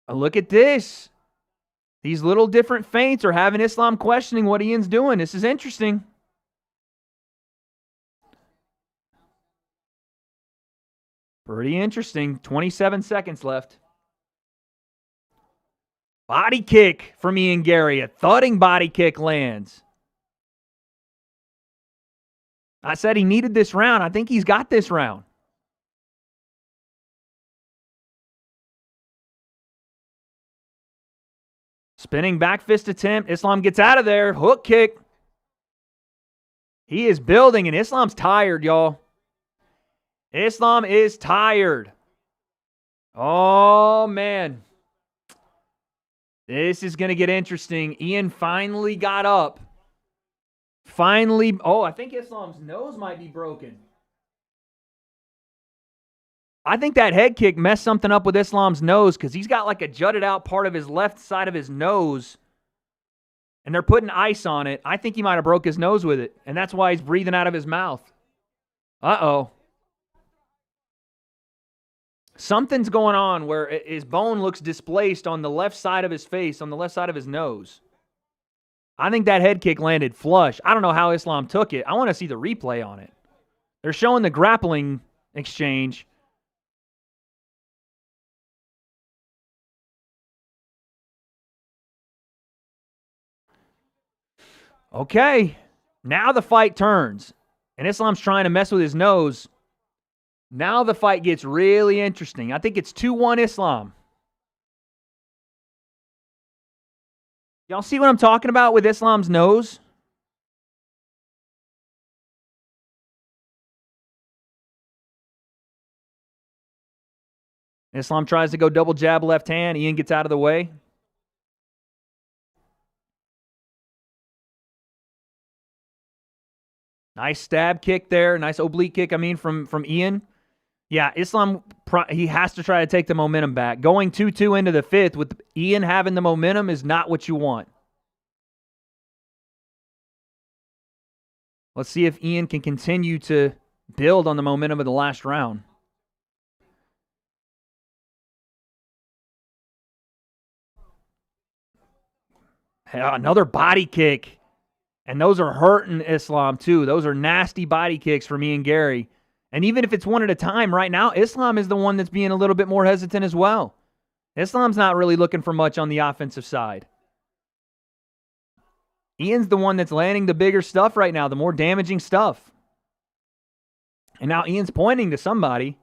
Look at this. These little different feints are having Islam questioning what Ian's doing. This is interesting. Pretty interesting. 27 seconds left. Body kick from Ian Garry. A thudding body kick lands. I said he needed this round. I think he's got this round. Spinning back fist attempt. Islam gets out of there. Hook kick. He is building, and Islam's tired, y'all. Islam is tired. Oh, man. This is going to get interesting. Ian finally got up. Finally. Oh, I think Islam's nose might be broken. I think that head kick messed something up with Islam's nose because he's got like a jutted out part of his left side of his nose, and they're putting ice on it. I think he might have broke his nose with it, and that's why he's breathing out of his mouth. Uh-oh. Something's going on where his bone looks displaced on the left side of his face, on the left side of his nose. I think that head kick landed flush. I don't know how Islam took it. I want to see the replay on it. They're showing the grappling exchange. Okay, now the fight turns, and Islam's trying to mess with his nose. Now the fight gets really interesting. I think it's 2-1 Islam. Y'all see what I'm talking about with Islam's nose? Islam tries to go double jab left hand. Ian gets out of the way. Nice stab kick there. Nice oblique kick, from Ian. Yeah, Islam, he has to try to take the momentum back. Going 2-2 into the fifth with Ian having the momentum is not what you want. Let's see if Ian can continue to build on the momentum of the last round. Another body kick. And those are hurting Islam, too. Those are nasty body kicks from Ian Garry. And even if it's one at a time, right now, Islam is the one that's being a little bit more hesitant as well. Islam's not really looking for much on the offensive side. Ian's the one that's landing the bigger stuff right now, the more damaging stuff. And now Ian's pointing to somebody.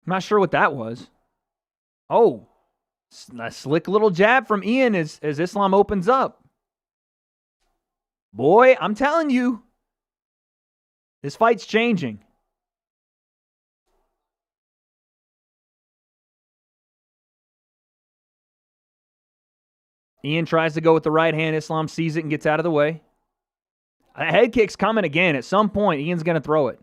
I'm not sure what that was. Oh, a slick little jab from Ian as Islam opens up. Boy, I'm telling you, this fight's changing. Ian tries to go with the right hand. Islam sees it and gets out of the way. A head kick's coming again. At some point, Ian's going to throw it.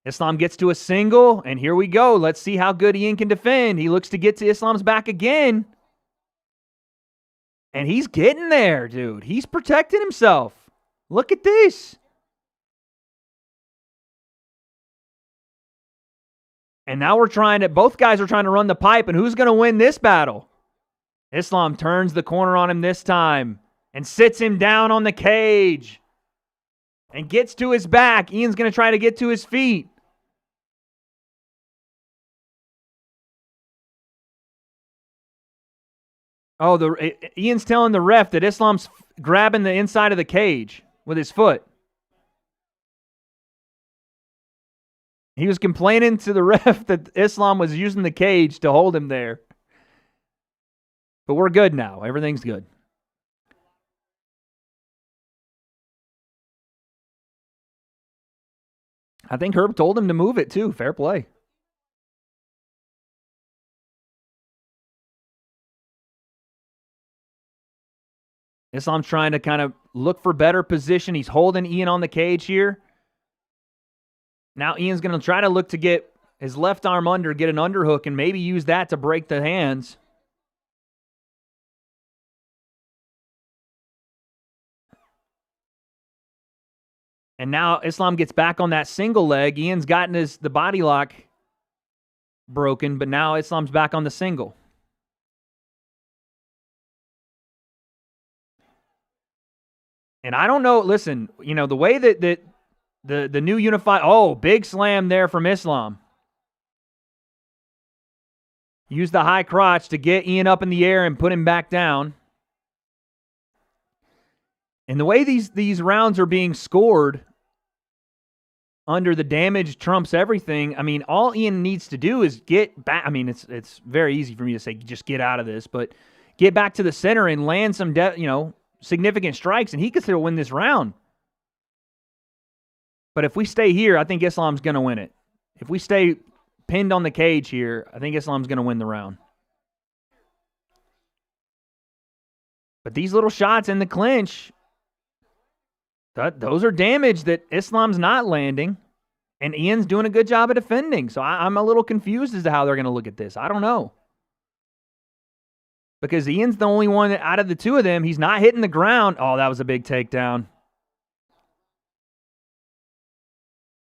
Islam gets to a single, and here we go. Let's see how good Ian can defend. He looks to get to Islam's back again. And he's getting there, dude. He's protecting himself. Look at this. And now both guys are trying to run the pipe, and who's going to win this battle? Islam turns the corner on him this time and sits him down on the cage and gets to his back. Ian's going to try to get to his feet. Oh, Ian's telling the ref that Islam's grabbing the inside of the cage with his foot. He was complaining to the ref that Islam was using the cage to hold him there. But we're good now. Everything's good. I think Herb told him to move it too. Fair play. Islam's trying to kind of look for better position. He's holding Ian on the cage here. Now Ian's going to try to look to get his left arm under, get an underhook, and maybe use that to break the hands. And now Islam gets back on that single leg. Ian's gotten the body lock broken, but now Islam's back on the single. And I don't know, listen, the way that the new unified, big slam there from Islam. Use the high crotch to get Ian up in the air and put him back down. And the way these rounds are being scored under the damage trumps everything. I mean, all Ian needs to do is get back. I mean, it's very easy for me to say just get out of this, but get back to the center and land some significant strikes, and he could still win this round. But if we stay here, I think Islam's going to win it. If we stay pinned on the cage here, I think Islam's going to win the round. But these little shots in the clinch, those are damage that Islam's not landing, and Ian's doing a good job of defending. So I'm a little confused as to how they're going to look at this. I don't know. Because Ian's the only one out of the two of them, he's not hitting the ground. Oh, that was a big takedown.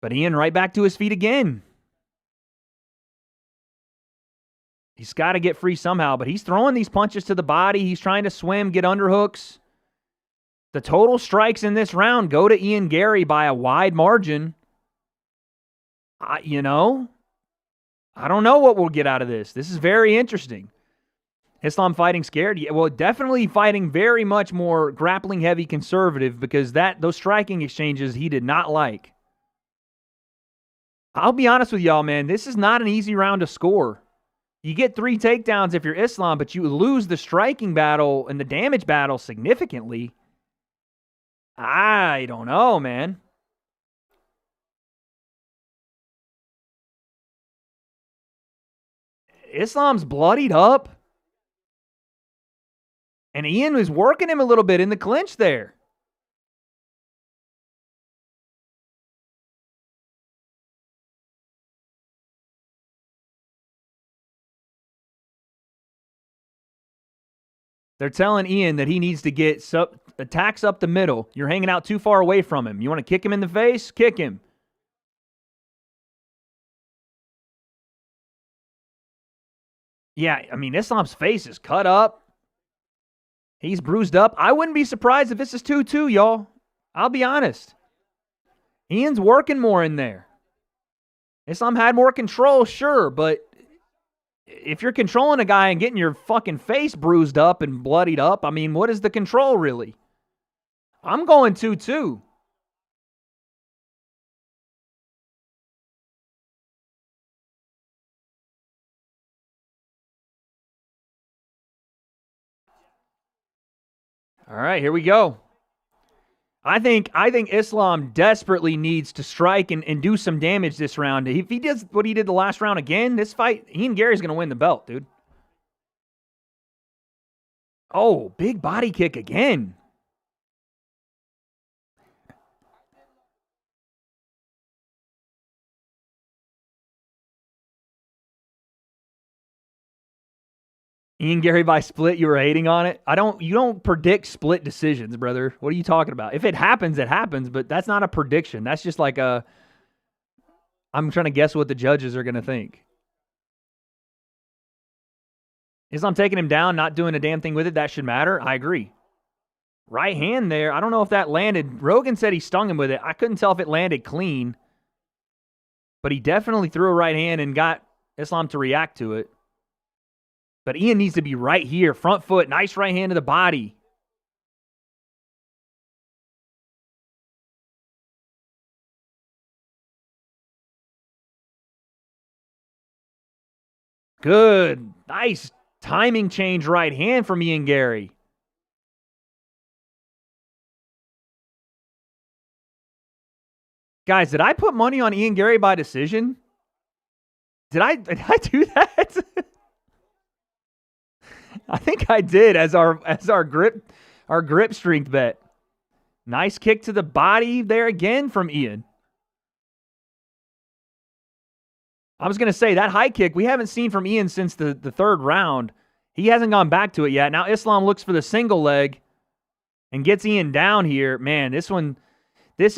But Ian right back to his feet again. He's got to get free somehow, but he's throwing these punches to the body. He's trying to swim, get underhooks. The total strikes in this round go to Ian Garry by a wide margin. I don't know what we'll get out of this. This is very interesting. Islam fighting scared? Yeah, well, definitely fighting very much more grappling heavy conservative, because those striking exchanges he did not like. I'll be honest with y'all, man. This is not an easy round to score. You get 3 takedowns if you're Islam, but you lose the striking battle and the damage battle significantly. I don't know, man. Islam's bloodied up. And Ian was working him a little bit in the clinch there. They're telling Ian that he needs to get attacks up the middle. You're hanging out too far away from him. You want to kick him in the face? Kick him. Yeah, I mean, Islam's face is cut up. He's bruised up. I wouldn't be surprised if this is 2-2, y'all. I'll be honest. Ian's working more in there. Islam had more control, sure, but if you're controlling a guy and getting your fucking face bruised up and bloodied up, I mean, what is the control really? I'm going 2-2. All right, here we go. I think Islam desperately needs to strike and do some damage this round. If he does what he did the last round again, this fight, Ian Garry's going to win the belt, dude. Oh, big body kick again. Ian Garry by split, you were hating on it? You don't predict split decisions, brother. What are you talking about? If it happens, it happens, but that's not a prediction. That's just like I'm trying to guess what the judges are going to think. Islam taking him down, not doing a damn thing with it, that should matter. I agree. Right hand there. I don't know if that landed. Rogan said he stung him with it. I couldn't tell if it landed clean, but he definitely threw a right hand and got Islam to react to it. But Ian needs to be right here. Front foot. Nice right hand to the body. Good. Nice timing change right hand from Ian Garry. Guys, did I put money on Ian Garry by decision? Did I do that? I think I did as our grip strength bet. Nice kick to the body there again from Ian. I was going to say, that high kick we haven't seen from Ian since the third round. He hasn't gone back to it yet. Now Islam looks for the single leg and gets Ian down here. Man, this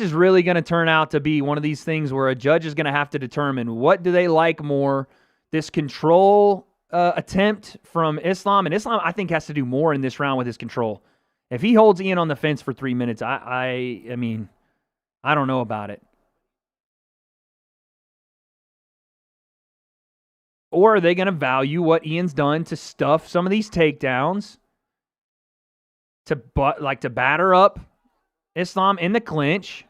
is really going to turn out to be one of these things where a judge is going to have to determine what do they like more, this control attempt from Islam. And Islam, I think, has to do more in this round with his control. If he holds Ian on the fence for 3 minutes, I mean, I don't know about it. Or are they going to value what Ian's done to stuff some of these takedowns, to batter up Islam in the clinch?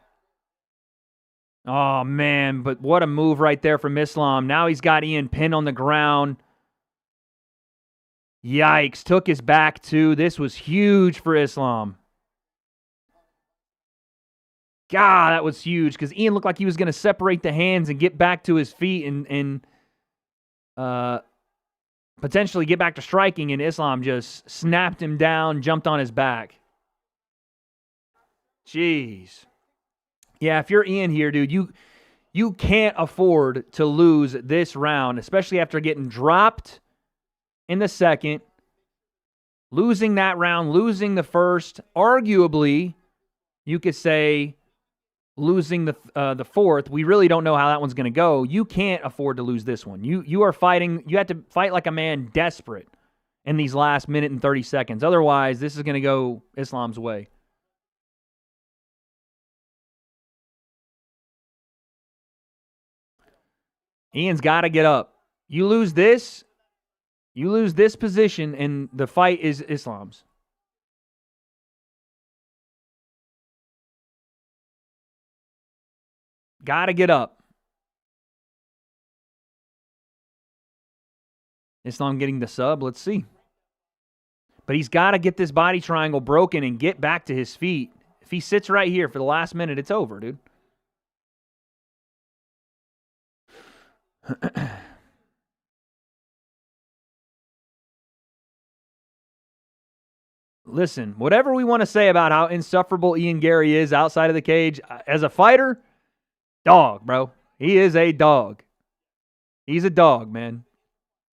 Oh, man, but what a move right there from Islam. Now he's got Ian pinned on the ground. Yikes, took his back too. This was huge for Islam. God, that was huge because Ian looked like he was going to separate the hands and get back to his feet and potentially get back to striking, and Islam just snapped him down, jumped on his back. Jeez. Yeah, if you're Ian here, dude, you can't afford to lose this round, especially after getting dropped in the second, losing that round, losing the first, arguably, you could say losing the fourth. We really don't know how that one's going to go. You can't afford to lose this one. You are fighting. You have to fight like a man desperate in these last minute and 30 seconds. Otherwise, this is going to go Islam's way. Ian's got to get up. You lose this position, and the fight is Islam's. Got to get up. Islam getting the sub. Let's see. But he's got to get this body triangle broken and get back to his feet. If he sits right here for the last minute, it's over, dude. Listen, whatever we want to say about how insufferable Ian Garry is outside of the cage, as a fighter, dog, bro. He is a dog. He's a dog, man.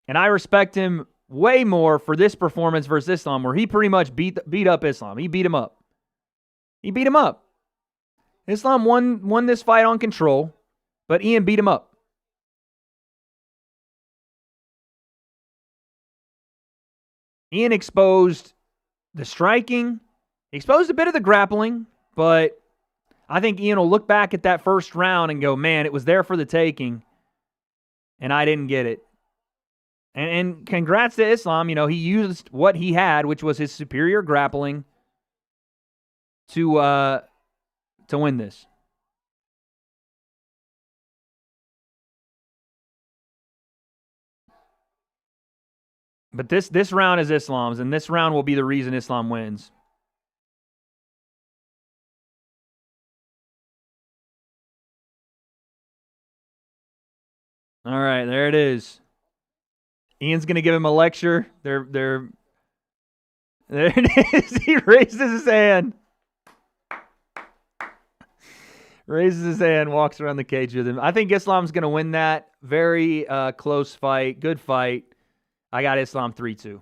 And I respect him way more for this performance versus Islam, where he pretty much beat up Islam. He beat him up. Islam won this fight on control, but Ian beat him up. Ian exposed the striking, exposed a bit of the grappling, but I think Ian will look back at that first round and go, man, it was there for the taking, and I didn't get it. And congrats to Islam. You know, he used what he had, which was his superior grappling, to win this. But this round is Islam's, and this round will be the reason Islam wins. All right, there it is. Ian's going to give him a lecture. They're There it is. He raises his hand. Raises his hand, walks around the cage with him. I think Islam's going to win that. Very close fight. Good fight. I got Islam 3-2.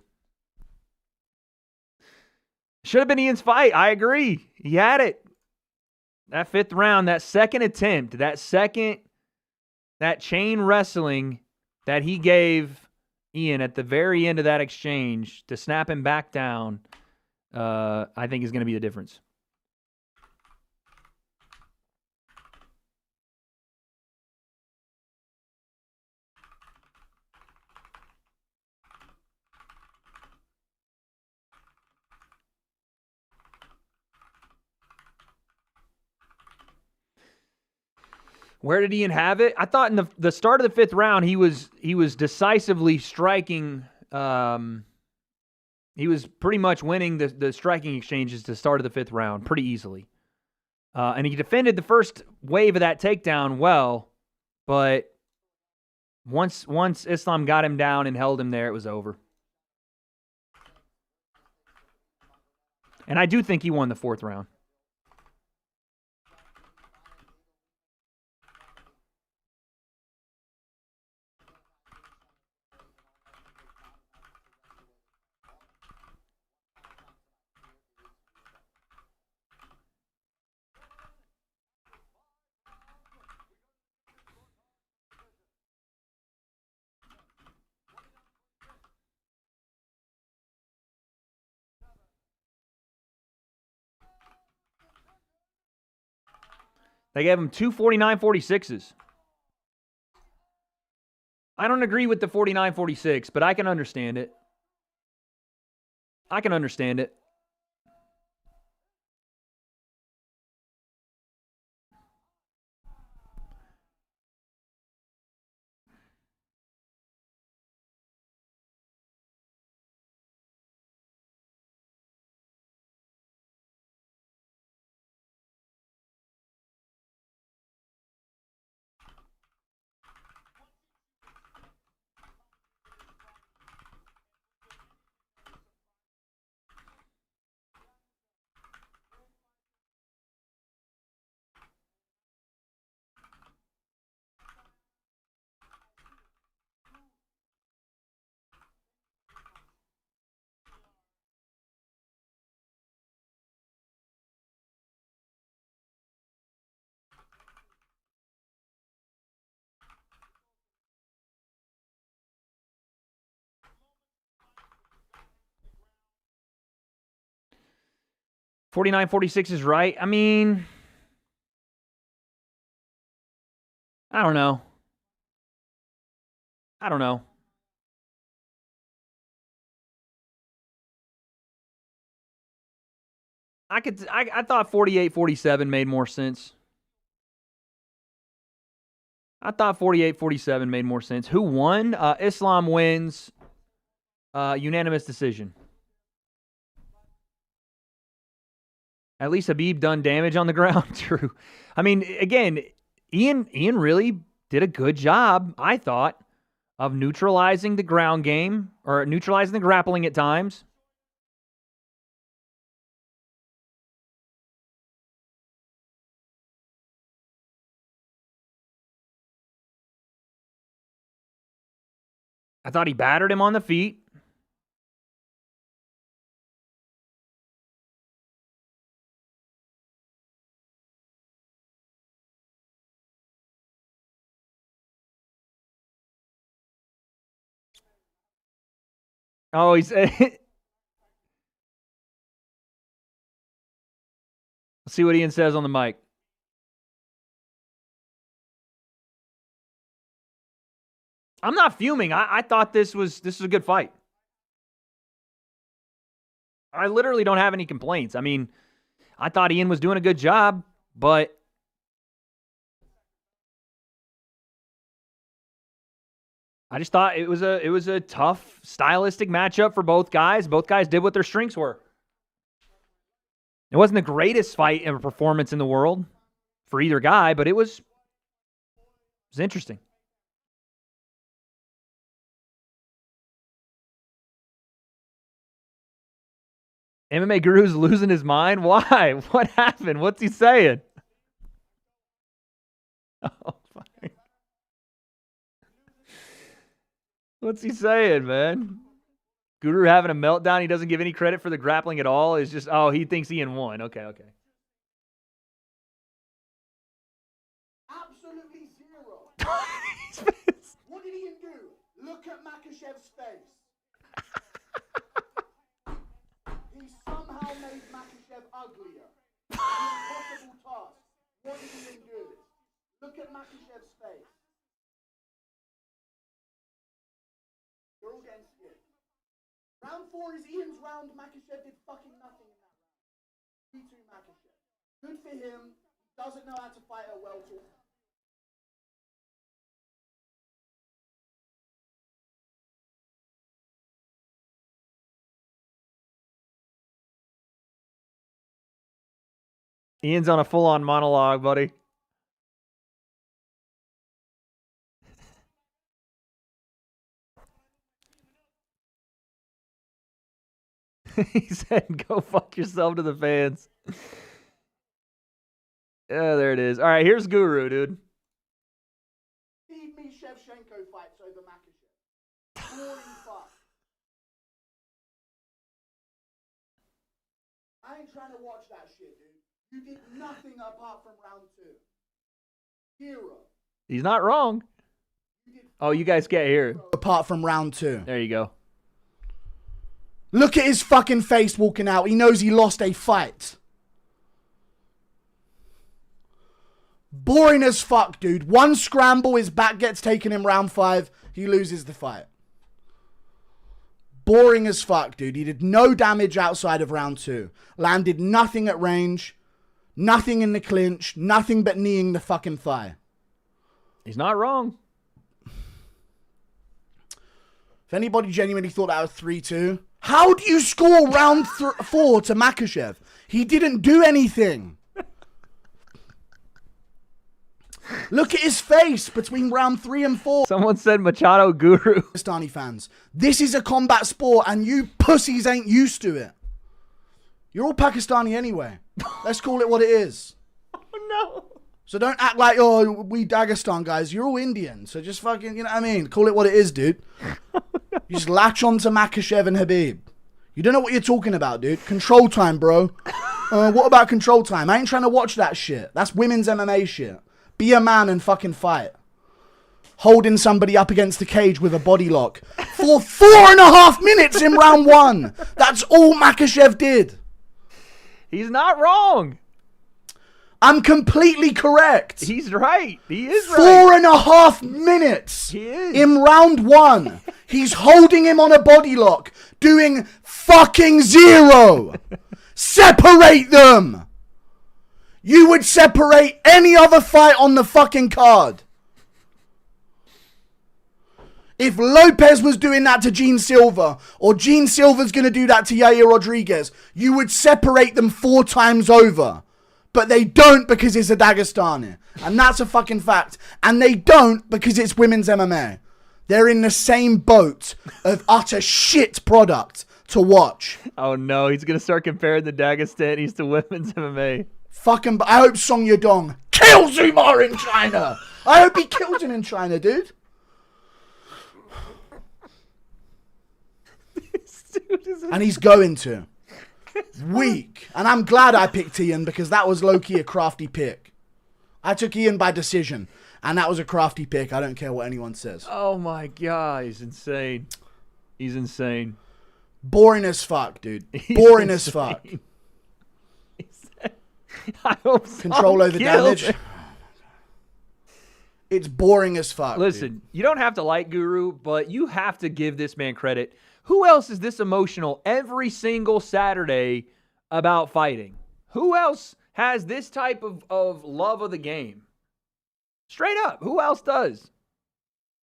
Should have been Ian's fight. I agree. He had it. That 5th round, that second attempt, that chain wrestling that he gave Ian at the very end of that exchange to snap him back down, I think is going to be the difference. Where did Ian have it? I thought in the start of the 5th round, he was decisively striking. He was pretty much winning the striking exchanges to the start of the 5th round pretty easily. And he defended the first wave of that takedown well, but once Islam got him down and held him there, it was over. And I do think he won the 4th round. They gave him 2 49-46s. I don't agree with the 49-46, but I can understand it. I can understand it. $49-46 is right. I mean, I don't know. I thought 48-47 made more sense. I thought 48-47 made more sense. Who won? Islam wins. Unanimous decision. At least Habib done damage on the ground. True. I mean, again, Ian really did a good job, I thought, of neutralizing the ground game, or neutralizing the grappling at times. I thought he battered him on the feet. Oh, he's... Let's see what Ian says on the mic. I'm not fuming. I thought this was a good fight. I literally don't have any complaints. I mean, I thought Ian was doing a good job, but I just thought it was a tough stylistic matchup for both guys. Both guys did what their strengths were. It wasn't the greatest fight of a performance in the world for either guy, but it was interesting. MMA Guru's losing his mind? Why? What happened? What's he saying? Oh, fuck. What's he saying, man? Guru having a meltdown. He doesn't give any credit for the grappling at all. It's just, oh, he thinks Ian won. Okay. Absolutely zero. What did Ian do? Look at Makhachev's face. He somehow made Makhachev uglier. An impossible task. What did Ian do? Look at Makhachev's face. You're all getting scared. Round 4 is Ian's round. Makhachev did fucking nothing in that round. 3-2 Makhachev. Good for him. He doesn't know how to fight at welter. Ian's on a full-on monologue, buddy. He said, go fuck yourself to the fans. Yeah, there it is. All right, here's Guru, dude. Feed me Shevchenko fights over Makhachev. Boring fuck. I ain't trying to watch that shit, dude. You did nothing apart from round 2. Zero. He's not wrong. Oh, you guys can't hear. Apart from round 2. There you go. Look at his fucking face walking out. He knows he lost a fight. Boring as fuck, dude. One scramble, his back gets taken in round 5. He loses the fight. Boring as fuck, dude. He did no damage outside of round 2. Landed nothing at range. Nothing in the clinch. Nothing but kneeing the fucking thigh. He's not wrong. If anybody genuinely thought that was 3-2, how do you score round 4 to Makhachev? He didn't do anything. Look at his face between round 3 and 4. Someone said Machado Guru. Pakistani fans, this is a combat sport and you pussies ain't used to it. You're all Pakistani anyway. Let's call it what it is. Oh, no. So don't act like, oh, we Dagestan guys. You're all Indian. So just fucking, you know what I mean? Call it what it is, dude. You just latch on to Makhachev and Habib. You don't know what you're talking about, dude. Control time, bro. What about control time? I ain't trying to watch that shit. That's women's MMA shit. Be a man and fucking fight. Holding somebody up against the cage with a body lock. For 4.5 minutes in round 1. That's all Makhachev did. He's not wrong. I'm completely correct. He's right. He is right. 4.5 minutes He is. in round 1. He's holding him on a body lock, doing fucking 0. Separate them. You would separate any other fight on the fucking card. If Lopez was doing that to Gene Silva, or Gene Silva's going to do that to Yair Rodriguez, you would separate them 4 times over. But they don't because it's a Dagestani. And that's a fucking fact. And they don't because it's women's MMA. They're in the same boat of utter shit product to watch. Oh no, he's going to start comparing the Dagestanis to women's MMA. Fucking, I hope Song Yadong kills Umar in China. I hope he kills him in China, dude. And he's going to. Weak. And I'm glad I picked Ian because that was low-key a crafty pick. I took Ian by decision. And that was a crafty pick. I don't care what anyone says. Oh my God, he's insane. He's insane. Boring as fuck, dude. Boring as fuck. I hope Control over damage. It's boring as fuck. Listen, dude. You don't have to like Guru, but you have to give this man credit. Who else is this emotional every single Saturday about fighting? Who else has this type of love of the game? Straight up, who else does?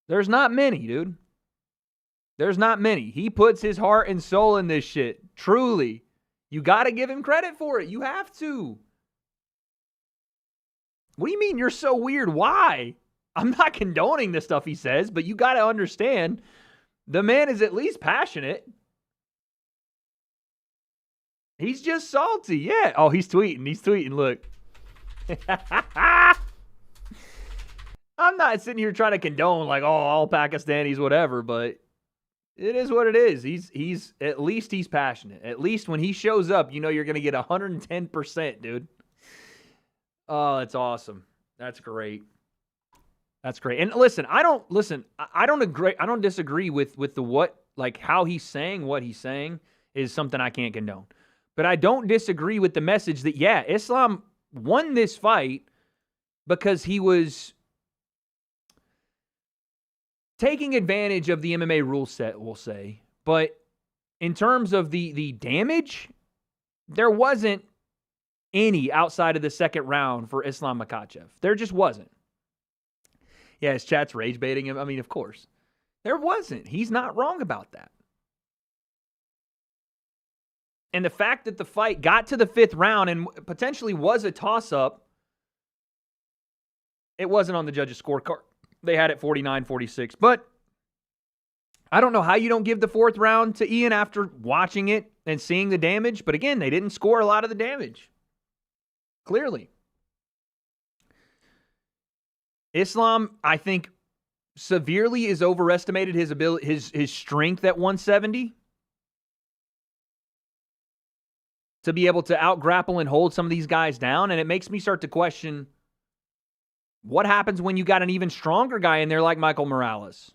There's not many, dude. There's not many. He puts his heart and soul in this shit. Truly. You got to give him credit for it. You have to. What do you mean you're so weird? Why? I'm not condoning the stuff he says, but you got to understand, the man is at least passionate. He's just salty. Yeah. Oh, he's tweeting. He's tweeting. Look. I'm not sitting here trying to condone like, oh, all Pakistanis, whatever, but it is what it is. He's at least he's passionate. At least when he shows up, you know you're going to get 110%, dude. Oh, that's awesome. That's great. That's great. And listen, I don't agree. I don't disagree with the what, like how he's saying what he's saying is something I can't condone. But I don't disagree with the message that, yeah, Islam won this fight because he was taking advantage of the MMA rule set, we'll say. But in terms of the damage, there wasn't any outside of the second round for Islam Makhachev. There just wasn't. Yeah, his chat's rage baiting him. I mean, of course. There wasn't. He's not wrong about that. And the fact that the fight got to the 5th round and potentially was a toss-up, it wasn't on the judges' scorecard. They had it 49-46. But I don't know how you don't give the 4th round to Ian after watching it and seeing the damage. But again, they didn't score a lot of the damage. Clearly. Islam, I think, severely is overestimated his ability, his strength at 170. To be able to out-grapple and hold some of these guys down. And it makes me start to question what happens when you got an even stronger guy in there like Michael Morales?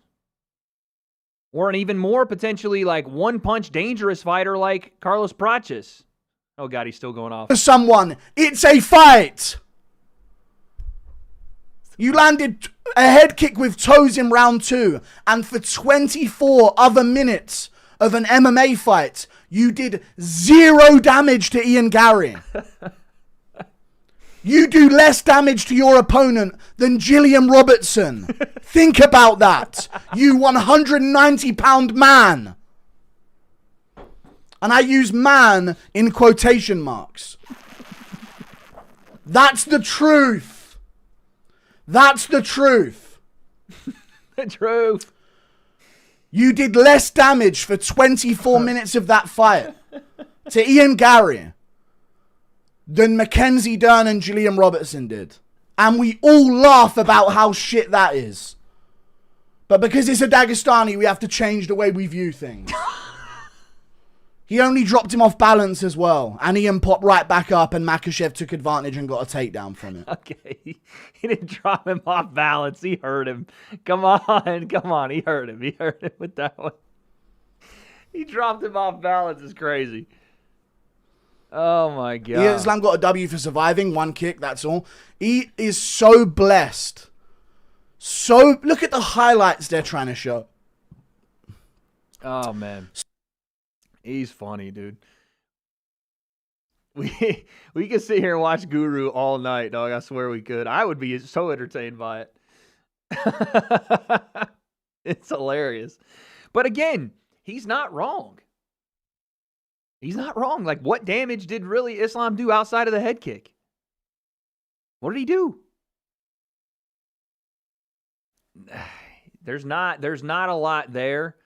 Or an even more potentially like one-punch dangerous fighter like Carlos Praches. Oh, God, he's still going off. Someone, it's a fight! You landed a head kick with toes in round 2, and for 24 other minutes of an MMA fight, you did 0 damage to Ian Garry. You do less damage to your opponent than Gilliam Robertson. Think about that. You 190-pound man. And I use man in quotation marks. That's the truth. That's the truth. The truth. You did less damage for 24 minutes of that fight to Ian Garry than Mackenzie Dern and Gilliam Robertson did. And we all laugh about how shit that is. But because it's a Dagestani, we have to change the way we view things. He only dropped him off balance as well. And Ian popped right back up and Makhachev took advantage and got a takedown from it. Okay. He didn't drop him off balance. He hurt him. Come on. He hurt him. He hurt him with that one. He dropped him off balance. It's crazy. Oh, my God. Islam got a W for surviving. 1 kick, that's all. He is so blessed. So, look at the highlights they're trying to show. Oh, man. He's funny, dude. We could sit here and watch Guru all night, dog. I swear we could. I would be so entertained by it. It's hilarious. But again, he's not wrong. He's not wrong. Like, what damage did really Islam do outside of the head kick? What did he do? There's not a lot there.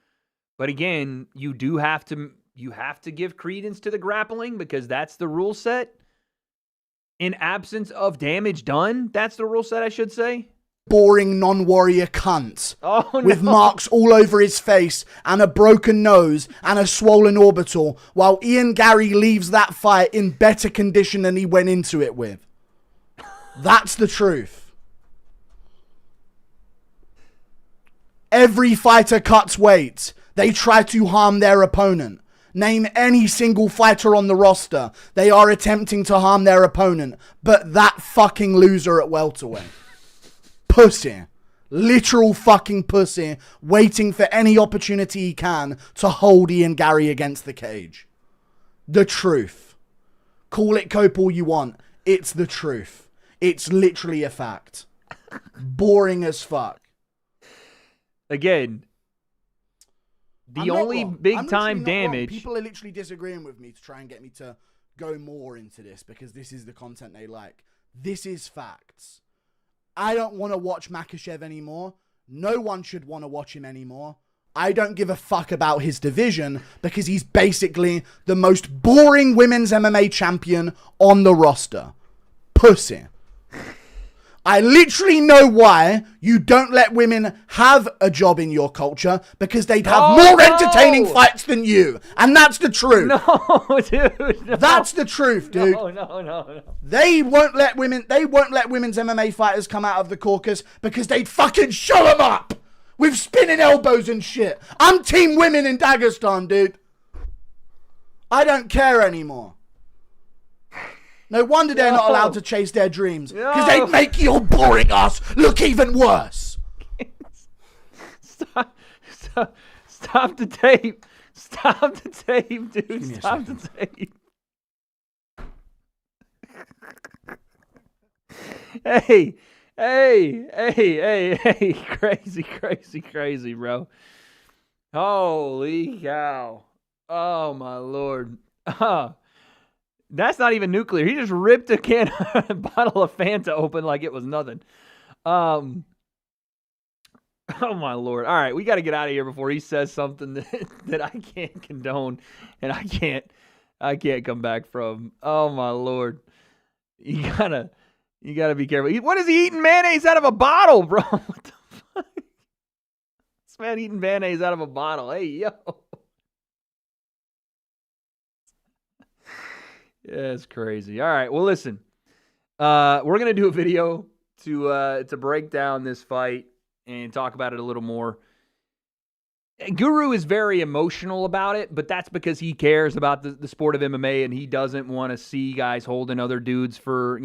But again, you have to give credence to the grappling because that's the rule set. In absence of damage done, that's the rule set, I should say. Boring non-warrior cunt. Oh, no. With marks all over his face and a broken nose and a swollen orbital, while Ian Garry leaves that fight in better condition than he went into it with. That's the truth. Every fighter cuts weight. They try to harm their opponent. Name any single fighter on the roster. They are attempting to harm their opponent. But that fucking loser at welterweight. Pussy. Literal fucking pussy. Waiting for any opportunity he can to hold Ian Garry against the cage. The truth. Call it cope all you want. It's the truth. It's literally a fact. Boring as fuck. Again, the only big time damage. People are literally disagreeing with me to try and get me to go more into this because this is the content they like. This is facts. I don't want to watch Makhachev anymore. No one should want to watch him anymore. I don't give a fuck about his division because he's basically the most boring women's MMA champion on the roster. Pussy. I literally know why you don't let women have a job in your culture, because they'd have more entertaining fights than you. And that's the truth. No, dude. No. That's the truth, dude. No. They won't let women's MMA fighters come out of the caucus because they'd fucking show them up with spinning elbows and shit. I'm team women in Dagestan, dude. I don't care anymore. No wonder they're not allowed to chase their dreams, because they'd make your boring ass look even worse. Stop the tape. Stop the tape, dude. Stop the tape. Hey. Crazy, bro. Holy cow. Oh, my Lord. That's not even nuclear. He just ripped a bottle of Fanta open like it was nothing. Oh, my Lord. All right, we got to get out of here before he says something that I can't condone and I can't come back from. Oh, my Lord. You gotta be careful. What is he eating mayonnaise out of a bottle, bro? What the fuck? This man eating mayonnaise out of a bottle. Hey, yo. Yeah, it's crazy. All right, well, listen. We're gonna do a video to break down this fight and talk about it a little more. Guru is very emotional about it, but that's because he cares about the sport of MMA and he doesn't want to see guys holding other dudes for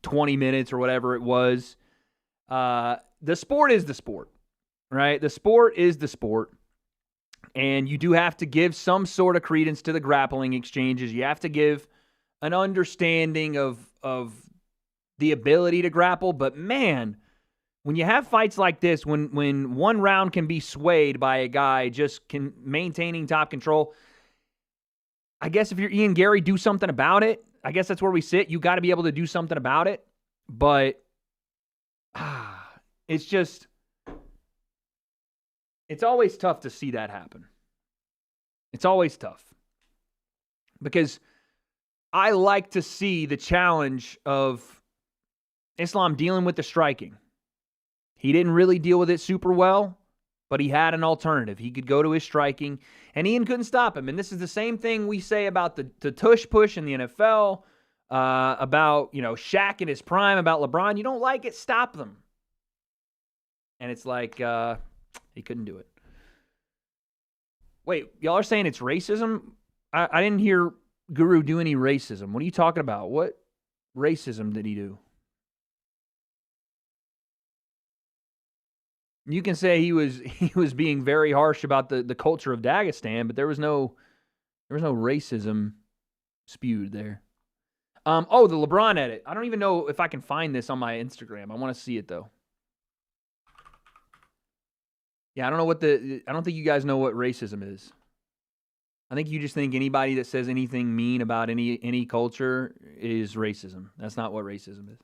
20 minutes or whatever it was. The sport is the sport, right? The sport is the sport. And you do have to give some sort of credence to the grappling exchanges. You have to give an understanding of the ability to grapple. But, man, when you have fights like this, when one round can be swayed by a guy just maintaining top control, I guess if you're Ian Garry, do something about it. I guess that's where we sit. You got to be able to do something about it. But it's just... It's always tough to see that happen. It's always tough. Because I like to see the challenge of Islam dealing with the striking. He didn't really deal with it super well, but he had an alternative. He could go to his striking, and Ian couldn't stop him. And this is the same thing we say about the tush push in the NFL, about, Shaq in his prime, about LeBron. You don't like it, stop them. And it's like... he couldn't do it. Wait, y'all are saying it's racism? I didn't hear Guru do any racism. What are you talking about? What racism did he do? You can say he was being very harsh about the culture of Dagestan, but there was no racism spewed there. The LeBron edit. I don't even know if I can find this on my Instagram. I want to see it though. Yeah, I don't think you guys know what racism is. I think you just think anybody that says anything mean about any culture is racism. That's not what racism is.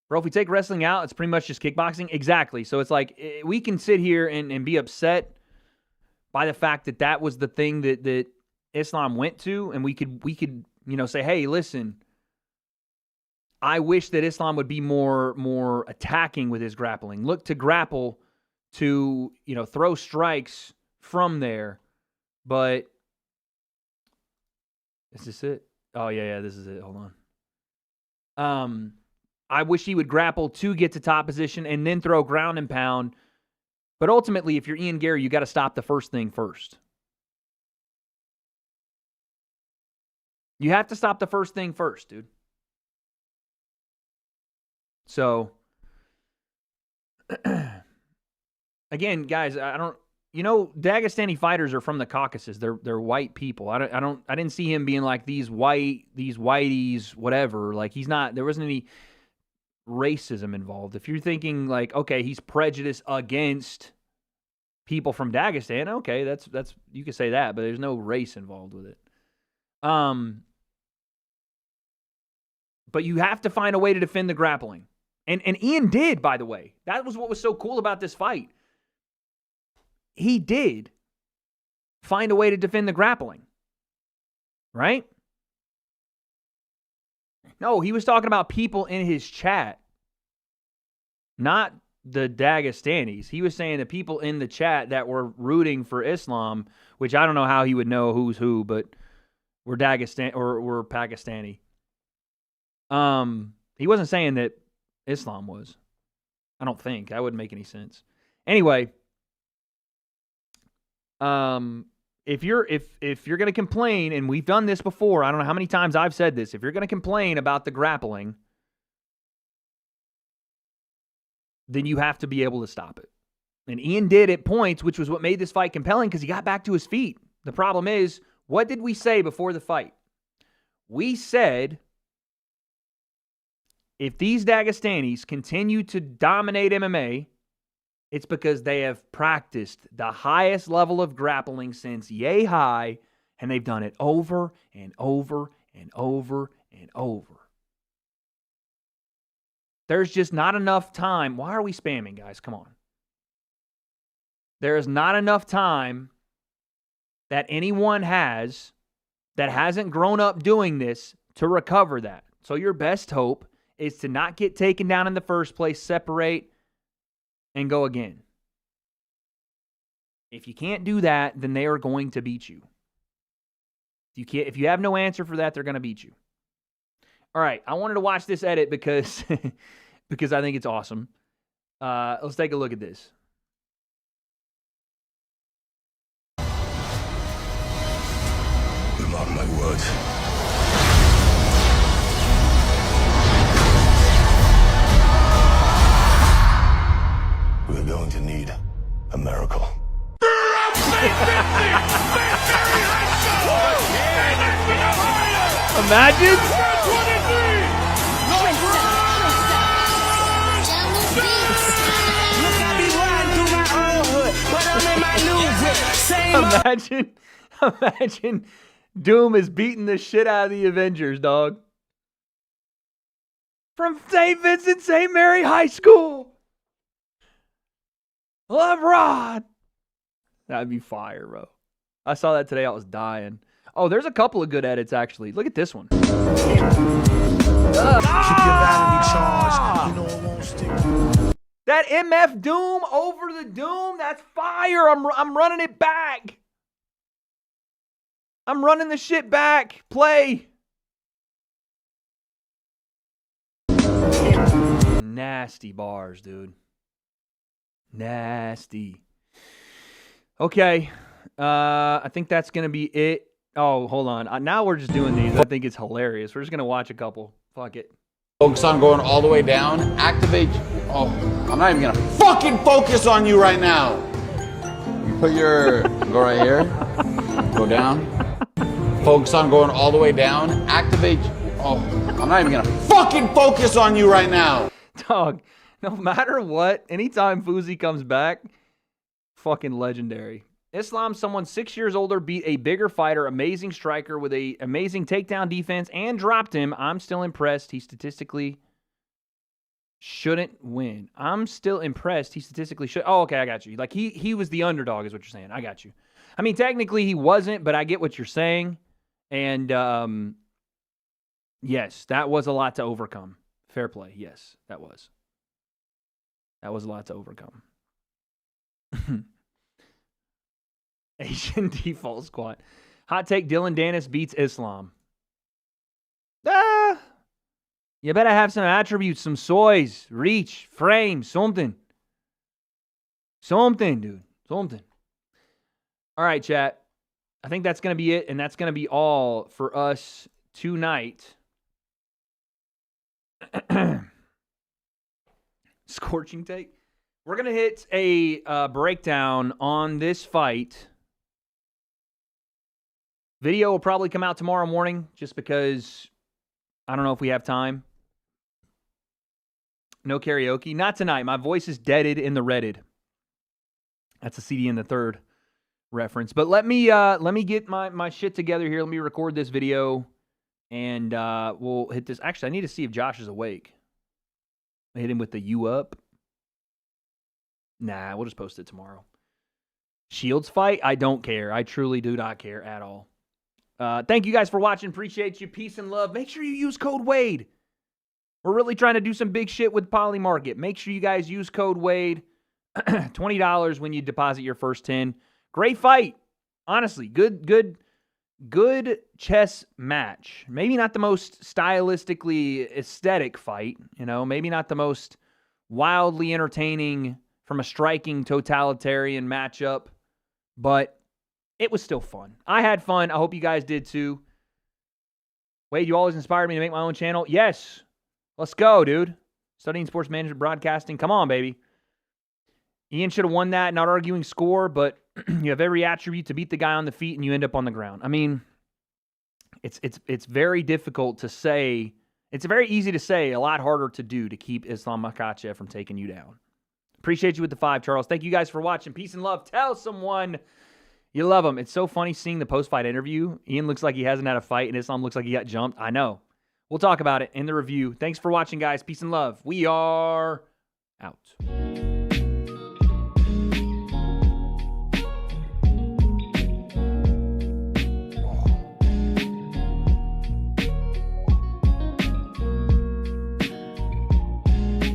Bro, if we take wrestling out, it's pretty much just kickboxing. Exactly. So it's like, we can sit here and be upset by the fact that was the thing that Islam went to, and we could say, hey, listen, I wish that Islam would be more attacking with his grappling. Look to grapple to, throw strikes from there. But is this it? Oh, yeah, this is it. Hold on. I wish he would grapple to get to top position and then throw ground and pound. But ultimately, if you're Ian Garry, you got to stop the first thing first. You have to stop the first thing first, dude. So, again, guys, Dagestani fighters are from the Caucasus. They're white people. I didn't see him being like these whiteies, whatever. Like, he's not. There wasn't any racism involved. If you're thinking like, okay, he's prejudiced against people from Dagestan, okay, that's you could say that, but there's no race involved with it. But you have to find a way to defend the grappling. And Ian did, by the way. That was what was so cool about this fight. He did find a way to defend the grappling. Right? No, he was talking about people in his chat. Not the Dagestanis. He was saying the people in the chat that were rooting for Islam, which I don't know how he would know who's who, but were Dagestan or were Pakistani. He wasn't saying that Islam was. I don't think. That wouldn't make any sense. Anyway, if you're going to complain, and we've done this before, I don't know how many times I've said this, if you're going to complain about the grappling, then you have to be able to stop it. And Ian did at points, which was what made this fight compelling because he got back to his feet. The problem is, what did we say before the fight? We said, if these Dagestanis continue to dominate MMA, it's because they have practiced the highest level of grappling since yay high, and they've done it over and over and over and over. There's just not enough time. Why are we spamming, guys? Come on. There is not enough time that anyone has that hasn't grown up doing this to recover that. So your best hope is to not get taken down in the first place, separate, and go again. If you can't do that, then they are going to beat you. If you have no answer for that, they're going to beat you. All right, I wanted to watch this edit because because I think it's awesome. Let's take a look at this. Mark my words. We're going to need a miracle. Imagine. Imagine Doom is beating the shit out of the Avengers, dog. From St. Vincent St. Mary High School. LeBron. That'd be fire, bro. I saw that today. I was dying. Oh, there's a couple of good edits, actually. Look at this one. That MF Doom over the Doom, that's fire. I'm running it back. I'm running the shit back. Play. Nasty bars, dude. Nasty. Okay. I think that's going to be it. Oh, hold on. Now we're just doing these. I think it's hilarious. We're just going to watch a couple. Fuck it. Focus on going all the way down. Activate. Oh, I'm not even going to fucking focus on you right now. You put your, go right here. Go down. Focus on going all the way down. Activate. Oh, I'm not even going to fucking focus on you right now. Dog, no matter what, anytime Fuzi comes back, fucking legendary. Islam, someone 6 years older, beat a bigger fighter, amazing striker with a amazing takedown defense, and dropped him. I'm still impressed. He statistically shouldn't win. I'm still impressed. He statistically should. Oh, okay, I got you. Like, he was the underdog is what you're saying. I got you. I mean, technically he wasn't, but I get what you're saying. And, yes, that was a lot to overcome. Fair play. Yes, that was. That was a lot to overcome. Asian default squad. Hot take, Dylan Dennis beats Islam. You better have some attributes, some soys, reach, frame, something. Something, dude. Something. All right, chat. I think that's going to be it, and that's going to be all for us tonight. Scorching take. We're going to hit a breakdown on this fight. Video will probably come out tomorrow morning just because I don't know if we have time. No karaoke. Not tonight. My voice is deaded in the redded. That's a CD in the third reference. But let me get my shit together here. Let me record this video and we'll hit this. Actually, I need to see if Josh is awake. hit him with the U up. Nah, we'll just post it tomorrow. Shields fight? I don't care. I truly do not care at all. Thank you guys for watching. Appreciate you. Peace and love. Make sure you use code WADE. We're really trying to do some big shit with Poly Market. Make sure you guys use code WADE. $20 when you deposit your first 10. Great fight. Honestly, good chess match. Maybe not the most stylistically aesthetic fight, maybe not the most wildly entertaining from a striking totalitarian matchup, but it was still fun. I had fun. I hope you guys did too. Wade, you always inspired me to make my own channel. Yes. Let's go, dude. Studying sports management broadcasting. Come on, baby. Ian should have won that, not arguing score, but you have every attribute to beat the guy on the feet and you end up on the ground. I mean, it's very difficult to say. It's very easy to say, a lot harder to do to keep Islam Makhachev from taking you down. Appreciate you with the 5, Charles. Thank you guys for watching. Peace and love. Tell someone you love them. It's so funny seeing the post-fight interview. Ian looks like he hasn't had a fight, and Islam looks like he got jumped. I know. We'll talk about it in the review. Thanks for watching, guys. Peace and love. We are out.